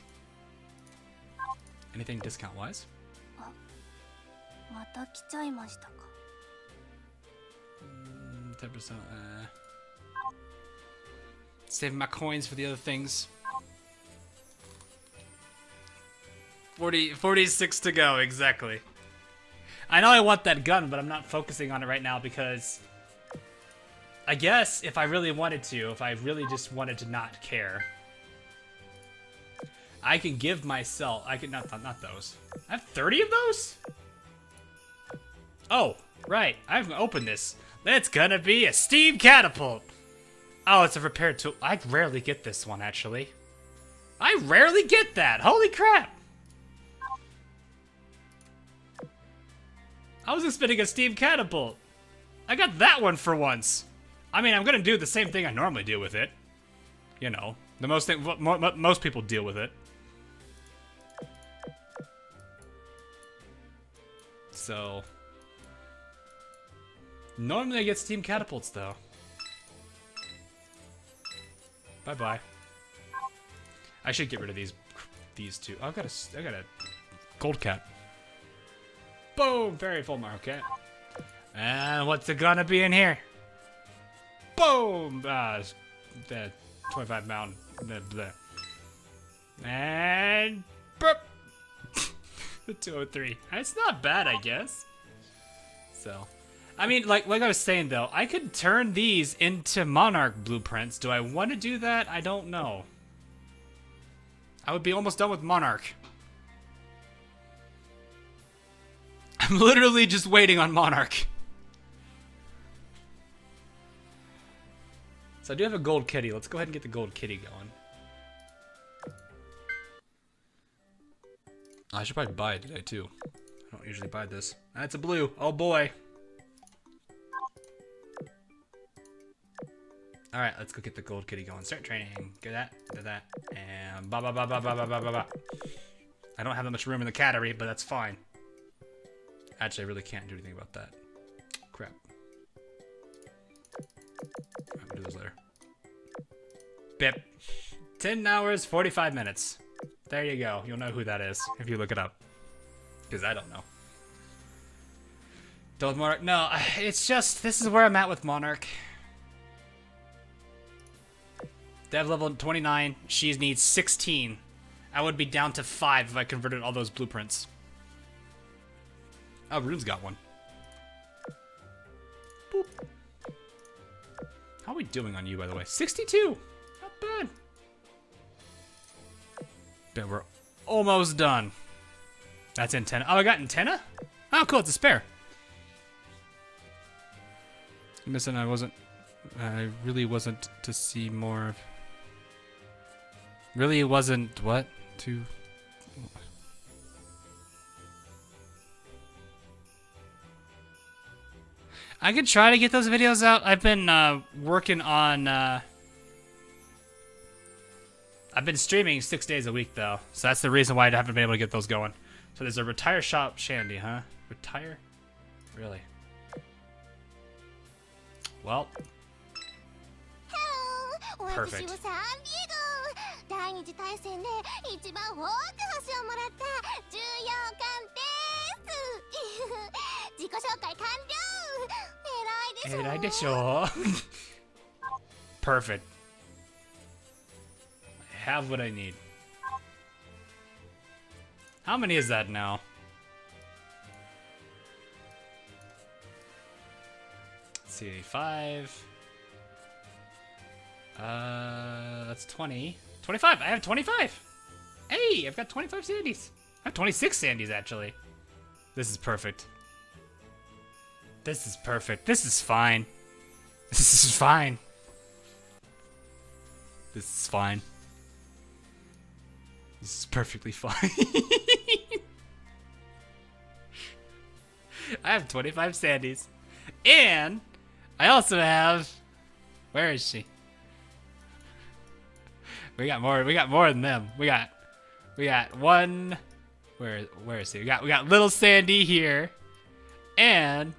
Anything discount-wise? 10%. Saving my coins for the other things. 46 to go, exactly. I know I want that gun, but I'm not focusing on it right now because I guess if I really wanted to, if I really just wanted to not care, I can give myself. I can not those. I have 30 of those. Oh, right. I haven't opened this. That's gonna be a steam catapult. Oh, it's a repair tool. I rarely get this one, actually. I rarely get that. Holy crap. I was expecting a steam catapult. I got that one for once. I mean, I'm gonna do the same thing I normally do with it. You know, the most people deal with it. So, normally I get steam catapults though. Bye bye. I should get rid of these two. I got a gold cat. Boom! Very full market. And what's it gonna be in here? Boom! The 25 mound. Blah, blah. And burp. The 203. It's not bad, I guess. So, I mean, like I was saying though, I could turn these into Monarch blueprints. Do I want to do that? I don't know. I would be almost done with Monarch. I'm literally just waiting on Monarch. So I do have a gold kitty. Let's go ahead and get the gold kitty going. I should probably buy it today too. I don't usually buy this. That's a blue. Oh boy. Alright, let's go get the gold kitty going. Start training. Get that, do that, and ba ba ba ba ba ba ba ba ba. I don't have that much room in the cattery, but that's fine. Actually, I really can't do anything about that. Crap. I'll do those later. Bip. 10 hours, 45 minutes. There you go. You'll know who that is if you look it up. Because I don't know. Done with Monarch? No, it's just, this is where I'm at with Monarch. Dev level 29. She needs 16. I would be down to 5 if I converted all those blueprints. Oh, Rune's got one. Boop. How are we doing on you, by the way? 62! Not bad. Bet we're almost done. That's antenna. Oh, I got antenna? Oh, cool, it's a spare. Missing, I really wasn't to see more of... Really wasn't, what? To... I could try to get those videos out. I've been working on... I've been streaming 6 days a week, though. So that's the reason why I haven't been able to get those going. So there's a retire shop Shandy, huh? Retire? Really? Well. Perfect. Perfect. I have what I need. How many is that now? Let's see, 5. That's 20. 25! I have 25! Hey, I've got 25 sandies. I have 26 sandies, actually. This is perfect. This is perfect. This is fine. This is fine. This is fine. This is perfectly fine. I have 25 sandies. And I also have... Where is she? We got more than them. We got one... Where is he? We got little Sandy here. And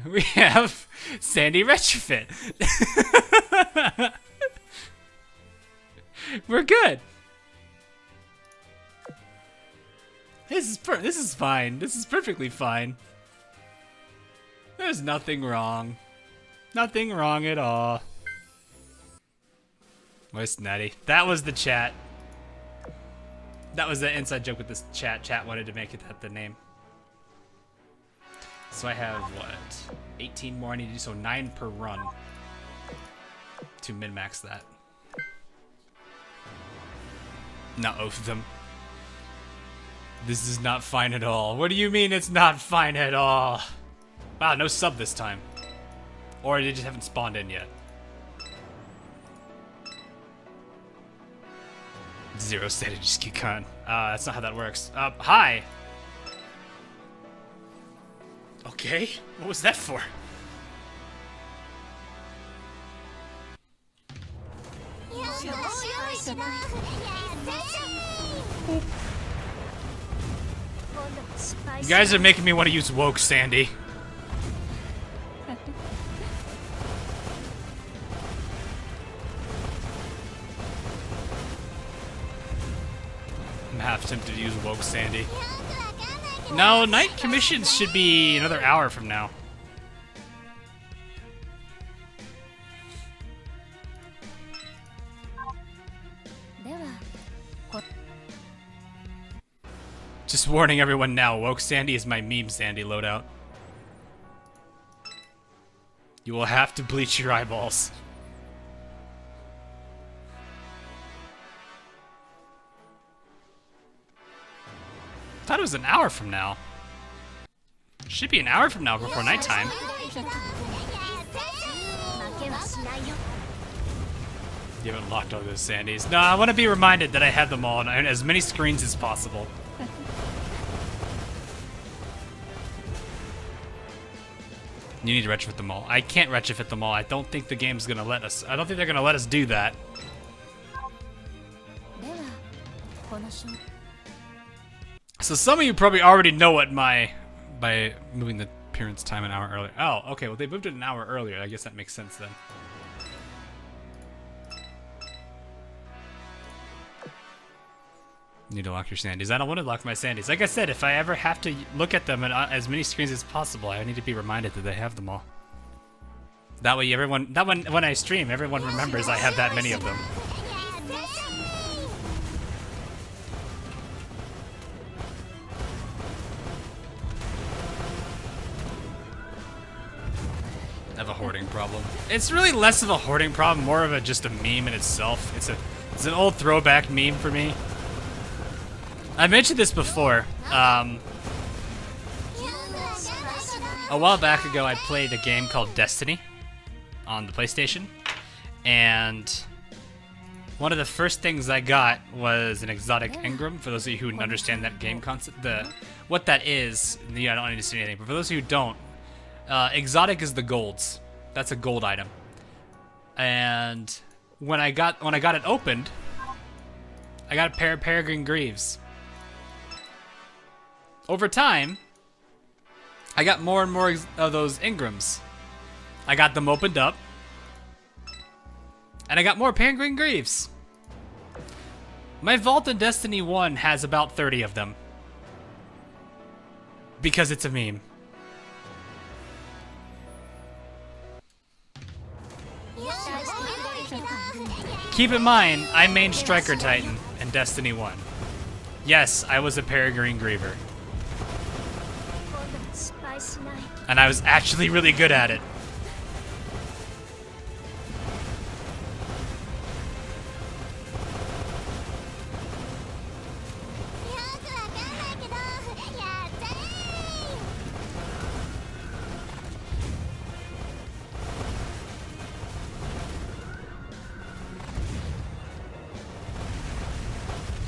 we have Sandy Retrofit. We're good. This is fine. This is perfectly fine. There's nothing wrong. Nothing wrong at all. Where's Natty? That was the chat. That was the inside joke with this chat. Chat wanted to make it the name. So I have, what? 18 more I need to do, so 9 per run. To min-max that. Not oath them. This is not fine at all. What do you mean it's not fine at all? Wow, no sub this time. Or they just haven't spawned in yet. Zero strategy con. That's not how that works. Hi! Okay, what was that for? You guys are making me want to use woke Sandy. I'm half tempted to use woke Sandy. No, night commissions should be another hour from now. Just warning everyone now, woke Sandy is my meme Sandy loadout. You will have to bleach your eyeballs. Thought it was an hour from now. Should be an hour from now before nighttime. You haven't locked all those Sandys. No, I want to be reminded that I had them all on as many screens as possible. You need to retrofit them all. I can't retrofit them all. I don't think the game's gonna let us. I don't think they're gonna let us do that. So some of you probably already know what by moving the appearance time an hour earlier. Oh, okay. Well, they moved it an hour earlier. I guess that makes sense then. You need to lock your Sandys. I don't want to lock my Sandys. Like I said, if I ever have to look at them on as many screens as possible, I need to be reminded that they have them all. That way everyone, when I stream, everyone remembers I have that many of them. I have a hoarding problem. It's really less of a hoarding problem, more of just a meme in itself. It's an old throwback meme for me. I mentioned this before. A while back ago, I played a game called Destiny on the PlayStation, and one of the first things I got was an exotic engram. For those of you who understand that game concept, what that is, I don't need to say anything. But for those of you who don't, exotic is the golds. That's a gold item. And when I got it opened, I got a pair of peregrine greaves. Over time, I got more and more of those engrams. I got them opened up, and I got more peregrine greaves. My vault in Destiny 1 has about 30 of them. Because it's a meme. Keep in mind, I mained Striker Titan in Destiny 1. Yes, I was a peregrine griever. And I was actually really good at it.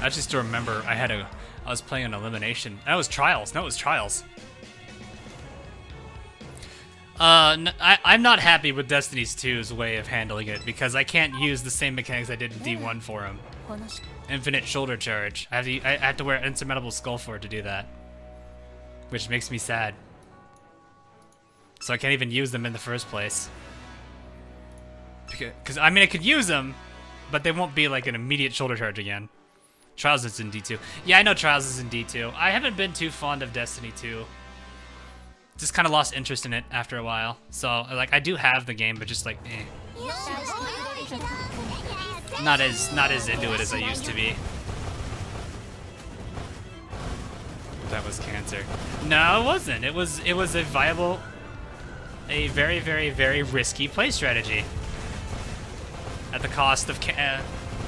I just still remember I was playing an elimination. That was Trials. No, it was Trials. I'm not happy with Destiny's 2's way of handling it because I can't use the same mechanics I did in D1 for him. Infinite shoulder charge. I have to wear an insurmountable skull for it to do that, which makes me sad. So I can't even use them in the first place. Because I mean, I could use them, but they won't be like an immediate shoulder charge again. Trials is in D2. Yeah, I know Trials is in D2. I haven't been too fond of Destiny 2. Just kind of lost interest in it after a while. So, like, I do have the game, but just like, eh. Not as into it as I used to be. That was cancer. No, it wasn't. It was a viable, a very, very, very risky play strategy. At the cost of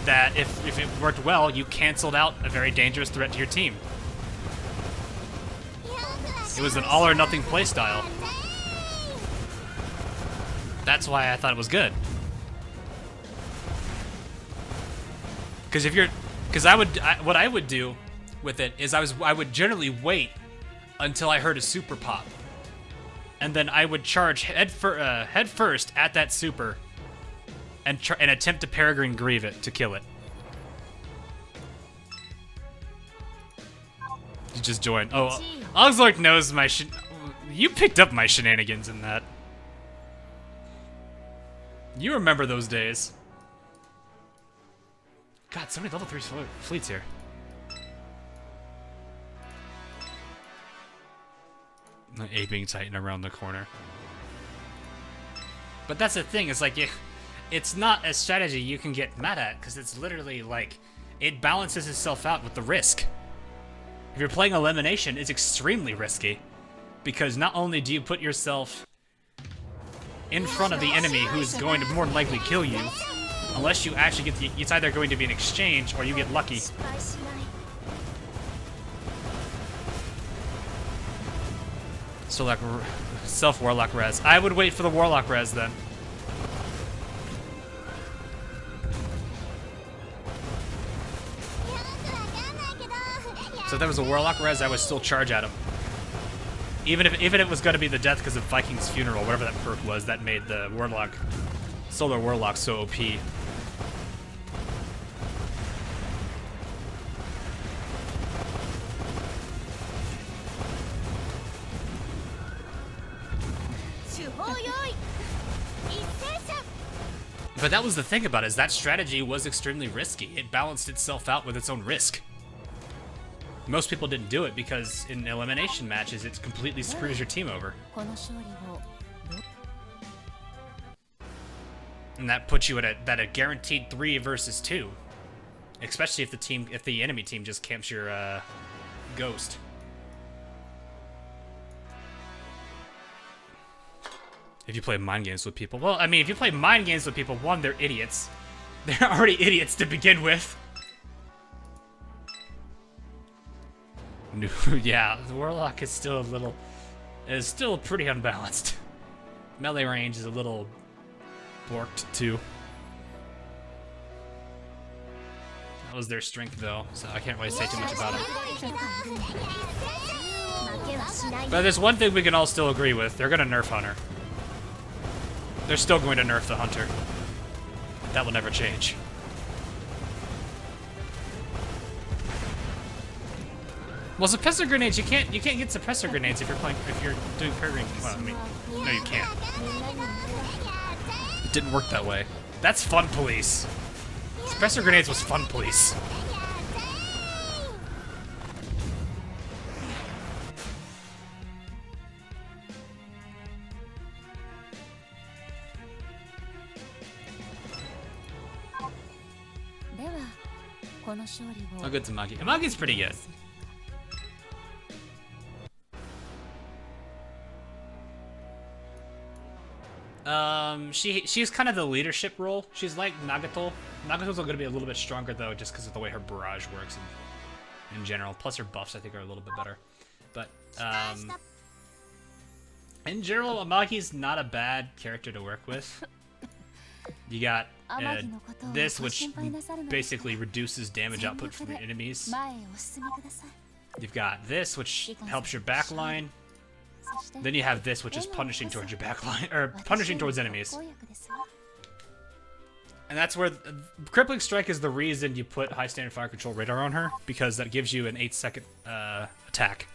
that if it worked well, you canceled out a very dangerous threat to your team. It was an all or nothing playstyle. That's why I thought it was good. Because what I would do with it is I would generally wait until I heard a super pop, and then I would charge head first at that super, and attempt to Peregrine Grieve it to kill it. You just joined. Oh, Oxlork knows my you picked up my shenanigans in that. You remember those days. God, so many level 3 fleets here. The Aping Titan around the corner. But that's the thing, it's like, it's not a strategy you can get mad at, because it's literally like, it balances itself out with the risk. If you're playing elimination, it's extremely risky, because not only do you put yourself in front of the enemy who's going to more than likely kill you, unless you actually get it's either going to be an exchange or you get lucky. So like self-Warlock res. I would wait for the Warlock res then. So if there was a Warlock res, I would still charge at him. Even if it was going to be the death because of Viking's Funeral, whatever that perk was that made the Warlock, Solar Warlock so OP. But that was the thing about it, is that strategy was extremely risky. It balanced itself out with its own risk. Most people didn't do it because in elimination matches, it completely screws your team over. And that puts you at a guaranteed 3 versus 2. Especially if the enemy team just camps your ghost. If you play mind games with people. Well, I mean, if you play mind games with people, one, they're idiots. They're already idiots to begin with. Yeah, the Warlock is still pretty unbalanced. Melee range is a little borked too. That was their strength though, so I can't really say too much about it. But there's one thing we can all still agree with. They're gonna nerf Hunter. They're still going to nerf the Hunter. That will never change. Well, suppressor grenades, you can't get suppressor grenades if you're doing Peregrine. Well, I mean, no, you can't. It didn't work that way. That's fun police. Suppressor grenades was fun police. How good's Amagi? Amagi's pretty good. She's kind of the leadership role. She's like Nagato. Nagato's going to be a little bit stronger though, just because of the way her barrage works in general. Plus her buffs, I think, are a little bit better. But in general, Amagi's not a bad character to work with. You got this, which basically reduces damage output from your enemies. You've got this, which helps your backline. Then you have this, which is punishing towards your backline, or punishing towards enemies. And that's where Crippling Strike is the reason you put High Standard Fire Control Radar on her, because that gives you an 8-second attack.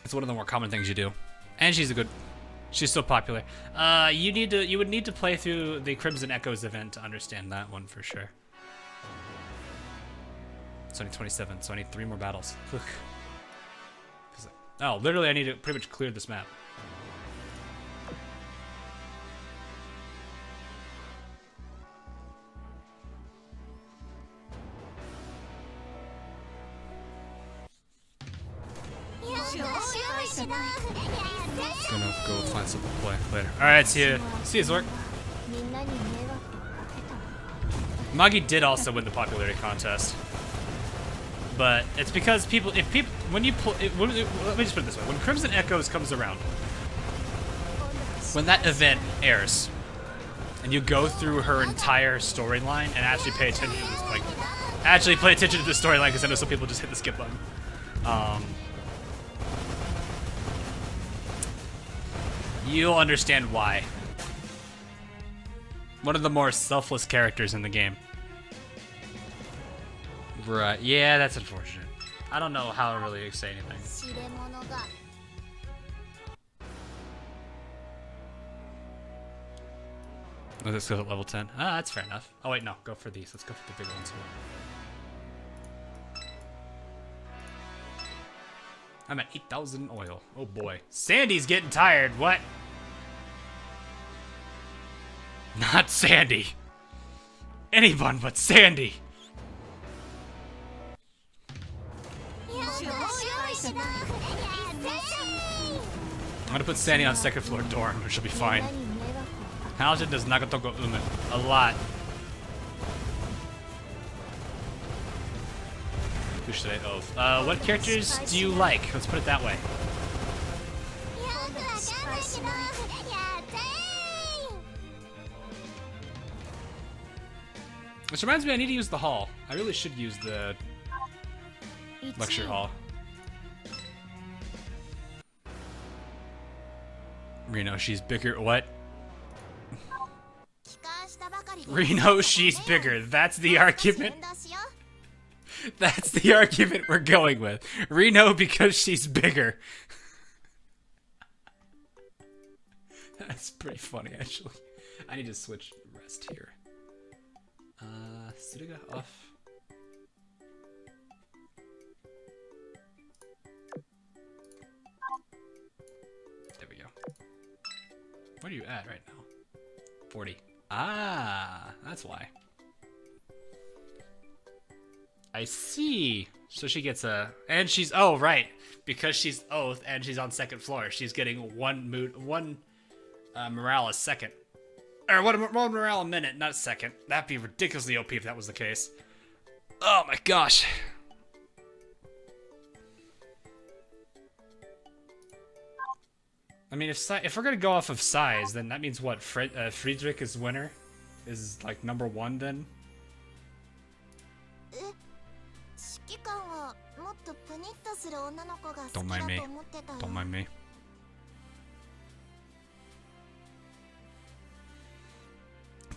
It's one of the more common things you do, and she's still popular. You would need to play through the Crimson Echoes event to understand that one for sure. It's only 27, so I need 3 more battles. Oh, literally I need to pretty much clear this map. Gonna go find something to play later. Alright, see you Zork. Magi did also win the popularity contest. but it's because people, when you pull, let me just put it this way: when Crimson Echoes comes around, when that event airs, and you go through her entire storyline and actually pay attention to this, like, actually pay attention to the storyline, because I know some people just hit the skip button. You'll understand why. One of the more selfless characters in the game. Right, yeah, that's unfortunate. I don't know how to really say anything. Let's go to level 10. Ah, that's fair enough. Oh wait, no, go for these. Let's go for the big ones. I'm at 8,000 oil. Oh boy. Sandy's getting tired. What? Not Sandy. Anyone but Sandy. I'm gonna put Sandy on second floor dorm, which will be fine. How much does Nagatoko Umen? A lot. Who should I oath? What characters do you like? Let's put it that way. Which reminds me, I need to use the hall. I really should use the lecture hall. Reno, she's bigger. What? Reno, she's bigger. That's the argument. That's the argument we're going with. Reno because she's bigger. That's pretty funny, actually. I need to switch rest here. Suruga off. There we go. What are you at right now? 40. Ah, that's why. I see. So she gets a, and she's, oh right, because she's oath and she's on second floor, she's getting one morale a second, or one morale a minute, not a second. That'd be ridiculously OP if that was the case. Oh my gosh. I mean, if we're gonna go off of size, then that means what? Friedrich is winner, is like #1 then. Don't mind me. Don't mind me.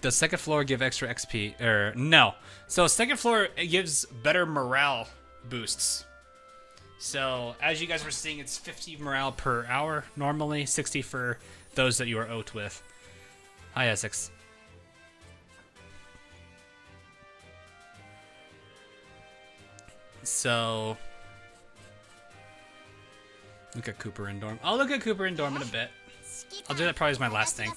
Does second floor give extra XP? No. So second floor, it gives better morale boosts. So as you guys were seeing, it's 50 morale per hour normally, 60 for those that you are oath with. Hi, Essex. So look at Cooper in dorm. I'll look at Cooper in dorm in a bit. I'll do that probably as my last thing.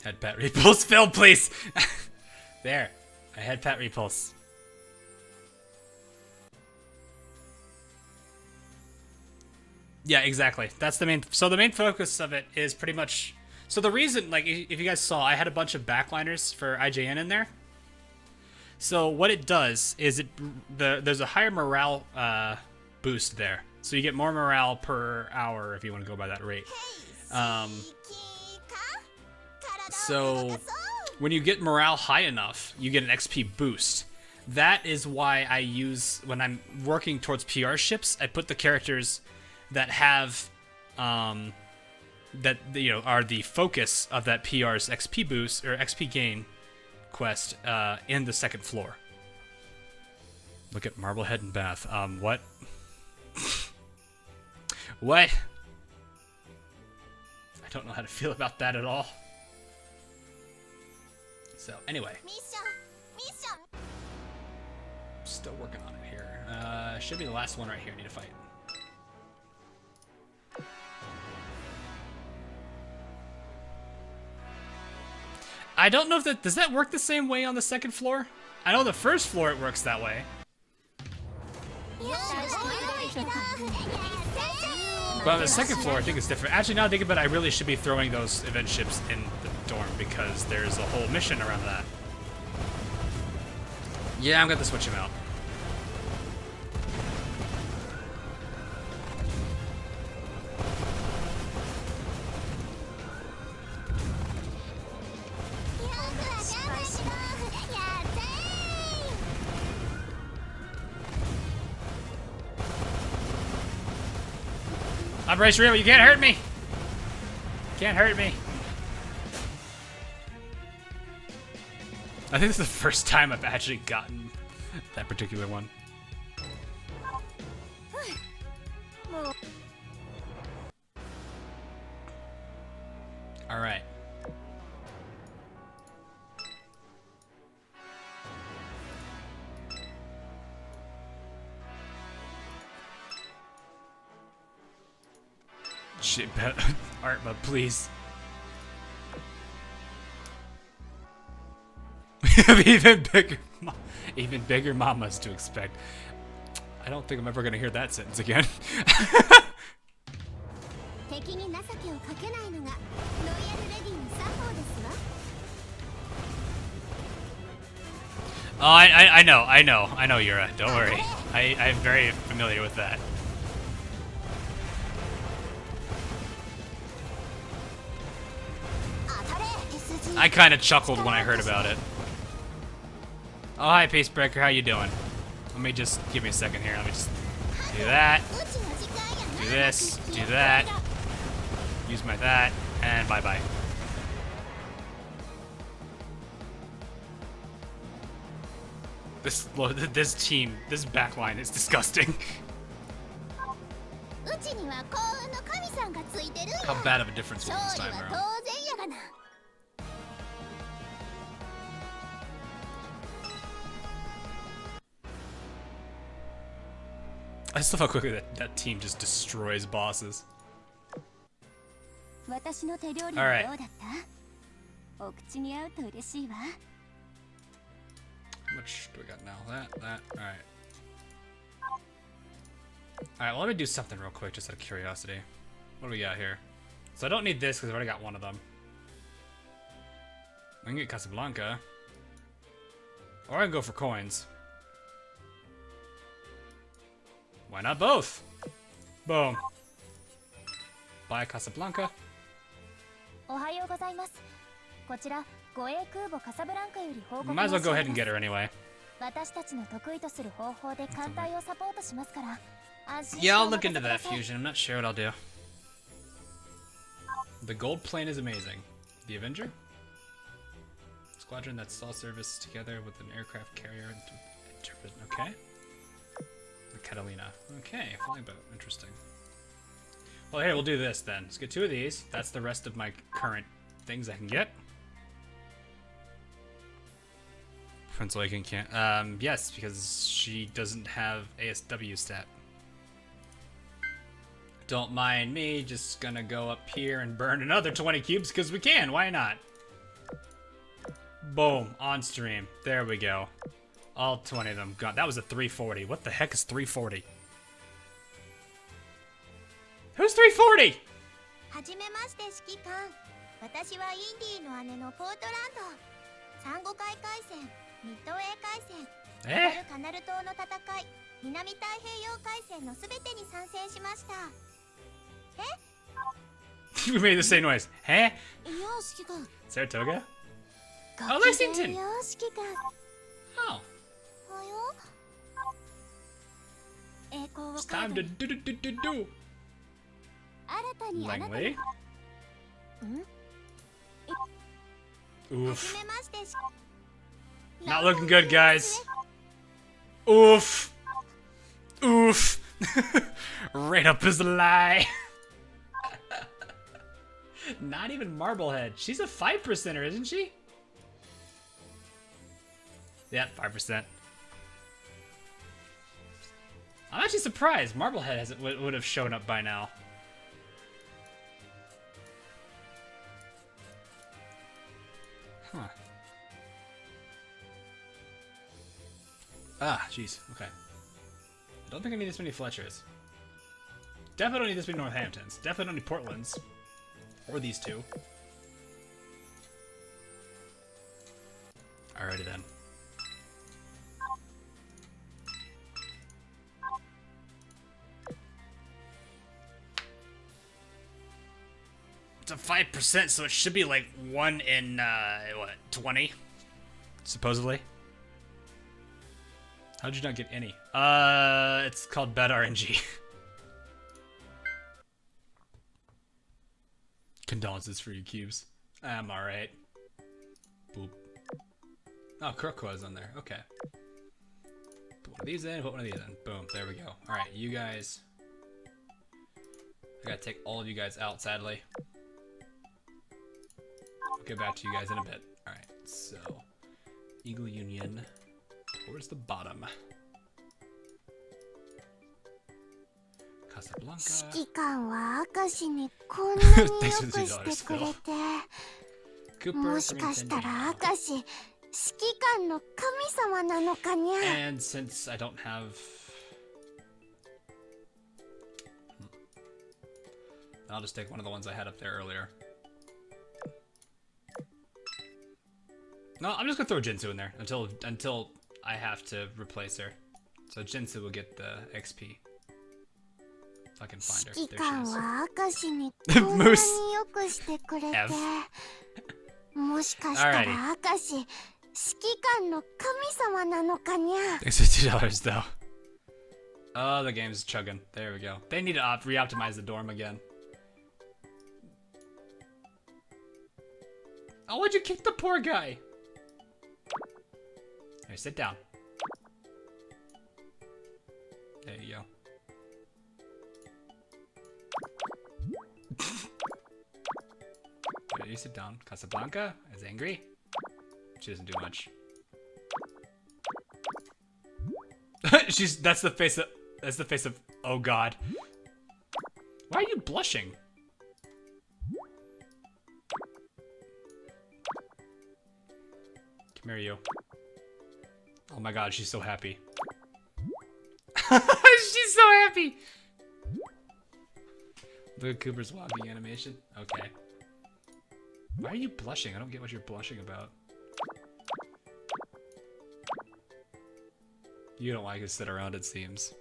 Head pat repulse. Phil, please. There. I had pat repulse. Yeah, exactly. That's the main. So the main focus of it is pretty much. So the reason, like, if you guys saw, I had a bunch of backliners for IJN in there. So what it does is there's a higher morale boost there. So you get more morale per hour if you want to go by that rate. So when you get morale high enough, you get an XP boost. That is why I use, when I'm working towards PR ships, I put the characters that have, that, you know, are the focus of that PR's XP boost, or XP gain quest, in the second floor. Look at Marblehead and Bath. What? What? I don't know how to feel about that at all. So, anyway. Still working on it here. Should be the last one right here I need to fight. I don't know if that, does that work the same way on the second floor? I know the first floor it works that way. But on the second floor I think it's different. Actually, now that I think about it, I really should be throwing those event ships in the dorm because there's a whole mission around that. Yeah, I'm gonna switch him out. Operation Real, you can't hurt me! Can't hurt me. I think this is the first time I've actually gotten that particular one. Alright. Shit, Artma, please. We have even bigger mamas to expect. I don't think I'm ever gonna hear that sentence again. Oh, I know, Yura. Don't worry. I'm very familiar with that. I kind of chuckled when I heard about it. Oh, hi, Pacebreaker. How you doing? Let me just give me a second here. Let me just do that. Do this. Do that. Use my that, and bye-bye. This team, this backline is disgusting. How bad of a difference was this time around? I just love how quickly that team just destroys bosses. Alright. How much do we got now? That. Alright. Alright, well, let me do something real quick, just out of curiosity. What do we got here? So I don't need this, because I've already got one of them. I can get Casablanca. Or I can go for coins. Why not both? Boom. Buy Casablanca. Might as well go ahead and get her anyway. Yeah, I'll look into that fusion. I'm not sure what I'll do. The gold plane is amazing. The Avenger? Squadron that saw service together with an aircraft carrier. Okay. The Catalina. Okay, flying boat. Interesting. Well, here, we'll do this then. Let's get 2 of these. That's the rest of my current things I can get. Prince Lakin can't. Yes, because she doesn't have ASW stat. Don't mind me, just gonna go up here and burn another 20 cubes because we can. Why not? Boom, on stream. There we go. All 20 of them gone. That was a 340. What the heck is 340? Who's 340? Eh? We made the same noise. Huh? Saratoga? Oh, Lexington! Oh. It's time to do. Langley? Oof. Not looking good, guys. Oof. Oof. Right up his lie. Not even Marblehead. She's a 5%er, isn't she? Yeah, 5%. I'm actually surprised. Marblehead would have shown up by now. Huh. Ah, jeez. Okay. I don't think I need this many Fletchers. Definitely don't need this many Northamptons. Definitely don't need Portlands. Or these two. Alrighty then. to 5%, so it should be like 1 in, what, 20? Supposedly. How'd you not get any? It's called bad RNG. Condolences for you cubes. I'm alright. Boop. Oh, Croco's on there. Okay. Put one of these in, put one of these in. Boom. There we go. Alright, you guys. I gotta take all of you guys out, sadly. I'll get back to you guys in a bit. Alright, so. Eagle Union. Towards the bottom. Casablanca.
指揮官は明石にこんなによくしてくれて、もしかしたら明石、指揮官の神様なのかにゃ。
And since I don't have... I'll just take one of the ones I had up there earlier. No, I'm just gonna throw Jinsu in there until I have to replace her. So Jinsu will get the XP. If I can find her.
指揮官は明石にこんなによくしてくれて、もしかしたら明石、指揮官の神様なのかにゃ。
Thanks for $2 though. Oh, the game's chugging. There we go. They need to re-optimize the dorm again. Oh, why'd you kick the poor guy? Here, sit down. There you go. Here, you sit down. Casablanca is angry. She doesn't do much. That's the face of oh god. Why are you blushing? Come here, you. Oh my god, she's so happy. She's so happy! Look at Cooper's walking animation. Okay. Why are you blushing? I don't get what you're blushing about. You don't like to sit around, it seems.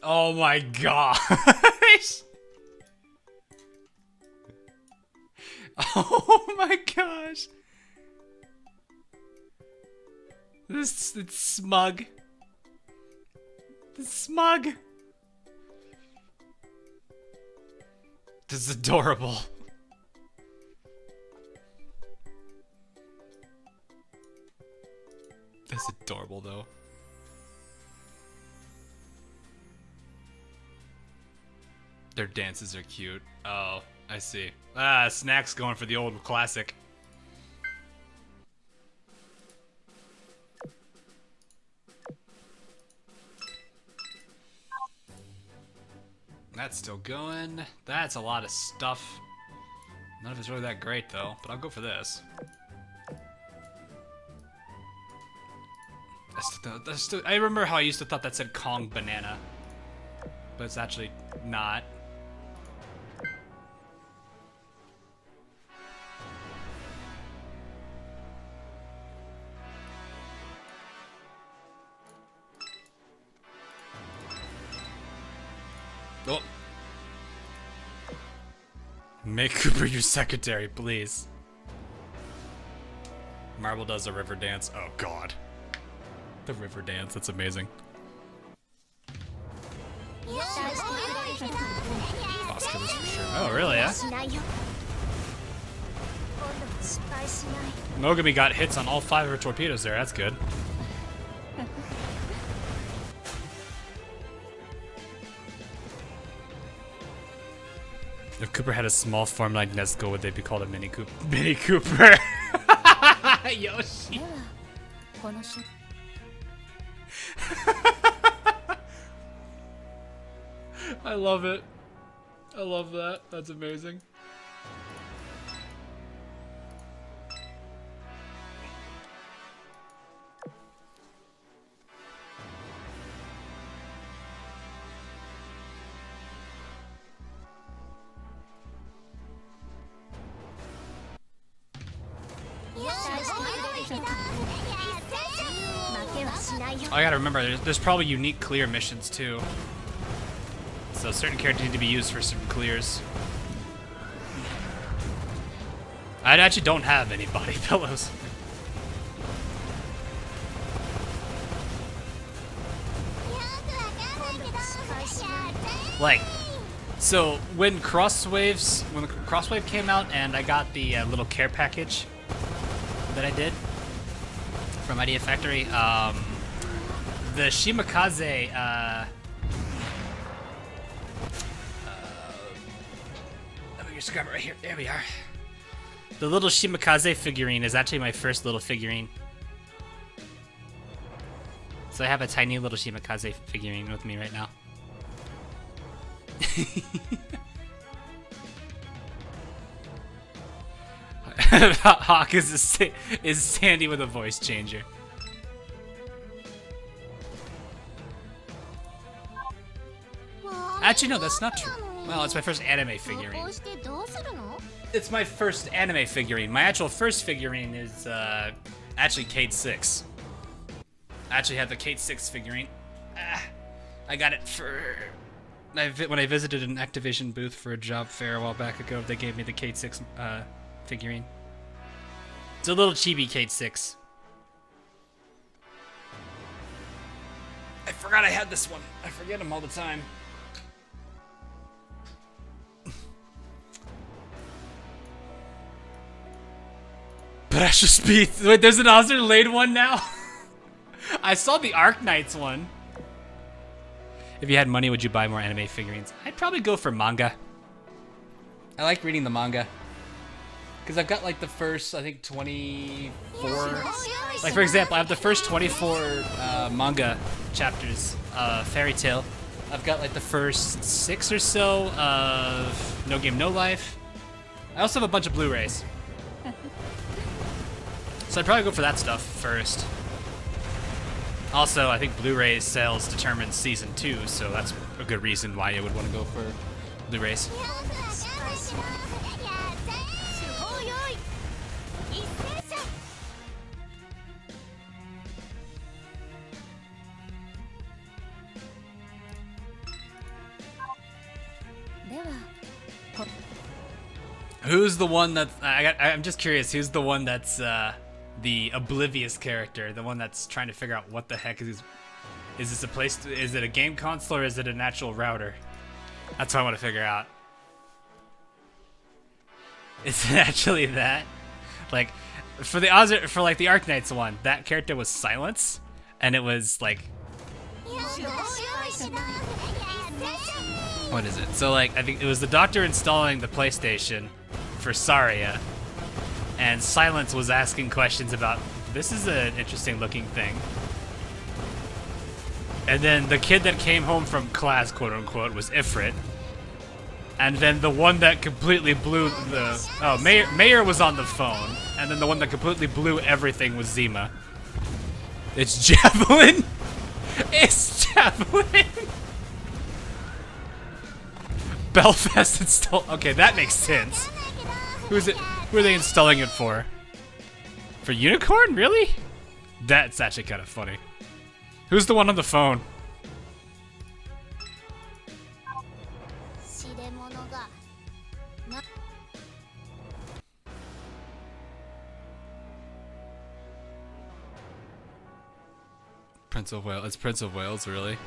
Oh my gosh! Oh my gosh! It's smug. It's smug. This is adorable. That's adorable though. Their dances are cute. Oh, I see. Ah, Snack's going for the old classic. That's still going. That's a lot of stuff. None of it's really that great though, but I'll go for this. I remember how I used to thought that said Kong banana, but it's actually not. Oh. Make Cooper your secretary, please. Marble does a river dance. Oh god. The river dance, that's amazing. Boss killers for sure. Oh, really, yeah? Mogami got hits on all 5 of her torpedoes there, that's good. If Cooper had a small farm like Nesco, would they be called a Mini Cooper? Mini Cooper! Yoshi! I love it. I love that. That's amazing. I gotta remember, there's probably unique clear missions too. So certain characters need to be used for certain clears. I actually don't have any body pillows. Like, so when the Crosswave came out and I got the little care package that I did from Idea Factory, the Shimakaze, let me just grab it right here. There we are. The little Shimakaze figurine is actually my first little figurine. So I have a tiny little Shimakaze figurine with me right now. Hawk is Sandy with a voice changer. Actually, no, that's not true. Well, it's my first anime figurine. It's my first anime figurine. My actual first figurine is actually Kate 6. I actually have the Kate 6 figurine. I got it for... when I visited an Activision booth for a job fair a while back ago, they gave me the Kate 6 figurine. It's a little chibi Kate 6. I forgot I had this one. I forget them all the time. Precious Speed. Wait, there's an Azur Lane one now? I saw the Arknights one. If you had money, would you buy more anime figurines? I'd probably go for manga. I like reading the manga. Because I've got like the first, I think, 24... Like, for example, I have the first 24 manga chapters of Fairy Tail. I've got like the first 6 or so of No Game No Life. I also have a bunch of Blu-rays. So I'd probably go for that stuff first. Also, I think Blu-ray sales determine Season 2, so that's a good reason why I would want to go for Blu-rays. Who's the one that... I'm just curious, who's the one that's the oblivious character? The one that's trying to figure out what the heck is this a place... Is it a game console or is it an actual router? That's what I want to figure out. Is it actually that? Like, for the Azur, for like the Arknights one, that character was Silence, and it was like... What is it? So like, I think it was the doctor installing the PlayStation for Saria, and Silence was asking questions about, this is an interesting looking thing. And then the kid that came home from class, quote unquote, was Ifrit. And then the one that completely blew the... Oh, Mayor was on the phone. And then the one that completely blew everything was Zima. It's Javelin? It's Javelin! Belfast install... Okay, that makes sense. Who is it? Who are they installing it for? For Unicorn? Really? That's actually kind of funny. Who's the one on the phone? Prince of Wales. It's Prince of Wales, really?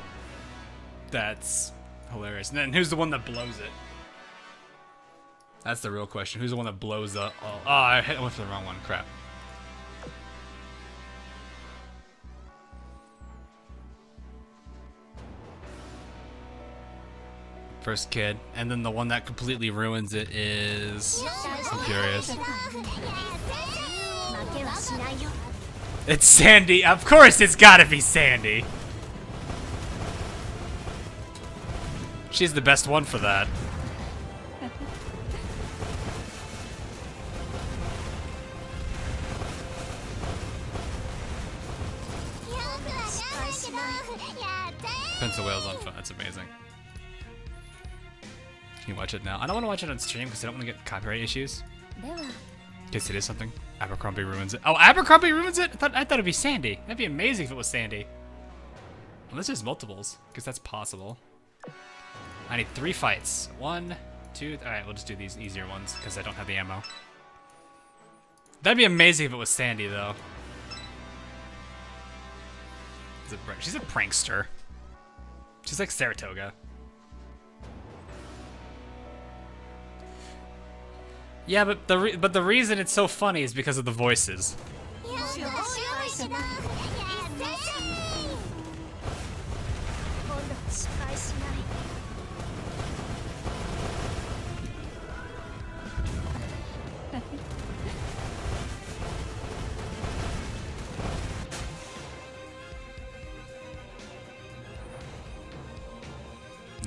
That's hilarious. And then who's the one that blows it? That's the real question. Who's the one that blows up? Oh, I went for the wrong one. Crap. First kid. And then the one that completely ruins it is... I'm curious. It's Sandy. Of course it's gotta be Sandy. She's the best one for that. Prince of Wales on phone. That's amazing. Can you watch it now? I don't want to watch it on stream because I don't want to get copyright issues. Guess it is something. Abercrombie ruins it. Oh, Abercrombie ruins it? I thought it'd be Sandy. That'd be amazing if it was Sandy. Unless there's multiples, because that's possible. I need 3 fights. 1, 2. All right, we'll just do these easier ones because I don't have the ammo. That'd be amazing if it was Sandy, though. She's a prankster. She's like Saratoga. Yeah, but the reason it's so funny is because of the voices.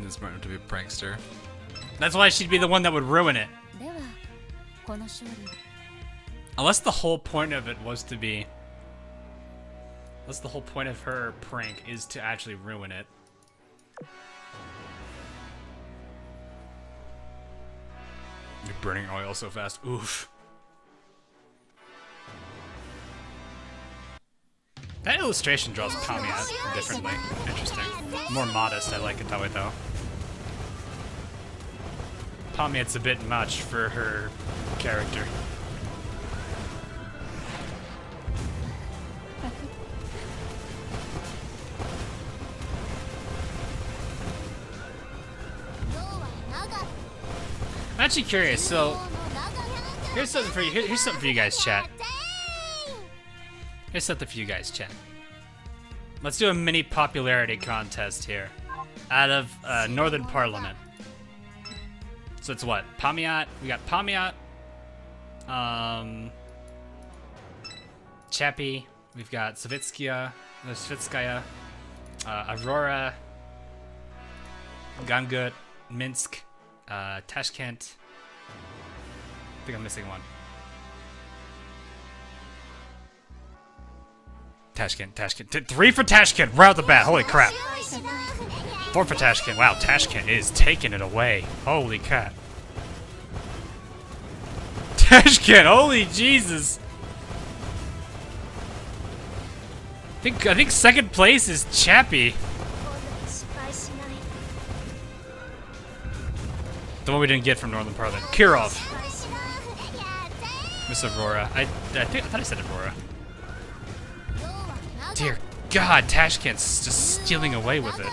It's smart enough to be a prankster. That's why she'd be the one that would ruin it. Unless the whole point of it was to be... Unless the whole point of her prank is to actually ruin it. You're burning oil so fast. Oof. That illustration draws Pamiat differently. Interesting. More modest. I like it that way, though. Pamiat's a bit much for her character. I'm actually curious, so here's something for you. Here's something for you guys, chat. Here's something for you guys, chat. Let's do a mini popularity contest here. Out of Northern Parliament. So it's what? Pamiat. We got Pamiat. Chappie. We've got Savitskaya. Aurora. Gangut. Minsk. Tashkent. I think I'm missing one. Tashkent. 3 for Tashkent, right out the bat. Holy crap. 4 for Tashkent. Wow, Tashkent is taking it away. Holy crap. Tashkent, holy Jesus. I think second place is Chappie. The one we didn't get from Northern Parliament. Kirov. Miss Aurora. I thought I said Aurora. Dear God, Tashkent's just stealing away with it.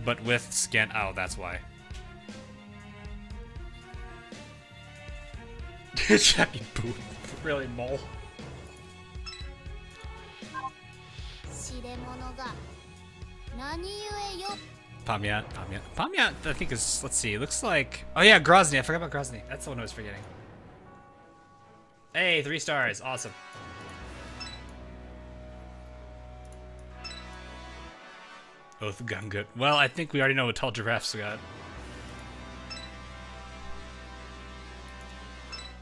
But with scan. Oh, that's why. Chappie boo. Really, mole. Pamiat, I think is, let's see, looks like, oh yeah, Grozny, I forgot about Grozny. That's the one I was forgetting. Hey, 3 stars, awesome. Both Gangut. Well, I think we already know what Tall Giraffe's got.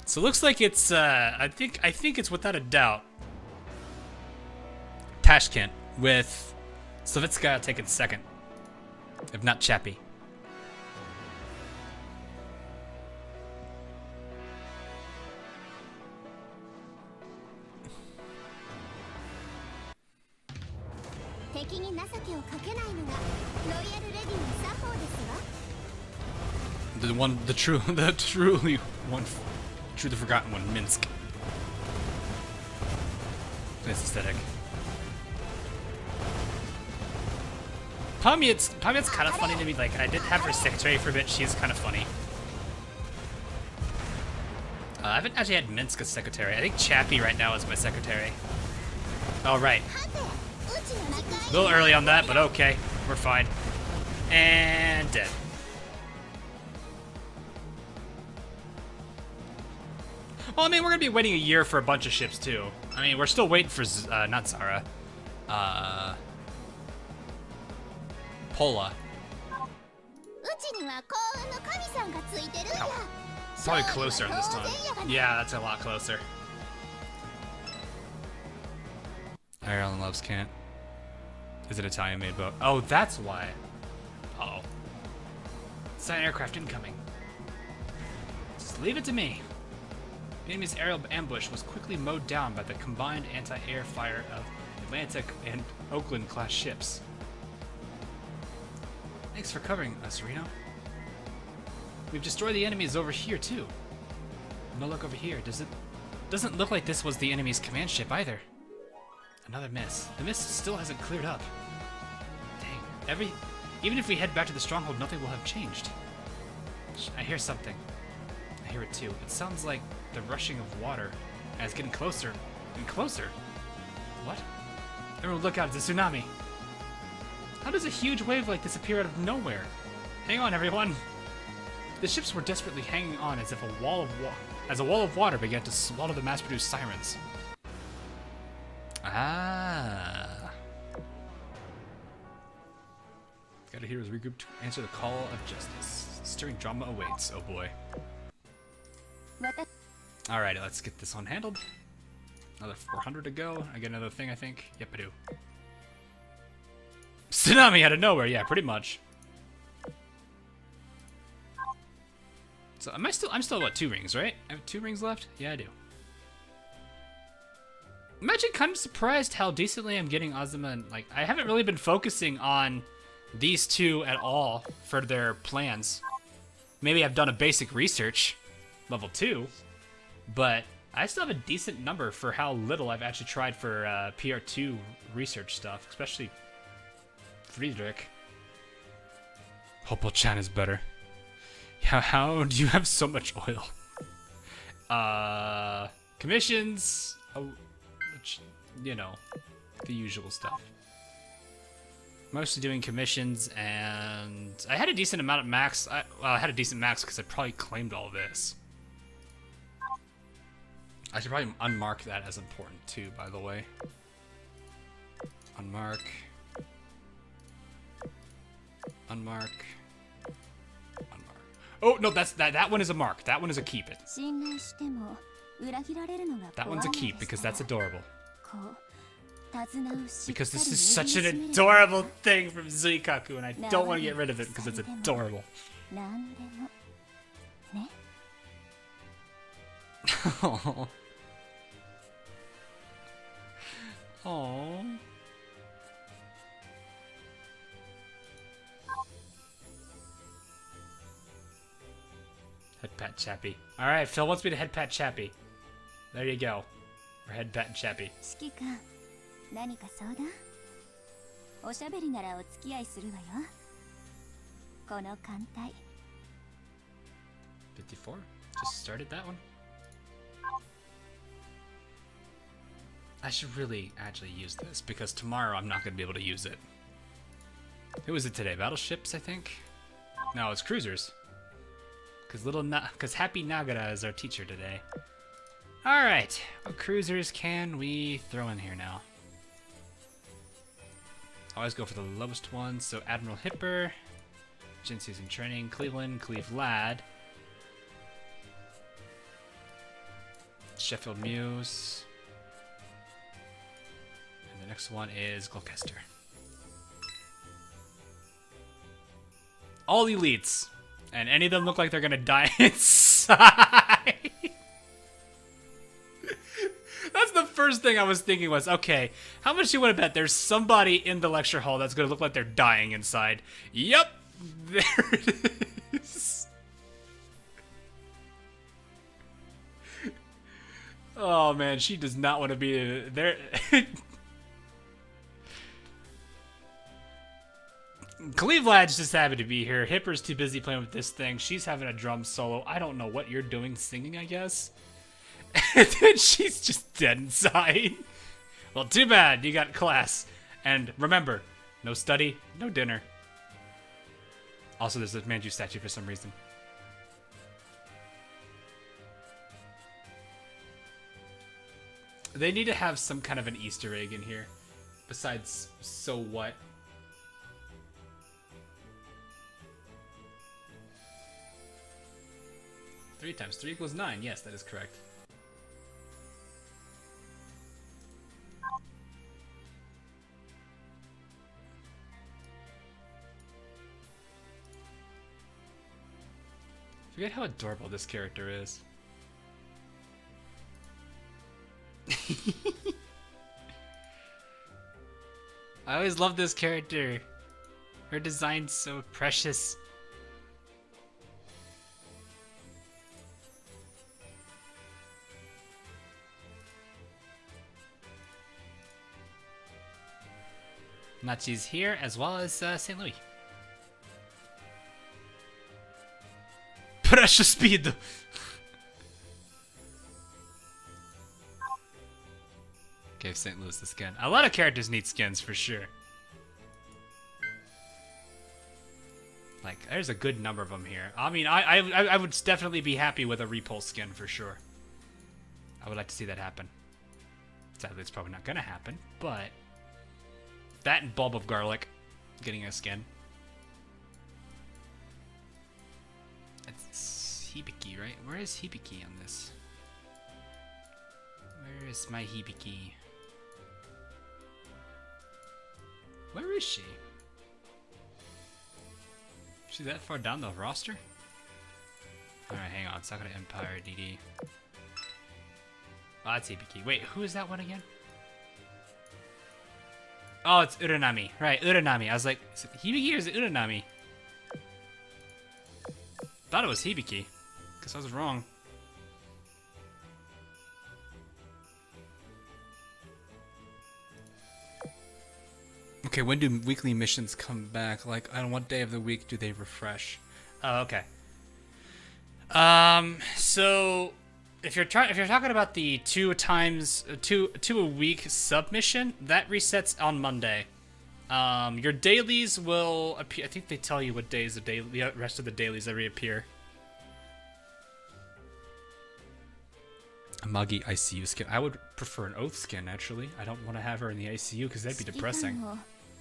So it looks like it's, I think it's without a doubt Tashkent with Savitskaya taking second. If not Chappie. The truly forgotten one, Minsk. Nice aesthetic. Pamiat's kind of funny to me. Like, I did have her secretary for a bit. She's kind of funny. I haven't actually had Minsk as secretary. I think Chappie right now is my secretary. All right. A little early on that, but okay. We're fine. And dead. Well, I mean, we're going to be waiting a year for a bunch of ships, too. I mean, we're still waiting for, not Zara. Pola. Oh. Probably closer on this time. Yeah, that's a lot closer. Ireland loves Kent. Is it Italian-made boat? Oh, that's why. Uh-oh. Silent aircraft incoming. Just leave it to me. The enemy's aerial ambush was quickly mowed down by the combined anti-air fire of Atlantic and Oakland-class ships. Thanks for covering us, Reno. We've destroyed the enemies over here, too. No, look over here. Doesn't look like this was the enemy's command ship, either. Another miss. The mist still hasn't cleared up. Dang. Even if we head back to the stronghold, nothing will have changed. I hear something. I hear it, too. It sounds like the rushing of water, and it's getting closer and closer. What? Everyone look out, it's a tsunami. How does a huge wave like this appear out of nowhere? Hang on, everyone. The ships were desperately hanging on as if a wall of water began to swallow the mass-produced sirens. Ah. Gotta hear is regroup to answer the call of justice. Stirring drama awaits, oh boy. Alrighty, let's get this one handled. Another 400 to go. I get another thing, I think. Yep, I do. Tsunami out of nowhere, yeah, pretty much. So I'm still what, 2 rings, right? I have 2 rings left? Yeah, I do. I'm actually kind of surprised how decently I'm getting Azuma, and like I haven't really been focusing on these two at all for their plans. Maybe I've done a basic research, level 2, but I still have a decent number for how little I've actually tried for PR2 research stuff, especially Friedrich. Hopo-chan is better. How do you have so much oil? Commissions, you know, the usual stuff. Mostly doing commissions, and I had a decent amount of max. Well, I had a decent max because I probably claimed all this. I should probably unmark that as important too, by the way. Unmark. Unmark. Unmark. Oh no, that one is a mark. That one is a keep it. That one's a keep because that's adorable. Because this is such an adorable thing from Zuikaku, and I don't want to get rid of it because it's adorable. Oh. Oh. Head pat Chappy. Alright, Phil wants me to head pat Chappy. There you go. We're head patting Chappy.
おしゃべりならお付き合いするわよ。この艦隊。
54? Just started that one? I should really actually use this because tomorrow I'm not going to be able to use it. Who is it today? Battleships, I think? No, it's cruisers. Because Happy Nagara is our teacher today. Alright, what cruisers can we throw in here now? Always go for the lowest one, so Admiral Hipper, Jinsu's in training, Cleveland, Cleve Lad, Sheffield Muse, and the next one is Gloucester. All elites, and any of them look like they're gonna die inside. That's the first thing I was thinking was, okay, how much you want to bet there's somebody in the lecture hall that's going to look like they're dying inside? Yep, there it is. Oh man, she does not want to be there. Cleveland's just happy to be here. Hipper's too busy playing with this thing. She's having a drum solo. I don't know what you're doing, singing, I guess. And then she's just dead inside. Well, too bad. You got class. And remember, no study, no dinner. Also, there's a Manju statue for some reason. They need to have some kind of an Easter egg in here. Besides, so what? Three times 3 equals 9. Yes, that is correct. Forget how adorable this character is. I always love this character. Her design's so precious. Machi's here, as well as St. Louis. Precious speed. Gave St. Louis the skin. A lot of characters need skins for sure. Like, there's a good number of them here. I mean, I would definitely be happy with a Repulse skin for sure. I would like to see that happen. Sadly, it's probably not gonna happen, but that and Bulb of Garlic getting a skin. That's Hibiki, right? Where is Hibiki on this? Where is my Hibiki? Where is she? Is she that far down the roster? Alright, hang on. Sakura Empire DD. Oh, that's Hibiki. Wait, who is that one again? Oh, it's Uranami. Right, Uranami. I was like, is it Hibiki or is it Uranami? Thought it was Hibiki. Guess I was wrong. Okay, when do weekly missions come back? Like, on what day of the week do they refresh? Oh, okay. So if you're talking about the two a week submission, that resets on Monday. Your dailies will appear. I think they tell you what days the rest of the dailies that reappear. A Magi ICU skin. I would prefer an Oath skin, actually. I don't want to have her in the ICU because that'd be depressing.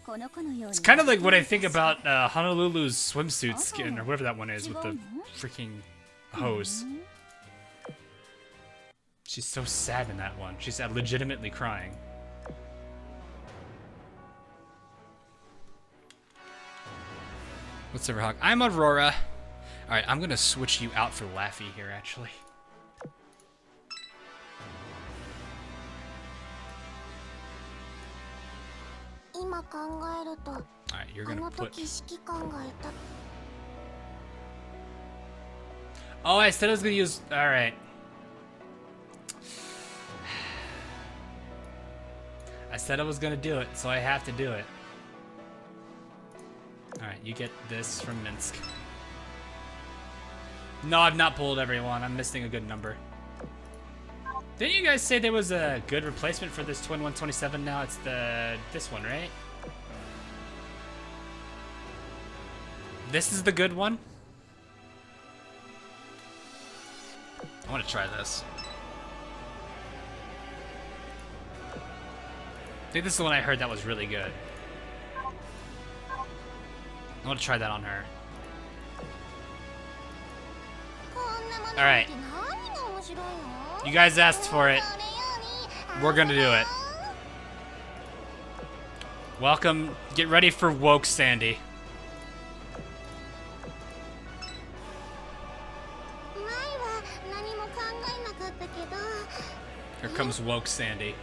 It's kind of like what I think about Honolulu's swimsuit skin, or whatever that one is, with the freaking hose. She's so sad in that one. She's legitimately crying. What's Silverhawk? I'm Aurora. Alright, I'm gonna switch you out for Laffy here, actually. Alright, you're gonna put... Oh, I said I was gonna use... Alright. I said I was gonna do it, so I have to do it. Alright, you get this from Minsk. No, I've not pulled everyone. I'm missing a good number. Didn't you guys say there was a good replacement for this Twin 127 now? It's this one, right? This is the good one? I want to try this. I think this is the one I heard that was really good. I want to try that on her. Alright. You guys asked for it. We're gonna do it. Welcome. Get ready for Woke Sandy. Here comes Woke Sandy.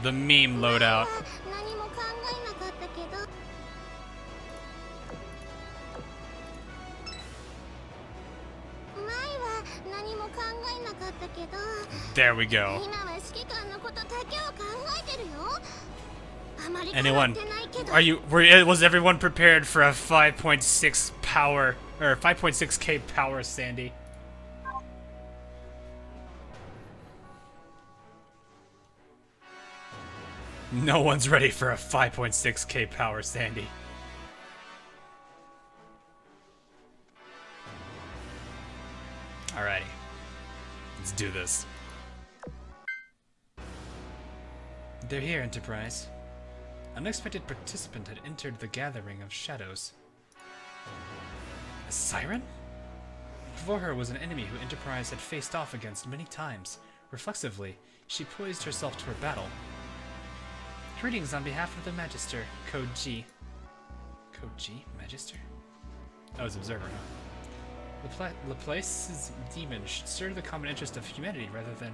The meme loadout. There we go. Anyone? Was everyone prepared for a 5.6 power or 5.6k power Sandy? No one's ready for a 5.6k power Sandy. Alrighty. Let's do this. They're here, Enterprise. An unexpected participant had entered the gathering of shadows. A siren? Before her was an enemy who Enterprise had faced off against many times. Reflexively, she poised herself toward battle. Greetings on behalf of the Magister, Code G. Code G? Magister? Oh, it's Observer, huh? Laplace's demon should serve the common interest of humanity rather than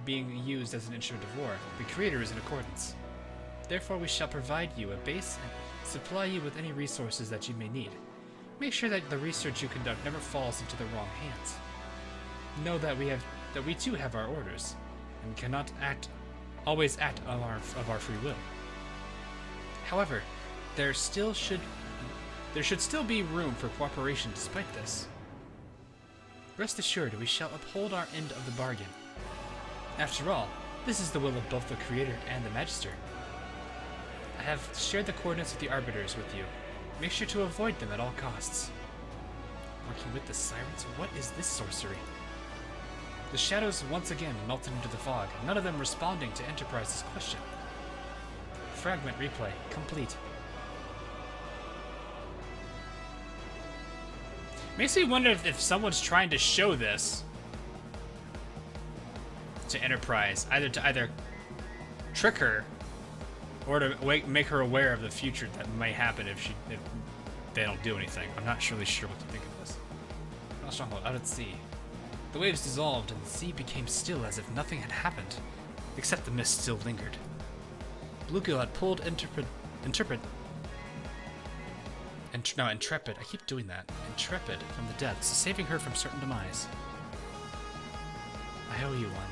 being used as an instrument of war. The Creator is in accordance. Therefore, we shall provide you a base and supply you with any resources that you may need. Make sure that the research you conduct never falls into the wrong hands. Know that we too have our orders, and cannot always act of our free will. However, there should still be room for cooperation despite this. Rest assured, we shall uphold our end of the bargain. After all, this is the will of both the Creator and the Magister. I have shared the coordinates of the Arbiters with you. Make sure to avoid them at all costs. Working with the Sirens? What is this sorcery? The shadows once again melted into the fog, none of them responding to Enterprise's question. Fragment replay complete. Makes me wonder if someone's trying to show this to Enterprise, either to trick her or to make her aware of the future that might happen if they don't do anything. I'm not really sure what to think of this. Stronghold out at sea. The waves dissolved and the sea became still as if nothing had happened, except the mist still lingered. Bluegill had pulled Intrepid. I keep doing that. Intrepid from the depths, saving her from certain demise. I owe you one.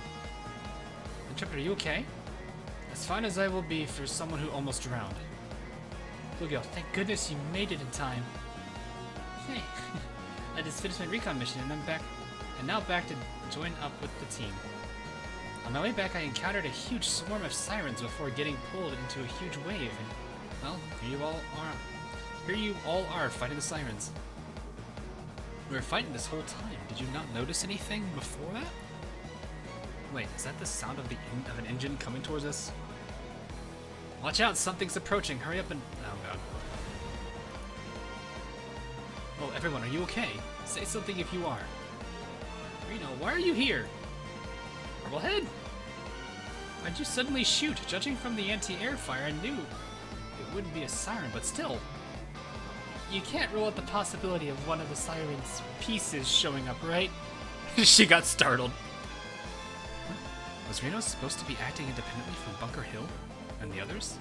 Intrepid, are you okay? As fine as I will be for someone who almost drowned. Bluegill, thank goodness you made it in time. Hey, I just finished my recon mission and I'm back. And now back to join up with the team. On my way back, I encountered a huge swarm of sirens before getting pulled into a huge wave. And, well, here you all are fighting the sirens. We were fighting this whole time. Did you not notice anything before that? Wait, is that the sound of an engine coming towards us? Watch out, something's approaching. Hurry up and... Oh, God. Oh, everyone, are you okay? Say something if you are. Reno, why are you here? Marblehead? Why'd you suddenly shoot? Judging from the anti-air fire, I knew it wouldn't be a siren, but still. You can't rule out the possibility of one of the siren's pieces showing up, right? She got startled. Was Reno supposed to be acting independently from Bunker Hill and the others?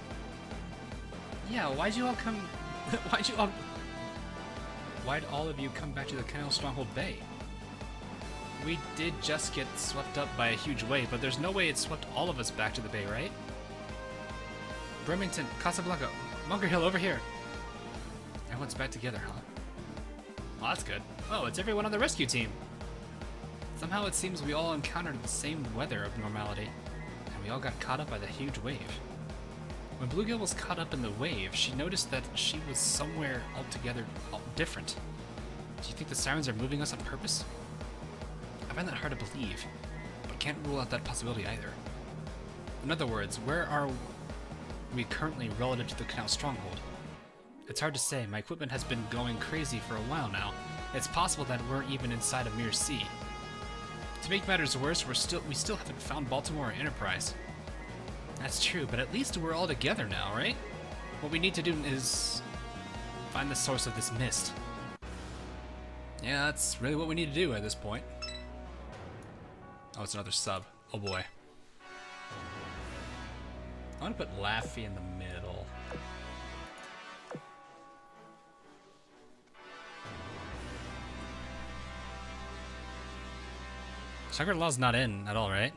Yeah, why'd all of you come back to the Canal Stronghold Bay? We did just get swept up by a huge wave, but there's no way it swept all of us back to the bay, right? Bremerton, Casablanca, Bunker Hill, over here. Everyone's back together, huh? Well, that's good. Oh, it's everyone on the rescue team. Somehow it seems we all encountered the same weather abnormality, and we all got caught up by the huge wave. When Bluegill was caught up in the wave, she noticed that she was somewhere altogether different. Do you think the sirens are moving us on purpose? I find that hard to believe, but can't rule out that possibility either. In other words, where are we currently relative to the Canal Stronghold? It's hard to say. My equipment has been going crazy for a while now. It's possible that we're even inside a mere sea. To make matters worse, we still haven't found Baltimore or Enterprise. That's true, but at least we're all together now, right? What we need to do is find the source of this mist. Yeah, that's really what we need to do at this point. Oh, it's another sub. Oh boy. I want to put Laffy in the middle. Shangri-La's not in at all, right?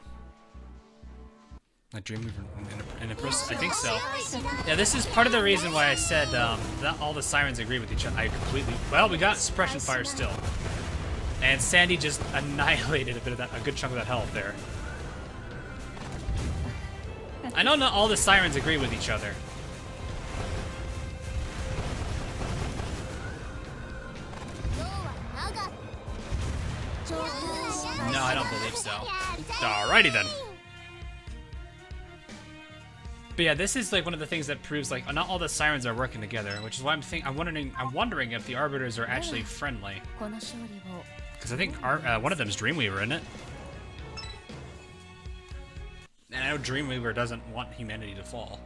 Like Dreamweaver and Empress? I think so. Yeah, this is part of the reason why I said that all the sirens agree with each other. I completely... Well, we got suppression fire still. And Sandy just annihilated a good chunk of that health there. I know not all the sirens agree with each other. No, I don't believe so. Alrighty then. But yeah, this is like one of the things that proves like not all the sirens are working together, which is why I'm wondering if the Arbiters are actually friendly. Because I think one of them is Dreamweaver, isn't it? And I know Dreamweaver doesn't want humanity to fall.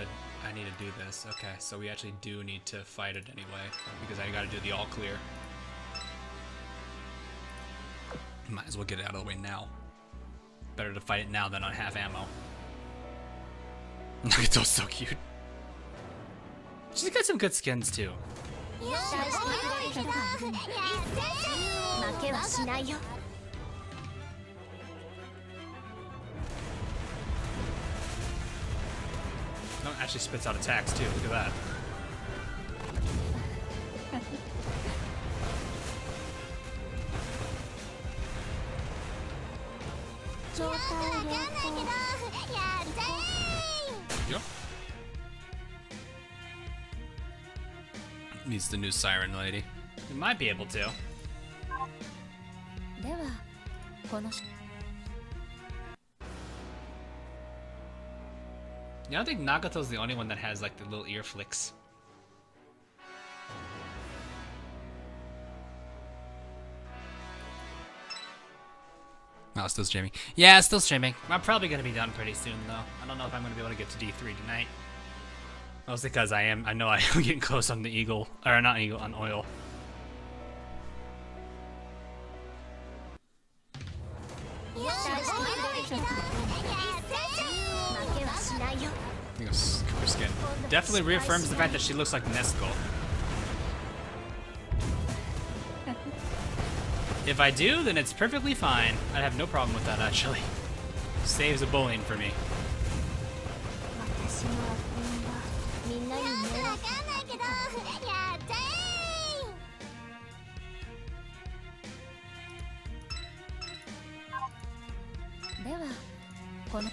I need to do this. Okay, so we actually do need to fight it anyway, because I gotta do the all clear. Might as well get it out of the way now. Better to fight it now than on half ammo. Nagato's so cute. She's got some good skins too. No, it actually spits out attacks too. Look at that. Yep. Needs the new siren lady. We might be able to. Yeah, I don't think Nagato's the only one that has like the little ear flicks. Oh, still streaming. Yeah, still streaming. I'm probably gonna be done pretty soon though. I don't know if I'm gonna be able to get to D3 tonight. Mostly because I know I am getting close on the eagle, or not eagle, on oil. Her skin definitely reaffirms the fact that she looks like Nesco. If I do, then it's perfectly fine. I'd have no problem with that, actually. Saves a bullying for me.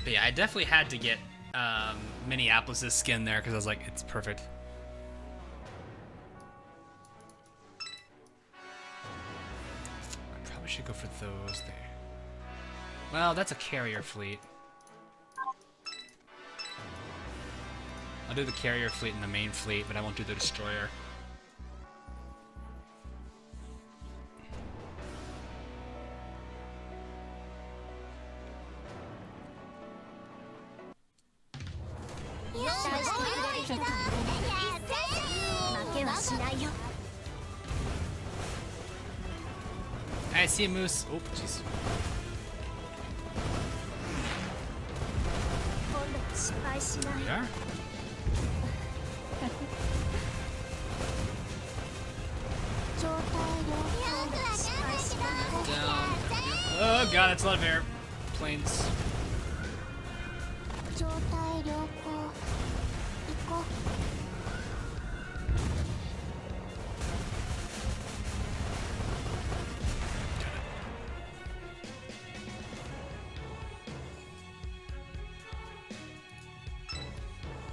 But yeah, I definitely had to get Minneapolis' skin there because I was like, it's perfect. I probably should go for those there. Well, that's a carrier fleet. I'll do the carrier fleet and the main fleet, but I won't do the destroyer. I see a moose. Oh, jeez. There we are. Down. Oh god, that's a lot of airplanes.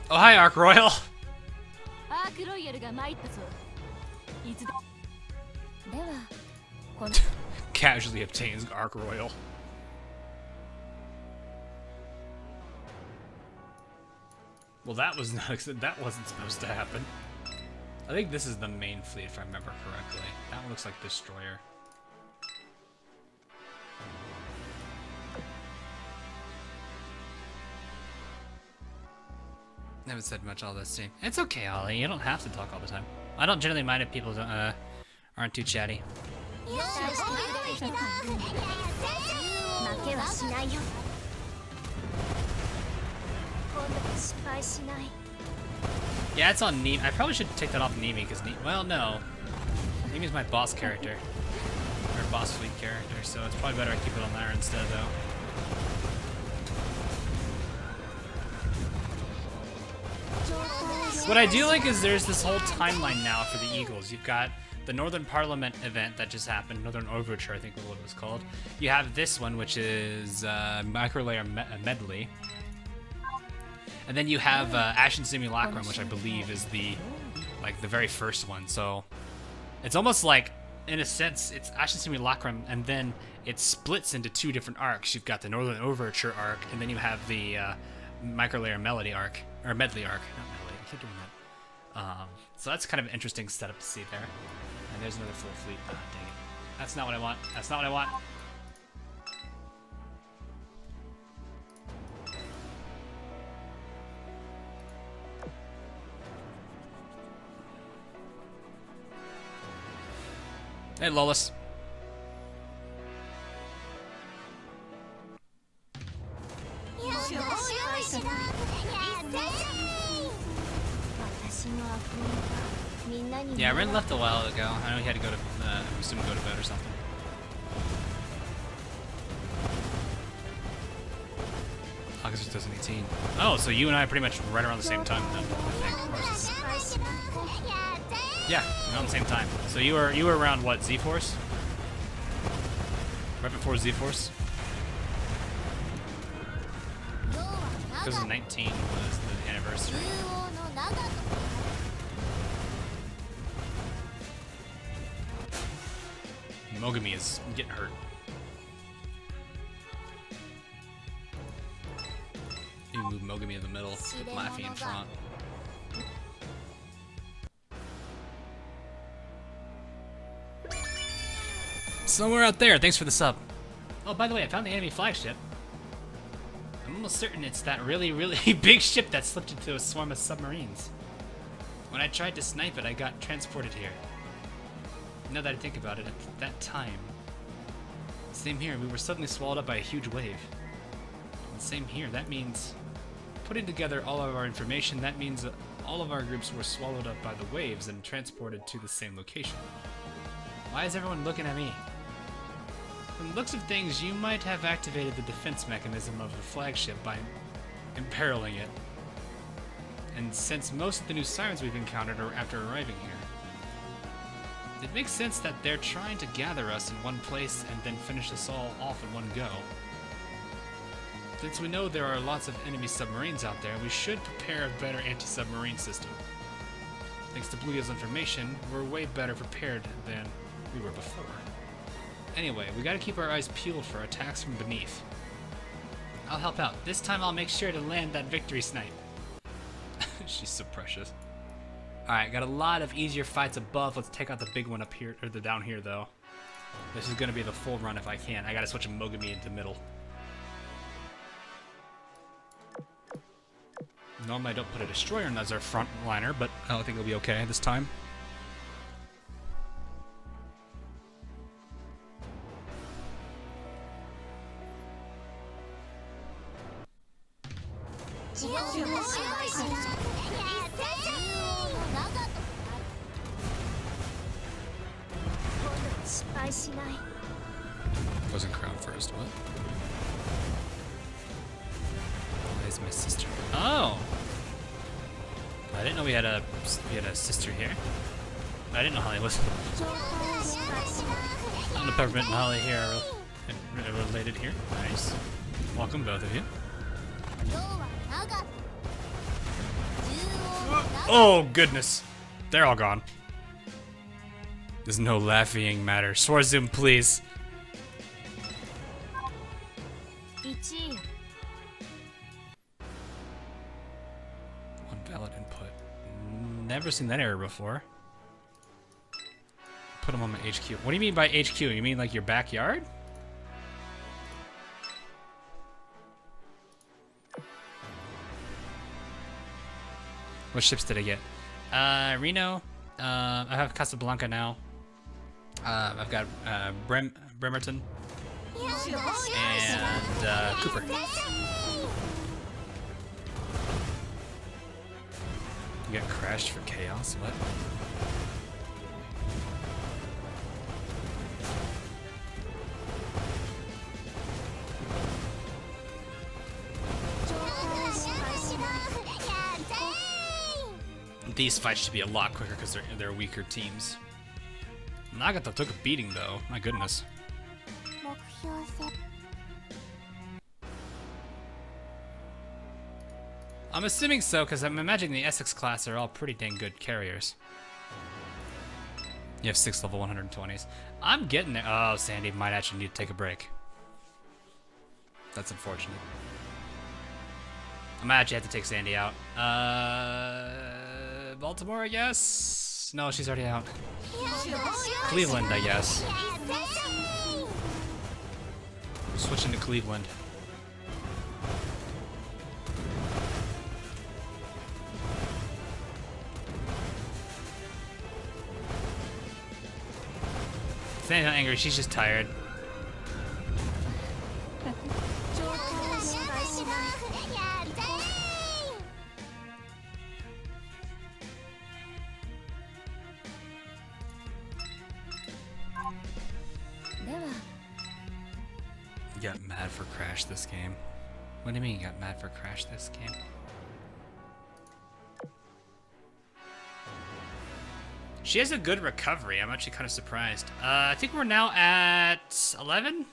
Oh, hi, Arc Royal. Casually obtains Arc Royal. Well, that was not. That wasn't supposed to happen. I think this is the main fleet, if I remember correctly. That one looks like destroyer. I haven't said much all this team. It's okay, Ollie. You don't have to talk all the time. I don't generally mind if people don't, aren't too chatty. Yeah, it's on Nemi. I probably should take that off Nemi because well, no. Nemi's my boss character. Or boss fleet character, so it's probably better I keep it on there instead, though. What I do like is there's this whole timeline now for the Eagles. You've got the Northern Parliament event that just happened, Northern Overture, I think was what it was called. You have this one, which is Microlayer Medley. And then you have Ashen Simulacrum, which I believe is the very first one. So it's almost like, in a sense, it's Ashen Simulacrum, and then it splits into two different arcs. You've got the Northern Overture arc, and then you have the Microlayer Melody arc, or Medley arc. Not Melody, I keep doing that. So that's kind of an interesting setup to see there. And there's another full fleet. Ah, dang it. That's not what I want. That's not what I want. Hey, Lolis. Yeah, Ren left a while ago. I know he had to go to, assume go to bed or something. August 2018. Oh, so you and I are pretty much right around the same time then, I think. Yeah, around the same time. So you were around what, Z-Force? Right before Z-Force? 2019 was the anniversary. Mogami is getting hurt. You move Mogami in the middle, with Laffy in front. Somewhere out there, thanks for the sub. Oh, by the way, I found the enemy flagship. I'm almost certain it's that really, really big ship that slipped into a swarm of submarines. When I tried to snipe it, I got transported here. Now that I think about it, at that time, same here, we were suddenly swallowed up by a huge wave. And same here, that means, putting together all of our information, that means that all of our groups were swallowed up by the waves and transported to the same location. Why is everyone looking at me? From the looks of things, you might have activated the defense mechanism of the flagship by imperiling it. And since most of the new sirens we've encountered are after arriving here, it makes sense that they're trying to gather us in one place and then finish us all off in one go. Since we know there are lots of enemy submarines out there, we should prepare a better anti-submarine system. Thanks to Blue Wheel's information, we're way better prepared than we were before. Anyway, we gotta keep our eyes peeled for attacks from beneath. I'll help out. This time I'll make sure to land that victory snipe. She's so precious. Alright, got a lot of easier fights above. Let's take out the big one up here, or the down here though. This is gonna be the full run if I can. I gotta switch a Mogami into middle. Normally I don't put a destroyer in as our front liner, but I don't think it'll be okay this time. Wasn't crowned first, what? Where's my sister? Oh! I didn't know we had a sister here. I didn't know Holly was. I don't know Peppermint and Holly here are related here. Nice. Welcome, both of you. Oh, goodness. They're all gone. There's no laughing matter. Sword zoom, please. One valid input. Never seen that error before. Put them on my HQ. What do you mean by HQ? You mean like your backyard? What ships did I get? Reno. I have Casablanca now. I've got Bremerton and Cooper. You got crashed for chaos? What? These fights should be a lot quicker because they're weaker teams. Nagata took a beating though, my goodness. I'm assuming so because I'm imagining the Essex class are all pretty dang good carriers. You have 6 level 120s. I'm getting there. Oh, Sandy might actually need to take a break. That's unfortunate. I might actually have to take Sandy out. Baltimore, I guess? No, she's already out. Cleveland, I guess. Switching to Cleveland. Sandy's not angry, she's just tired. You got mad for Crash this game. What do you mean you got mad for Crash this game? She has a good recovery. I'm actually kind of surprised. I think we're now at 11?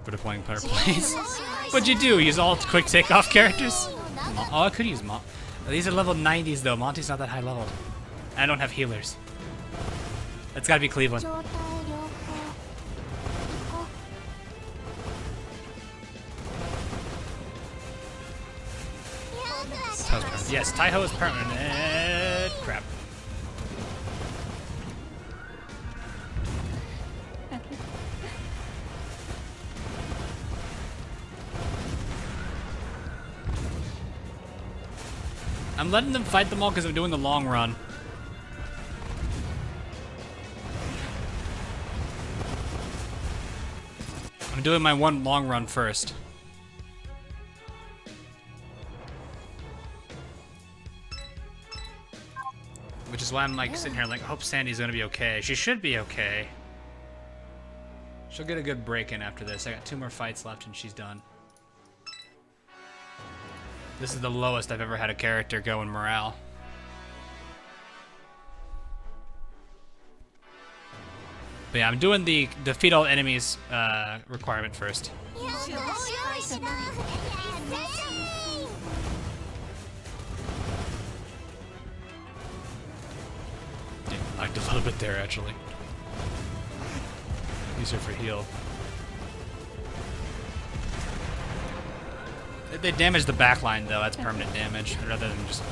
For deploying player plays. What'd you do? Use all quick takeoff characters? Oh, I could use Monty. These are level 90s though. Monty's not that high level. I don't have healers. That's gotta be Cleveland. Yes, Taiho is permanent. Crap. I'm letting them fight them all because I'm doing the long run. I'm doing my one long run first. Which is why I'm like sitting here like, I hope Sandy's gonna be okay. She should be okay. She'll get a good break in after this. I got 2 more fights left and she's done. This is the lowest I've ever had a character go in morale. But yeah, I'm doing the defeat all enemies requirement first. Lagged a little bit there, actually. Use her for heal. They damage the backline, though. That's permanent damage, rather than just...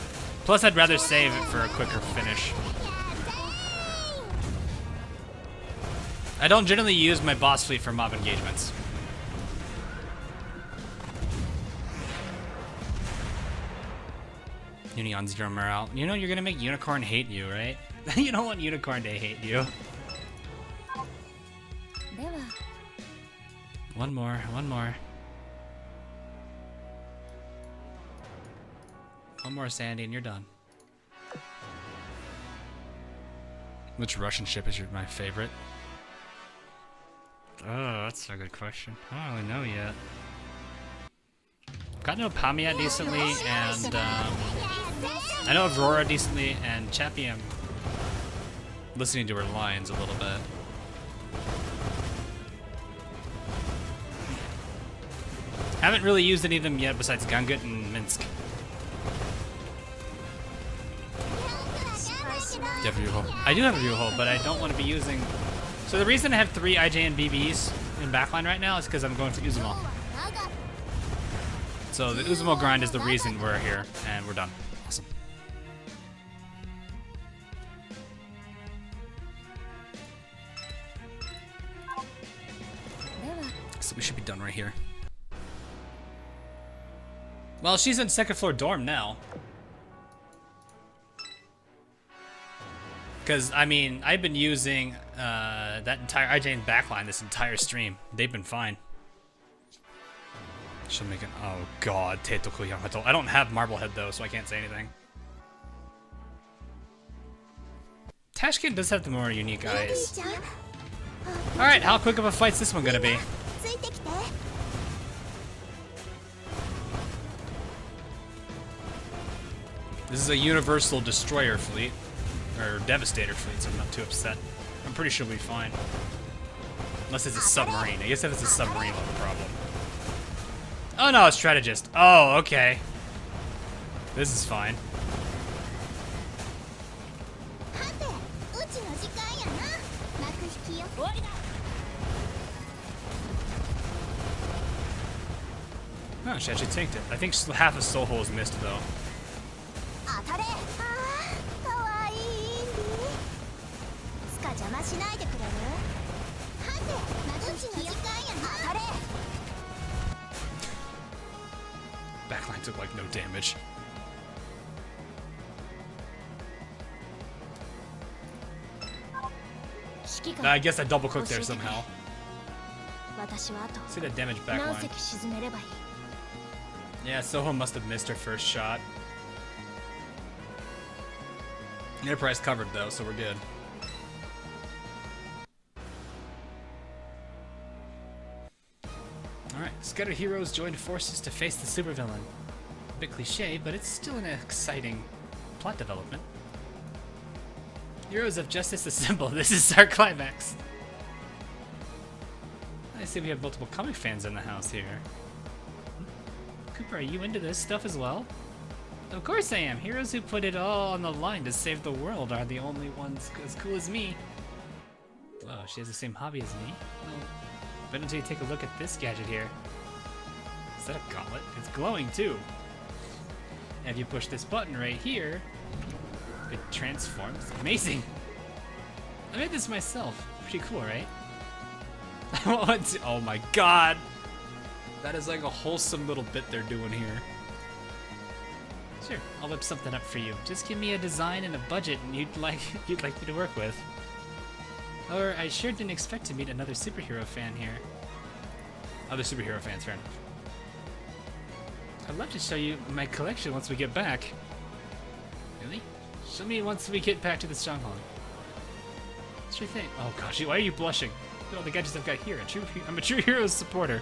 Plus, I'd rather save it for a quicker finish. I don't generally use my boss fleet for mob engagements. Uni on 0 morale. You know you're gonna make Unicorn hate you, right? You don't want Unicorn to hate you. One more, one more. One more, Sandy, and you're done. Which Russian ship is my favorite? Oh, that's a good question. I don't really know yet. Got to know Pamiya decently, and I know Aurora decently, and Chappie I'm listening to her lines a little bit. Haven't really used any of them yet besides Gungut and Minsk. Do you have a view hole? I do have a view hole, but I don't want to be using... So the reason I have 3 IJN BBs in backline right now is because I'm going for Uzumo. So the Uzumo grind is the reason we're here, and we're done. Awesome. So we should be done right here. Well, she's in 2nd floor dorm now. Because, I mean, I've been using that entire IJN backline this entire stream. They've been fine. She'll make it. Oh god, Teitoku Yamato. I don't have Marblehead though, so I can't say anything. Tashkent does have the more unique eyes. Alright, how quick of a fight's this one gonna be? This is a Universal Destroyer fleet. Or Devastator fleet, so I'm not too upset. I'm pretty sure we'll be fine. Unless it's a submarine. I guess if it's a submarine, we'll have a problem. Oh no, a strategist. Oh, okay. This is fine. Oh, she actually tanked it. I think half of Soul Hole is missed though. Backline took like no damage. I guess I double clicked there somehow. See the damage backline. Yeah, Soho must have missed her first shot. Enterprise covered though, so we're good. Alright, scattered heroes joined forces to face the supervillain. A bit cliche, but it's still an exciting plot development. Heroes of Justice assemble. This is our climax. I see we have multiple comic fans in the house here. Cooper, are you into this stuff as well? Of course I am. Heroes who put it all on the line to save the world are the only ones as cool as me. Whoa, she has the same hobby as me? Well, but until you take a look at this gadget here. Is that a gauntlet? It's glowing too. And if you push this button right here, it transforms. Amazing! I made this myself. Pretty cool, right? Oh my god! That is like a wholesome little bit they're doing here. Sure, I'll whip something up for you. Just give me a design and a budget and you'd like me to work with. Or I sure didn't expect to meet another superhero fan here. Other superhero fans, fair enough. I'd love to show you my collection once we get back. Really? Show me once we get back to the stronghold. Sure thing. Oh gosh, why are you blushing? Look at all the gadgets I've got here. I'm a true hero's supporter.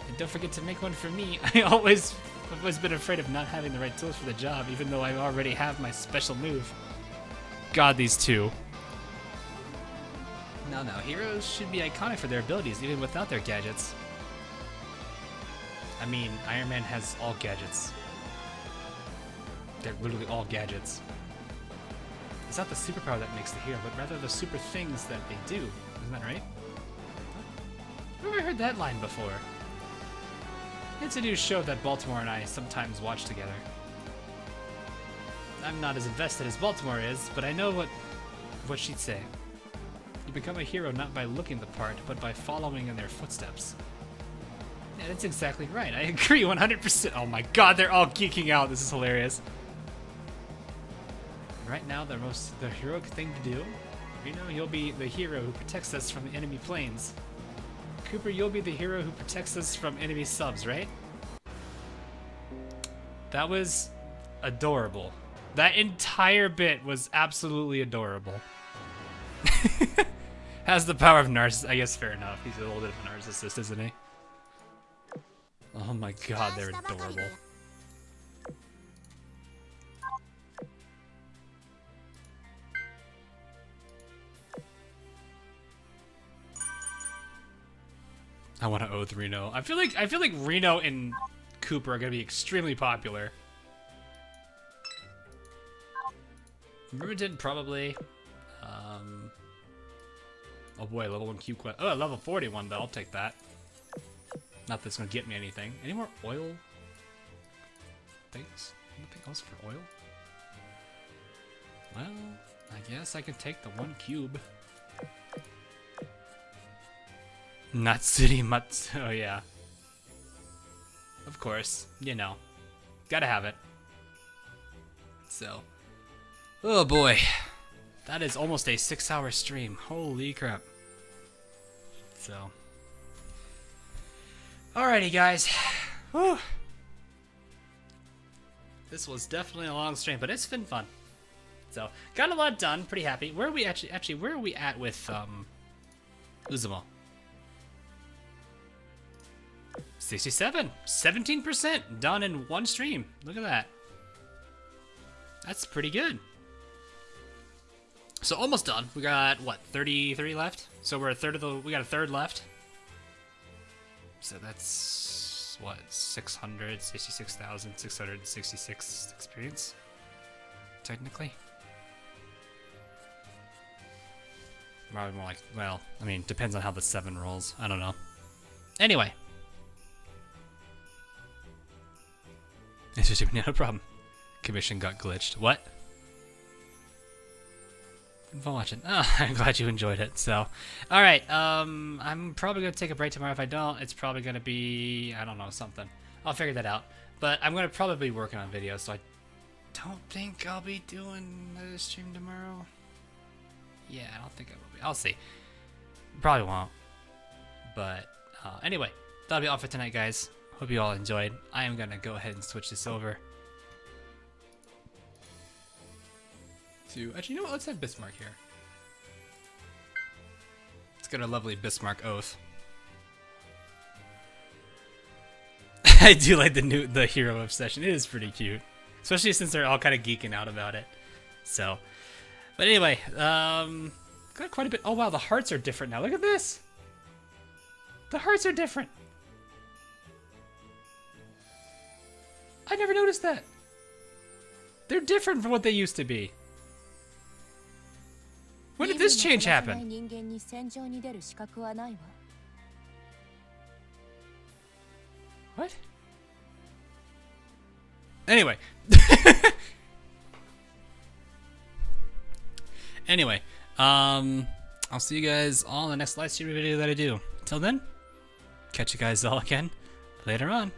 And don't forget to make one for me. I've always been afraid of not having the right tools for the job, even though I already have my special move. God, these two. No, heroes should be iconic for their abilities, even without their gadgets. I mean, Iron Man has all gadgets. They're literally all gadgets. It's not the superpower that makes the hero, but rather the super things that they do. Isn't that right? I've never heard that line before. It's a new show that Baltimore and I sometimes watch together. I'm not as invested as Baltimore is, but I know what she'd say. You become a hero not by looking the part, but by following in their footsteps. Yeah, that's exactly right. I agree 100%. Oh my god, they're all geeking out. This is hilarious. Right now, the heroic thing to do, you'll be the hero who protects us from the enemy planes. Cooper, you'll be the hero who protects us from enemy subs, right? That was adorable. That entire bit was absolutely adorable. Has the power of narcissist. I guess fair enough. He's a little bit of a narcissist, isn't he? Oh my god, they're adorable. I want to oath Reno. I feel like Reno and Cooper are gonna be extremely popular. Mermaid probably. Oh boy, level 1 cube quest. Oh, level 41 though. I'll take that. Not that it's gonna get me anything. Any more oil things? Anything else for oil? Well, I guess I can take the 1 cube. Natsuri Matsu. Oh yeah. Of course. Gotta have it. So. Oh boy. That is almost a 6-hour stream. Holy crap. So. Alrighty, guys. Whew. This was definitely a long stream, but it's been fun. So, got a lot done. Pretty happy. Where are we actually where are we at with Uzuma? 67. 17% done in 1 stream. Look at that. That's pretty good. So almost done. We got what, 33 left? So we're we got a third left. So that's what, 666,666 experience, technically. Probably more like, well, I mean, depends on how the 7 rolls. I don't know. Anyway. No problem. Commission got glitched. What? For watching. Oh, I'm glad you enjoyed it. So, all right. I'm probably gonna take a break tomorrow. If I don't, it's probably gonna be, I don't know, something. I'll figure that out. But I'm gonna probably be working on videos, so I don't think I'll be doing the stream tomorrow. Yeah, I don't think I will be. I'll see. Probably won't. But anyway, that'll be all for tonight, guys. Hope you all enjoyed. I am going to go ahead and switch this over to... Actually, you know what? Let's have Bismarck here. Let's get a lovely Bismarck oath. I do like the hero obsession. It is pretty cute. Especially since they're all kind of geeking out about it. So, but anyway, got quite a bit. Oh wow, the hearts are different now. Look at this. The hearts are different. I never noticed that. They're different from what they used to be. When did this change happen? What? Anyway. Anyway, I'll see you guys all in the next live stream video that I do. Until then, catch you guys all again later on.